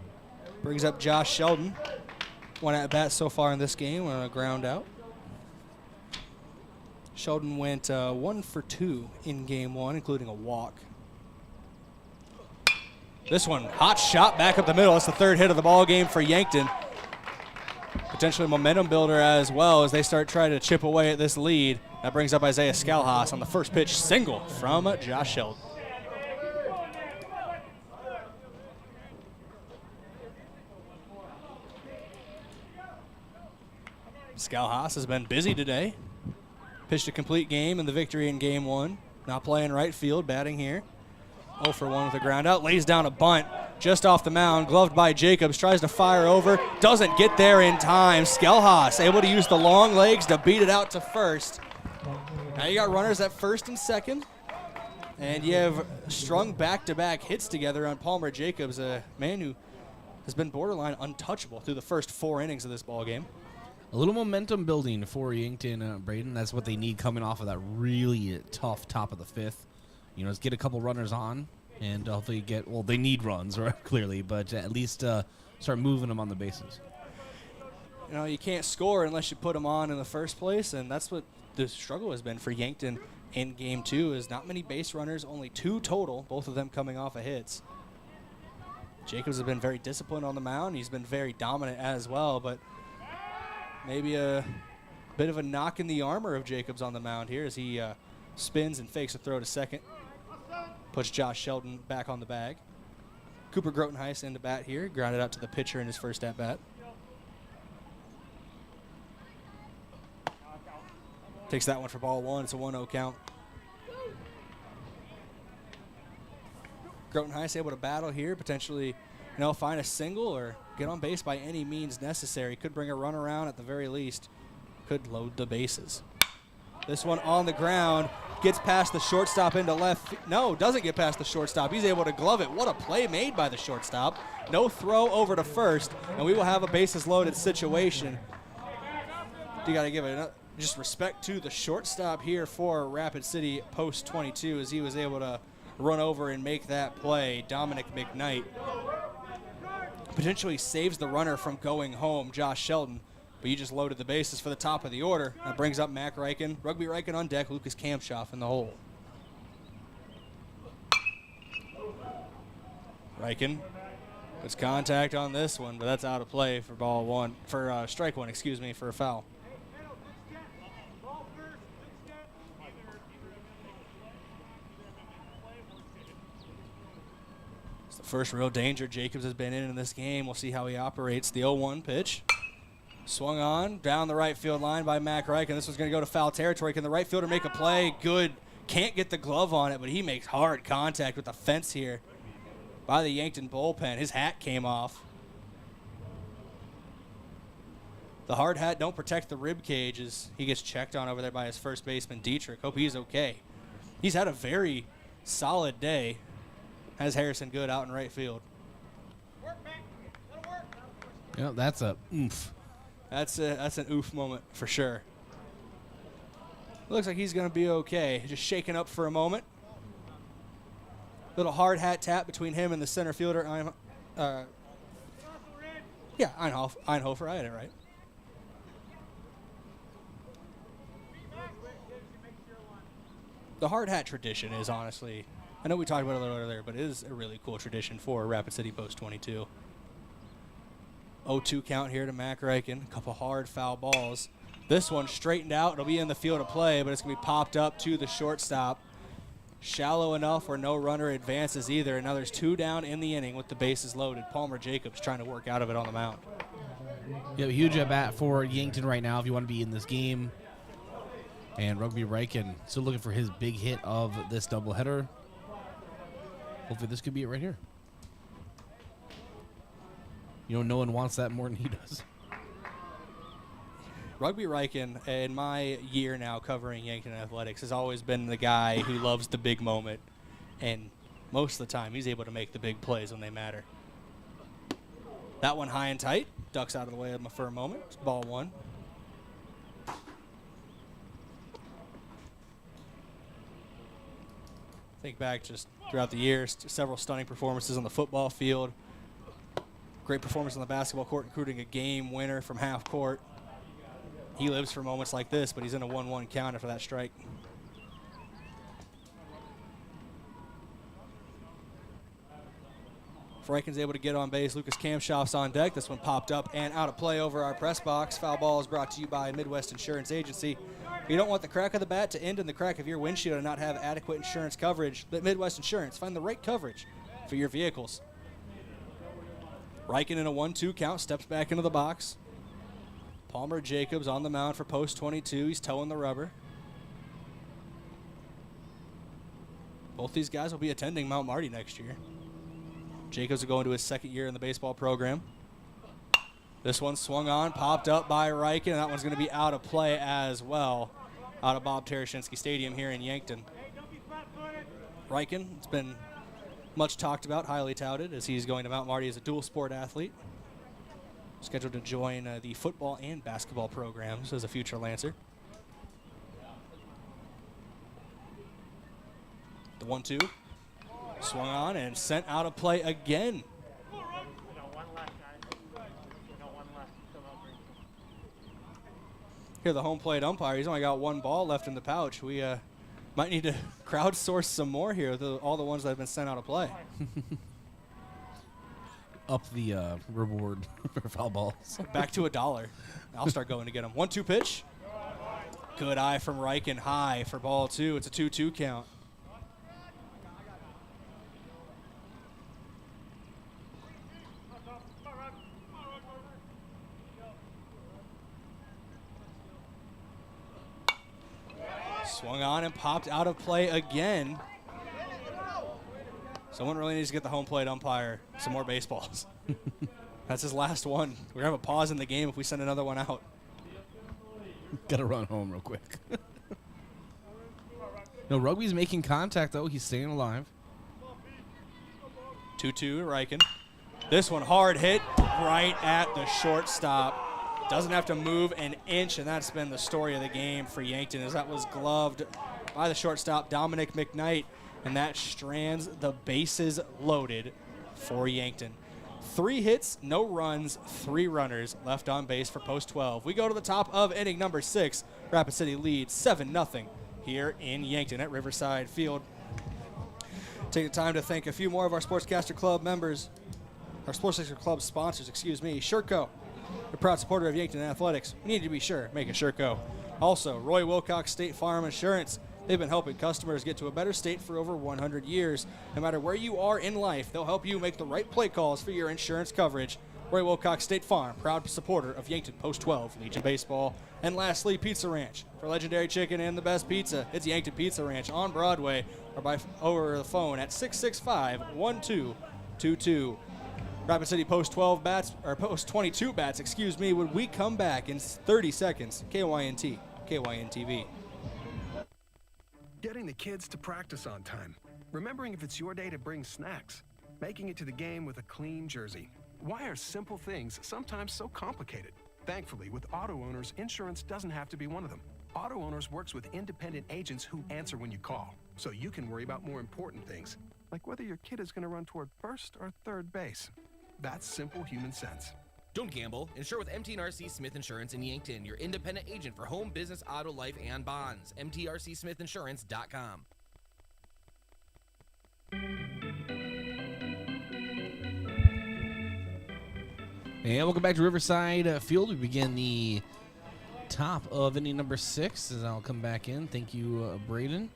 [SPEAKER 12] Brings up Josh Sheldon. 1 at bat so far in this game on a ground out. Sheldon went 1 for 2 in game 1, including a walk. This one, hot shot back up the middle. That's the 3rd hit of the ball game for Yankton. Potentially a momentum builder as well as they start trying to chip away at this lead. That brings up Isaiah Scalhas on the first pitch single from Josh Sheldon. Scalhas has been busy today. Pitched a complete game in the victory in game 1. Now playing right field, batting here. 0 for 1 with a ground out. Lays down a bunt just off the mound. Gloved by Jacobs. Tries to fire over. Doesn't get there in time. Scalhas able to use the long legs to beat it out to first. Now you got runners at first and second. And you have strung back-to-back hits together on Palmer Jacobs, a man who has been borderline untouchable through the first 4 innings of this ball game.
[SPEAKER 5] A little momentum building for Yankton, Brayden. That's what they need coming off of that really tough top of the 5th. You know, let's get a couple runners on and hopefully get, well, they need runs, right, clearly, but at least start moving them on the bases.
[SPEAKER 12] You know, you can't score unless you put them on in the first place, and that's what the struggle has been for Yankton in Game 2 is not many base runners, only 2 total, both of them coming off of hits. Jacobs has been very disciplined on the mound. He's been very dominant as well, but maybe a bit of a knock in the armor of Jacobs on the mound here as he spins and fakes a throw to second. Puts Josh Sheldon back on the bag. Cooper Grotenheis into bat here, grounded out to the pitcher in his first at-bat. Takes that one for ball 1. It's a 1-0 count. Grotenheis able to battle here, potentially, find a single or get on base by any means necessary. Could bring a run around at the very least. Could load the bases. This one on the ground, gets past the shortstop into left. No, doesn't get past the shortstop. He's able to glove it. What a play made by the shortstop. No throw over to first, and we will have a bases loaded situation. You got to give it just respect to the shortstop here for Rapid City post 22 as he was able to run over and make that play. Dominic McKnight potentially saves the runner from going home, Josh Sheldon, but you just loaded the bases for the top of the order. That brings up Mac Reichen, Rugby Reichen on deck, Lucas Kamshoff in the hole. Reichen puts contact on this one, but that's out of play for ball 1, for strike 1, excuse me, for a foul. First real danger Jacobs has been in this game. We'll see how he operates. The 0-1 pitch. Swung on down the right field line by Mac Reichen. This one's going to go to foul territory. Can the right fielder make a play? Good. Can't get the glove on it, but he makes hard contact with the fence here by the Yankton bullpen. His hat came off. The hard hat don't protect the rib cage as he gets checked on over there by his first baseman, Dietrich. Hope he's okay. He's had a very solid day. Has Harrison Good out in right field.
[SPEAKER 5] Yeah, that's a oof.
[SPEAKER 12] That's an oof moment for sure. Looks like he's going to be okay. Just shaking up for a moment. Little hard hat tap between him and the center fielder. Einhofer. I had it right. The hard hat tradition is honestly, I know we talked about it a little earlier, but it is a really cool tradition for Rapid City Post 22. 0-2 count here to Mac Reichen. A couple hard foul balls. This one straightened out. It'll be in the field of play, but it's going to be popped up to the shortstop. Shallow enough where no runner advances either. And now there's 2 down in the inning with the bases loaded. Palmer Jacobs trying to work out of it on the mound.
[SPEAKER 5] Yeah, huge at bat for Yankton right now if you want to be in this game. And Rugby Reichen still looking for his big hit of this doubleheader. Hopefully this could be it right here. No one wants that more than he does.
[SPEAKER 12] Rugby Reichen, in my year now covering Yankton Athletics, has always been the guy who loves the big moment. And most of the time, he's able to make the big plays when they matter. That one high and tight. Ducks out of the way of him for a moment. It's ball 1. Think back just throughout the years, several stunning performances on the football field. Great performance on the basketball court, including a game winner from half court. He lives for moments like this, but he's in a 1-1 count after that strike. If Reichen's able to get on base, Lucas Kamshoff's on deck. This one popped up and out of play over our press box. Foul ball is brought to you by Midwest Insurance Agency. If you don't want the crack of the bat to end in the crack of your windshield and not have adequate insurance coverage, let Midwest Insurance find the right coverage for your vehicles. Reichen in a 1-2 count, steps back into the box. Palmer Jacobs on the mound for post 22. He's towing the rubber. Both these guys will be attending Mount Marty next year. Jacobs will go into his second year in the baseball program. This one swung on, popped up by Reichen, and that one's going to be out of play as well, out of Bob Tereshinski Stadium here in Yankton. Reichen, it's been much talked about, highly touted, as he's going to Mount Marty as a dual sport athlete. Scheduled to join the football and basketball programs as a future Lancer. The 1-2. Swung on and sent out of play again. Here, the home plate umpire, he's only got one ball left in the pouch. We might need to crowdsource some more here, all the ones that have been sent out of play.
[SPEAKER 5] Up the reward for foul balls.
[SPEAKER 12] Back to $1. I'll start going to get him. 1-2 pitch. Good eye from Riken, high for ball 2. It's a 2-2 count. Swung on and popped out of play again. Someone really needs to get the home plate umpire some more baseballs. That's his last one. We're going to have a pause in the game if we send another one out.
[SPEAKER 5] Got to run home real quick. No, Rugby's making contact, though. He's staying alive.
[SPEAKER 12] 2-2 to Riken. This one hard hit right at the shortstop. Doesn't have to move an inch, and that's been the story of the game for Yankton, as that was gloved by the shortstop, Dominic McKnight, and that strands the bases loaded for Yankton. 3 hits, no runs, 3 runners left on base for post 12. We go to the top of inning number 6. Rapid City leads 7-0 here in Yankton at Riverside Field. Take the time to thank a few more of our Sportscaster Club members, our Sportscaster Club sponsors, Sherco, a proud supporter of Yankton Athletics. You need to be sure, make it Sherco. Also, Roy Wilcox State Farm Insurance. They've been helping customers get to a better state for over 100 years. No matter where you are in life, they'll help you make the right play calls for your insurance coverage. Roy Wilcox State Farm, proud supporter of Yankton Post 12 Legion Baseball. And lastly, Pizza Ranch. For legendary chicken and the best pizza, it's Yankton Pizza Ranch on Broadway or by over the phone at 665-1222. Rapid City Post 12 bats, or Post 22 bats, when we come back in 30 seconds. KYNT, KYNTV.
[SPEAKER 2] Getting the kids to practice on time. Remembering if it's your day to bring snacks. Making it to the game with a clean jersey. Why are simple things sometimes so complicated? Thankfully, with Auto Owners, insurance doesn't have to be one of them. Auto Owners works with independent agents who answer when you call, so you can worry about more important things, like whether your kid is going to run toward first or third base. That's simple human sense.
[SPEAKER 15] Don't gamble. Insure with MTRC Smith Insurance in Yankton, your independent agent for home, business, auto, life, and bonds. MTRCSmithInsurance.com.
[SPEAKER 5] And welcome back to Riverside Field. We begin the top of inning number 6 as I'll come back in. Thank you, Brayden.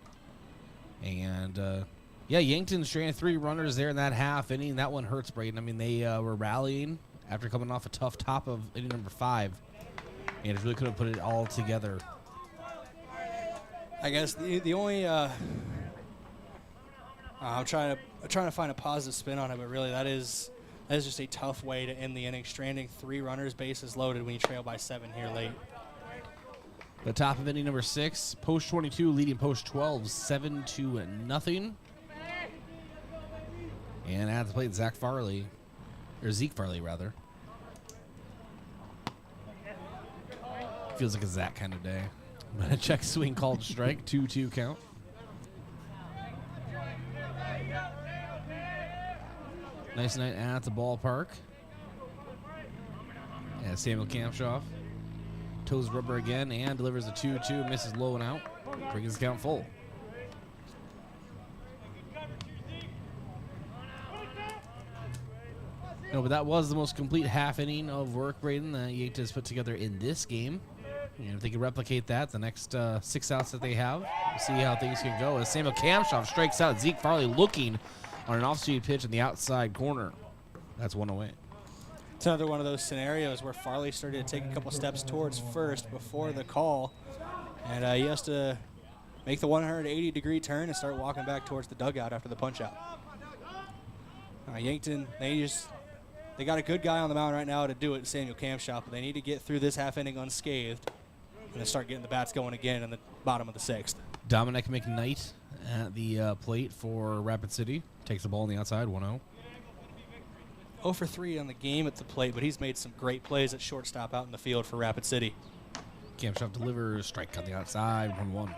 [SPEAKER 5] And, Yankton stranded 3 runners there in that half inning. That one hurts, Brayden. I mean, they were rallying after coming off a tough top of inning number 5. And just really couldn't put it all together.
[SPEAKER 12] I guess the only I'm trying to find a positive spin on it, but really that is just a tough way to end the inning, stranding 3 runners, bases loaded when you trail by 7 here late.
[SPEAKER 5] The top of inning number 6, Post 22 leading Post 12 7-0. And at the plate, Zeke Farley, rather. Feels like a Zach kind of day. But a check swing called strike, 2-2 count. Nice night at the ballpark. Yeah, Samuel Kampshoff toes rubber again and delivers a 2-2, misses low and out, brings the count full. No, but that was the most complete half inning of work, Brayden, that Yankton has put together in this game. And if they can replicate that, the next 6 outs that they have, we'll see how things can go. As Samuel Kampshoff strikes out Zeke Farley looking on an off-speed pitch in the outside corner. That's 1 away.
[SPEAKER 12] It's another one of those scenarios where Farley started to take a couple steps towards first before the call. And he has to make the 180-degree turn and start walking back towards the dugout after the punch-out. Yankton, they got a good guy on the mound right now to do it, Samuel Kampshoff, but they need to get through this half inning unscathed and then start getting the bats going again in the bottom of the 6th.
[SPEAKER 5] Dominic McKnight at the plate for Rapid City. Takes the ball on the outside, 1-0.
[SPEAKER 12] 0 for 3 on the game at the plate, but he's made some great plays at shortstop out in the field for Rapid City.
[SPEAKER 5] Kampshoff delivers, strike on the outside, 1-1.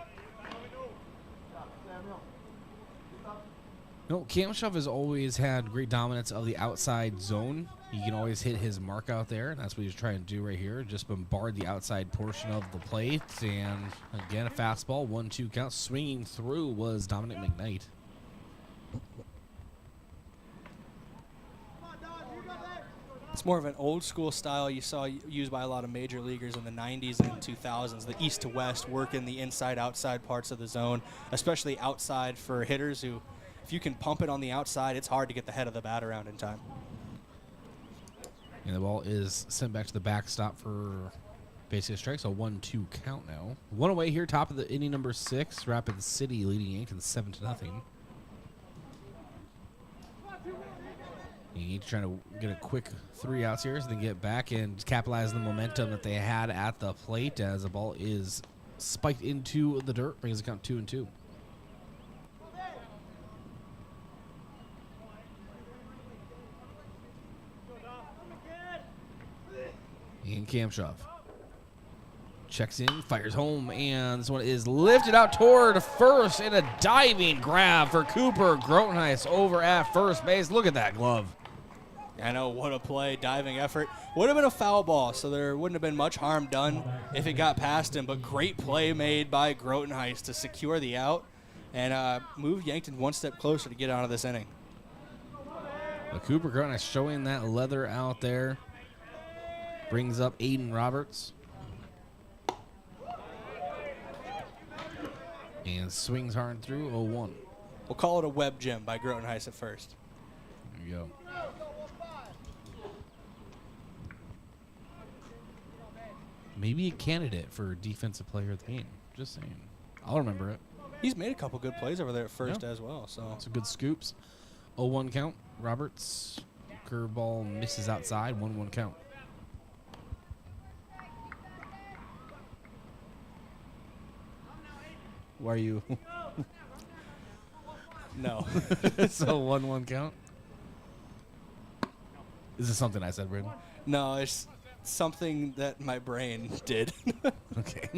[SPEAKER 5] No, Kamshov has always had great dominance of the outside zone. He can always hit his mark out there, and that's what he's trying to do right here. Just bombard the outside portion of the plate. And again, a fastball, 1-2 count. Swinging through was Dominic McKnight.
[SPEAKER 12] It's more of an old school style you saw used by a lot of major leaguers in the 90s and 2000s, the east to west, working the inside-outside parts of the zone, especially outside for hitters who, if you can pump it on the outside, it's hard to get the head of the bat around in time.
[SPEAKER 5] And the ball is sent back to the backstop for basically a strike, so 1-2 count now. One away here, top of the inning number 6. Rapid City leading Yankton 7-0. He's trying to get a quick 3 outs here so they can get back and capitalize on the momentum that they had at the plate as the ball is spiked into the dirt, brings the count 2-2. And Kamshov checks in, fires home, and this one is lifted out toward first in a diving grab for Cooper Grotenhuis over at first base. Look at that glove.
[SPEAKER 12] I know, what a play, diving effort. Would have been a foul ball, so there wouldn't have been much harm done if it got past him, but great play made by Grotenhuis to secure the out and move Yankton one step closer to get out of this inning.
[SPEAKER 5] But Cooper Grotenhuis showing that leather out there. Brings up Aiden Roberts. And swings hard through 0-1.
[SPEAKER 12] We'll call it a web gem by Grotenhuis at first.
[SPEAKER 5] There you go. Maybe a candidate for defensive player of the game. Just saying. I'll remember it.
[SPEAKER 12] He's made a couple good plays over there at first as well. So
[SPEAKER 5] some good scoops. 0-1 count. Roberts. Curveball misses outside. 1-1 count. Why are you?
[SPEAKER 12] No.
[SPEAKER 5] So 1-1 count? Is this something I said, Brayden?
[SPEAKER 12] No, it's something that my brain did.
[SPEAKER 5] Okay.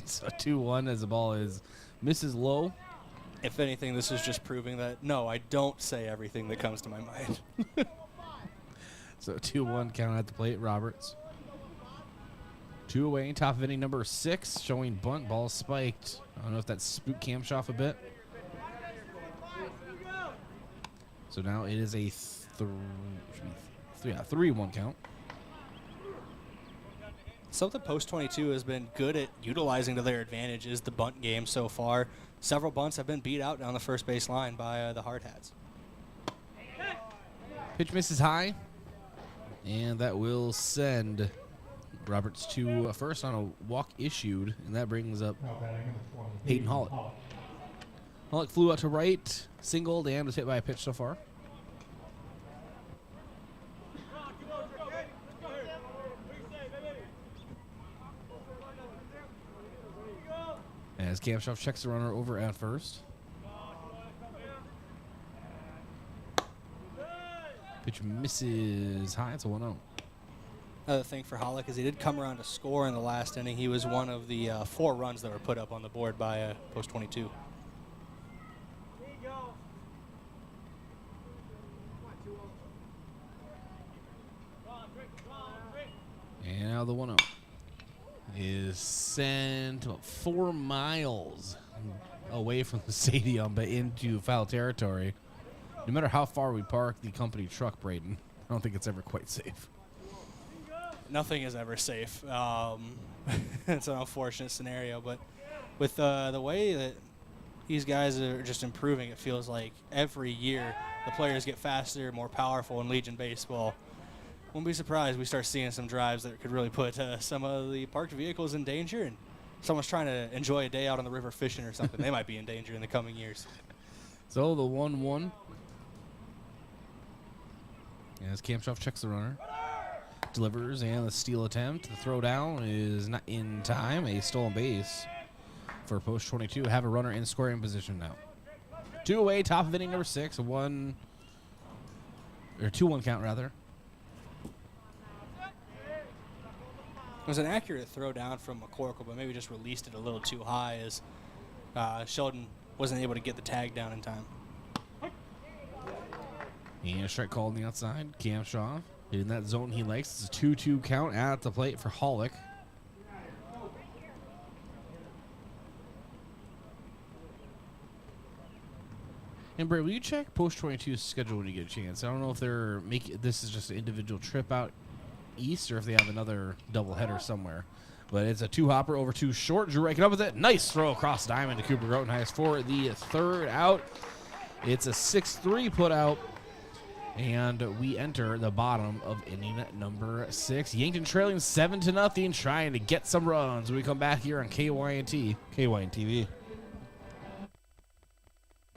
[SPEAKER 5] So 2-1 as the ball is misses low.
[SPEAKER 12] If anything, this is just proving that, no, I don't say everything that comes to my mind.
[SPEAKER 5] So 2-1 count at the plate, Roberts. 2 away, top of inning number 6, showing bunt, ball spiked. I don't know if that spooked Kamshov a bit. So now it is a 3-1 count.
[SPEAKER 12] Something Post 22 has been good at utilizing to their advantage is the bunt game so far. Several bunts have been beat out down the first base line by the Hard Hats.
[SPEAKER 5] Pitch misses high, and that will send Roberts to first on a walk issued, and that brings up Peyton Hollett. Hollett flew out to right, singled, and was hit by a pitch so far. As Kamshov checks the runner over at first. Pitch misses high. It's a 1-0.
[SPEAKER 12] Another thing for Hollick is he did come around to score in the last inning. He was one of the 4 runs that were put up on the board by Post 22.
[SPEAKER 5] And now the 1-0 is sent about 4 miles away from the stadium, but into foul territory. No matter how far we park the company truck, Brayden, I don't think it's ever quite safe.
[SPEAKER 12] Nothing is ever safe. It's an unfortunate scenario, but with the way that these guys are just improving, it feels like every year the players get faster, more powerful in Legion baseball. Won't be surprised we start seeing some drives that could really put some of the parked vehicles in danger, and someone's trying to enjoy a day out on the river fishing or something. They might be in danger in the coming years.
[SPEAKER 5] So the 1-1. As Kamshov checks the runner. Delivers, and the steal attempt. The throw down is not in time. A stolen base for Post 22. Have a runner in scoring position now. 2 away, top of inning number 6. 2-1 count rather.
[SPEAKER 12] It was an accurate throw down from McCorkle, but maybe just released it a little too high as Sheldon wasn't able to get the tag down in time.
[SPEAKER 5] And a strike called on the outside. Cam Shaw hitting that zone he likes. It's a 2-2 count at the plate for Hollick. And Bray, will you check Post 22's schedule when you get a chance? I don't know if they're making this is just an individual trip out east or if they have another doubleheader somewhere. But it's a two-hopper over two short. Drew Reichen up with it. Nice throw across the diamond to Cooper Grotenheis for the third out. It's a 6-3 put out. And we enter the bottom of inning number 6. Yankton trailing 7-0, trying to get some runs. We come back here on KYNT, KYNTV.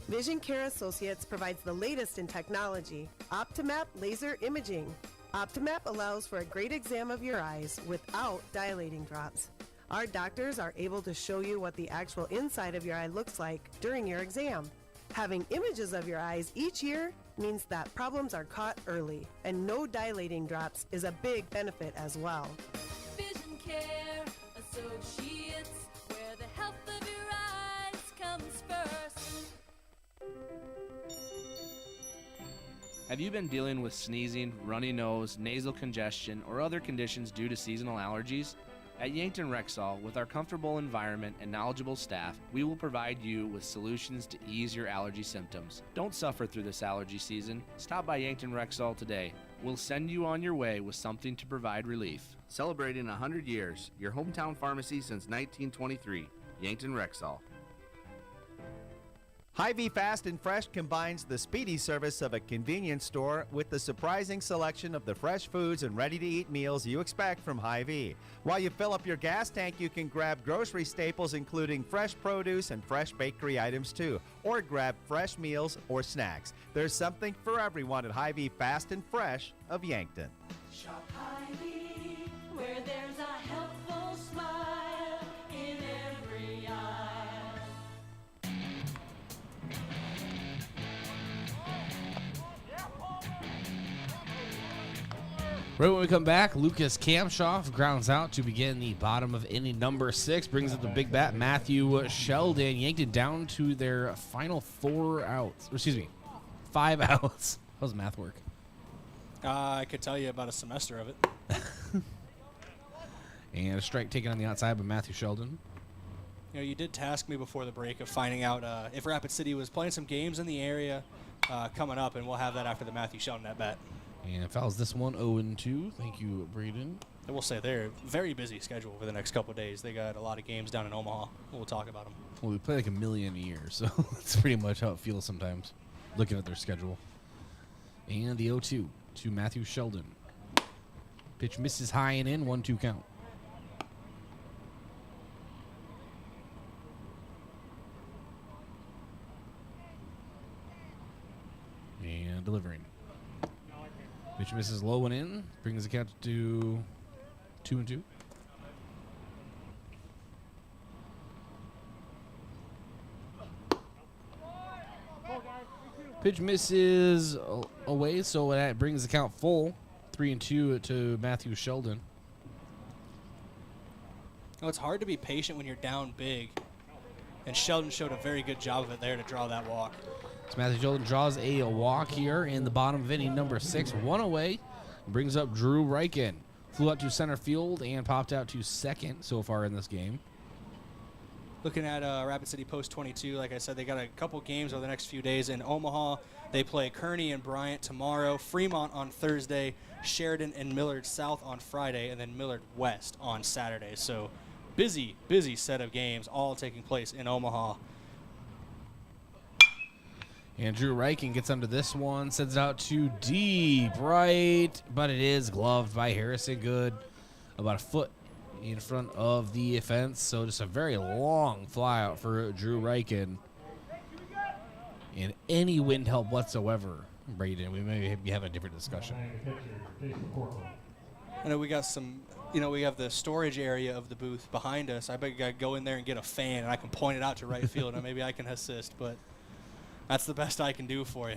[SPEAKER 3] Vision Care Associates provides the latest in technology, Optimap laser imaging. Optimap allows for a great exam of your eyes without dilating drops. Our doctors are able to show you what the actual inside of your eye looks like during your exam. Having images of your eyes each year means that problems are caught early, and no dilating drops is a big benefit as well.
[SPEAKER 7] Vision Care Associates, where the health of your eyes comes first.
[SPEAKER 16] Have you been dealing with sneezing, runny nose, nasal congestion, or other conditions due to seasonal allergies? At Yankton Rexall, with our comfortable environment and knowledgeable staff, we will provide you with solutions to ease your allergy symptoms. Don't suffer through this allergy season. Stop by Yankton Rexall today. We'll send you on your way with something to provide relief.
[SPEAKER 22] Celebrating 100 years, your hometown pharmacy since 1923, Yankton Rexall.
[SPEAKER 6] Hy-Vee Fast and Fresh combines the speedy service of a convenience store with the surprising selection of the fresh foods and ready-to-eat meals you expect from Hy-Vee. While you fill up your gas tank, you can grab grocery staples including fresh produce and fresh bakery items too, or grab fresh meals or snacks. There's something for everyone at Hy-Vee Fast and Fresh of Yankton.
[SPEAKER 7] Shop Hy-Vee, where there's a helpful smile in every eye.
[SPEAKER 5] Right when we come back, Lucas Kamshoff grounds out to begin the bottom of inning number 6. Brings up the big bat, Matthew Sheldon. Yankton down to their final 4 outs. Or excuse me, 5 outs. How's math work?
[SPEAKER 12] I could tell you about a semester of it.
[SPEAKER 5] And a strike taken on the outside by Matthew Sheldon.
[SPEAKER 12] You know, you did task me before the break of finding out if Rapid City was playing some games in the area coming up, and we'll have that after the Matthew Sheldon at bat.
[SPEAKER 5] And fouls this one 0-2. Thank you, Brayden.
[SPEAKER 12] I will say they're very busy schedule for the next couple of days. They got a lot of games down in Omaha. We'll talk about them.
[SPEAKER 5] Well, we play like a million a year, so that's pretty much how it feels sometimes, looking at their schedule. And the 0-2 to Matthew Sheldon. Pitch misses high and in, 1-2 count. And delivering. Pitch misses low and in, brings the count to 2-2. Pitch misses away, so that brings the count full. 3-2 to Matthew Sheldon.
[SPEAKER 12] Oh, it's hard to be patient when you're down big, and Sheldon showed a very good job of it there to draw that walk.
[SPEAKER 5] So Matthew Sheldon draws a walk here in the bottom of inning number 6. 1 away. Brings up Drew Reichen. Flew out to center field and popped out to second so far in this game.
[SPEAKER 12] Looking at Rapid City Post 22, like I said, they got a couple games over the next few days in Omaha. They play Kearney and Bryant tomorrow, Fremont on Thursday, Sheridan and Millard South on Friday, and then Millard West on Saturday. So busy set of games all taking place in Omaha.
[SPEAKER 5] And Drew Reichen gets under this one, sends it out to deep right, but it is gloved by Harrison Good, about a foot in front of the fence. So just a very long fly out for Drew Reichen. And any wind help whatsoever, Brayden, we may be having a different discussion.
[SPEAKER 12] I know we got some, we have the storage area of the booth behind us. I bet you got to go in there and get a fan, and I can point it out to right field, and maybe I can assist, but that's the best I can do for you.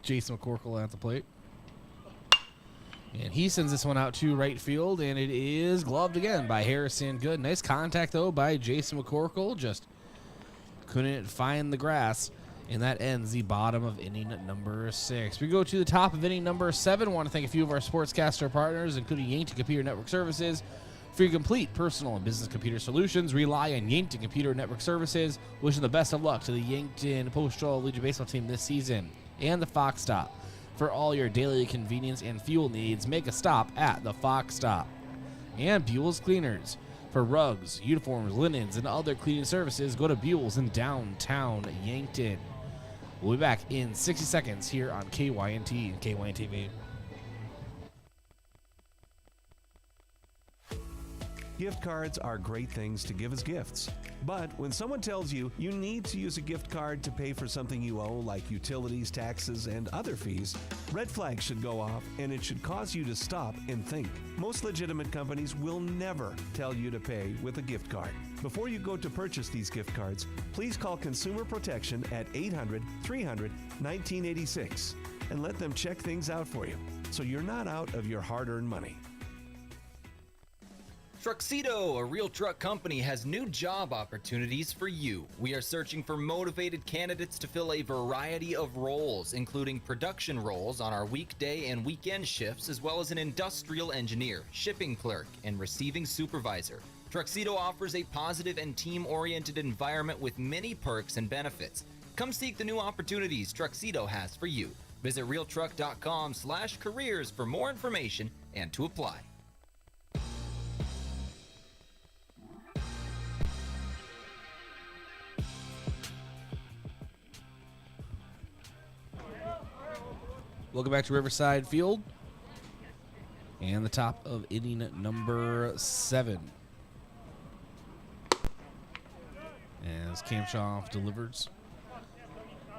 [SPEAKER 5] Jason McCorkle at the plate. And he sends this one out to right field, and it is gloved again by Harrison Good. Nice contact, though, by Jason McCorkle. Just couldn't find the grass. And that ends the bottom of inning number 6. We go to the top of inning number 7. I want to thank a few of our sportscaster partners, including Yankton Computer Network Services. For your complete personal and business computer solutions, rely on Yankton Computer Network Services. Wishing the best of luck to the Yankton Post-Royal Legion Baseball team this season. And the Fox Stop. For all your daily convenience and fuel needs, make a stop at the Fox Stop. And Buell's Cleaners. For rugs, uniforms, linens, and other cleaning services, go to Buell's in downtown Yankton. We'll be back in 60 seconds here on KYNT and KYNTV.
[SPEAKER 4] Gift cards are great things to give as gifts. But when someone tells you you need to use a gift card to pay for something you owe, like utilities, taxes, and other fees, red flags should go off, and it should cause you to stop and think. Most legitimate companies will never tell you to pay with a gift card. Before you go to purchase these gift cards, please call Consumer Protection at 800-300-1986 and let them check things out for you so you're not out of your hard-earned money.
[SPEAKER 9] Truxedo, a real truck company, has new job opportunities for you. We are searching for motivated candidates to fill a variety of roles, including production roles on our weekday and weekend shifts, as well as an industrial engineer, shipping clerk, and receiving supervisor. Truxedo offers a positive and team-oriented environment with many perks and benefits. Come seek the new opportunities Truxedo has for you. Visit realtruck.com/careers for more information and to apply.
[SPEAKER 5] Welcome back to Riverside Field. And the top of inning number 7. As Kamshoff delivers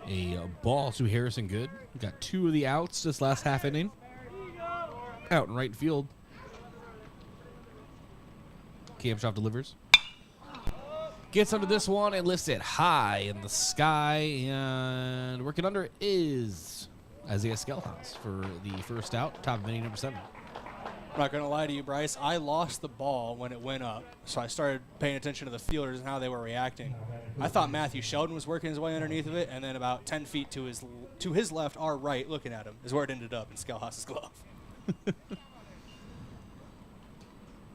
[SPEAKER 5] a ball to Harrison Good. Got 2 of the outs this last half inning. Out in right field. Kamshoff delivers. Gets under this one and lifts it high in the sky. And working under is Isaiah Skelhaus for the first out, top of inning number 7.
[SPEAKER 12] I'm not going to lie to you, Bryce. I lost the ball when it went up, so I started paying attention to the fielders and how they were reacting. I thought Matthew Sheldon was working his way underneath of it, and then about 10 feet to his left, our right, looking at him, is where it ended up in Skelhaus's glove.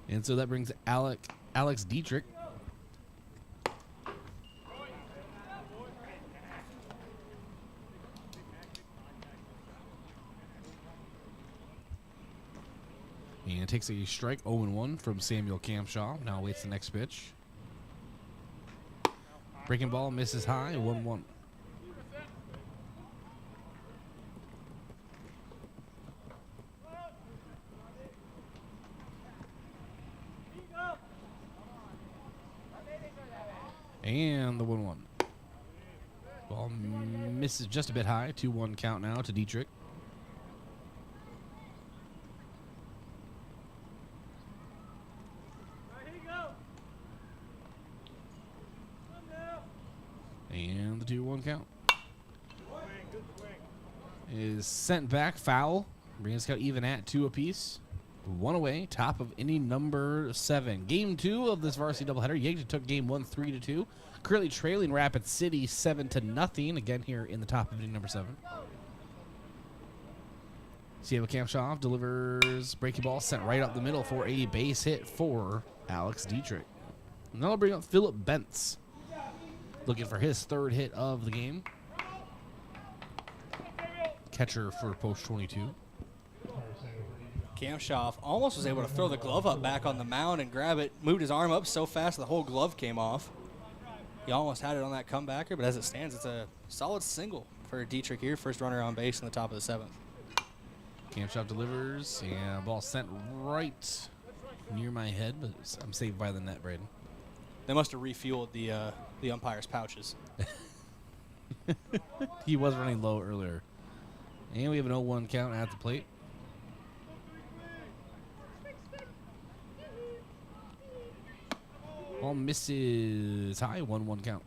[SPEAKER 5] And so that brings Alex Dietrich. And takes a strike, 0-1 from Samuel Kamshaw. Now waits the next pitch. Breaking ball misses high, 1-1. And the 1-1. Ball misses just a bit high, 2-1 count now to Dietrich. And the 2-1 count is sent back, foul. Bringing us out even at 2 apiece. 1 away, top of inning number 7. Game 2 of this varsity doubleheader. Yankton took game 1 3-2. Currently trailing Rapid City 7-0. Again here in the top of inning number 7. Samuel Kamshoff delivers breaking ball sent right up the middle for a base hit for Alex Dietrich. And that'll bring up Philip Bentz, looking for his 3rd hit of the game. Catcher for post 22.
[SPEAKER 12] Kamshoff almost was able to throw the glove up back on the mound and grab it. Moved his arm up so fast the whole glove came off. He almost had it on that comebacker, but as it stands, it's a solid single for Dietrich here. First runner on base in the top of the 7th.
[SPEAKER 5] Kamshoff delivers, and ball sent right near my head, but I'm saved by the net, Brayden.
[SPEAKER 12] They must have refueled the umpire's pouches.
[SPEAKER 5] He was running low earlier. And we have an 0-1 count at the plate. Ball misses high, 1-1 count.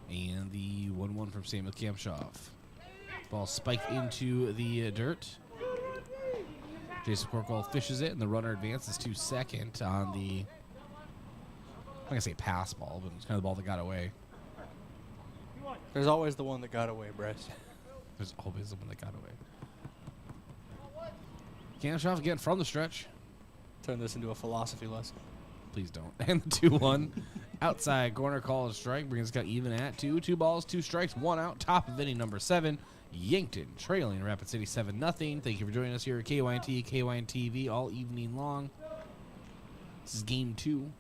[SPEAKER 5] And the 1-1 from Samuel Kamshoff. Ball spiked into the dirt. Jason Corkle fishes it, and the runner advances to second on the, I'm not going to say pass ball, but it's kind of the ball that got away.
[SPEAKER 12] There's always the one that got away, Bryce.
[SPEAKER 5] There's always the one that got away. Kamshoff again from the stretch.
[SPEAKER 12] Turn this into a philosophy lesson.
[SPEAKER 5] Please don't. And the 2-1. Outside corner call a strike. Brings got even at 2. 2 balls, 2 strikes, 1 out. Top of inning number 7. Yankton trailing Rapid City 7-0. Thank you for joining us here at KYNT, KYNTV all evening long. This is game 2.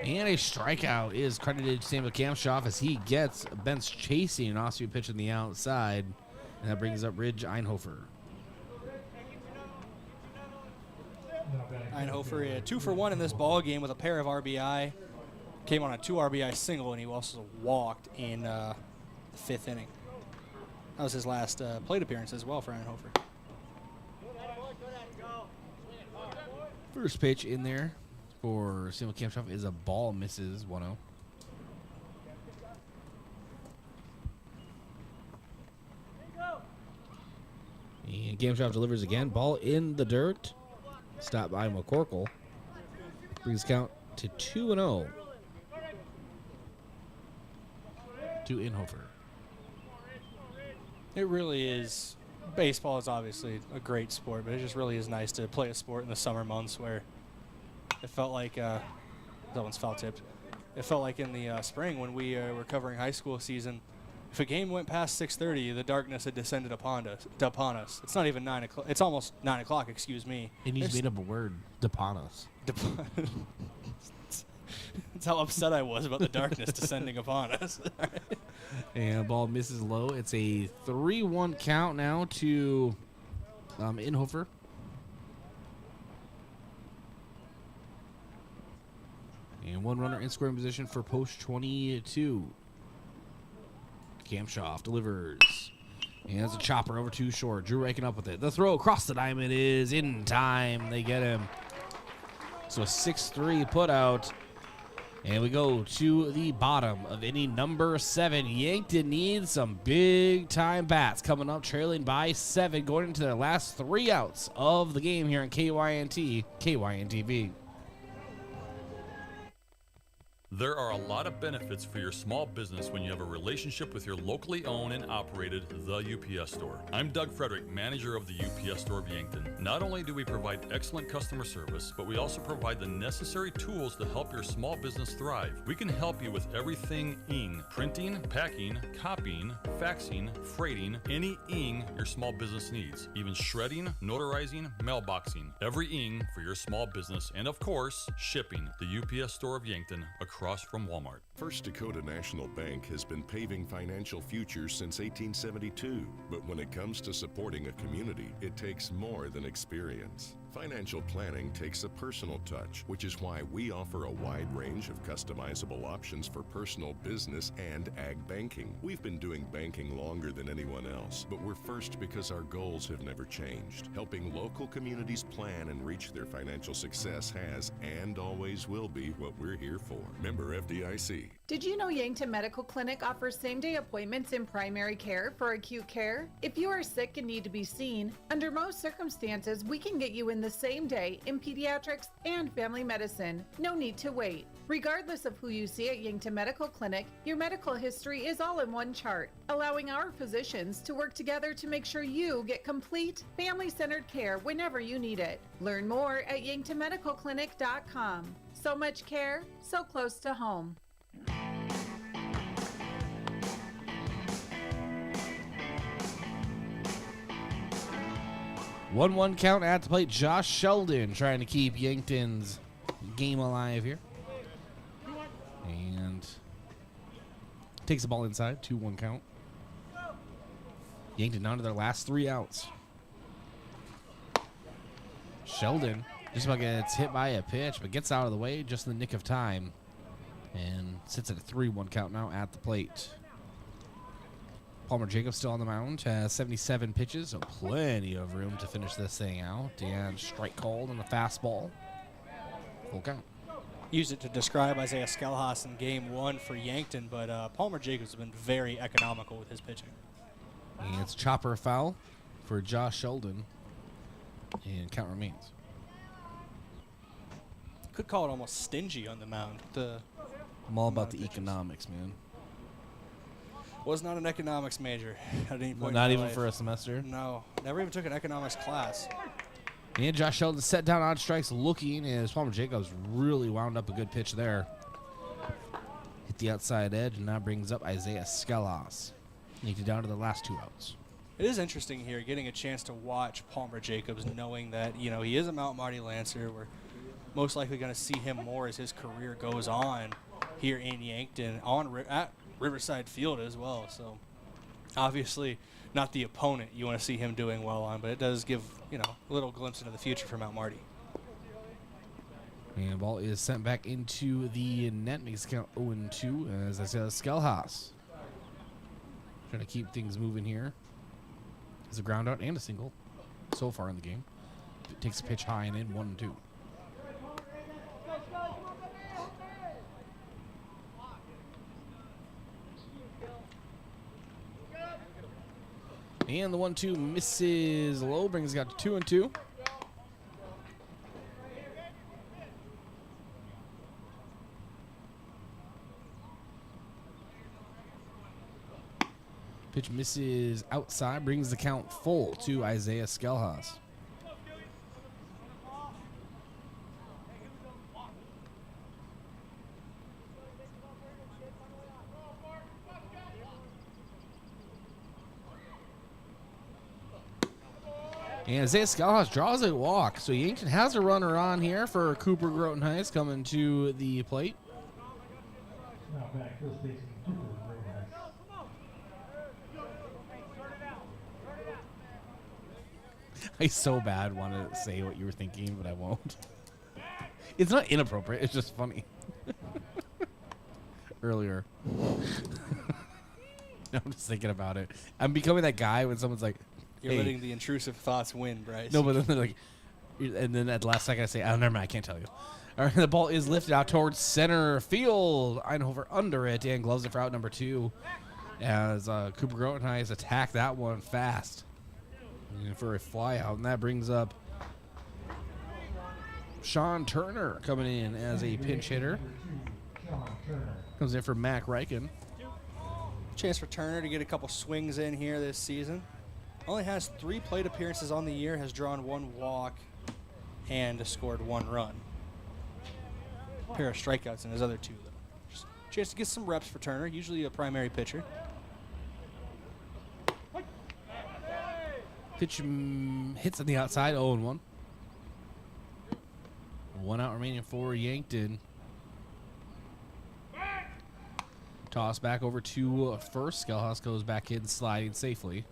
[SPEAKER 5] And a strikeout is credited to Samuel Kamshoff as he gets Ben's chasing an off-speed pitch on the outside. And that brings up Ridge Einhofer.
[SPEAKER 12] Einhofer 2 for 1 in this ball game with a pair of RBI. Came on a 2 RBI single, and he also walked in the 5th inning. That was his last plate appearance as well for Einhofer.
[SPEAKER 5] First pitch in there for Samuel Kamshoff is a ball, misses 1-0. And Kamshoff delivers again. Ball in the dirt. Stopped by McCorkle. Brings count to 2-0 to Inhofer.
[SPEAKER 12] It really is. Baseball is obviously a great sport, but it just really is nice to play a sport in the summer months where it felt like that one's foul tipped. It felt like in the spring when we were covering high school season. If a game went past 6:30, the darkness had descended upon us. It's not even 9 o'clock. It's almost 9 o'clock. Excuse me.
[SPEAKER 5] And he's made up a word, upon us.
[SPEAKER 12] That's how upset I was about the darkness descending upon us.
[SPEAKER 5] And ball misses low. It's a 3-1 count now to Inhofer. And 1 runner in scoring position for post 22. Kamshoff delivers. And it's a chopper over too short. Drew raking up with it. The throw across the diamond is in time. They get him. So a 6-3 put out. And we go to the bottom of inning number 7. Yankton needs some big time bats coming up, trailing by 7, going into their last 3 outs of the game here on KYNT, KYNTV.
[SPEAKER 1] There are a lot of benefits for your small business when you have a relationship with your locally owned and operated The UPS Store. I'm Doug Frederick, manager of the UPS Store of Yankton. Not only do we provide excellent customer service, but we also provide the necessary tools to help your small business thrive. We can help you with everything ing, printing, packing, copying, faxing, freighting, any ing your small business needs, even shredding, notarizing, mailboxing, every ing for your small business, and of course, shipping. The UPS Store of Yankton, across from Walmart.
[SPEAKER 17] First Dakota National Bank has been paving financial futures since 1872. But when it comes to supporting a community, it takes more than experience. Financial planning takes a personal touch, which is why we offer a wide range of customizable options for personal, business, and ag banking. We've been doing banking longer than anyone else, but we're first because our goals have never changed. Helping local communities plan and reach their financial success has and always will be what we're here for. Member FDIC.
[SPEAKER 18] Did you know Yankton Medical Clinic offers same-day appointments in primary care for acute care? If you are sick and need to be seen, under most circumstances, we can get you in the same day in pediatrics and family medicine. No need to wait. Regardless of who you see at Yankton Medical Clinic, your medical history is all in one chart, allowing our physicians to work together to make sure you get complete, family-centered care whenever you need it. Learn more at yanktonmedicalclinic.com. So much care, so close to home.
[SPEAKER 5] 1-1 count at the plate. Josh Sheldon trying to keep Yankton's game alive here. And takes the ball inside. 2-1 count. Yankton down to their last 3 outs. Sheldon just about gets hit by a pitch, but gets out of the way just in the nick of time. And sits at a 3-1 count now at the plate. Palmer Jacobs still on the mound, has 77 pitches, so plenty of room to finish this thing out. And strike called on the fastball. Full count.
[SPEAKER 12] used it to describe Isaiah Skelhaus in Game 1 for Yankton, but Palmer Jacobs has been very economical with his pitching.
[SPEAKER 5] And it's chopper foul for Josh Sheldon, and count remains.
[SPEAKER 12] Could call it almost stingy on the mound.
[SPEAKER 5] I'm all about the economics, man.
[SPEAKER 12] Was not an economics major at any point.
[SPEAKER 5] Well,
[SPEAKER 12] in
[SPEAKER 5] not
[SPEAKER 12] my
[SPEAKER 5] even
[SPEAKER 12] life.
[SPEAKER 5] for a semester?
[SPEAKER 12] No, never even took an economics class.
[SPEAKER 5] And Josh Sheldon set down on strikes looking, as Palmer Jacobs really wound up a good pitch there. Hit the outside edge, and now brings up Isaiah Skelhaus. Needs it down to the last 2 outs.
[SPEAKER 12] It is interesting here getting a chance to watch Palmer Jacobs, knowing that, you know, he is a Mount Marty Lancer. We're most likely going to see him more as his career goes on here in Yankton, at Riverside Field as well. So obviously not the opponent you want to see him doing well on, but it does give, you know, a little glimpse into the future for Mount Marty.
[SPEAKER 5] And the ball is sent back into the net, makes it count 0-2 as I said, Skelhaus. Trying to keep things moving here. It's a ground out and a single so far in the game. It takes a pitch high and in 1-2. And the 1-2 misses low, brings it out to 2-2. Pitch misses outside, brings the count full to Isaiah Skelhaus. And Isaiah Skelhaus draws a walk. So Yankton has a runner on here for Cooper Groton Heights coming to the plate.
[SPEAKER 24] Now back, first baseman Cooper Groton Heights.
[SPEAKER 5] I so bad want to say what you were thinking, but I won't. It's not inappropriate. It's just funny. Earlier. I'm just thinking about it. I'm becoming that guy when someone's like,
[SPEAKER 12] You're
[SPEAKER 5] hey.
[SPEAKER 12] letting the intrusive thoughts win, Bryce.
[SPEAKER 5] No, but then they're like, and then at the last second I say, oh, never mind, I can't tell you. All right, the ball is lifted out towards center field. Eindhoven under it and gloves it for out number 2 as Cooper Groton Heights attack that one fast and for a fly out, and that brings up Sean Turner coming in as a pinch hitter. Comes in for Mac Reichen.
[SPEAKER 12] Chance for Turner to get a couple swings in here this season. Only has 3 plate appearances on the year, has drawn 1 walk, and scored 1 run. A pair of strikeouts in his other 2, though. Just a chance to get some reps for Turner, usually a primary pitcher.
[SPEAKER 5] Pitch hits on the outside, 0-1. 1 out remaining for Yankton. Toss back over to first. Skelhaus goes back in, sliding safely.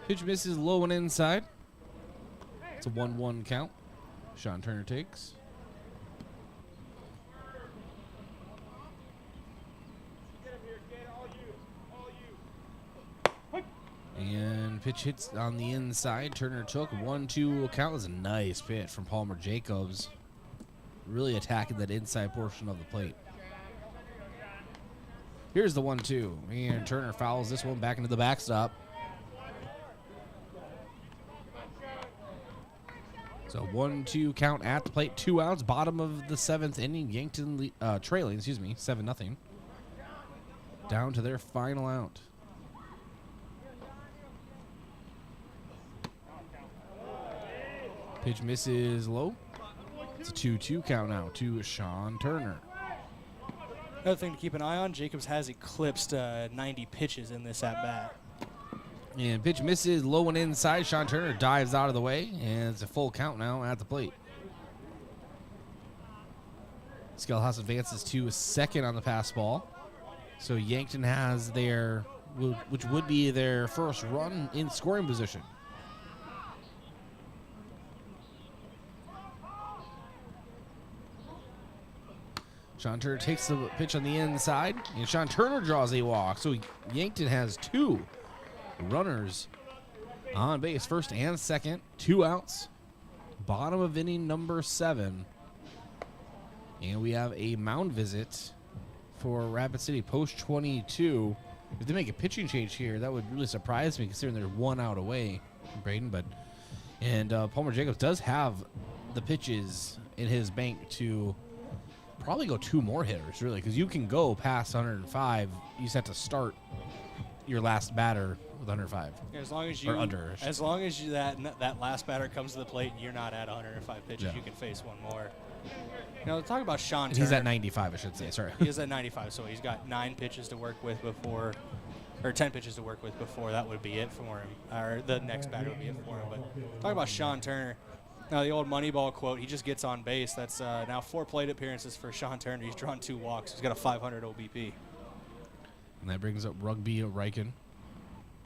[SPEAKER 5] Pitch misses low and inside. It's a 1-1 count. Sean Turner takes. And pitch hits on the inside. Turner took 1-2 count. Was a nice pitch from Palmer Jacobs. Really attacking that inside portion of the plate. Here's the 1-2. And Turner fouls this one back into the backstop. So 1-2 count at the plate. 2 outs. Bottom of the 7th inning. Yankton trailing, 7-0. Down to their final out. Pitch misses low. It's a 2-2 count now to Sean Turner.
[SPEAKER 12] Another thing to keep an eye on, Jacobs has eclipsed 90 pitches in this at-bat.
[SPEAKER 5] And pitch misses low and inside. Sean Turner dives out of the way, and it's a full count now at the plate. Skelhaus advances to second on the pass ball. So Yankton has their, which would be their first run in scoring position. Sean Turner takes the pitch on the inside, and Sean Turner draws a walk. So Yankton has 2 runners on base, first and second, 2 outs. Bottom of inning number 7. And we have a mound visit for Rapid City post 22. If they make a pitching change here, that would really surprise me considering they're 1 out away from Brayden. And Palmer Jacobs does have the pitches in his bank to probably go 2 more hitters, really, because you can go past 105. You just have to start your last batter with 105.
[SPEAKER 12] As long as you,
[SPEAKER 5] or under.
[SPEAKER 12] as long as you, that last batter comes to the plate and you're not at 105 pitches,
[SPEAKER 5] Yeah.
[SPEAKER 12] you can face 1 more. Now, talk about Sean
[SPEAKER 5] And
[SPEAKER 12] Turner.
[SPEAKER 5] he's at 95, I should say. Sorry.
[SPEAKER 12] He is at 95, so he's got 9 pitches to work with before, or 10 pitches to work with before that would be it for him, or the next batter would be it for him. But talk about Sean Turner. Now, the old Moneyball quote, he just gets on base. That's now 4 plate appearances for Sean Turner. He's drawn 2 walks. He's got a 500 OBP.
[SPEAKER 5] And that brings up Rugby Riken.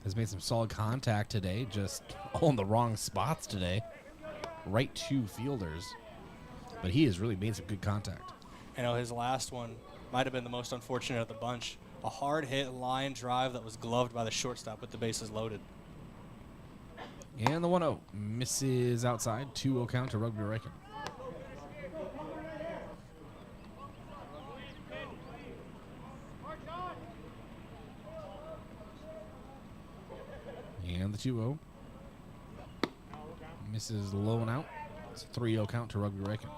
[SPEAKER 5] Has made some solid contact today, just all in the wrong spots today. Right to fielders. But he has really made some good contact.
[SPEAKER 12] I know his last one might have been the most unfortunate of the bunch. A hard hit line drive that was gloved by the shortstop with the bases loaded.
[SPEAKER 5] And the 1-0 misses outside. 2-0 count to Rugby Riken. And the 2-0 misses low and out. It's a 3-0 count to Rugby Riken.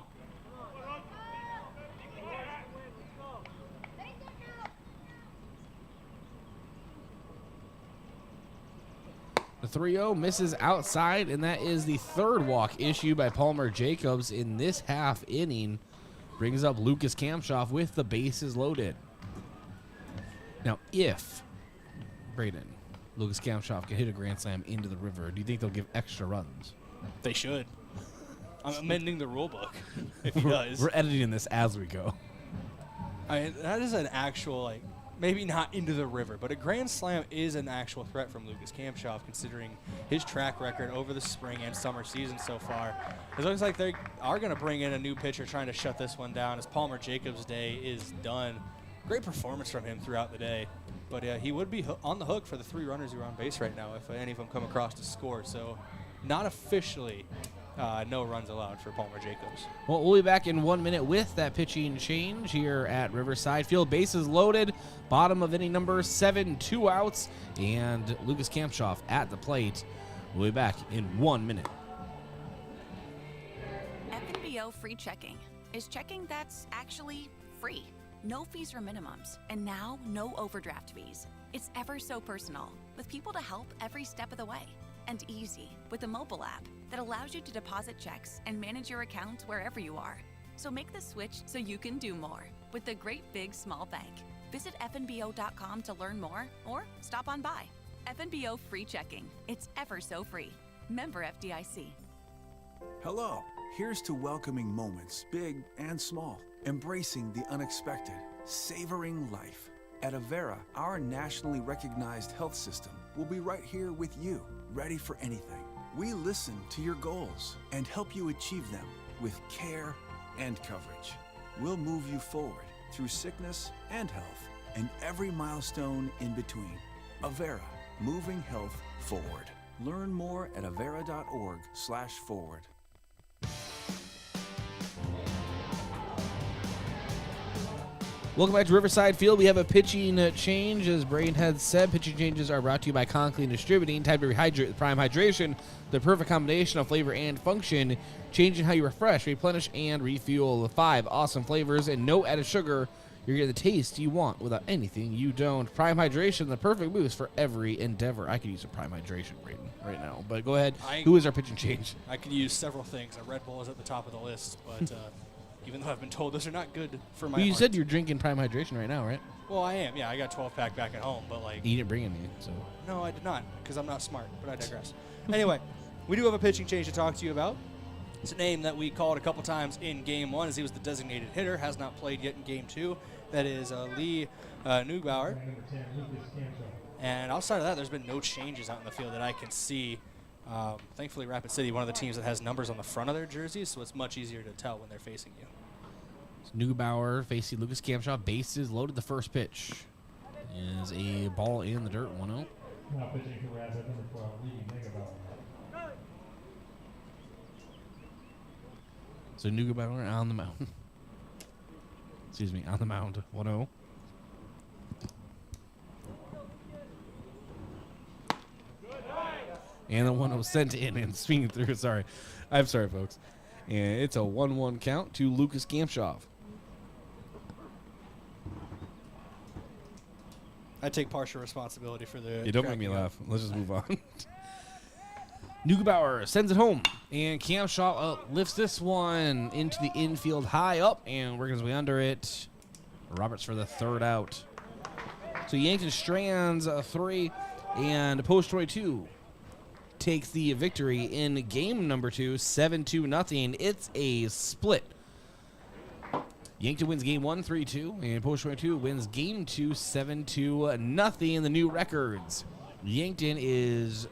[SPEAKER 5] The 3-0 misses outside, and that is the 3rd walk issued by Palmer Jacobs in this half inning. Brings up Lucas Kamshoff with the bases loaded. Now, if Brayden, Lucas Kamshoff can hit a grand slam into the river, do you think they'll give extra runs?
[SPEAKER 12] They should. I'm amending the rule book if he does.
[SPEAKER 5] We're editing this as we go.
[SPEAKER 12] That is an actual, like, maybe not into the river, but a grand slam is an actual threat from Lucas Kamshoff, considering his track record over the spring and summer season so far. It looks like they are going to bring in a new pitcher trying to shut this one down as Palmer Jacobs' day is done. Great performance from him throughout the day, but he would be on the hook for the 3 runners who are on base right now if any of them come across to score. So not officially no runs allowed for Palmer Jacobs.
[SPEAKER 5] Well, we'll be back in 1 minute with that pitching change here at Riverside Field. Bases loaded, bottom of inning number 7, 2 outs, and Lucas Kamshoff at the plate. We'll be back in 1 minute.
[SPEAKER 8] FNBO free checking is checking that's actually free. No fees or minimums, and now no overdraft fees. It's ever so personal, with people to help every step of the way. And easy, with a mobile app that allows you to deposit checks and manage your account wherever you are. So make the switch so you can do more with the great big small bank. Visit fnbo.com to learn more or stop on by. FNBO free checking. It's ever so free. Member FDIC.
[SPEAKER 11] Hello. Here's to welcoming moments, big and small, embracing the unexpected, savoring life. At Avera, our nationally recognized health system will be right here with you, ready for anything. We listen to your goals and help you achieve them with care and coverage. We'll move you forward through sickness and health and every milestone in between. Avera, moving health forward. Learn more at avera.org/forward.
[SPEAKER 5] Welcome back to Riverside Field. We have a pitching change. As Brayden had said, pitching changes are brought to you by Conclean Distributing. Time to rehydrate with Prime Hydration, the perfect combination of flavor and function, changing how you refresh, replenish, and refuel. With 5 awesome flavors and no added sugar, you're getting the taste you want without anything you don't. Prime Hydration, the perfect boost for every endeavor. I could use a Prime Hydration, Brayden, right now. But go ahead. Who is our pitching change?
[SPEAKER 12] I could use several things. A Red Bull is at the top of the list, but even though I've been told those are not good for my
[SPEAKER 5] Well, you
[SPEAKER 12] heart.
[SPEAKER 5] said you're drinking Prime Hydration right now, right?
[SPEAKER 12] Well, I am. Yeah, I got 12-pack back at home, but like...
[SPEAKER 5] You didn't bring any, so...
[SPEAKER 12] No, I did not, because I'm not smart, but I digress. Anyway, we do have a pitching change to talk to you about. It's a name that we called a couple times in Game 1 as he was the designated hitter, has not played yet in Game 2. That is Lee Neubauer. And outside of that, there's been no changes out in the field that I can see. Thankfully, Rapid City, one of the teams that has numbers on the front of their jerseys, so it's much easier to tell when they're facing you.
[SPEAKER 5] Neubauer facing Lucas Kamshoff. Bases loaded. The first pitch is a ball in the dirt, 1-0.
[SPEAKER 24] Now pitching to Riverside number 12, Lee Megabauer.
[SPEAKER 5] So Neugebauer on the mound. Excuse me, on the mound. 1-0. And the 1-0 sent in and swinging through. Sorry. I'm sorry, folks. And it's a 1-1 count to Lucas Gamshoff.
[SPEAKER 12] I take partial responsibility for the.
[SPEAKER 5] You don't make me laugh. Let's just move on. Neugebauer sends it home, and Gamshoff lifts this one into the infield high up, and working his way under it. Roberts for the third out. So Yankton strands 3, and Post 22 takes the victory in game number 2, 7-2-0. It's a split. Yankton wins game 1, 3-2, and Post 22 wins game 2, 7-2-0. The new records. Yankton is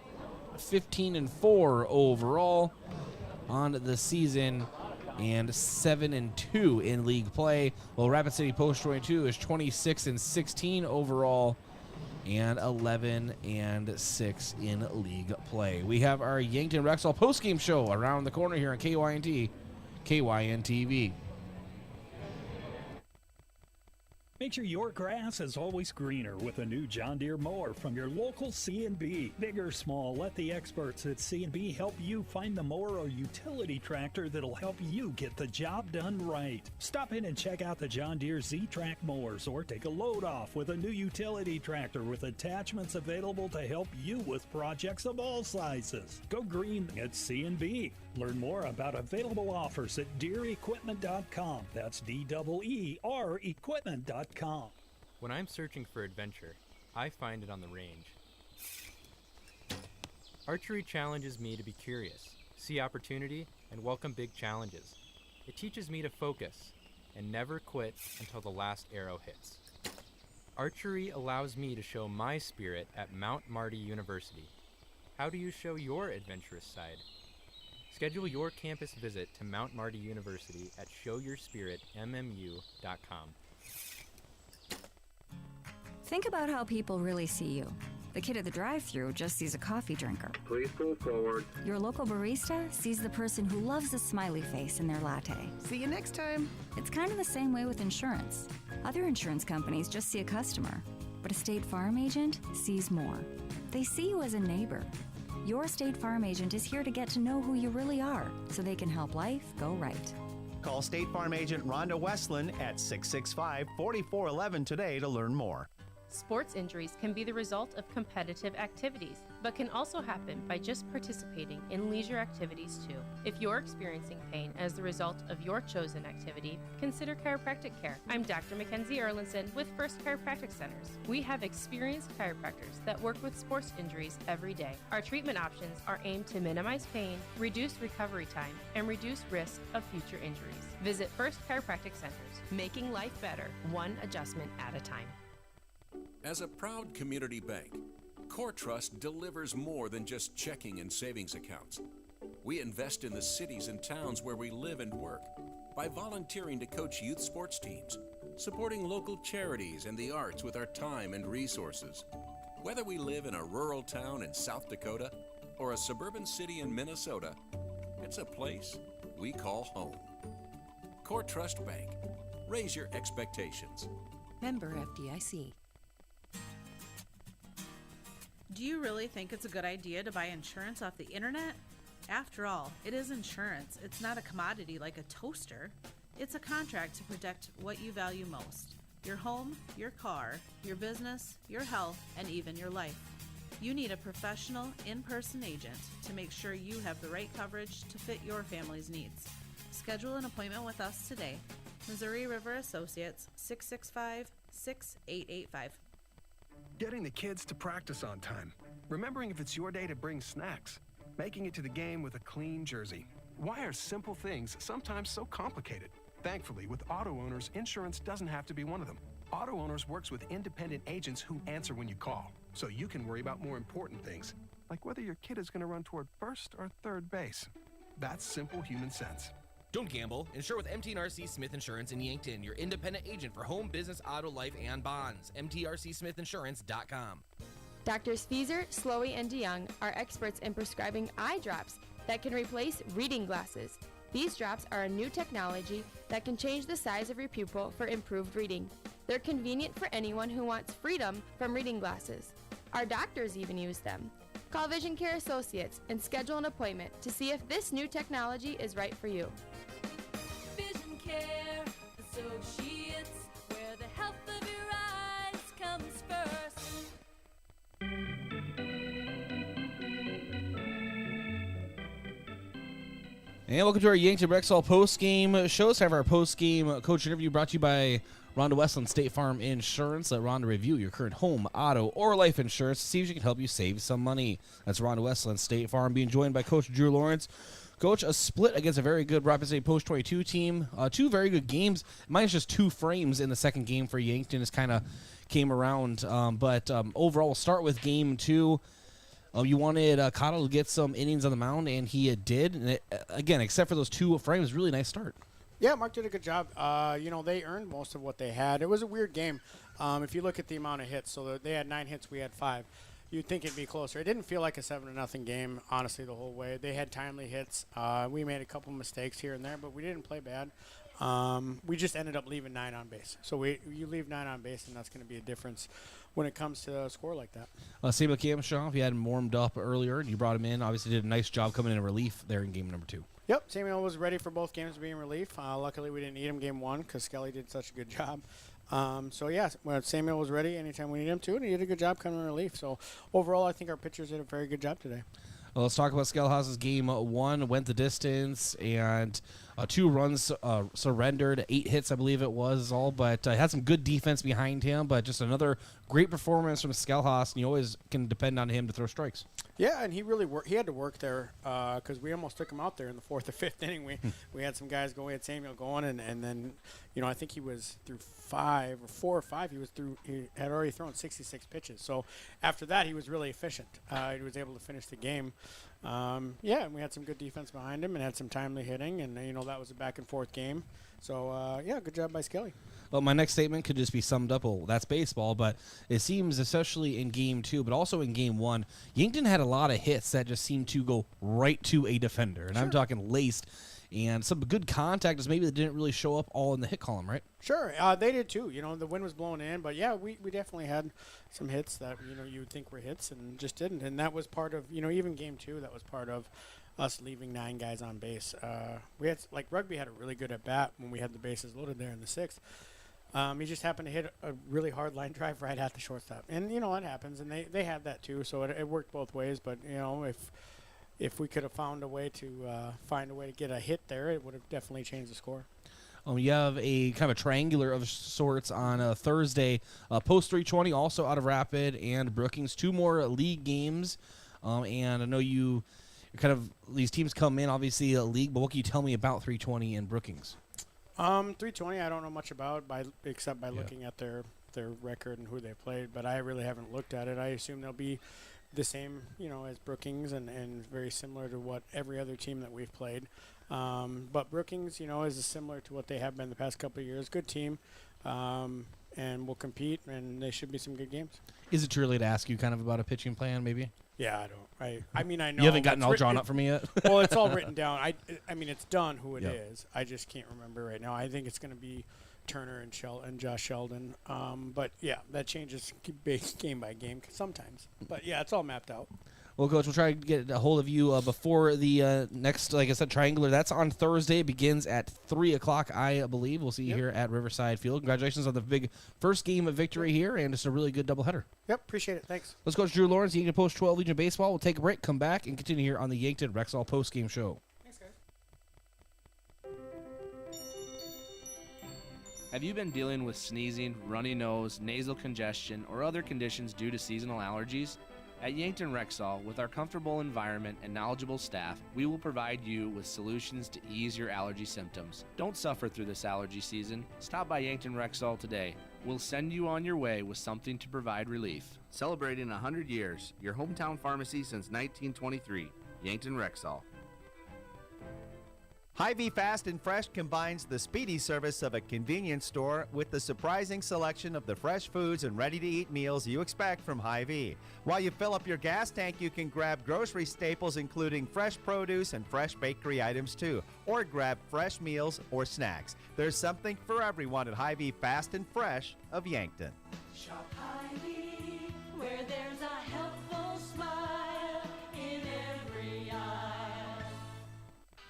[SPEAKER 5] 15-4 overall on the season and 7-2 in league play. While Rapid City Post 22 is 26-16 overall and 11-6 in league play. We have our Yankton Rexall postgame show around the corner here on KYNT, KYNTV.
[SPEAKER 13] Make sure your grass is always greener with a new John Deere mower from your local C&B. Big or small, let the experts at C&B help you find the mower or utility tractor that'll help you get the job done right. Stop in and check out the John Deere Z-Track mowers or take a load off with a new utility tractor with attachments available to help you with projects of all sizes. Go green at C&B. Learn more about available offers at DeereEquipment.com. That's DEER equipment.com.
[SPEAKER 19] When I'm searching for adventure, I find it on the range. Archery challenges me to be curious, see opportunity, and welcome big challenges. It teaches me to focus and never quit until the last arrow hits. Archery allows me to show my spirit at Mount Marty University. How do you show your adventurous side? Schedule your campus visit to Mount Marty University at showyourspiritmmu.com.
[SPEAKER 20] Think about how people really see you. The kid at the drive-thru just sees a coffee drinker.
[SPEAKER 23] Please pull forward.
[SPEAKER 20] Your local barista sees the person who loves a smiley face in their latte.
[SPEAKER 3] See you next time.
[SPEAKER 20] It's kind of the same way with insurance. Other insurance companies just see a customer, but a State Farm agent sees more. They see you as a neighbor. Your State Farm agent is here to get to know who you really are, so they can help life go right.
[SPEAKER 6] Call State Farm agent Rhonda Westland at 665-4411 today to learn more.
[SPEAKER 25] Sports injuries can be the result of competitive activities, but can also happen by just participating in leisure activities too. If you're experiencing pain as the result of your chosen activity, consider chiropractic care. I'm Dr. Mackenzie Erlinson with First Chiropractic Centers. We have experienced chiropractors that work with sports injuries every day. Our treatment options are aimed to minimize pain, reduce recovery time, and reduce risk of future injuries. Visit First Chiropractic Centers, making life better, one adjustment at a time.
[SPEAKER 26] As a proud community bank, Core Trust delivers more than just checking and savings accounts. We invest in the cities and towns where we live and work by volunteering to coach youth sports teams, supporting local charities and the arts with our time and resources. Whether we live in a rural town in South Dakota or a suburban city in Minnesota, it's a place we call home. Core Trust Bank. Raise your expectations.
[SPEAKER 10] Member FDIC.
[SPEAKER 27] Do you really think it's a good idea to buy insurance off the internet? After all, it is insurance. It's not a commodity like a toaster. It's a contract to protect what you value most: your home, your car, your business, your health, and even your life. You need a professional, in-person agent to make sure you have the right coverage to fit your family's needs. Schedule an appointment with us today. Missouri River Associates, 665-6885.
[SPEAKER 2] Getting the kids to practice on time. Remembering if it's your day to bring snacks. Making it to the game with a clean jersey. Why are simple things sometimes so complicated? Thankfully, with auto owners, insurance doesn't have to be one of them. Auto Owners works with independent agents who answer when you call, so you can worry about more important things, like whether your kid is going to run toward first or third base. That's simple human sense.
[SPEAKER 15] Don't gamble. Insure with MT&RC Smith Insurance in Yankton, your independent agent for home, business, auto, life, and bonds. MTRCSmithInsurance.com.
[SPEAKER 4] Doctors Fieser, Slowey, and DeYoung are experts in prescribing eye drops that can replace reading glasses. These drops are a new technology that can change the size of your pupil for improved reading. They're convenient for anyone who wants freedom from reading glasses. Our doctors even use them. Call Vision Care Associates and schedule an appointment to see if this new technology is right for you.
[SPEAKER 7] Vision Care Associates, where the health of your eyes comes first.
[SPEAKER 5] And welcome to our Yankton Rexall post-game show. Let's have our post-game coach interview brought to you by Rhonda Westland State Farm Insurance. Let Rhonda review your current home, auto, or life insurance to see if she can help you save some money. That's Rhonda Westland State Farm, being joined by Coach Drew Lawrence. Coach, a split against a very good Rapid City Post 22 team. Two very good games. Minus just 2 frames in the second game for Yankton. Just kind of came around. But overall, we'll start with game 2. You wanted Cottle to get some innings on the mound, and he did. And again, except for those 2 frames, really nice start.
[SPEAKER 14] Yeah, Mark did a good job. They earned most of what they had. It was a weird game. If you look at the amount of hits, so they had 9 hits, we had 5. You'd think it'd be closer. It didn't feel like a 7-0 game, honestly, the whole way. They had timely hits. We made a couple mistakes here and there, but we didn't play bad. We just ended up leaving 9 on base. So you leave 9 on base, and that's going to be a difference when it comes to a score like that.
[SPEAKER 5] Same with Kamshaw. You had him warmed up earlier, and you brought him in. Obviously did a nice job coming in relief there in game number 2.
[SPEAKER 14] Yep, Samuel was ready for both games to be in relief. Luckily, we didn't need him game 1 because Skelly did such a good job. When Samuel was ready, anytime we need him to, and he did a good job coming in relief. So overall, I think our pitchers did a very good job today.
[SPEAKER 5] Well, let's talk about Skelhouse's game 1. Went the distance, and 2 runs surrendered, 8 hits, I believe it was all, but had some good defense behind him, but just another great performance from Skelhouse, and you always can depend on him to throw strikes.
[SPEAKER 14] Yeah, and he really he had to work there because we almost took him out there in the 4th or 5th inning. We had some guys go. We had Samuel going, and then I think he was through 4 or 5. He had already thrown 66 pitches. So after that, he was really efficient. He was able to finish the game. And we had some good defense behind him and had some timely hitting, and that was a back and forth game. So good job by Skelly.
[SPEAKER 5] Well, my next statement could just be summed up. Well, that's baseball, but it seems, especially in game 2, but also in game 1, Yankton had a lot of hits that just seemed to go right to a defender, and I'm talking laced. And some good contact is maybe that didn't really show up all in the hit column, right?
[SPEAKER 14] Sure, they did too. The wind was blowing in, but we definitely had some hits that you would think were hits and just didn't. And that was part of even game 2. That was part of us leaving 9 guys on base. We had Rugby had a really good at bat when we had the bases loaded there in the 6th. He just happened to hit a really hard line drive right at the shortstop, and it happens. And they had that too, so it worked both ways. But if we could have found a way to get a hit there, it would have definitely changed the score.
[SPEAKER 5] You have a kind of a triangular of sorts on Thursday. Post 320, also out of Rapid and Brookings. 2 more league games. And I know you're kind of, these teams come in, obviously, a league, but what can you tell me about 320 and Brookings?
[SPEAKER 14] 320, I don't know much about except by looking at their record and who they played, but I really haven't looked at it. I assume they'll be the same, as Brookings and very similar to what every other team that we've played. But Brookings, is similar to what they have been the past couple of years. Good team, and will compete, and they should be some good games.
[SPEAKER 5] Is it too early to ask you kind of about a pitching plan, maybe?
[SPEAKER 14] Yeah, I don't. I mean, I know.
[SPEAKER 5] You haven't gotten all drawn up for me yet?
[SPEAKER 14] Well, it's all written down. I mean, it's done who it is. I just can't remember right now. I think it's going to be Turner and Josh Sheldon. But, that changes game by game sometimes. But, it's all mapped out.
[SPEAKER 5] Well, Coach, we'll try to get a hold of you before the next, like I said, triangular. That's on Thursday. It begins at 3 o'clock, I believe. We'll see you here at Riverside Field. Congratulations on the big first game of victory here, and just a really good doubleheader.
[SPEAKER 14] Yep, appreciate it. Thanks.
[SPEAKER 5] Let's go to Drew Lawrence, Yankton Post 12 Legion Baseball. We'll take a break, come back, and continue here on the Yankton Rexall postgame show.
[SPEAKER 14] Thanks, guys.
[SPEAKER 16] Have you been dealing with sneezing, runny nose, nasal congestion, or other conditions due to seasonal allergies? At Yankton Rexall, with our comfortable environment and knowledgeable staff, we will provide you with solutions to ease your allergy symptoms. Don't suffer through this allergy season. Stop by Yankton Rexall today. We'll send you on your way with something to provide relief.
[SPEAKER 21] Celebrating 100 years, your hometown pharmacy since 1923, Yankton Rexall.
[SPEAKER 6] Hy-Vee Fast and Fresh combines the speedy service of a convenience store with the surprising selection of the fresh foods and ready-to-eat meals you expect from Hy-Vee. While you fill up your gas tank, you can grab grocery staples including fresh produce and fresh bakery items too, or grab fresh meals or snacks. There's something for everyone at Hy-Vee Fast and Fresh of Yankton.
[SPEAKER 7] Shop Hy-Vee, where there's a helpful smile in every aisle.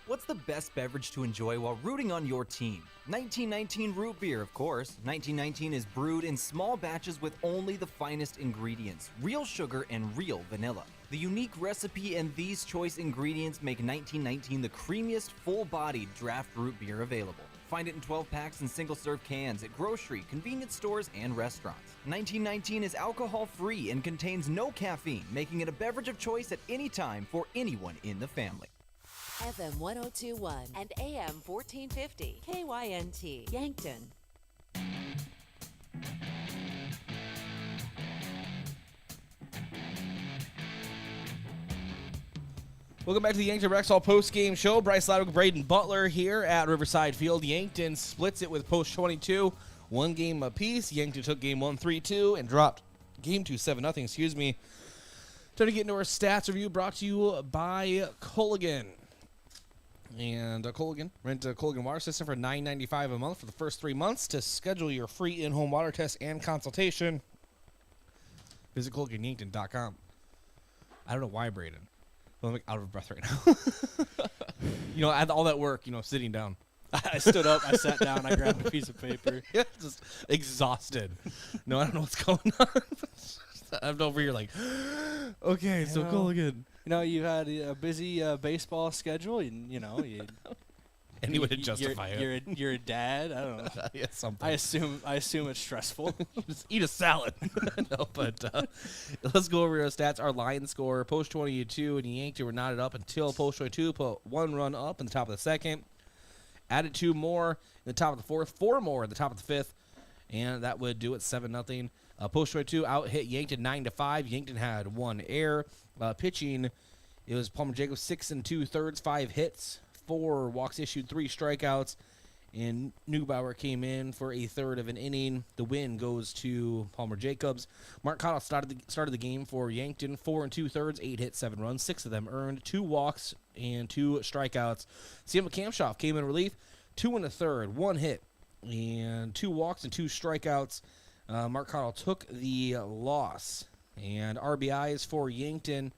[SPEAKER 1] What's the best beverage to enjoy while rooting on your team? 1919 root beer, of course. 1919 is brewed in small batches with only the finest ingredients, real sugar and real vanilla. The unique recipe and these choice ingredients make 1919 the creamiest, full-bodied draft root beer available. Find it in 12-packs and single-serve cans at grocery, convenience stores, and restaurants. 1919 is alcohol-free and contains no caffeine, making it a beverage of choice at any time for anyone in the family.
[SPEAKER 10] FM 1021 and AM 1450. KYNT, Yankton.
[SPEAKER 5] Welcome back to the Yankton Rexall post-game show. Bryce, Ladwig, Brayden, Butler here at Riverside Field-Yankton splits it with Post 22, one game apiece. Yankton took game 1 3-2 and dropped game 2 7-0. Excuse me. Time to get into our stats review brought to you by Culligan. And Culligan, rent a Culligan water system for $9.95 a month for the first 3 months. To schedule your free in-home water test and consultation, visit CulliganYankton.com. I don't know why, Brayden. I'm like out of breath right now. I had all that work, sitting down.
[SPEAKER 12] I stood up, I sat down, I grabbed a piece of paper.
[SPEAKER 5] Yeah, just exhausted. No, I don't know what's going on. I'm over here like, okay, so Culligan.
[SPEAKER 12] You had a busy baseball schedule, and you
[SPEAKER 5] Any way to justify it.
[SPEAKER 12] You're a dad. I don't know.
[SPEAKER 5] Yeah, something.
[SPEAKER 12] I assume it's stressful.
[SPEAKER 5] Just eat a salad. No, but let's go over our stats. Our line score: Post 22 and Yankton were knotted up until Post 22 put one run up in the top of the second, added 2 more in the top of the fourth, 4 more in the top of the fifth, and that would do it 7-0. Post 22 out hit Yankton 9-5. Yankton had 1 error. Pitching, it was Palmer Jacobs 6 2/3, 5 hits, 4 walks issued, 3 strikeouts, and Neubauer came in for a third of an inning. The win goes to Palmer Jacobs. Mark Cottle started the game for Yankton, 4 2/3, 8 hits, 7 runs, 6 of them earned, 2 walks and 2 strikeouts. Sam Kamshoff came in relief, 2 1/3, 1 hit, and 2 walks and 2 strikeouts. Mark Cottle took the loss. And RBIs for Yankton.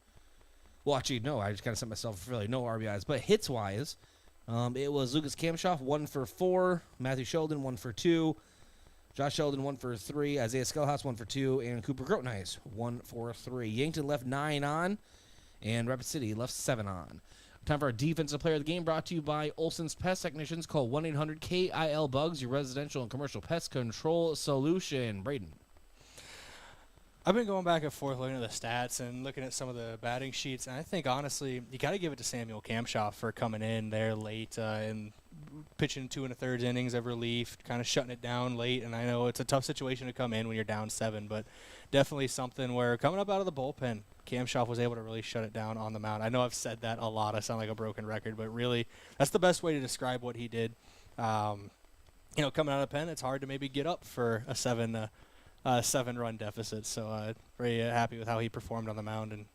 [SPEAKER 5] Well, actually, no. I just kind of set myself really no RBIs. But hits-wise, it was Lucas Kamshoff, 1 for 4. Matthew Sheldon, 1 for 2. Josh Sheldon, 1 for 3. Isaiah Skellhouse, 1 for 2. And Cooper Grotenhuis, 1 for 3. Yankton left 9 on. And Rapid City left 7 on. Time for our defensive player of the game, brought to you by Olson's Pest Technicians. Call 1-800-KIL-BUGS, your residential and commercial pest control solution. Brayden.
[SPEAKER 12] I've been going back and forth looking at the stats and looking at some of the batting sheets, and I think, honestly, you got to give it to Samuel Kamshoff for coming in there late and pitching 2 1/3 innings of relief, kind of shutting it down late. And I know it's a tough situation to come in when you're down 7, but definitely something where coming up out of the bullpen, Kamshoff was able to really shut it down on the mound. I know I've said that a lot. I sound like a broken record, but really that's the best way to describe what he did. Coming out of the pen, it's hard to maybe get up for a 7-run deficit. So very happy with how he performed on the mound. And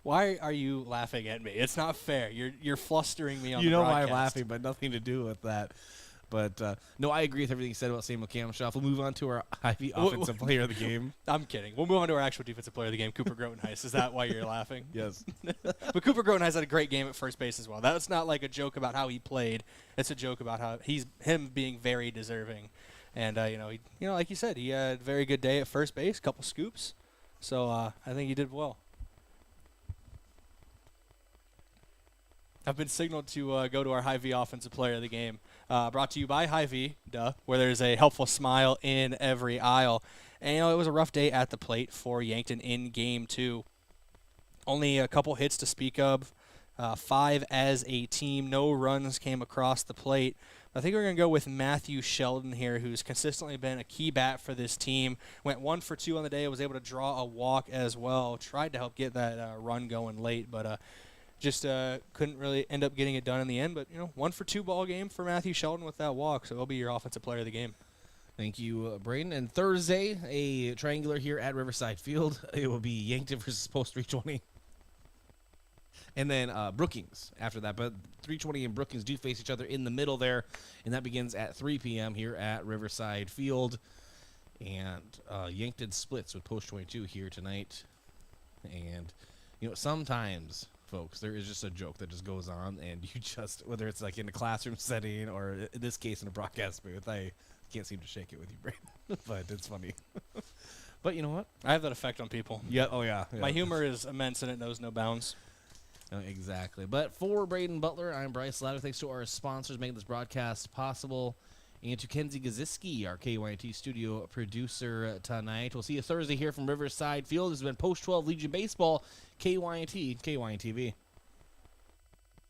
[SPEAKER 12] why are you laughing at me? It's not fair. You're flustering me on the broadcast.
[SPEAKER 5] Why I'm laughing, but nothing to do with that. But, no, I agree with everything you said about Samuel Kamshoff. We'll move on to our Hy-Vee offensive player of the game.
[SPEAKER 12] I'm kidding. We'll move on to our actual defensive player of the game, Cooper Grotenhuis. Is that why you're laughing?
[SPEAKER 5] Yes.
[SPEAKER 12] But Cooper Grotenhuis had a great game at first base as well. That's not like a joke about how he played. It's a joke about how him being very deserving. And, like you said, he had a very good day at first base, a couple scoops. So I think he did well. I've been signaled to go to our Hy-Vee offensive player of the game. Brought to you by Hy-Vee, where there's a helpful smile in every aisle. And, it was a rough day at the plate for Yankton in Game 2. Only a couple hits to speak of. 5 as a team. No runs came across the plate. I think we're going to go with Matthew Sheldon here, who's consistently been a key bat for this team. Went 1 for 2 on the day. Was able to draw a walk as well. Tried to help get that run going late, but just couldn't really end up getting it done in the end. But, 1-for-2 ball game for Matthew Sheldon with that walk, so he'll be your offensive player of the game.
[SPEAKER 5] Thank you, Brayden. And Thursday, a triangular here at Riverside Field. It will be Yankton versus Post 320. And then Brookings after that. But 320 and Brookings do face each other in the middle there. And that begins at 3 p.m. here at Riverside Field. And Yankton splits with Post 22 here tonight. And, sometimes, folks, there is just a joke that just goes on. And you just, whether it's like in a classroom setting or in this case in a broadcast booth, I can't seem to shake it with you, Brayden. But it's funny. But you know what?
[SPEAKER 12] I have that effect on people.
[SPEAKER 5] Yeah. Oh, yeah.
[SPEAKER 12] My humor is immense and it knows no bounds.
[SPEAKER 5] Oh, exactly. But for Brayden Butler, I'm Bryce Ladwig. Thanks to our sponsors making this broadcast possible. And to Kenzie Gaziski, our KYNT studio producer tonight. We'll see you Thursday here from Riverside Field. This has been Post 12 Legion Baseball, KYNT, KYNTV.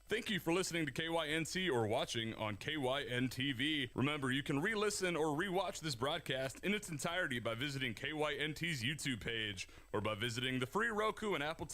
[SPEAKER 8] Thank you for listening to KYNT or watching on KYNTV. Remember, you can re-listen or re-watch this broadcast in its entirety by visiting KYNT's YouTube page or by visiting the free Roku and Apple